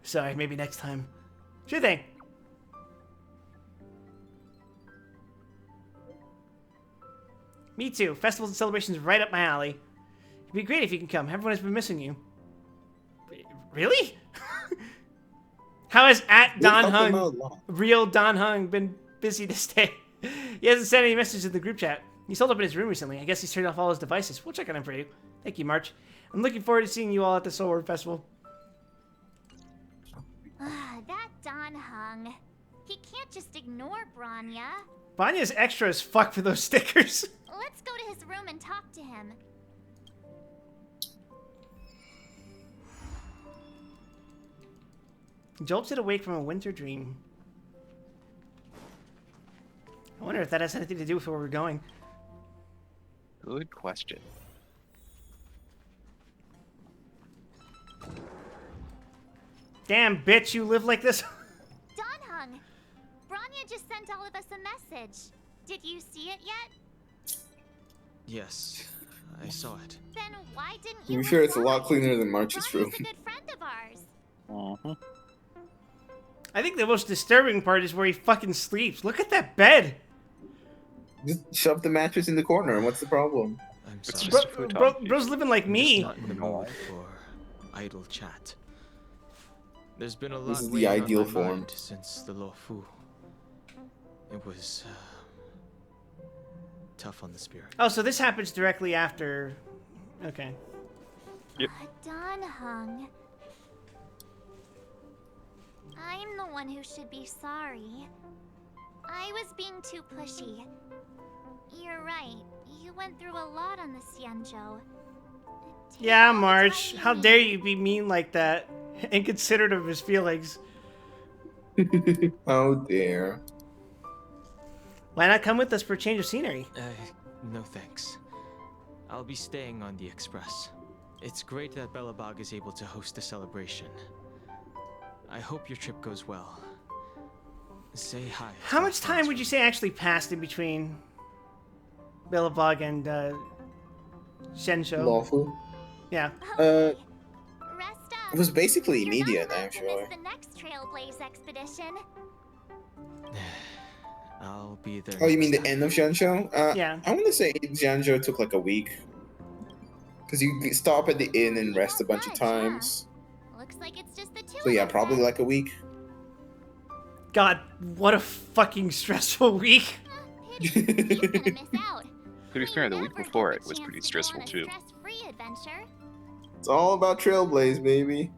Speaker 1: Sorry, maybe next time. Sure thing. Me too. Festivals and celebrations right up my alley. It'd be great if you can come. Everyone has been missing you. Really? How has Don Hung, real Don Hung, been busy this day? He hasn't sent any messages in the group chat. He's holed up in his room recently. I guess he's turned off all his devices. We'll check on him for you. Thank you, March. I'm looking forward to seeing you all at the Soul Worm Festival.
Speaker 16: That Don Hung. He can't just ignore Bronya.
Speaker 1: Banya's extra as fuck for those stickers.
Speaker 16: Let's go to his room and talk to him.
Speaker 1: Jolted awake from a winter dream. I wonder if that has anything to do with where we're going.
Speaker 11: Good question.
Speaker 1: Damn, bitch, you live like this?
Speaker 16: Don Hung, Bronya just sent all of us a message. Did you see it yet?
Speaker 8: Yes, I saw it.
Speaker 16: Then why didn't
Speaker 2: To
Speaker 16: you
Speaker 2: be fair, it's a
Speaker 16: reply?
Speaker 2: lot cleaner than March's room.
Speaker 16: Bronya's a good friend of ours.
Speaker 1: I think the most disturbing part is where he fucking sleeps. Look at that bed.
Speaker 2: Just shove the mattress in the corner, and what's the problem?
Speaker 8: I'm
Speaker 11: It's
Speaker 8: sorry.
Speaker 11: just a futon.
Speaker 1: Bro's living like me.
Speaker 8: Not in the mood for idle chat. There's been a lot
Speaker 2: This is the
Speaker 8: weighing on
Speaker 2: ideal
Speaker 8: my
Speaker 2: form.
Speaker 8: mind since the Lo Fu. It was tough on the spirit.
Speaker 1: Oh, so this happens directly after... Okay.
Speaker 11: Yep.
Speaker 16: Don Hung. I'm the one who should be sorry. I was being too pushy. You're right. You went through a lot on the Xianzhou.
Speaker 1: Yeah, March. How dare you be mean like that? Inconsiderate of his feelings.
Speaker 2: Oh dear.
Speaker 1: Why not come with us for a change of scenery?
Speaker 8: No thanks. I'll be staying on the Express. It's great that Belobog is able to host a celebration. I hope your trip goes well. Say hi.
Speaker 1: How much time would you say actually passed in between Belobog and Shenzhou?
Speaker 2: Lawful?
Speaker 1: Yeah.
Speaker 2: It
Speaker 16: Rest up.
Speaker 2: was basically
Speaker 16: You're
Speaker 2: immediate,
Speaker 16: not about to
Speaker 2: actually.
Speaker 16: miss the next Trailblaze expedition.
Speaker 8: I'll be there.
Speaker 2: Oh, you
Speaker 8: next
Speaker 2: mean the
Speaker 8: time.
Speaker 2: end of Jianzhou?
Speaker 1: Yeah.
Speaker 2: I want to say Jianzhou took like a week. Because you stop at the inn and rest a bunch of times.
Speaker 16: Looks like it's just the two
Speaker 2: So yeah,
Speaker 16: of us
Speaker 2: probably
Speaker 16: then.
Speaker 2: like a week.
Speaker 1: God, what a fucking stressful week.
Speaker 16: You're gonna miss out.
Speaker 11: To be fair, the week
Speaker 16: Never
Speaker 11: before
Speaker 16: get
Speaker 11: it
Speaker 16: the
Speaker 11: was
Speaker 16: chance
Speaker 11: pretty
Speaker 16: to go on
Speaker 11: stressful
Speaker 16: a
Speaker 11: too.
Speaker 16: Stress-free adventure.
Speaker 2: It's all about Trailblaze, baby.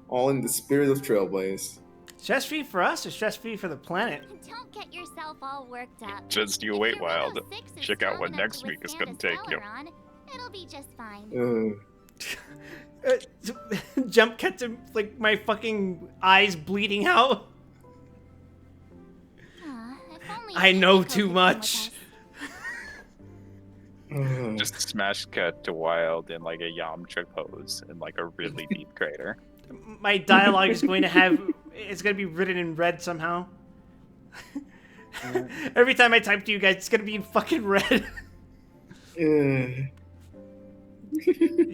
Speaker 2: All in the spirit of Trailblaze.
Speaker 1: Stress-free for us or stress-free for the planet?
Speaker 16: Don't get yourself all worked up.
Speaker 11: Just you
Speaker 16: If
Speaker 11: wait
Speaker 16: your
Speaker 11: while
Speaker 16: Widow
Speaker 11: to
Speaker 16: 6 is
Speaker 11: check out
Speaker 16: strong
Speaker 11: what
Speaker 16: enough
Speaker 11: next
Speaker 16: to
Speaker 11: week is
Speaker 16: withstand
Speaker 11: gonna
Speaker 16: a
Speaker 11: take you.
Speaker 16: Celeron, it'll be just fine.
Speaker 1: Jump cut to like my fucking eyes bleeding out.
Speaker 16: If only
Speaker 1: I know
Speaker 16: Himiko could
Speaker 1: too
Speaker 16: come
Speaker 1: much.
Speaker 11: Just smash cut to Wild in like a Yamcha pose in like a really deep crater.
Speaker 1: My dialogue is going to have it's going to be written in red somehow. Every time I type to you guys, it's going to be in fucking red.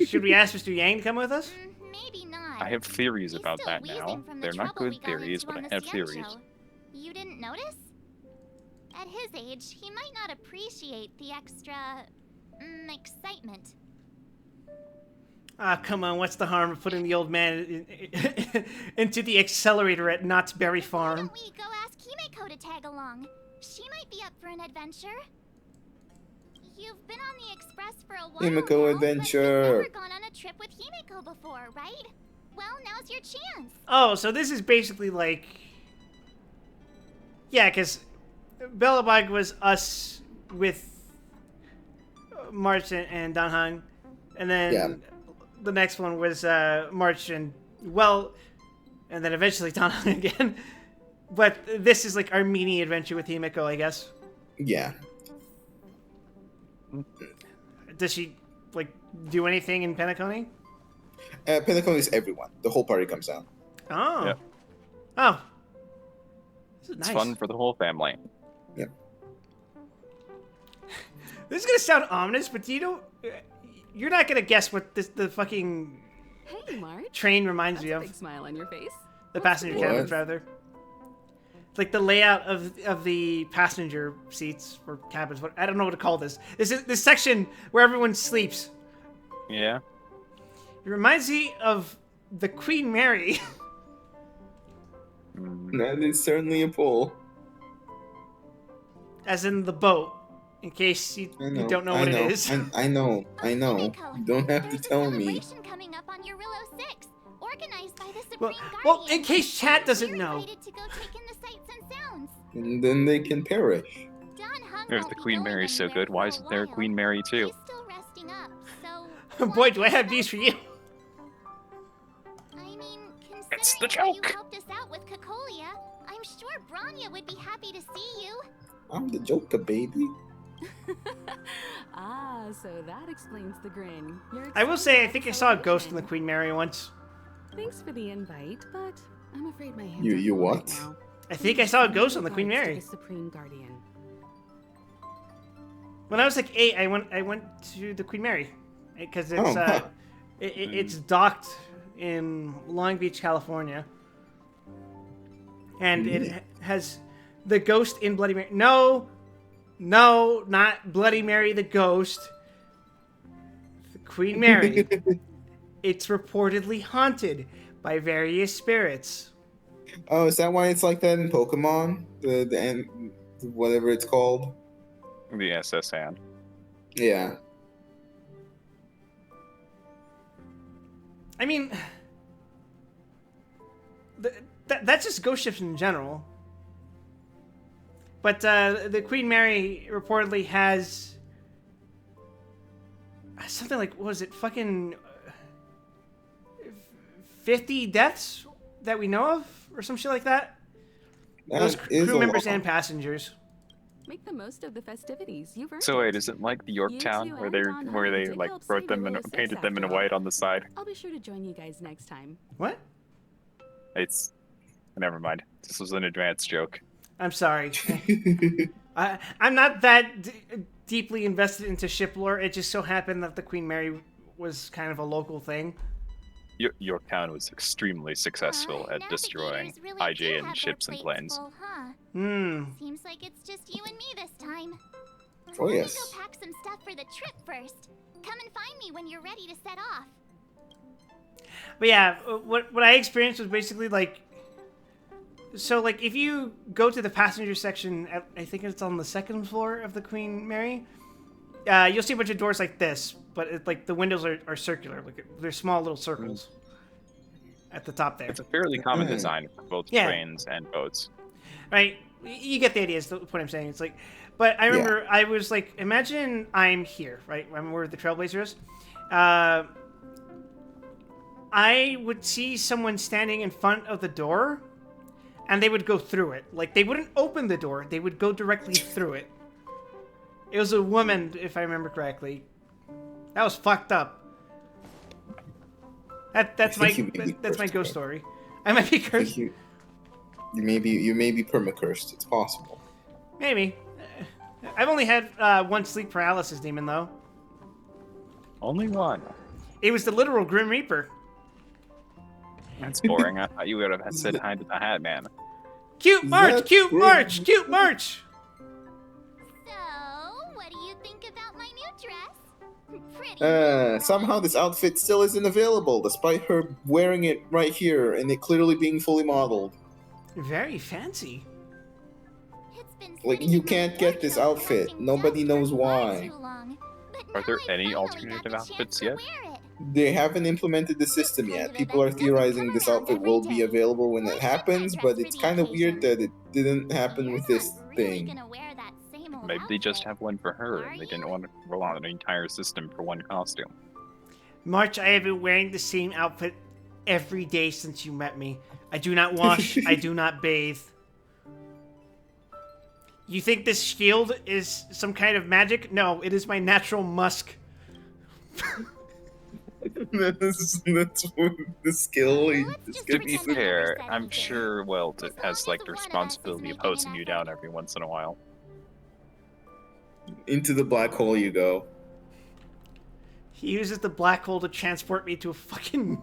Speaker 1: Should we ask Mr. Yang to come with us?
Speaker 16: Maybe not.
Speaker 11: I have theories
Speaker 16: He's
Speaker 11: about
Speaker 16: still
Speaker 11: that now.
Speaker 16: wheezing from the
Speaker 11: They're not
Speaker 16: trouble we
Speaker 11: good
Speaker 16: got
Speaker 11: theories,
Speaker 16: into
Speaker 11: but
Speaker 16: on
Speaker 11: I
Speaker 16: the
Speaker 11: have theories.
Speaker 16: Xianzhou. You didn't notice? At his age, he might not appreciate the extra excitement.
Speaker 1: Ah, come on, what's the harm of putting the old man into the accelerator at Knott's Berry Farm?
Speaker 7: Why don't we go ask Himeko to tag along? She might be up for an adventure. You've been on the Express for a while
Speaker 2: Himeko
Speaker 7: now,
Speaker 2: adventure.
Speaker 7: but you've never gone on a trip with Himeko before, right? Well, now's your chance.
Speaker 1: Oh, so this is basically like... Yeah, because Bellabog was us with March and Danhang. And then the next one was March and... Well, and then eventually Danhang again. But this is like our mini adventure with Himeko, I guess.
Speaker 2: Yeah.
Speaker 1: Does she, like, do anything in Penacony?
Speaker 2: Penacony is everyone. The whole party comes out.
Speaker 1: Oh.
Speaker 11: Yeah.
Speaker 1: Oh. This is
Speaker 11: It's
Speaker 1: nice.
Speaker 11: fun for the whole family.
Speaker 2: Yeah.
Speaker 1: This is gonna sound ominous, but you're not gonna guess what the fucking
Speaker 13: Hey, March.
Speaker 1: train reminds
Speaker 13: That's
Speaker 1: me
Speaker 13: a
Speaker 1: of.
Speaker 13: big smile on your face.
Speaker 1: The
Speaker 13: What's
Speaker 1: passenger
Speaker 13: the
Speaker 1: cabins,
Speaker 2: What?
Speaker 1: rather. It's like the layout of the passenger seats or cabins. What I don't know what to call this. This section where everyone sleeps.
Speaker 11: Yeah.
Speaker 1: It reminds me of the Queen Mary.
Speaker 2: That is certainly a pull.
Speaker 1: As in the boat. In case you don't know what it is.
Speaker 2: I know. You don't have to tell me.
Speaker 7: Celebration coming up on Urillo 6, organized by the
Speaker 1: Well,
Speaker 7: Supreme
Speaker 1: well,
Speaker 7: Guardian.
Speaker 1: in case chat doesn't
Speaker 7: We're
Speaker 1: know.
Speaker 7: invited to go take in the sights and sounds.
Speaker 2: And then they can perish.
Speaker 11: There's the Queen Mary so good. Why isn't there a Queen Mary too?
Speaker 7: Still resting up, so
Speaker 1: Boy, do I have news for you.
Speaker 7: I mean,
Speaker 11: It's the
Speaker 7: considering how
Speaker 11: joke.
Speaker 7: you helped us out with Cocolia, I'm sure Branya would be happy to see you.
Speaker 2: I'm the Joker, baby.
Speaker 13: Ah, so that explains the grin. You're
Speaker 1: I will say, I
Speaker 13: excited
Speaker 1: think I
Speaker 13: about
Speaker 1: saw a ghost in the
Speaker 13: celebration.
Speaker 1: Queen Mary once.
Speaker 13: Thanks for the invite, but I'm afraid my hands
Speaker 2: You
Speaker 13: are full
Speaker 2: what?
Speaker 13: right now.
Speaker 1: I think I saw a ghost on the Queen
Speaker 13: Regards to
Speaker 1: Mary.
Speaker 13: the Supreme Guardian.
Speaker 1: When I was like 8, I went to the Queen Mary because it's it's docked in Long Beach, California, and it has the ghost in Bloody Mary. No, not Bloody Mary the ghost. The Queen Mary. It's reportedly haunted by various spirits.
Speaker 2: Oh, is that why it's like that in Pokemon? The whatever it's called.
Speaker 11: The SS hand.
Speaker 2: Yeah.
Speaker 1: I mean, that's just ghost ships in general. But the Queen Mary reportedly has something like, what was it, fucking 50 deaths that we know of? Or some shit like that? Those crew members and passengers.
Speaker 13: Make the most of the festivities. You've earned
Speaker 11: So wait,
Speaker 13: it.
Speaker 11: is it like the Yorktown
Speaker 13: You two
Speaker 11: where
Speaker 13: and
Speaker 11: they
Speaker 13: Don did
Speaker 11: like
Speaker 13: help
Speaker 11: wrote
Speaker 13: save
Speaker 11: them
Speaker 13: your
Speaker 11: and
Speaker 13: little
Speaker 11: painted
Speaker 13: sis
Speaker 11: them in
Speaker 13: after
Speaker 11: white
Speaker 13: all.
Speaker 11: on the side?
Speaker 13: I'll be sure to join you guys next time.
Speaker 1: What?
Speaker 11: It's never mind. This was an advanced joke.
Speaker 1: I'm sorry. I'm not that deeply invested into ship lore. It just so happened that the Queen Mary was kind of a local thing.
Speaker 11: Yorktown was extremely successful at destroying IJN ships and planes.
Speaker 7: Full, huh? Seems like it's just you and me this time.
Speaker 2: Oh,
Speaker 7: Let
Speaker 2: yes.
Speaker 7: me go pack some stuff for the trip first. Come and find me when you're ready to set off.
Speaker 1: But yeah, what I experienced was basically like, so like if you go to the passenger section, I think it's on the second floor of the Queen Mary, you'll see a bunch of doors like this, but like the windows are circular, like they're small little circles at the top there.
Speaker 11: It's a fairly common design for both trains and boats.
Speaker 1: Right? You get the idea, is what I'm saying. It's like, but I remember I was like, imagine I'm here, right? I'm where the Trailblazer is. I would see someone standing in front of the door, and they would go through it. Like, they wouldn't open the door, they would go directly through it. It was a woman, if I remember correctly. That was fucked up. That's my ghost story. I might be cursed.
Speaker 2: You may be permacursed. It's possible.
Speaker 1: Maybe. I've only had one sleep paralysis demon, though.
Speaker 11: Only one?
Speaker 1: It was the literal Grim Reaper.
Speaker 11: That's boring. I thought you would have said hi to the Hat Man.
Speaker 1: Cute March! Cute March! Cute March!
Speaker 7: So, what do you think about my new dress?
Speaker 2: Somehow this outfit still isn't available, despite her wearing it right here and it clearly being fully modeled.
Speaker 1: Very fancy.
Speaker 2: Like, you can't get this outfit. Nobody knows why.
Speaker 11: Are there any alternative outfits yet?
Speaker 2: They haven't implemented the system yet. People are theorizing this outfit will be available when it happens, but it's kind of weird that it didn't happen with this thing.
Speaker 11: Maybe they just have one for her and they didn't want to roll out an entire system for one costume.
Speaker 1: March, I have been wearing the same outfit every day since you met me. I do not wash. I do not bathe. You think this shield is some kind of magic? No, it is my natural musk.
Speaker 2: That's the skill.
Speaker 11: To be fair, I'm sure Welt has like the responsibility of hosing you down every once in a while.
Speaker 2: Into the black hole you go.
Speaker 1: He uses the black hole to transport me to a fucking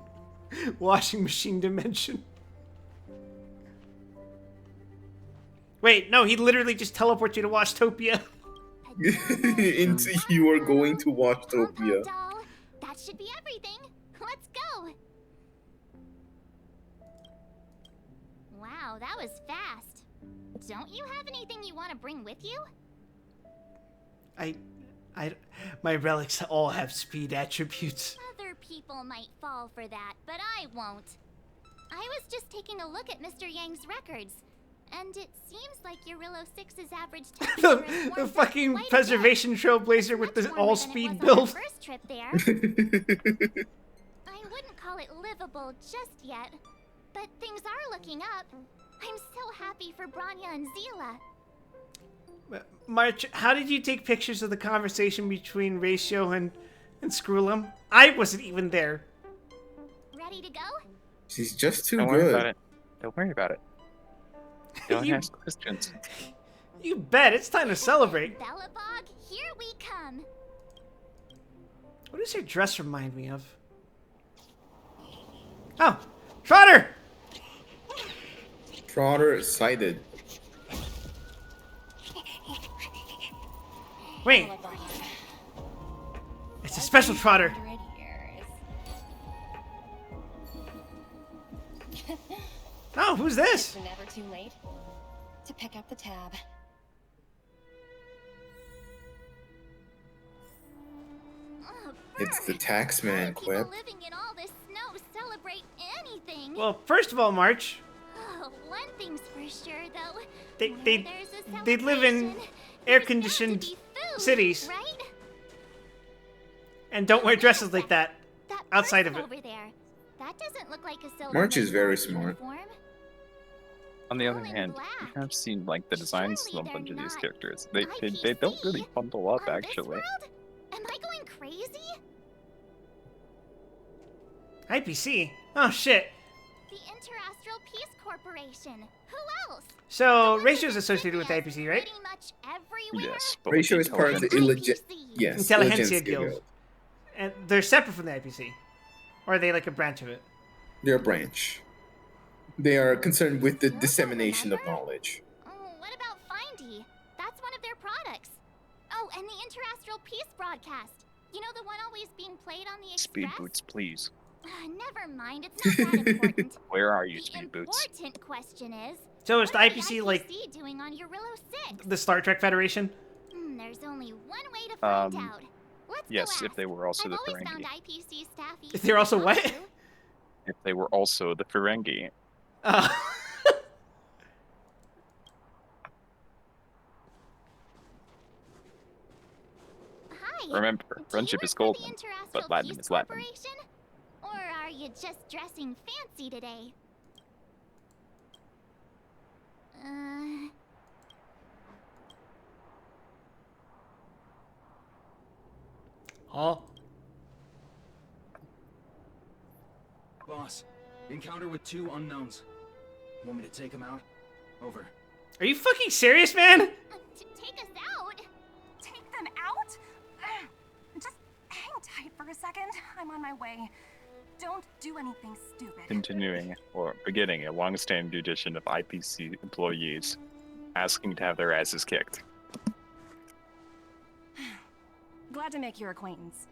Speaker 1: washing machine dimension. Wait, no, he literally just teleports you to Washtopia.
Speaker 2: Into you are going to Washtopia.
Speaker 16: That should be everything. Let's go. Wow, that was fast. Don't you have anything you want to bring with you?
Speaker 1: My relics all have speed attributes.
Speaker 16: Other people might fall for that, but I won't. I was just taking a look at Mr. Yang's records, and it seems like your Rillo 6's average temperature is
Speaker 1: the fucking preservation trailblazer with the all-speed build.
Speaker 16: First trip there. I wouldn't call it livable just yet, but things are looking up. I'm so happy for Branya and Zila.
Speaker 1: March, how did you take pictures of the conversation between Ratio and Screwlum? I wasn't even there.
Speaker 16: Ready to go?
Speaker 2: She's just too
Speaker 11: Don't
Speaker 2: good.
Speaker 11: worry about it. Don't worry about it. Don't ask questions.
Speaker 1: You bet, it's time to celebrate.
Speaker 16: Belobog, here we come.
Speaker 1: What does her dress remind me of? Oh, Trotter!
Speaker 2: Trotter is sighted.
Speaker 1: Wait. It's a special Trotter. Oh, who's this?
Speaker 17: It's never too late to pick up the tab.
Speaker 2: It's the taxman, Quip.
Speaker 16: Living in all this snow celebrate anything.
Speaker 1: Well, first of all, March,
Speaker 16: One thing's for sure, though.
Speaker 1: they live in air-conditioned cities.
Speaker 16: Right?
Speaker 1: And don't wear dresses like that outside of it.
Speaker 16: Over there. That doesn't look like a silver
Speaker 2: March is very smart.
Speaker 11: On the other hand, you have seen like the designs of a bunch of these characters. They don't really bundle up actually.
Speaker 16: Am I going crazy?
Speaker 1: IPC? Oh shit.
Speaker 16: The Interastral Peace Corporation. Who else?
Speaker 1: So, Ratio's associated with the IPC, right?
Speaker 16: Pretty much everywhere.
Speaker 11: Yes,
Speaker 2: Ratio is part of the
Speaker 1: Intelligentsia Guild. And they're separate from the IPC. Or are they like a branch of it?
Speaker 2: They're a branch. They are concerned with the dissemination of knowledge.
Speaker 16: What about Findy? That's one of their products. Oh, and the Interastral Peace broadcast. You know the one always being played on the Express?
Speaker 11: Speed boots, please.
Speaker 16: Never mind, it's not that important.
Speaker 11: Where are you, speed boots?
Speaker 16: The important question is,
Speaker 1: So is the IPC like
Speaker 16: doing on your Rillo 6?
Speaker 1: the Star Trek Federation?
Speaker 16: There's only one way to find out.
Speaker 11: Yes, if they were also the
Speaker 16: Found
Speaker 11: Ferengi.
Speaker 16: IPC staff
Speaker 1: If they're also what?
Speaker 11: If they were also the Ferengi.
Speaker 16: Hi,
Speaker 11: Remember, friendship is golden, but Latin is Latin.
Speaker 16: Or are you just dressing fancy today?
Speaker 1: Oh.
Speaker 19: Boss, encounter with 2 unknowns. Want me to take them out? Over.
Speaker 1: Are you fucking serious, man?
Speaker 16: Take us out?
Speaker 17: Take them out? Just hang tight for a second. I'm on my way. Don't do anything stupid.
Speaker 11: Continuing, or beginning, a long-standing tradition of IPC employees asking to have their asses kicked.
Speaker 17: Glad to make your acquaintance.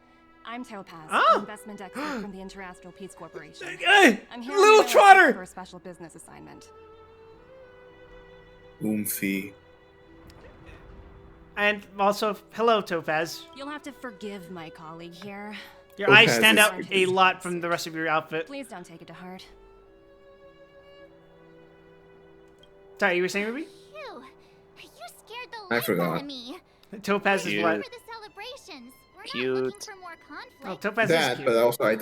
Speaker 17: I'm Topaz,
Speaker 1: Oh.
Speaker 17: investment expert from the Interastral Peace Corporation.
Speaker 1: Hey,
Speaker 17: I'm here
Speaker 1: little
Speaker 17: on the
Speaker 1: trotter!
Speaker 17: for a special business assignment.
Speaker 2: Oomphy.
Speaker 1: And also, hello, Topaz.
Speaker 17: You'll have to forgive my colleague here.
Speaker 1: Your eyes
Speaker 2: Topaz
Speaker 1: stand
Speaker 2: is
Speaker 1: out
Speaker 2: creepy.
Speaker 1: a lot from the rest of your outfit.
Speaker 17: Please don't take it to heart.
Speaker 1: Sorry, you were saying, Ruby?
Speaker 16: Phew. You scared the
Speaker 2: I
Speaker 16: life out
Speaker 2: forgot.
Speaker 16: of me.
Speaker 1: Topaz is
Speaker 11: Cute.
Speaker 1: what?
Speaker 16: For the celebrations. We're not
Speaker 11: Cute.
Speaker 16: looking for more conflict.
Speaker 1: Oh, Topaz is
Speaker 2: That,
Speaker 1: cute.
Speaker 2: but also I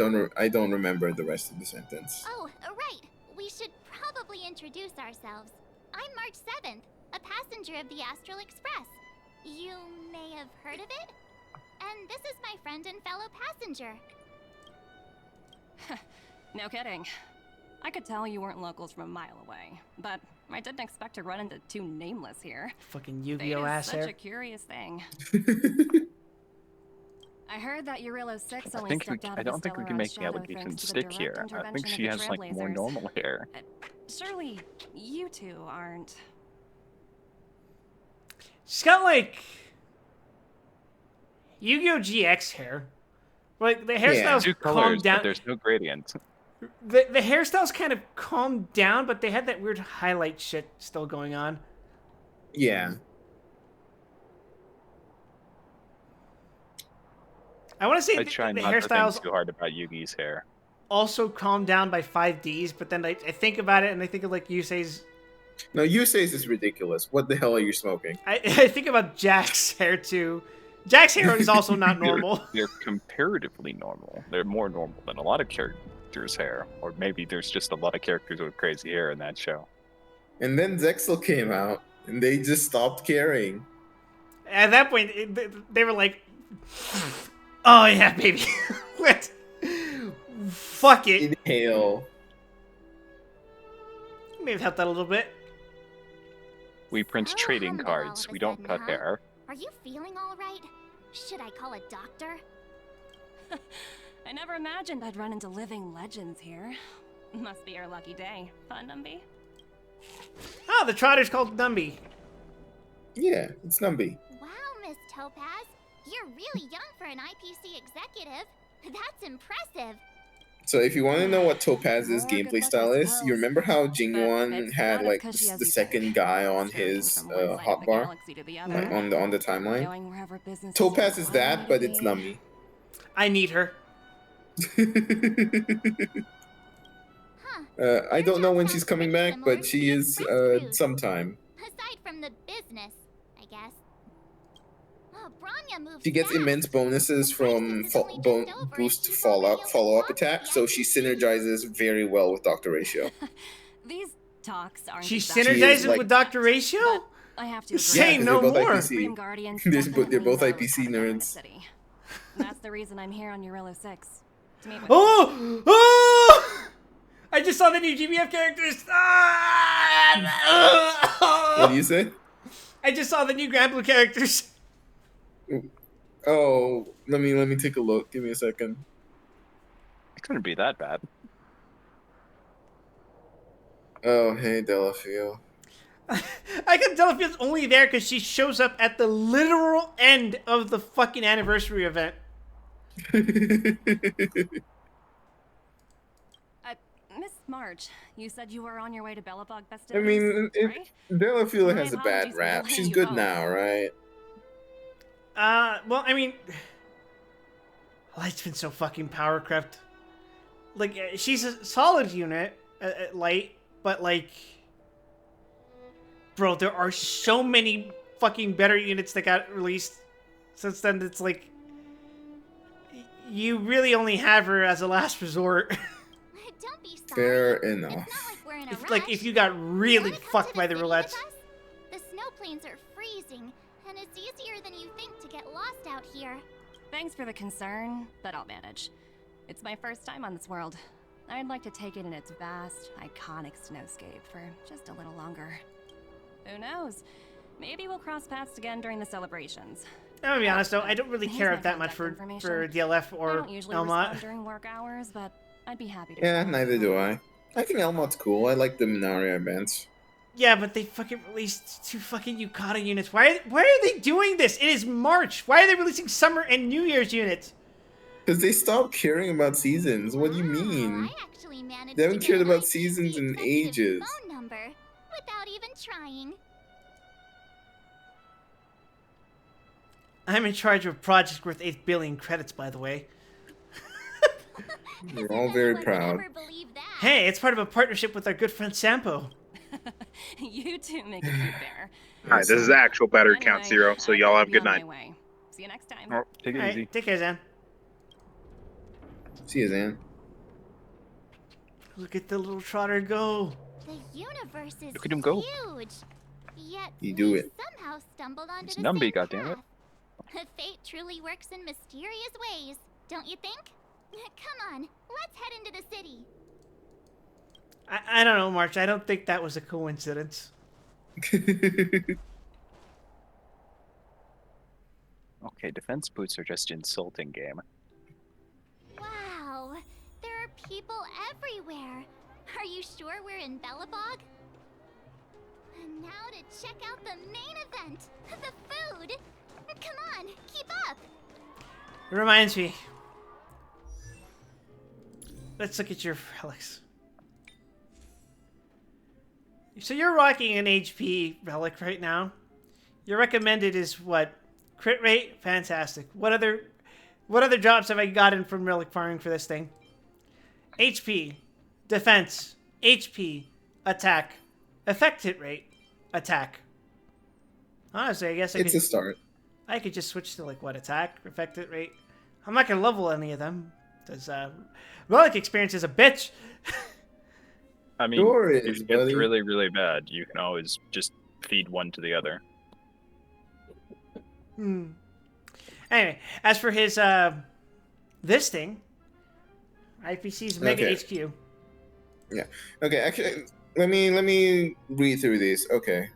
Speaker 2: don't remember the rest of the sentence.
Speaker 16: Oh, right. We should probably introduce ourselves. I'm March 7th, a passenger of the Astral Express. You may have heard of it? And this is my friend and fellow passenger.
Speaker 17: No kidding. I could tell you weren't locals from a mile away, but I didn't expect to run into two nameless here.
Speaker 1: Fucking
Speaker 17: Fate
Speaker 1: Yu-Gi-Oh
Speaker 17: is
Speaker 1: ass
Speaker 17: such
Speaker 1: hair.
Speaker 17: a curious thing. I heard that Eurillo 6 only stepped out
Speaker 11: I
Speaker 17: of the
Speaker 11: don't think we
Speaker 17: stellar
Speaker 11: can make the
Speaker 17: shadow
Speaker 11: allegations
Speaker 17: thanks to the
Speaker 11: stick
Speaker 17: direct
Speaker 11: here. I
Speaker 17: intervention
Speaker 11: think
Speaker 17: of
Speaker 11: she
Speaker 17: the
Speaker 11: has like more
Speaker 17: Trailblazers.
Speaker 11: normal hair.
Speaker 17: Surely you two aren't.
Speaker 1: She's got like Yu-Gi-Oh GX hair. Like the hairstyles
Speaker 11: Two
Speaker 1: calmed
Speaker 11: colors,
Speaker 1: down.
Speaker 11: but there's no gradient.
Speaker 1: The hairstyles kind of calmed down, but they had that weird highlight shit still going on.
Speaker 2: Yeah.
Speaker 1: I want to say
Speaker 11: I
Speaker 1: the
Speaker 11: try not to
Speaker 1: hairstyles
Speaker 11: think too hard about Yugi's hair.
Speaker 1: also calmed down by 5Ds, but then I think about it and I think of like Yusei's.
Speaker 2: No, Yusei's is ridiculous. What the hell are you smoking?
Speaker 1: I think about Jack's hair too. Jack's hair is also not normal.
Speaker 11: They're comparatively normal. They're more normal than a lot of characters' hair. Or maybe there's just a lot of characters with crazy hair in that show.
Speaker 2: And then Zexel came out, and they just stopped caring.
Speaker 1: At that point, they were like, "Oh yeah, baby, what? Fuck it."
Speaker 2: Inhale.
Speaker 1: May have helped that a little bit.
Speaker 11: We print trading
Speaker 16: humble
Speaker 11: cards.
Speaker 16: all of a
Speaker 11: We don't
Speaker 16: sudden,
Speaker 11: cut
Speaker 16: huh?
Speaker 11: hair.
Speaker 16: Are you feeling all right? Should I call a doctor?
Speaker 17: I never imagined I'd run into living legends here. Must be your lucky day. Fun, Numby?
Speaker 1: Oh, the trotter's called Numby.
Speaker 2: Yeah, it's Numby.
Speaker 16: Wow, Miss Topaz. You're really young for an IPC executive. That's impressive.
Speaker 2: So if you want to know what Topaz's gameplay style is, you remember how Jingyuan had like the second guy on his hotbar, like on the timeline? Topaz is that, but it's Nummy.
Speaker 1: I need her.
Speaker 2: I don't know when she's coming back, but she is sometime.
Speaker 16: Aside from the business, I guess. Oh, Branya moves
Speaker 2: She gets
Speaker 16: fast.
Speaker 2: immense bonuses from boost follow-up attack, so she synergizes very well with Dr. Ratio.
Speaker 17: These talks aren't
Speaker 1: She
Speaker 17: exactly-
Speaker 1: synergizes
Speaker 2: like-
Speaker 1: with Dr. Ratio?
Speaker 17: I have to agree.
Speaker 1: Say no
Speaker 2: they're both
Speaker 1: more.
Speaker 2: IPC.
Speaker 17: Dream Guardians
Speaker 2: They're
Speaker 17: definitely
Speaker 2: both
Speaker 17: know
Speaker 2: IPC
Speaker 17: what's happening in the
Speaker 2: nerds.
Speaker 17: city. That's the reason I'm here on Eurillo 6. To meet with
Speaker 1: Oh! Oh! I just saw the new GBF characters.
Speaker 2: What do you say?
Speaker 1: I just saw the new Grand Blue characters.
Speaker 2: Oh, let me take a look. Give me a second.
Speaker 11: It couldn't be that bad.
Speaker 2: Oh, hey, Delafio.
Speaker 1: I can tell if it's only there because she shows up at the literal end of the fucking anniversary event.
Speaker 17: Miss March, you said you were on your way to Bellabog
Speaker 2: I
Speaker 17: festivities,
Speaker 2: mean,
Speaker 17: right?
Speaker 2: Delafio
Speaker 17: My
Speaker 2: has a bad
Speaker 17: apologies for
Speaker 2: rap.
Speaker 17: delaying
Speaker 2: She's
Speaker 17: you
Speaker 2: good
Speaker 17: both.
Speaker 2: now, right?
Speaker 1: Well, I mean, Light's been so fucking power crept. Like, she's a solid unit, Light, but like, bro, there are so many fucking better units that got released since then. It's like, you really only have her as a last resort.
Speaker 16: Don't be sorry.
Speaker 2: Fair enough.
Speaker 16: We're in a
Speaker 1: If,
Speaker 16: rush.
Speaker 1: like, if you got really fucked by the roulettes.
Speaker 16: The snow plains are freezing, and it's easier than you think to get lost out here.
Speaker 17: Thanks for the concern, but I'll manage. It's my first time on this world. I'd like to take it in its vast, iconic snowscape for just a little longer. Who knows? Maybe we'll cross paths again during the celebrations.
Speaker 1: I'm gonna be honest though, I don't really
Speaker 17: Here's
Speaker 1: care
Speaker 17: my
Speaker 1: that much
Speaker 17: contact
Speaker 1: for
Speaker 17: information.
Speaker 1: DLF
Speaker 17: I
Speaker 1: or
Speaker 17: don't usually
Speaker 1: Elmont.
Speaker 17: respond during work hours, but I'd be happy to.
Speaker 2: Yeah,
Speaker 17: try.
Speaker 2: neither do I. I think Elmont's cool. I like the Minaria events.
Speaker 1: Yeah, but they fucking released 2 fucking Yukata units. Why are they doing this? It is March. Why are they releasing summer and New Year's units?
Speaker 2: Because they stopped caring about seasons. What do you mean? They haven't cared about seasons in ages.
Speaker 10: Phone number without even trying.
Speaker 1: I'm in charge of a project worth 8 billion credits, by the way.
Speaker 2: We're all very proud.
Speaker 1: Hey, it's part of a partnership with our good friend Sampo.
Speaker 17: You two make a cute pair.
Speaker 22: Alright, this is actual battery count 0, so y'all have a good night.
Speaker 17: See you next time.
Speaker 11: Oh, take it
Speaker 1: All right,
Speaker 11: easy.
Speaker 1: take care, Zan.
Speaker 2: See you, Zan.
Speaker 1: Look at the little trotter go.
Speaker 10: The universe is
Speaker 11: Look at him go.
Speaker 10: huge. Yet
Speaker 2: You do it.
Speaker 10: somehow stumbled onto
Speaker 11: It's
Speaker 10: the
Speaker 11: Numby,
Speaker 10: same
Speaker 11: goddammit.
Speaker 10: path. Fate truly works in mysterious ways, don't you think? Come on, let's head into the city.
Speaker 1: I don't know, March. I don't think that was a coincidence.
Speaker 11: Okay, defense boots are just insulting game.
Speaker 10: Wow, there are people everywhere. Are you sure we're in Belobog? And now to check out the main event, the food. Come on, keep up.
Speaker 1: It reminds me. Let's look at your relics. So you're rocking an HP relic right now. Your recommended is what? Crit rate? Fantastic. What other drops have I gotten from relic farming for this thing? HP, defense, HP, attack, effect hit rate, attack. Honestly, I guess
Speaker 2: It's a start.
Speaker 1: I could just switch to like what, attack, effect hit rate. I'm not gonna level any of them. Because relic experience is a bitch.
Speaker 11: I mean,
Speaker 2: Sure
Speaker 11: if
Speaker 2: is,
Speaker 11: it gets
Speaker 2: buddy.
Speaker 11: really, really bad, you can always just feed one to the other.
Speaker 1: Anyway, as for his this thing, IPC's Mega
Speaker 2: Okay.
Speaker 1: HQ.
Speaker 2: Yeah. Okay. Actually, let me read through these. Okay.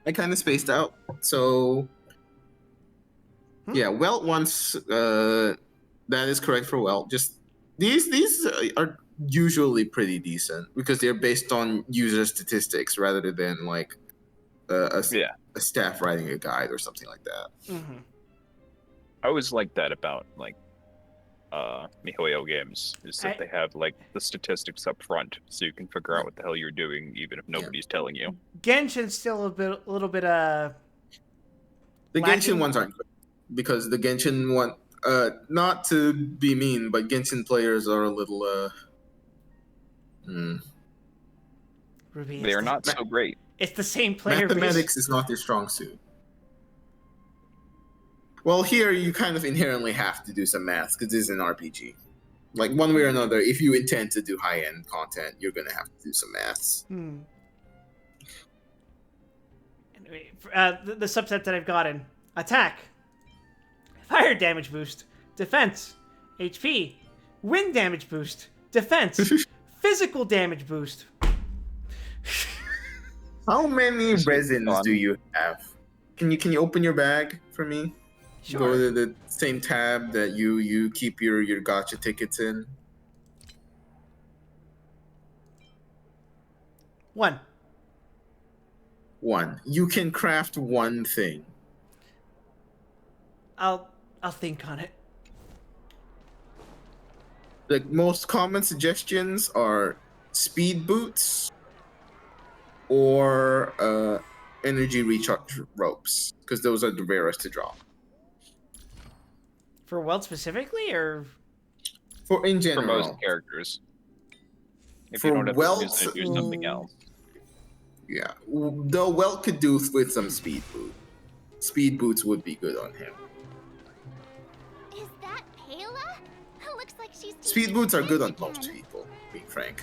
Speaker 2: I kind of spaced out. So yeah, Welt wants. That is correct for Welt. Just these are usually pretty decent because they're based on user statistics rather than like a staff writing a guide or something like that.
Speaker 1: Mm-hmm.
Speaker 11: I always like that about like MiHoYo games is that they have like the statistics up front, so you can figure out what the hell you're doing even if nobody's telling you.
Speaker 1: Genshin's still a little bit
Speaker 2: The Genshin ones aren't good because the Genshin one, not to be mean, but Genshin players are a little
Speaker 1: Ruby,
Speaker 11: They are not so great.
Speaker 1: It's the same player base.
Speaker 2: Mathematics is not their strong suit. Well, here you kind of inherently have to do some maths because this is an RPG. Like one way or another, if you intend to do high-end content, you're gonna have to do some maths.
Speaker 1: Anyway, the subset that I've gotten: attack, fire damage boost, defense, HP, wind damage boost, defense, physical damage boost.
Speaker 2: How many resins do you have? Can you open your bag for me?
Speaker 1: Sure.
Speaker 2: Go to the same tab that you keep your gacha tickets in.
Speaker 1: One.
Speaker 2: You can craft one thing.
Speaker 1: I'll think on it.
Speaker 2: Like most common suggestions are speed boots or energy recharge ropes because those are the rarest to drop.
Speaker 1: For Welt specifically, or
Speaker 2: for in
Speaker 11: For
Speaker 2: general?
Speaker 11: most characters. If
Speaker 2: For
Speaker 11: you don't have
Speaker 2: Welt,
Speaker 11: to use it, do something else.
Speaker 2: Yeah, though Welt could do with some speed boot. Speed boots would be good on him.
Speaker 10: Is that Payla? Looks like she's
Speaker 2: Speed boots are good on most people, being frank.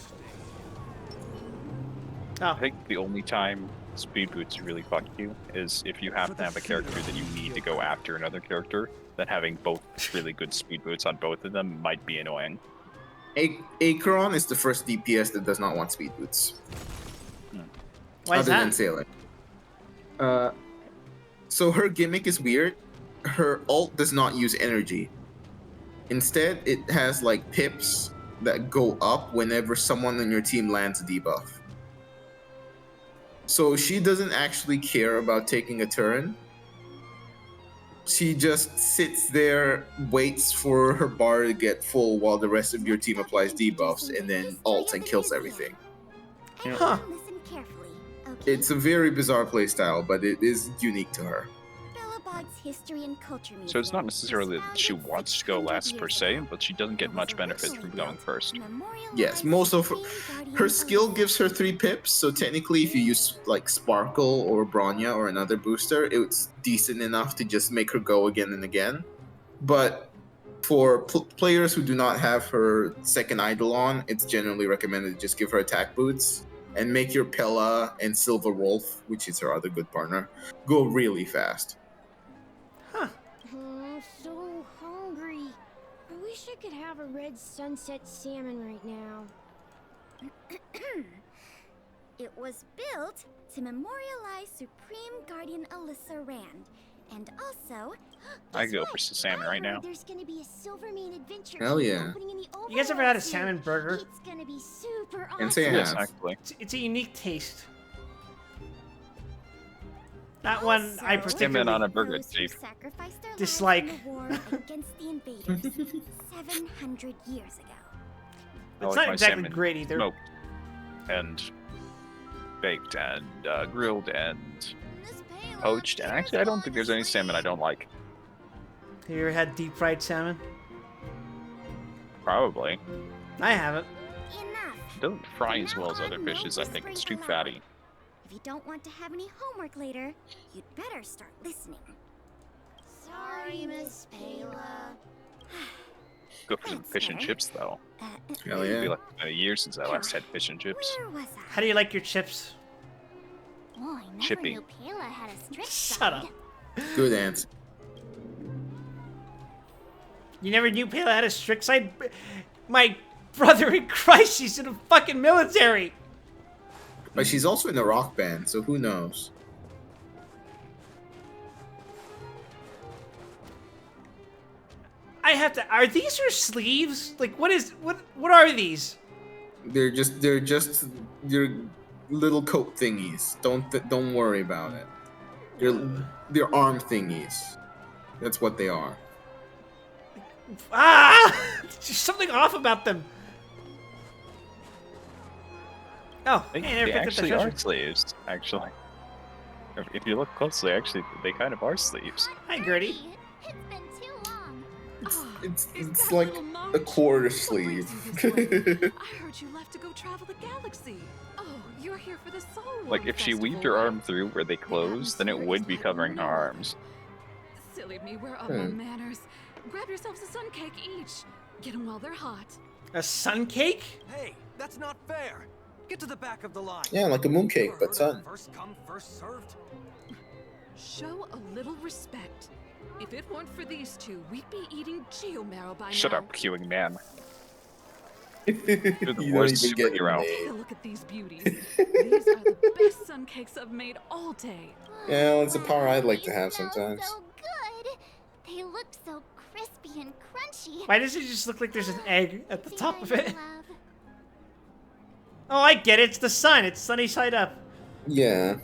Speaker 11: I think the only time speed boots really fuck you is if you have to have a character that you need to go after another character, then having both really good speed boots on both of them might be annoying.
Speaker 2: Acheron is the first DPS that does not want speed boots.
Speaker 1: Why is
Speaker 2: other
Speaker 1: that?
Speaker 2: than Sailor. So her gimmick is weird. Her ult does not use energy. Instead, it has like pips that go up whenever someone on your team lands a debuff. So she doesn't actually care about taking a turn. She just sits there, waits for her bar to get full while the rest of your team applies debuffs, and then ults and kills everything.
Speaker 1: Huh.
Speaker 16: Listen carefully, okay?
Speaker 2: It's a very bizarre playstyle, but it is unique to her.
Speaker 16: Belobog's History and Culture Museum.
Speaker 11: So it's not necessarily that she wants to go last per se, but she doesn't get much benefit from going first.
Speaker 2: Yes, most of her skill gives her 3 pips, so technically if you use like Sparkle or Bronya or another booster, it's decent enough to just make her go again and again. But for players who do not have her second idol on, it's generally recommended to just give her attack boots and make your Pella and Silver Wolf, which is her other good partner, go really fast.
Speaker 12: I'm so hungry. I wish I could have a red sunset salmon right now.
Speaker 16: It was built to memorialize Supreme Guardian Alyssa Rand, and also
Speaker 11: I go for salmon right now.
Speaker 16: there's gonna be a Silvermane adventure
Speaker 2: Hell yeah.
Speaker 16: opening in the
Speaker 1: You guys ever had a
Speaker 16: Overworld
Speaker 1: salmon
Speaker 16: soon.
Speaker 1: burger?
Speaker 16: It's gonna be super awesome.
Speaker 2: And say I
Speaker 11: Yes,
Speaker 2: have.
Speaker 11: actually.
Speaker 1: It's a unique taste. That one I
Speaker 16: Also,
Speaker 11: Salmon on a
Speaker 1: particularly
Speaker 11: burger,
Speaker 16: those who
Speaker 11: Steve.
Speaker 16: sacrificed their
Speaker 1: dislike.
Speaker 16: lives in the war against the invaders 700 years ago.
Speaker 11: I
Speaker 1: It's
Speaker 11: like
Speaker 1: not
Speaker 11: my
Speaker 1: exactly
Speaker 11: salmon
Speaker 1: great either.
Speaker 11: smoked and baked and grilled and poached. And actually, I don't think there's any salmon I don't like.
Speaker 1: Have you ever had deep fried salmon?
Speaker 11: Probably.
Speaker 1: I haven't.
Speaker 11: It doesn't fry as well as other fishes. I think it's too fatty.
Speaker 16: If you don't want to have any homework later, you'd better start listening. Sorry, Miss Payla.
Speaker 11: Go for some fish and chips, though.
Speaker 2: Hell
Speaker 11: It'll be
Speaker 2: yeah.
Speaker 11: like a year since I last had fish and chips.
Speaker 16: Where was I?
Speaker 1: How do you like your chips?
Speaker 16: Oh, I never
Speaker 11: Chippy.
Speaker 16: knew Payla had a strict
Speaker 1: Shut
Speaker 16: side.
Speaker 1: up.
Speaker 2: Good answer.
Speaker 1: You never knew Payla had a strict side? My brother in Christ, she's in the fucking military!
Speaker 2: But she's also in a rock band, so who knows?
Speaker 1: I have to. Are these her sleeves? Like, what are these?
Speaker 2: They're just your little coat thingies. Don't worry about it. They're arm thingies. That's what they are.
Speaker 1: Ah! There's something off about them. Oh,
Speaker 11: They,
Speaker 1: hey, I never
Speaker 11: they
Speaker 1: picked up the
Speaker 11: actually
Speaker 1: treasure.
Speaker 11: are sleeves, actually. If you look closely, actually, they kind of are sleeves.
Speaker 1: Hi, Gertie.
Speaker 10: It's been too long.
Speaker 2: It's like a quarter sleeve.
Speaker 13: I heard you left to go travel the galaxy. Oh, you're here for the Soul
Speaker 11: Like,
Speaker 13: Worm
Speaker 11: if she
Speaker 13: Festival,
Speaker 11: weaved her
Speaker 13: right?
Speaker 11: arm through where they close, then it would be covering her arms.
Speaker 13: Silly me, where are my
Speaker 2: Hmm.
Speaker 13: manners? Grab yourselves a sun cake each. Get them while they're hot.
Speaker 1: A sun cake?
Speaker 20: Hey, that's not fair. Get to the back of the line.
Speaker 2: Yeah, like a mooncake, but sun.
Speaker 20: First come, first served.
Speaker 13: Show a little respect. If it weren't for these two, we'd be eating geomarrow by
Speaker 11: Shut
Speaker 13: now.
Speaker 11: up, queuing man. You're the
Speaker 2: You don't
Speaker 11: worst
Speaker 2: even get
Speaker 11: superhero.
Speaker 13: Take a look at these beauties. These are the best sun cakes I've made all day.
Speaker 2: Yeah, well, it's a power I'd like to have sometimes.
Speaker 10: So good. They look so crispy and crunchy.
Speaker 1: Why does it just look like there's an egg at the
Speaker 10: See
Speaker 1: top
Speaker 10: my
Speaker 1: of it?
Speaker 10: love?
Speaker 1: Oh, I get it. It's the sun. It's sunny side up.
Speaker 2: Yeah.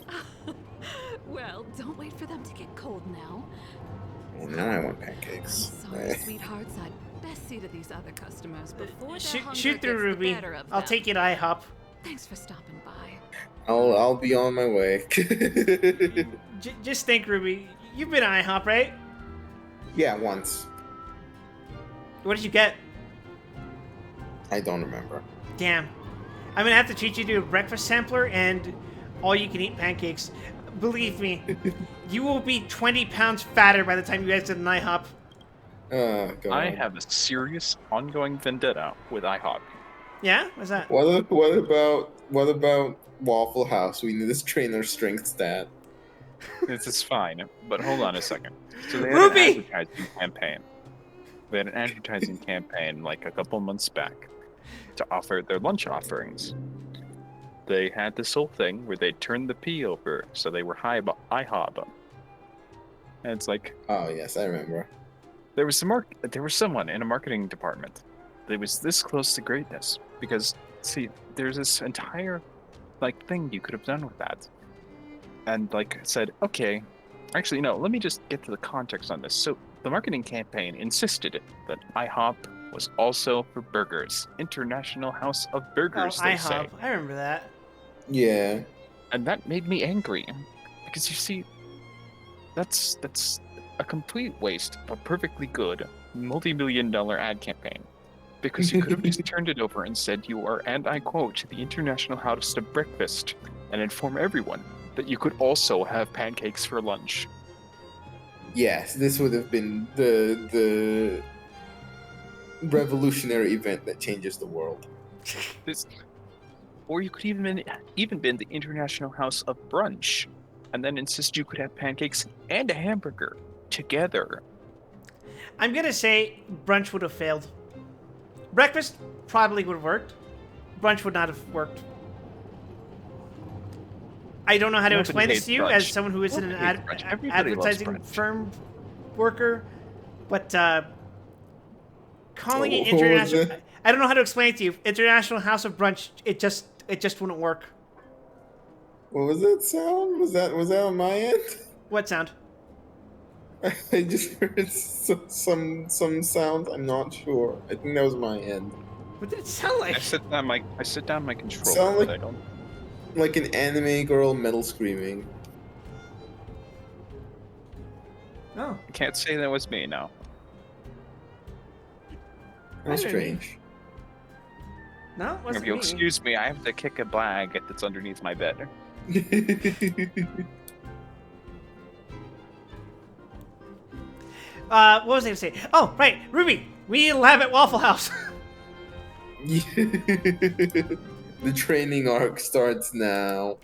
Speaker 13: Well, don't wait for them to get cold now.
Speaker 2: Well, now I want pancakes.
Speaker 13: Sorry, sweethearts. I'd best see to these other customers before their
Speaker 1: Shoot,
Speaker 13: hunger
Speaker 1: shoot through,
Speaker 13: gets the
Speaker 1: Ruby.
Speaker 13: better of
Speaker 1: I'll
Speaker 13: them.
Speaker 1: take you to IHOP.
Speaker 13: Thanks for stopping by.
Speaker 2: I'll be on my way.
Speaker 1: Just think, Ruby. You've been to IHOP, right?
Speaker 2: Yeah, once.
Speaker 1: What did you get?
Speaker 2: I don't remember.
Speaker 1: Damn. I'm gonna have to treat you to a breakfast sampler and all-you-can-eat pancakes. Believe me, you will be 20 pounds fatter by the time you exit an IHOP.
Speaker 2: Oh, God.
Speaker 11: I have a serious ongoing vendetta with IHOP.
Speaker 1: Yeah? What's that?
Speaker 2: What about Waffle House? We need this trainer strength stat.
Speaker 11: This is fine, but hold on a second. So they had
Speaker 1: Ruby!
Speaker 11: an advertising campaign. They had an advertising campaign like a couple months back to offer their lunch offerings. They had this whole thing where they turned the P over, so they were IHOB. And it's like,
Speaker 2: Oh yes, I remember.
Speaker 11: there was someone in a marketing department that was this close to greatness because see, there's this entire like thing you could have done with that, and like said, okay, Actually, no, let me just get to the context on this. So, the marketing campaign insisted that IHOP was also for burgers. International House of
Speaker 1: Oh,
Speaker 11: Burgers, they say.
Speaker 1: IHOP. I remember that.
Speaker 2: Yeah.
Speaker 11: And that made me angry. Because you see, that's a complete waste of a perfectly good, multi-million-dollar ad campaign. Because you could have just turned it over and said you are, and I quote, the International House of Breakfast, and inform everyone that you could also have pancakes for lunch.
Speaker 2: Yes, this would have been the revolutionary event that changes the world.
Speaker 11: This, or you could even been the International House of Brunch, and then insist you could have pancakes and a hamburger together.
Speaker 1: I'm gonna say brunch would have failed. Breakfast probably would have worked. Brunch would not have worked. I don't know how to
Speaker 11: Nobody
Speaker 1: explain this
Speaker 11: hates
Speaker 1: to you
Speaker 11: brunch.
Speaker 1: as someone who isn't an
Speaker 11: Nobody hates brunch. Everybody loves
Speaker 1: advertising
Speaker 11: brunch.
Speaker 1: firm worker, but calling it
Speaker 2: What was
Speaker 1: international.
Speaker 2: it?
Speaker 1: I don't know how to explain it to you. International House of Brunch. It just wouldn't work.
Speaker 2: What was that sound? Was that on my end?
Speaker 1: What sound?
Speaker 2: I just heard some sound. I'm not sure. I think that was my end.
Speaker 1: What did it sound like?
Speaker 11: I sit down my controller,
Speaker 2: Sound
Speaker 11: but
Speaker 2: like-
Speaker 11: I don't.
Speaker 2: Like an anime girl metal screaming.
Speaker 1: Oh,
Speaker 11: I can't say that was me now.
Speaker 2: How
Speaker 1: I don't
Speaker 2: strange.
Speaker 1: no, it wasn't
Speaker 11: If you'll
Speaker 1: me.
Speaker 11: excuse me, I have to kick a bag that's underneath my bed.
Speaker 1: What was I gonna say? Oh, right, Ruby. We need a lab at Waffle House.
Speaker 2: The training arc starts now.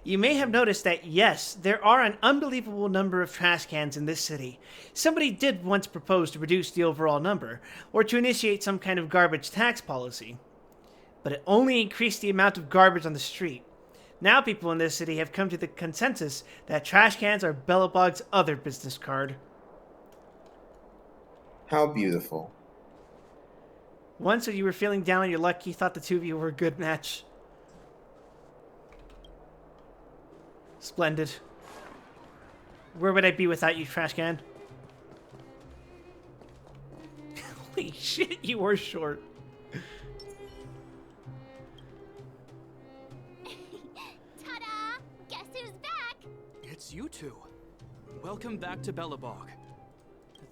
Speaker 1: You may have noticed that, yes, there are an unbelievable number of trash cans in this city. Somebody did once propose to reduce the overall number, or to initiate some kind of garbage tax policy. But it only increased the amount of garbage on the street. Now people in this city have come to the consensus that trash cans are Bellabog's other business card.
Speaker 2: How beautiful.
Speaker 1: Once when you were feeling down on your luck, you thought the two of you were a good match. Splendid. Where would I be without you, trash can? Holy shit, you were short.
Speaker 10: Ta-da! Guess who's back?
Speaker 18: It's you two. Welcome back to Bellabog.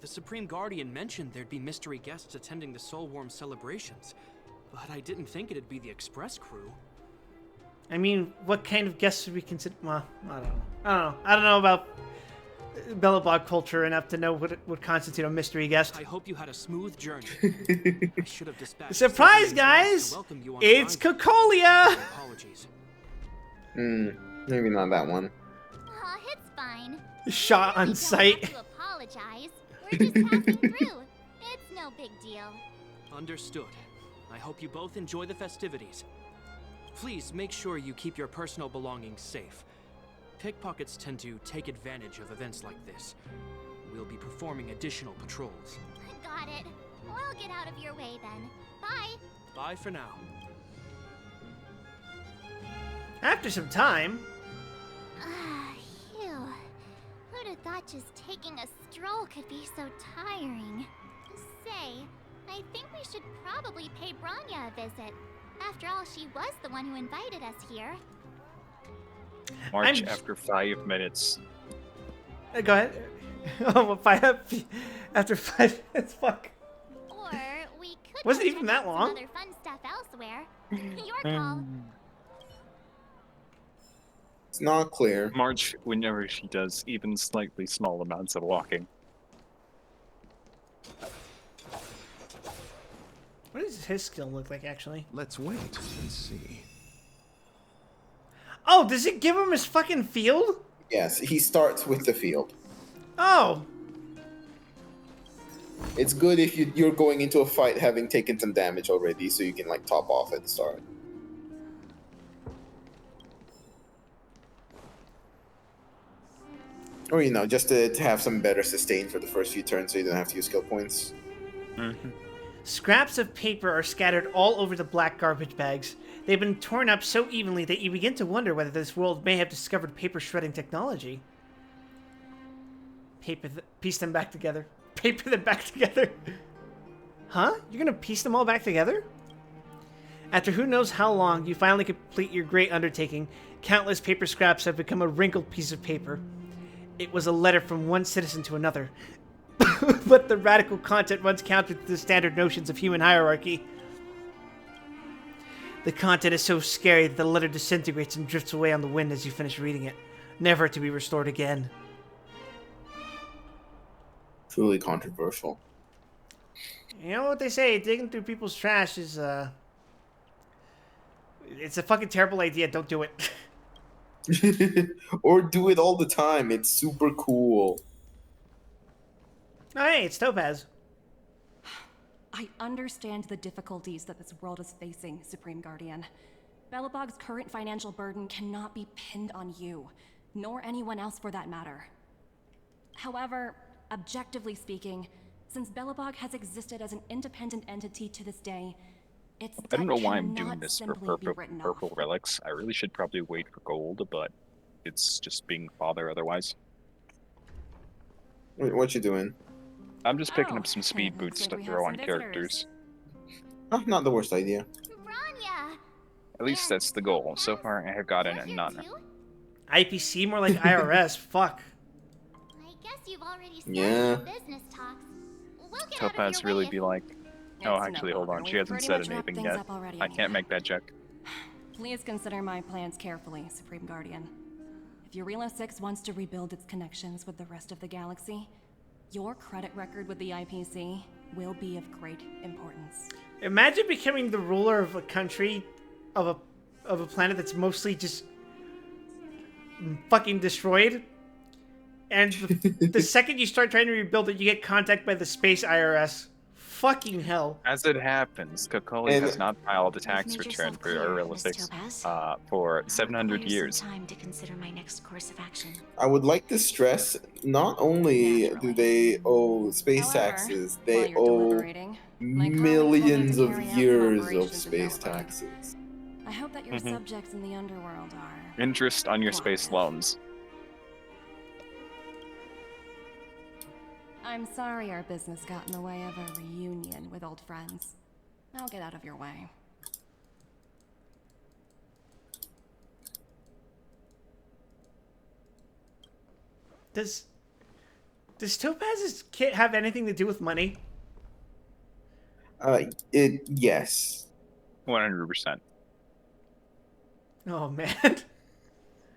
Speaker 18: The Supreme Guardian mentioned there'd be mystery guests attending the Soulworm celebrations, but I didn't think it'd be the Express crew.
Speaker 1: I mean, what kind of guests would we consider? Well, I don't know about Bellabog culture enough to know what it would constitute a mystery guest.
Speaker 18: I hope you had a smooth journey. I should have dispatched
Speaker 1: Surprise,
Speaker 18: Stephen and Josh
Speaker 1: guys!
Speaker 18: to welcome you on
Speaker 1: It's
Speaker 18: arrival.
Speaker 1: Cocolia!
Speaker 18: Apologies.
Speaker 2: Maybe not that one.
Speaker 10: Aw, it's fine.
Speaker 1: Shot on
Speaker 10: Don't
Speaker 1: sight.
Speaker 10: have to apologize. We're just passing through. It's no big deal.
Speaker 18: Understood. I hope you both enjoy the festivities. Please make sure you keep your personal belongings safe. Pickpockets tend to take advantage of events like this. We'll be performing additional patrols.
Speaker 10: Got it. We'll get out of your way then. Bye.
Speaker 18: Bye for now.
Speaker 1: After some time,
Speaker 10: Phew. Who'd have thought just taking a stroll could be so tiring? Say, I think we should probably pay Branya a visit. After all, she was the one who invited us here.
Speaker 11: March after 5 minutes.
Speaker 1: go ahead. Oh, after 5 minutes, fuck.
Speaker 10: Or we could
Speaker 1: Was it
Speaker 10: go
Speaker 1: even
Speaker 10: check
Speaker 1: that
Speaker 10: out some
Speaker 1: long?
Speaker 10: other fun stuff elsewhere. Your call.
Speaker 2: It's not clear.
Speaker 11: March, whenever she does even slightly small amounts of walking.
Speaker 1: What does his skill look like, actually?
Speaker 5: Let's wait and see.
Speaker 1: Oh, does it give him his fucking field?
Speaker 2: Yes, he starts with the field.
Speaker 1: Oh,
Speaker 2: It's good if you're going into a fight having taken some damage already, so you can like top off at the start. Or just to have some better sustain for the first few turns, so you don't have to use skill points.
Speaker 1: scraps of paper are scattered all over the black garbage bags. They've been torn up so evenly that you begin to wonder whether this world may have discovered paper shredding technology. piece them back together. Paper them back together. Huh? You're gonna piece them all back together? After who knows how long, you finally complete your great undertaking. Countless paper scraps have become a wrinkled piece of paper. It was a letter from one citizen to another. But the radical content runs counter to the standard notions of human hierarchy. The content is so scary that the letter disintegrates and drifts away on the wind as you finish reading it, never to be restored again.
Speaker 2: Truly controversial.
Speaker 1: You know what they say, digging through people's trash is, it's a fucking terrible idea, don't do it.
Speaker 2: Or do it all the time, it's super cool.
Speaker 1: Oh, hey, it's Topaz.
Speaker 17: I understand the difficulties that this world is facing, Supreme Guardian. Belobog's current financial burden cannot be pinned on you, nor anyone else for that matter. However, objectively speaking, since Belobog has existed as an independent entity to this day, its
Speaker 11: I don't know why
Speaker 17: debt
Speaker 11: I'm doing
Speaker 17: cannot
Speaker 11: this for
Speaker 17: simply be written off.
Speaker 11: purple relics. I really should probably wait for gold, but it's just being father otherwise.
Speaker 2: What you doing?
Speaker 11: I'm just picking up some speed boots to throw on characters.
Speaker 2: Oh, not the worst idea.
Speaker 11: At least that's the goal. So far, I have gotten none.
Speaker 1: IPC, more like IRS. Fuck.
Speaker 10: I guess you've already started
Speaker 2: Yeah.
Speaker 10: your business talks. We'll get out of
Speaker 11: Topaz
Speaker 10: your
Speaker 11: really
Speaker 10: way
Speaker 11: be like, oh, actually, hold on. She hasn't said anything yet. I can't make that check.
Speaker 17: Please consider my plans carefully, Supreme Guardian. If Eurilo 6 wants to rebuild its connections with the rest of the galaxy, your credit record with the IPC will be of great importance.
Speaker 1: Imagine becoming the ruler of a country, of a planet that's mostly just fucking destroyed. And the second you start trying to rebuild it, you get contacted by the space IRS. Fucking hell.
Speaker 11: As it happens, Kokoli has not filed a tax return for Eurilo 6 for 700 years.
Speaker 6: Time to consider my next course of action.
Speaker 2: I would like to stress, not only do they owe space taxes, they owe millions of years of space taxes.
Speaker 17: I hope that your subjects in the underworld are...
Speaker 11: Interest on your space loans.
Speaker 17: I'm sorry our business got in the way of a reunion with old friends. I'll get out of your way.
Speaker 1: Does Topaz's kit have anything to do with money?
Speaker 2: Yes.
Speaker 11: 100%.
Speaker 1: Oh, man.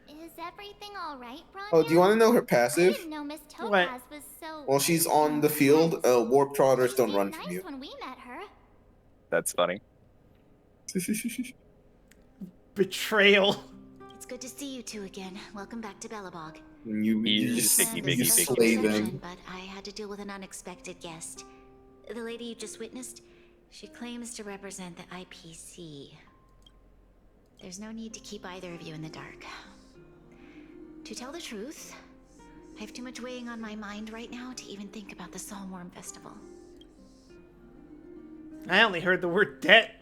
Speaker 10: Is everything all right, Bronya?
Speaker 2: Oh, do you want to know her passive?
Speaker 10: I didn't know Miss Topaz was so...
Speaker 2: While she's on the field, warp trotters don't run from you.
Speaker 10: when we met her.
Speaker 11: That's funny.
Speaker 1: Betrayal.
Speaker 6: It's good to see you two again. Welcome back to Belobog.
Speaker 2: You just slay them.
Speaker 6: But I had to deal with an unexpected guest. The lady you just witnessed, she claims to represent the IPC. There's no need to keep either of you in the dark. To tell the truth, I have too much weighing on my mind right now to even think about the Psalmworm Festival.
Speaker 1: I only heard the word debt.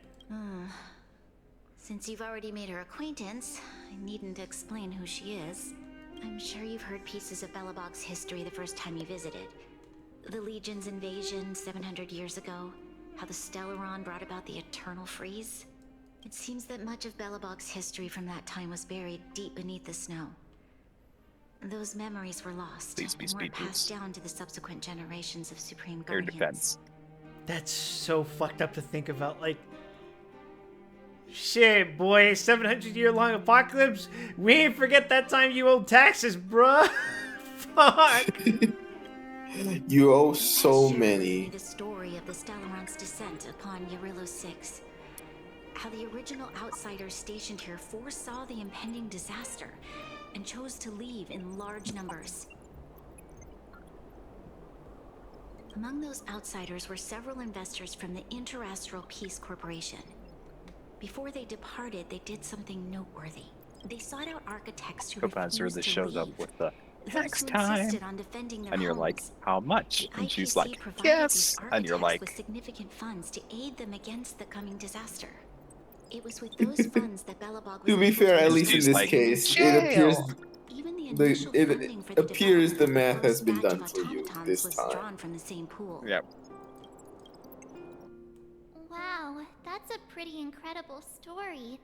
Speaker 6: Since you've already made her acquaintance, I needn't explain who she is. I'm sure you've heard pieces of Belobog's history the first time you visited. The Legion's invasion 700 years ago, how the Stellaron brought about the Eternal Freeze. It seems that much of Belobog's history from that time was buried deep beneath the snow. Those memories were lost and weren't passed down to the subsequent generations of Supreme
Speaker 11: Air
Speaker 6: Guardians.
Speaker 11: defense.
Speaker 1: That's so fucked up to think about. Like, shit, boy, 700-year-long apocalypse. We ain't forget that time you owed taxes, bruh. Fuck.
Speaker 2: You owe so many.
Speaker 6: The story of the Stellaron's descent upon Eurilo 6. How the original outsiders stationed here foresaw the impending disaster and chose to leave in large numbers. Among those outsiders were several investors from the Interastral Peace Corporation. Before they departed, they did something noteworthy. They sought out architects who
Speaker 11: Topaz
Speaker 6: refused
Speaker 11: really
Speaker 6: to
Speaker 11: shows
Speaker 6: leave.
Speaker 11: up with the
Speaker 6: Those
Speaker 11: next
Speaker 6: who
Speaker 11: time.
Speaker 6: insisted on defending their
Speaker 11: And you're like,
Speaker 6: homes.
Speaker 11: how much?
Speaker 6: The
Speaker 11: And she's
Speaker 6: IPC
Speaker 11: like,
Speaker 6: provided
Speaker 11: yes.
Speaker 6: these
Speaker 11: And you're
Speaker 6: architects
Speaker 11: like,
Speaker 6: with significant funds to aid them against the coming disaster. It was with those funds that Belobog was
Speaker 2: To be
Speaker 6: able
Speaker 2: fair,
Speaker 6: to
Speaker 2: at least in
Speaker 11: She's
Speaker 2: this
Speaker 11: like,
Speaker 2: case,
Speaker 11: jail.
Speaker 2: it appears
Speaker 6: Even the
Speaker 2: The,
Speaker 6: initial funding for
Speaker 2: it
Speaker 6: the
Speaker 2: appears the
Speaker 6: development
Speaker 2: math
Speaker 6: of
Speaker 2: has
Speaker 6: the
Speaker 2: been
Speaker 6: first
Speaker 2: done
Speaker 6: batch
Speaker 2: for
Speaker 6: of
Speaker 2: you
Speaker 6: automatons
Speaker 2: this
Speaker 6: was
Speaker 2: time.
Speaker 6: drawn from the same pool.
Speaker 11: Yep.
Speaker 10: Wow, that's a pretty incredible story.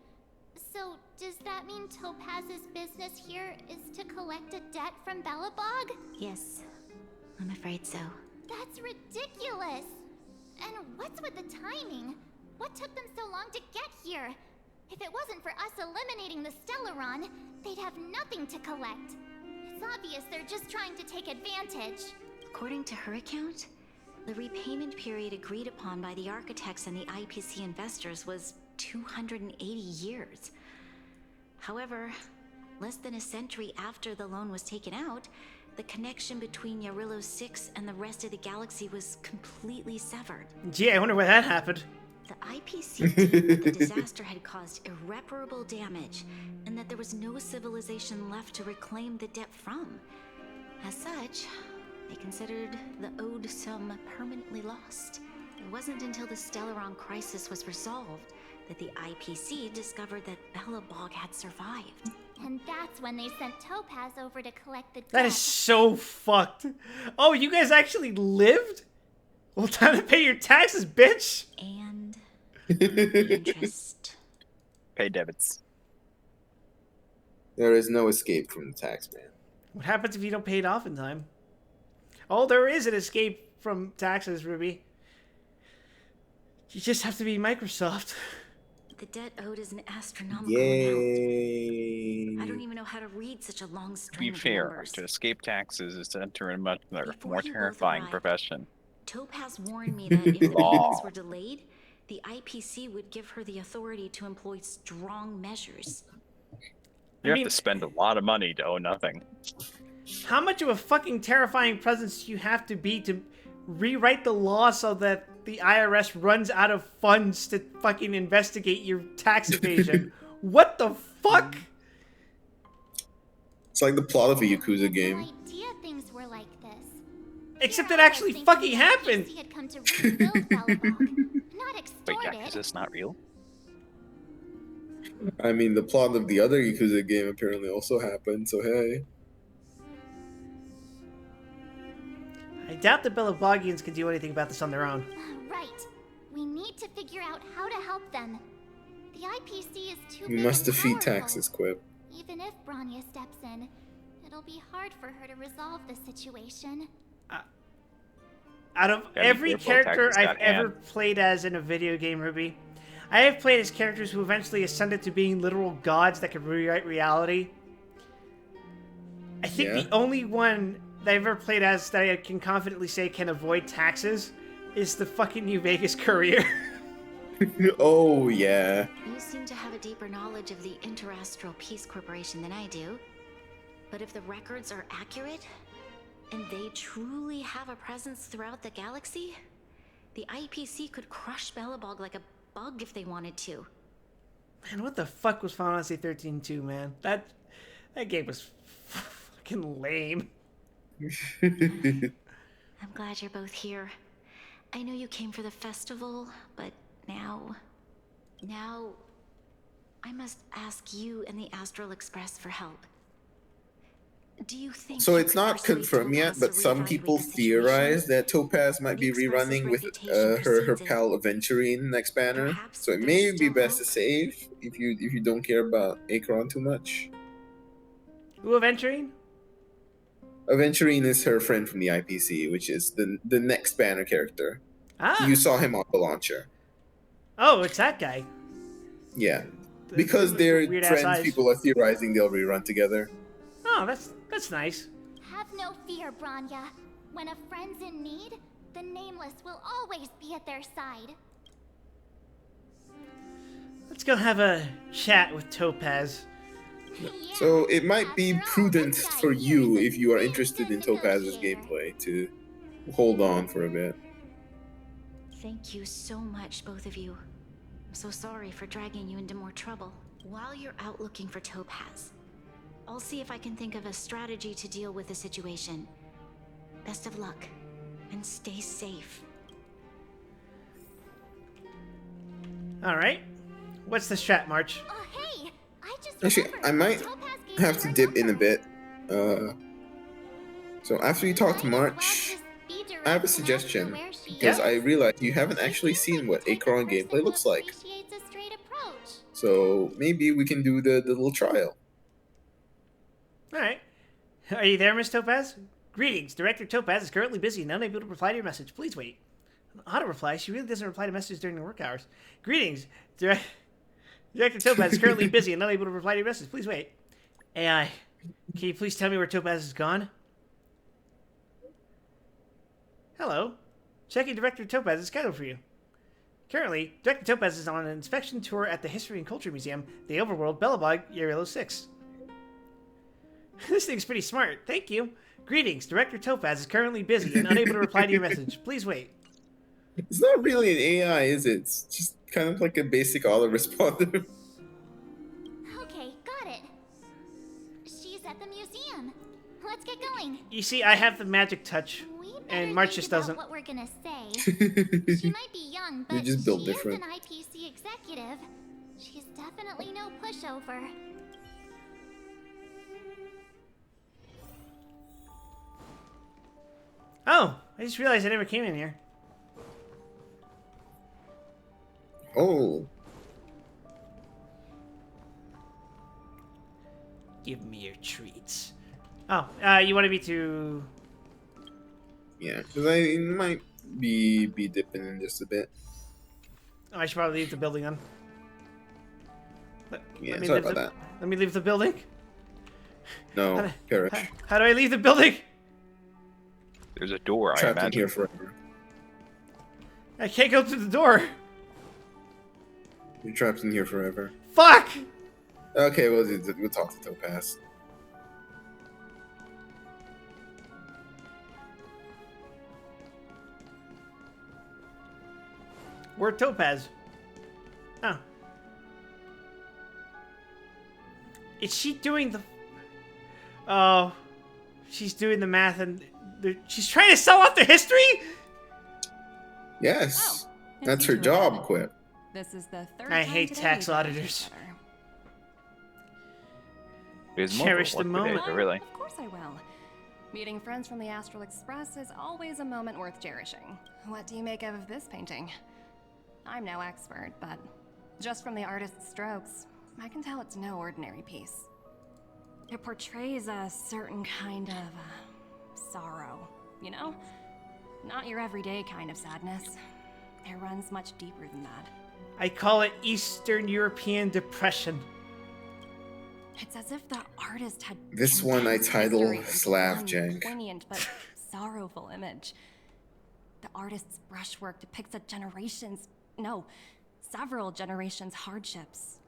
Speaker 10: So, does that mean Topaz's business here is to collect a debt from Belobog?
Speaker 6: Yes, I'm afraid so.
Speaker 10: That's ridiculous! And what's with the timing? What took them so long to get here? If it wasn't for us eliminating the Stellaron, they'd have nothing to collect. It's obvious they're just trying to take advantage.
Speaker 6: According to her account, the repayment period agreed upon by the architects and the IPC investors was 280 years. However, less than a century after the loan was taken out, the connection between Yarillo 6 and the rest of the galaxy was completely severed.
Speaker 1: Gee, I wonder where that happened.
Speaker 6: The IPC deemed that the disaster had caused irreparable damage, and that there was no civilization left to reclaim the debt from. As such, they considered the owed sum permanently lost. It wasn't until the Stellaron crisis was resolved that the IPC discovered that Belobog had survived.
Speaker 10: And that's when they sent Topaz over to collect the debt.
Speaker 1: That is so fucked. Oh, you guys actually lived? Well, time to pay your taxes, bitch.
Speaker 6: And interest.
Speaker 11: Pay debits.
Speaker 2: There is no escape from the tax man.
Speaker 1: What happens if you don't pay it off in time? Oh, there is an escape from taxes, Ruby. You just have to be Microsoft.
Speaker 6: The debt owed is an astronomical
Speaker 2: Yay.
Speaker 6: amount. I don't even know how to read such a long
Speaker 11: To
Speaker 6: string
Speaker 11: be
Speaker 6: of
Speaker 11: fair,
Speaker 6: numbers.
Speaker 11: to escape taxes is to enter a much more
Speaker 6: Before you both
Speaker 11: terrifying
Speaker 6: arrived,
Speaker 11: profession.
Speaker 6: Topaz warned me that if the
Speaker 11: Law.
Speaker 6: payments were delayed, the IPC would give her the authority to employ strong measures.
Speaker 11: You have to spend a lot of money to owe nothing.
Speaker 1: How much of a fucking terrifying presence do you have to be to rewrite the law so that the IRS runs out of funds to fucking investigate your tax evasion? What the fuck?
Speaker 2: It's like the plot of a Yakuza game.
Speaker 10: Idea things were like this.
Speaker 1: Except it actually fucking happened.
Speaker 10: He had come to rebuild Belobog, not
Speaker 11: Wait,
Speaker 10: extort
Speaker 11: yeah, is
Speaker 10: it.
Speaker 11: this not real?
Speaker 2: I mean, the plot of the other Yakuza game apparently also happened, so hey.
Speaker 1: I doubt the Belobogians can do anything about this on their own.
Speaker 10: Right. We need to figure out how to help them. The IPC is too
Speaker 2: We
Speaker 10: big
Speaker 2: must
Speaker 10: and
Speaker 2: defeat
Speaker 10: powerful.
Speaker 2: taxes, Quip.
Speaker 10: Even if Bronya steps in, it'll be hard for her to resolve the situation.
Speaker 1: Out of
Speaker 11: Gotta be
Speaker 1: every
Speaker 11: careful,
Speaker 1: character
Speaker 11: Taxes
Speaker 1: I've
Speaker 11: got
Speaker 1: ever
Speaker 11: hand.
Speaker 1: played as in a video game, Ruby, I have played as characters who eventually ascended to being literal gods that could rewrite reality. I think
Speaker 2: Yeah.
Speaker 1: the only one that I've ever played as that I can confidently say can avoid taxes is the fucking New Vegas Courier.
Speaker 2: Oh, yeah.
Speaker 6: You seem to have a deeper knowledge of the Interastral Peace Corporation than I do. But if the records are accurate, and they truly have a presence throughout the galaxy, the IPC could crush Belobog like a bug if they wanted to.
Speaker 1: Man, what the fuck was Final Fantasy 13-2, man? That game was fucking lame.
Speaker 6: I'm glad you're both here. I know you came for the festival, but now I must ask you and the Astral Express for help. Do you think
Speaker 2: So
Speaker 6: you
Speaker 2: it's
Speaker 6: could
Speaker 2: not
Speaker 6: persuade
Speaker 2: confirmed yet,
Speaker 6: Topaz
Speaker 2: but
Speaker 6: to
Speaker 2: some
Speaker 6: reevaluate
Speaker 2: people
Speaker 6: the situation?
Speaker 2: theorize that Topaz might be
Speaker 6: Express's
Speaker 2: rerunning with
Speaker 6: reputation
Speaker 2: her
Speaker 6: precedes it.
Speaker 2: pal Aventurine next banner. So it may be best to save if you don't care about Acheron too much.
Speaker 1: Who Aventurine?
Speaker 2: Aventurine is her friend from the IPC, which is the next banner character.
Speaker 1: Ah.
Speaker 2: You saw him on the launcher.
Speaker 1: Oh, it's that guy.
Speaker 2: Yeah. Because they're
Speaker 1: weird-ass
Speaker 2: friends,
Speaker 1: eyes.
Speaker 2: people are theorizing they'll rerun together.
Speaker 1: Oh, that's nice.
Speaker 10: Have no fear, Bronya. When a friend's in need, the Nameless will always be at their side.
Speaker 1: Let's go have a chat with Topaz.
Speaker 2: So it might be prudent for you, if you are interested in Topaz's gameplay, to hold on for a bit.
Speaker 6: Thank you so much, both of you. I'm so sorry for dragging you into more trouble. While you're out looking for Topaz, I'll see if I can think of a strategy to deal with the situation. Best of luck, and stay safe.
Speaker 1: Alright. What's the strat, March?
Speaker 10: Hey! I just
Speaker 2: Actually, I might have to dip in a bit. So after you talk to March, I have a suggestion, because I realized you haven't actually seen what Acorn gameplay looks like. So maybe we can do the little trial.
Speaker 1: Alright. Are you there, Miss Topaz? Greetings. Director Topaz is currently busy and unable to reply to your message. Please wait. Auto reply? She really doesn't reply to messages during the work hours. Greetings. Director Topaz is currently busy and unable to reply to your message. Please wait. AI, can you please tell me where Topaz is gone? Hello. Checking Director Topaz's schedule for you. Currently, Director Topaz is on an inspection tour at the History and Culture Museum, the Overworld, Belobog, Area 06. This thing's pretty smart. Thank you. Greetings. Director Topaz is currently busy and unable to reply to your message. Please wait.
Speaker 2: It's not really an AI, is it? It's just kind of like a basic autoresponder.
Speaker 10: Okay, got it. She's at the museum. Let's get going.
Speaker 1: You see, I have the magic touch, and March just doesn't.
Speaker 10: What we're gonna say. She might be young, but
Speaker 2: just built
Speaker 10: she
Speaker 2: different.
Speaker 10: is an IPC executive. She's definitely no pushover.
Speaker 1: Oh, I just realized I never came in here.
Speaker 2: Oh.
Speaker 1: Give me your treats. Oh, you wanted me to...
Speaker 2: Yeah, because I might be dipping in just a bit.
Speaker 1: Oh, I should probably leave the building then.
Speaker 2: Yeah,
Speaker 1: me
Speaker 2: sorry
Speaker 1: leave
Speaker 2: about that.
Speaker 1: Let me leave the building.
Speaker 2: No, perish.
Speaker 1: How do I leave the building?
Speaker 11: There's a door, I
Speaker 2: Trapped in
Speaker 11: imagine.
Speaker 2: here forever.
Speaker 1: I can't go through the door.
Speaker 2: You're trapped in here forever.
Speaker 1: Fuck!
Speaker 2: Okay, we'll talk to Topaz.
Speaker 1: Where's Topaz? Oh. Is she doing the... Oh. She's doing the math and... She's trying to sell off the history?
Speaker 2: Yes.
Speaker 17: Oh,
Speaker 2: That's her job, Quip.
Speaker 17: This is the third
Speaker 1: I
Speaker 17: time
Speaker 1: hate
Speaker 17: today
Speaker 1: tax
Speaker 17: you've done
Speaker 1: auditors.
Speaker 17: better.
Speaker 1: Cherish the moment.
Speaker 11: Really.
Speaker 17: Of course I will. Meeting friends from the Astral Express is always a moment worth cherishing. What do you make of this painting? I'm no expert, but just from the artist's strokes, I can tell it's no ordinary piece. It portrays a certain kind of sorrow, you know? Not your everyday kind of sadness. It runs much deeper than that.
Speaker 1: I call it Eastern European depression.
Speaker 17: It's as if the artist had
Speaker 2: This one I title
Speaker 17: history into
Speaker 2: Slav
Speaker 17: one
Speaker 2: Jank.
Speaker 17: poignant but sorrowful image. The artist's brushwork depicts several generations' hardships.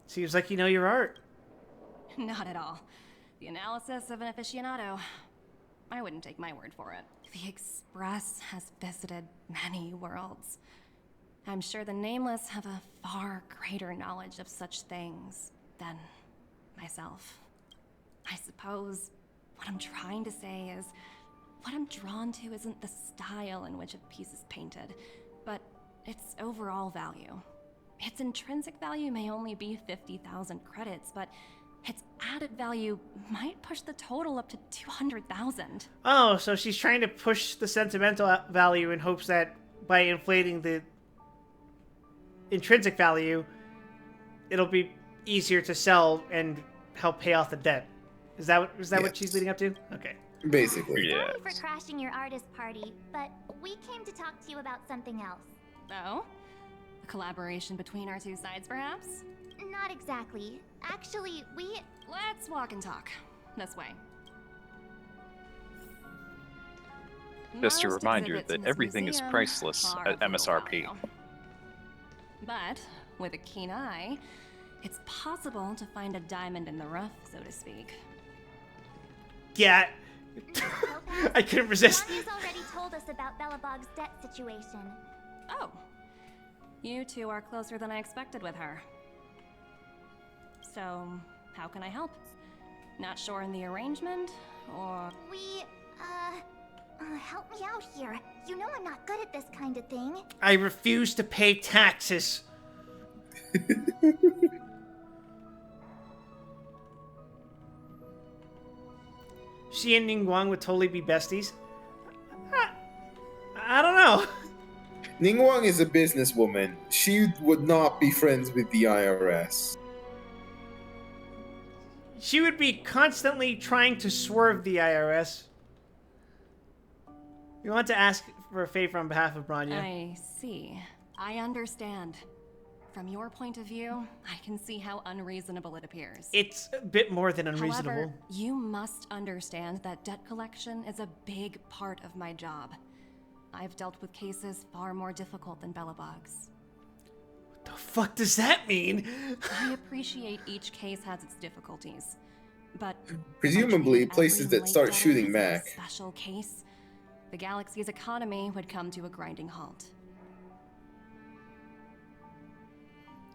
Speaker 1: Seems like you know your art.
Speaker 17: Not at all. The analysis of an aficionado. I wouldn't take my word for it. The Express has visited many worlds. I'm sure the Nameless have a far greater knowledge of such things than myself. I suppose what I'm trying to say is, what I'm drawn to isn't the style in which a piece is painted, but its overall value. Its intrinsic value may only be 50,000 credits, but its added value might push the total up to 200,000.
Speaker 1: Oh, so she's trying to push the sentimental value in hopes that by inflating the intrinsic value, it'll be easier to sell and help pay off the debt. Is that what she's leading up to? Okay.
Speaker 2: Basically,
Speaker 11: yeah.
Speaker 10: Sorry for crashing your artist party, but we came to talk to you about something else.
Speaker 17: Oh? A collaboration between our two sides, perhaps?
Speaker 10: Not exactly. Actually,
Speaker 17: Let's walk and talk. This way.
Speaker 11: Just to
Speaker 17: Most
Speaker 11: remind you
Speaker 17: exhibits in
Speaker 11: that
Speaker 17: this
Speaker 11: everything is
Speaker 17: museum
Speaker 11: priceless
Speaker 17: are
Speaker 11: at
Speaker 17: of little
Speaker 11: MSRP.
Speaker 17: value. But with a keen eye, it's possible to find a diamond in the rough, so to speak.
Speaker 1: Yeah. I couldn't resist.
Speaker 10: Bonnie's already told us about Belobog's debt situation.
Speaker 17: Oh. You two are closer than I expected with her. So, how can I help? Not sure in the arrangement, or...
Speaker 10: Help me out here. You know I'm not good at this kind of thing.
Speaker 1: I refuse to pay taxes. she and Ningguang would totally be besties. I don't know.
Speaker 2: Ningguang is a businesswoman. She would not be friends with the IRS.
Speaker 1: She would be constantly trying to swerve the IRS. You want to ask for a favor on behalf of Bronya.
Speaker 17: I see. I understand. From your point of view, I can see how unreasonable it appears.
Speaker 1: It's a bit more than unreasonable.
Speaker 17: However, you must understand that debt collection is a big part of my job. I've dealt with cases far more difficult than Belobog's.
Speaker 1: What the fuck does that mean?
Speaker 17: I appreciate each case has its difficulties, but
Speaker 2: Presumably, places that start shooting back.
Speaker 17: Special case, the galaxy's economy would come to a grinding halt.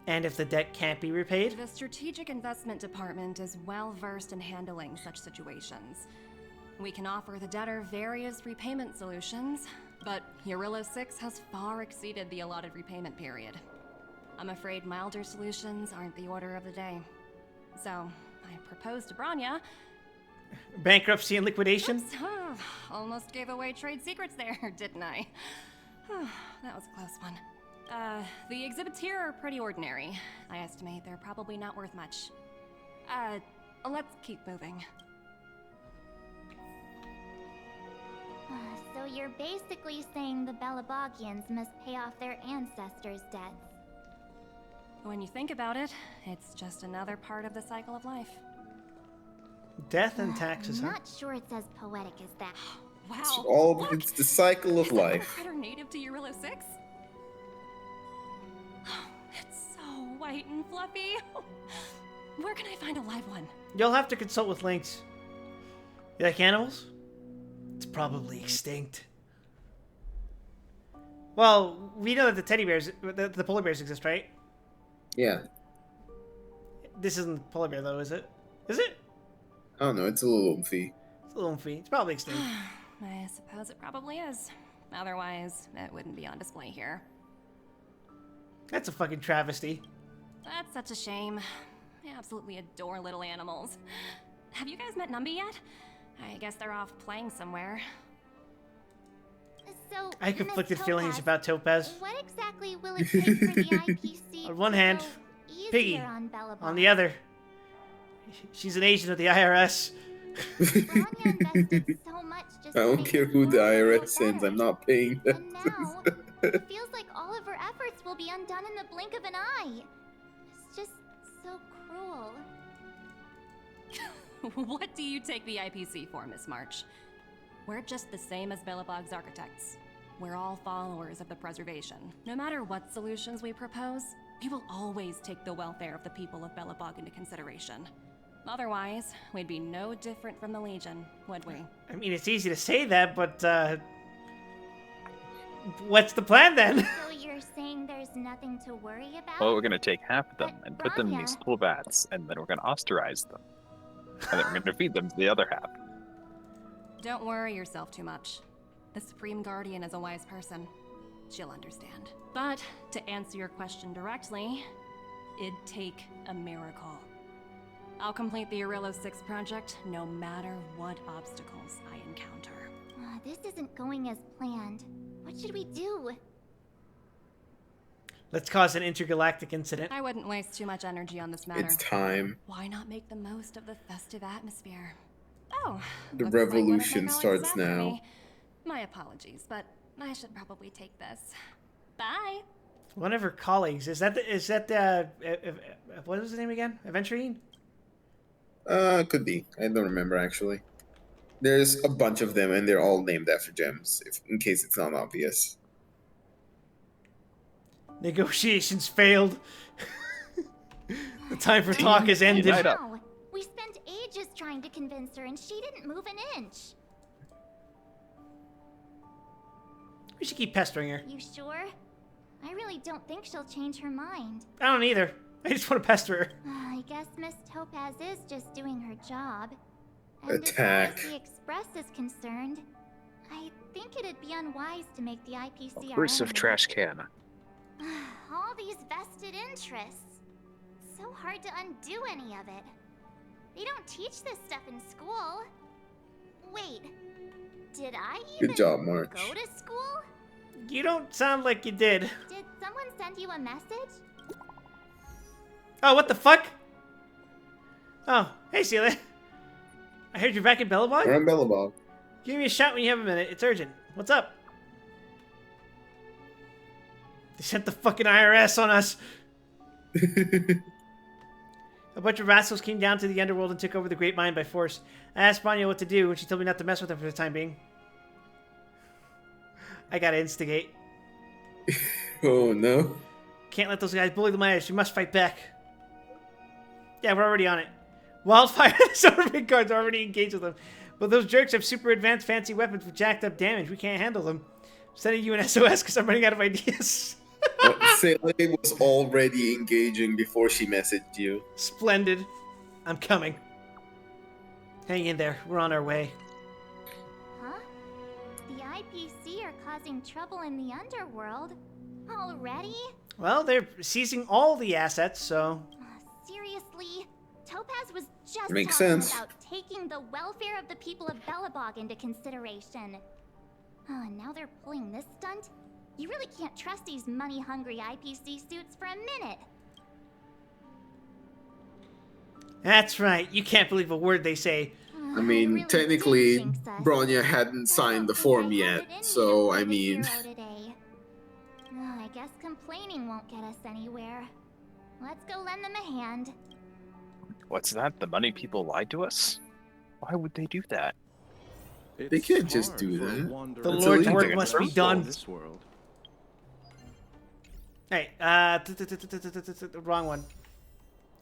Speaker 1: And if the debt can't be repaid?
Speaker 17: The Strategic Investment Department is well versed in handling such situations. We can offer the debtor various repayment solutions, but Eurillo 6 has far exceeded the allotted repayment period. I'm afraid milder solutions aren't the order of the day. So, I proposed to Bronya.
Speaker 1: Bankruptcy and liquidation?
Speaker 17: Oops, almost gave away trade secrets there, didn't I? That was a close one. The exhibits here are pretty ordinary. I estimate they're probably not worth much. Let's keep moving.
Speaker 10: So you're basically saying the Belabogians must pay off their ancestors' debts.
Speaker 17: When you think about it, it's just another part of the cycle of life.
Speaker 1: Death and taxes,
Speaker 10: I'm
Speaker 1: huh?
Speaker 10: not sure it's as poetic as that.
Speaker 17: Wow.
Speaker 2: It's the cycle of life.
Speaker 17: Critter native to Eurillo 6? It's so white and fluffy. Where can I find a live one?
Speaker 1: You'll have to consult with Lynx. You like animals? It's probably extinct. Well, we know that the teddy bears, the polar bears exist, right?
Speaker 2: Yeah.
Speaker 1: This isn't the polar bear, though, is it? Is it?
Speaker 2: I don't know, it's a little oomphy.
Speaker 1: It's a little oomphy. It's probably extinct.
Speaker 17: I suppose it probably is. Otherwise, it wouldn't be on display here.
Speaker 1: That's a fucking travesty.
Speaker 17: That's such a shame. I absolutely adore little animals. Have you guys met Numby yet? I guess they're off playing somewhere.
Speaker 10: So,
Speaker 1: I have conflicted
Speaker 10: Miss
Speaker 1: feelings
Speaker 10: Topaz,
Speaker 1: about Topaz.
Speaker 10: What exactly will it take for the IPC
Speaker 1: On one
Speaker 10: to
Speaker 1: hand,
Speaker 10: go
Speaker 1: Piggy.
Speaker 10: easier on Belobog?
Speaker 1: On the other, she's an agent of the IRS.
Speaker 10: invested so much just
Speaker 2: I
Speaker 10: to
Speaker 2: don't
Speaker 10: make
Speaker 2: care
Speaker 10: this
Speaker 2: who the
Speaker 10: world a little
Speaker 2: IRS sends,
Speaker 10: better.
Speaker 2: I'm not paying them.
Speaker 10: And now, it feels like all of her efforts will be undone in the blink of an eye. It's just so cruel.
Speaker 17: What do you take the IPC for, Miss March? We're just the same as Belobog's architects. We're all followers of the preservation. No matter what solutions we propose, we will always take the welfare of the people of Belobog into consideration. Otherwise, we'd be no different from the Legion, would we?
Speaker 1: I mean, it's easy to say that, but what's the plan then?
Speaker 10: So you're saying there's nothing to worry about?
Speaker 11: Well, we're gonna take half of them and put them in these little vats, and then we're gonna ostracize them. And then we're gonna feed them to the other half.
Speaker 17: Don't worry yourself too much. The Supreme Guardian is a wise person. She'll understand. But, to answer your question directly, it'd take a miracle. I'll complete the Eurillo 6 project no matter what obstacles I encounter.
Speaker 10: This isn't going as planned. What should we do?
Speaker 1: Let's cause an intergalactic incident.
Speaker 17: I wouldn't waste too much energy on this matter.
Speaker 2: It's time.
Speaker 17: Why not make the most of the festive atmosphere? Oh,
Speaker 2: The
Speaker 17: looks like one of my
Speaker 2: revolution
Speaker 17: colleagues
Speaker 2: starts
Speaker 17: is after
Speaker 2: now.
Speaker 17: me. My apologies, but I should probably take this. Bye.
Speaker 1: One of her colleagues, is that what was his name again? Aventurine?
Speaker 2: Could be. I don't remember actually. There's a bunch of them, and they're all named after gems, in case it's not obvious.
Speaker 1: Negotiations failed. The time for talk has ended.
Speaker 10: Wow. We spent ages trying to convince her, and she didn't move an inch.
Speaker 1: We should keep pestering her.
Speaker 10: You sure? I really don't think she'll change her mind.
Speaker 1: I don't either. I just want to pester her.
Speaker 10: I guess Miss Topaz is just doing her job. And
Speaker 2: Attack.
Speaker 10: as far as the Express is concerned, I think it'd be unwise to make the IPC our
Speaker 11: Gruesome
Speaker 10: enemy.
Speaker 11: trash can.
Speaker 10: All these vested interests. So hard to undo any of it. They don't teach this stuff in school. Wait, did I
Speaker 2: Good
Speaker 10: even
Speaker 2: job, March.
Speaker 10: go to school?
Speaker 1: You don't sound like you did.
Speaker 10: Did someone send you a message?
Speaker 1: Oh, what the fuck? Oh, hey, Celia. I heard you're back in Bellabog?
Speaker 2: I'm Bellabog.
Speaker 1: Give me a shout when you have a minute. It's urgent. What's up? They sent the fucking IRS on us. A bunch of rascals came down to the underworld and took over the Great Mine by force. I asked Vanya what to do, and she told me not to mess with them for the time being. I gotta instigate.
Speaker 2: Oh, no.
Speaker 1: Can't let those guys bully the miners. We must fight back. Yeah, we're already on it. Wildfire and the big guards are already engaged with them. But those jerks have super advanced fancy weapons with jacked up damage. We can't handle them. I'm sending you an SOS because I'm running out of ideas.
Speaker 2: Celia was already engaging before she messaged you.
Speaker 1: Splendid. I'm coming. Hang in there. We're on our way.
Speaker 10: Huh? The IPC are causing trouble in the underworld? Already?
Speaker 1: Well, they're seizing all the assets, so...
Speaker 10: Seriously? Topaz was just
Speaker 2: Makes
Speaker 10: talking
Speaker 2: sense.
Speaker 10: about taking the welfare of the people of Bellabog into consideration. Oh, and now they're pulling this stunt? You really can't trust these money-hungry IPC suits for a minute.
Speaker 1: That's right. You can't believe a word they say.
Speaker 2: I mean, technically, Bronya hadn't signed the form yet, so, I mean...
Speaker 10: Oh, I guess complaining won't get us anywhere. Let's go lend them a hand.
Speaker 11: What's that? The money people lied to us? Why would they do that?
Speaker 2: They can't just do that.
Speaker 1: The
Speaker 2: That's
Speaker 1: Lord's
Speaker 2: illegal.
Speaker 1: work must be done. Hey, wrong one.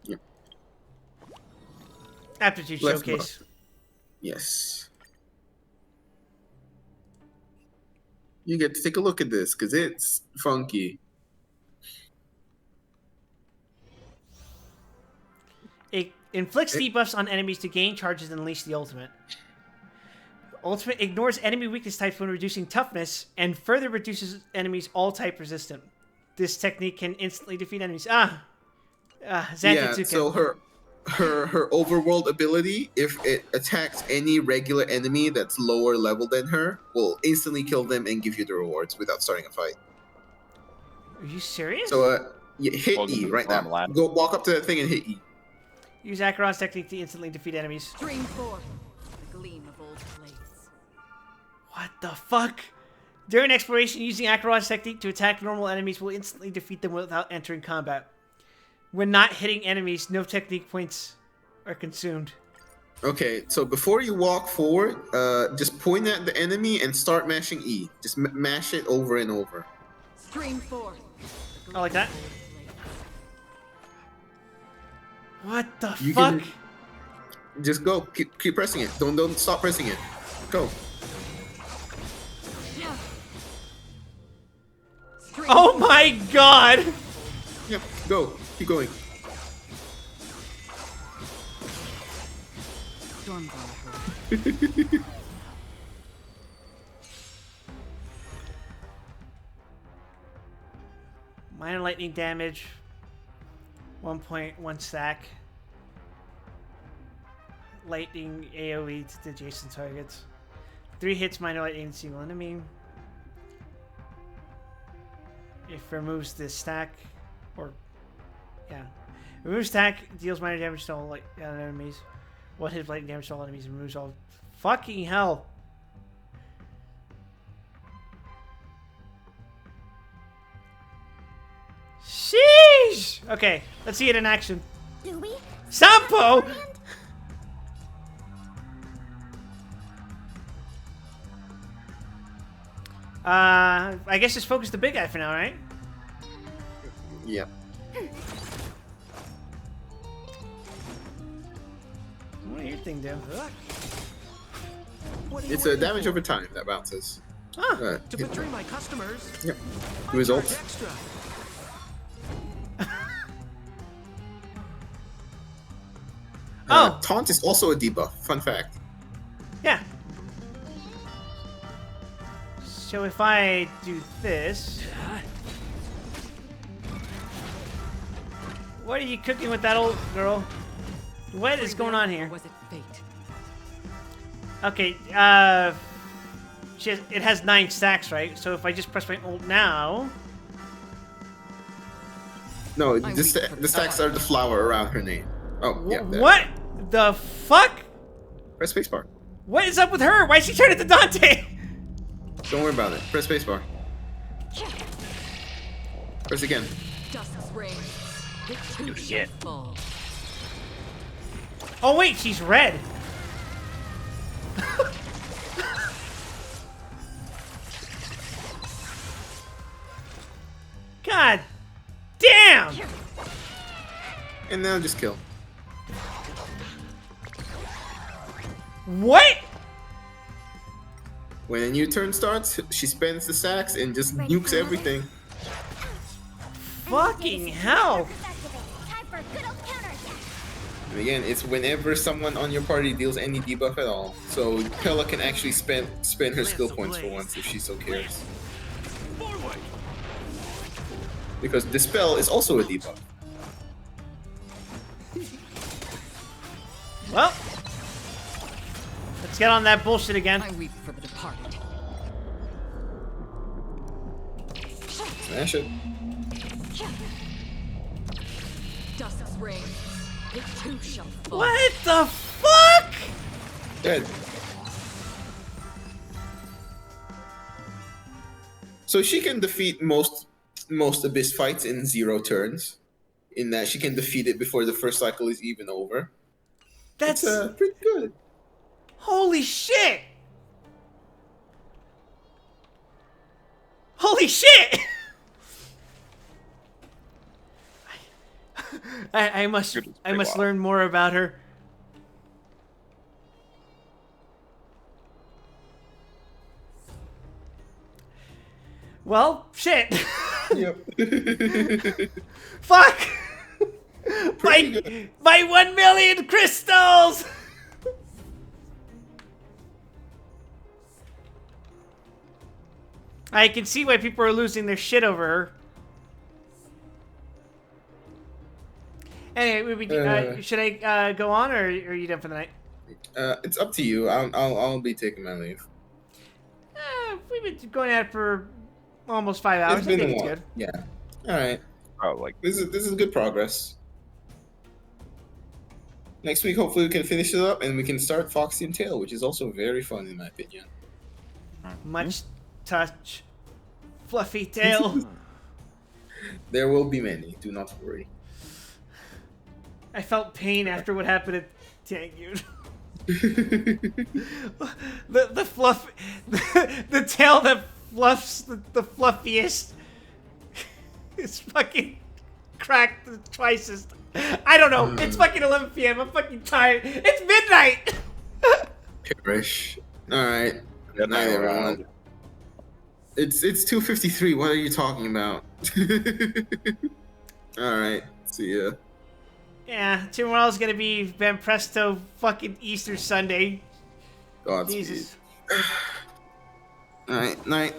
Speaker 2: Yep.
Speaker 1: Aptitude
Speaker 2: Left
Speaker 1: showcase.
Speaker 2: button. Yes. You get to take a look at this, because it's funky.
Speaker 1: It inflicts debuffs on enemies to gain charges and unleash the ultimate. Ultimate ignores enemy weakness types when reducing toughness, and further reduces enemies all type resistant. This technique can instantly defeat enemies.
Speaker 2: Yeah,
Speaker 1: Zantetsuken.
Speaker 2: so her overworld ability, if it attacks any regular enemy that's lower level than her, will instantly kill them and give you the rewards without starting a fight.
Speaker 1: Are you serious?
Speaker 2: So, hit
Speaker 11: Welcome
Speaker 2: E
Speaker 11: to the
Speaker 2: right now.
Speaker 11: farmland.
Speaker 2: Go walk up to that thing and hit E.
Speaker 1: Use Acheron's technique to instantly defeat enemies.
Speaker 13: Stream 4. The gleam of old blades.
Speaker 1: What the fuck? During exploration, using Acheron's technique to attack normal enemies will instantly defeat them without entering combat. When not hitting enemies, no technique points are consumed.
Speaker 2: Okay, so before you walk forward, just point at the enemy and start mashing E. Just mash it over and over.
Speaker 13: Stream 4.
Speaker 1: I like that. What the
Speaker 2: You
Speaker 1: fuck?
Speaker 2: can just go. Keep pressing it. Don't stop pressing it. Go.
Speaker 1: Oh my god!
Speaker 2: Yep, go. Keep going.
Speaker 1: Minor lightning damage. 1.1 stack. Lightning AoE to adjacent targets. 3 hits minor lightning to single enemy. If removes this stack, or yeah, removes stack, deals minor damage to all enemies. 1 hit of lightning damage to all enemies, removes all. Fucking hell! Sheesh! Okay, let's see it in action.
Speaker 7: Do we?
Speaker 1: Sampo! I guess just focus the big guy for now, right?
Speaker 2: Yep.
Speaker 1: What do your thing do?
Speaker 2: It's a damage over time that bounces.
Speaker 1: Huh.
Speaker 20: To betray my customers.
Speaker 2: Yep. Results.
Speaker 20: Extra.
Speaker 2: Taunt is also a debuff. Fun fact.
Speaker 1: Yeah. So if I do this... What are you cooking with that old girl? What is going on here?
Speaker 13: Was it fate?
Speaker 1: Okay, it has 9 stacks, right? So if I just press my ult now...
Speaker 2: No, the stacks are the flower around her name. Oh, yeah.
Speaker 1: What the fuck?
Speaker 2: Press spacebar.
Speaker 1: What is up with her? Why is she turning to Dante?
Speaker 2: Don't worry about it. Press spacebar. Press again.
Speaker 1: Oh wait, she's red. God damn!
Speaker 2: And now just kill.
Speaker 1: What?
Speaker 2: When a new turn starts, she spends the sacks and just nukes everything.
Speaker 1: Fucking hell!
Speaker 2: And again, it's whenever someone on your party deals any debuff at all. So Pella can actually spend her skill points for once if she so cares. Because Dispel is also a debuff.
Speaker 1: Well, let's get on that bullshit again.
Speaker 15: I weep for the departed.
Speaker 2: Smash it.
Speaker 15: Dusk's reign. It too shall fall.
Speaker 1: What the fuck?
Speaker 2: Dead. So she can defeat most Abyss fights in 0 turns. In that she can defeat it before the first cycle is even over.
Speaker 1: That's
Speaker 2: pretty good.
Speaker 1: Holy shit! Holy shit! I must learn more about her. Well, shit.
Speaker 2: Yep.
Speaker 1: Fuck! My 1 million crystals! I can see why people are losing their shit over her. Anyway, should I go on, or are you done for the night?
Speaker 2: It's up to you. I'll be taking my leave.
Speaker 1: We've been going at it for almost 5 hours.
Speaker 2: It's been
Speaker 1: I think
Speaker 2: a
Speaker 1: it's
Speaker 2: while.
Speaker 1: good.
Speaker 2: Yeah. All right.
Speaker 11: Oh, like
Speaker 2: this is good progress. Next week, hopefully, we can finish it up and we can start Foxy and Tail, which is also very fun in my opinion.
Speaker 1: Much touch, fluffy tail.
Speaker 2: There will be many. Do not worry.
Speaker 1: I felt pain after what happened at Tangyun. the fluff, the tail that fluffs the fluffiest is fucking cracked twice. I don't know. It's fucking 11 p.m. I'm fucking tired. It's midnight.
Speaker 2: Perish. All right. Good night, everyone. It's 2:53. What are you talking about? All right. See ya.
Speaker 1: Yeah, tomorrow's gonna be Van Presto fucking Easter Sunday.
Speaker 2: Godspeed.
Speaker 1: Jesus.
Speaker 2: All right. Night.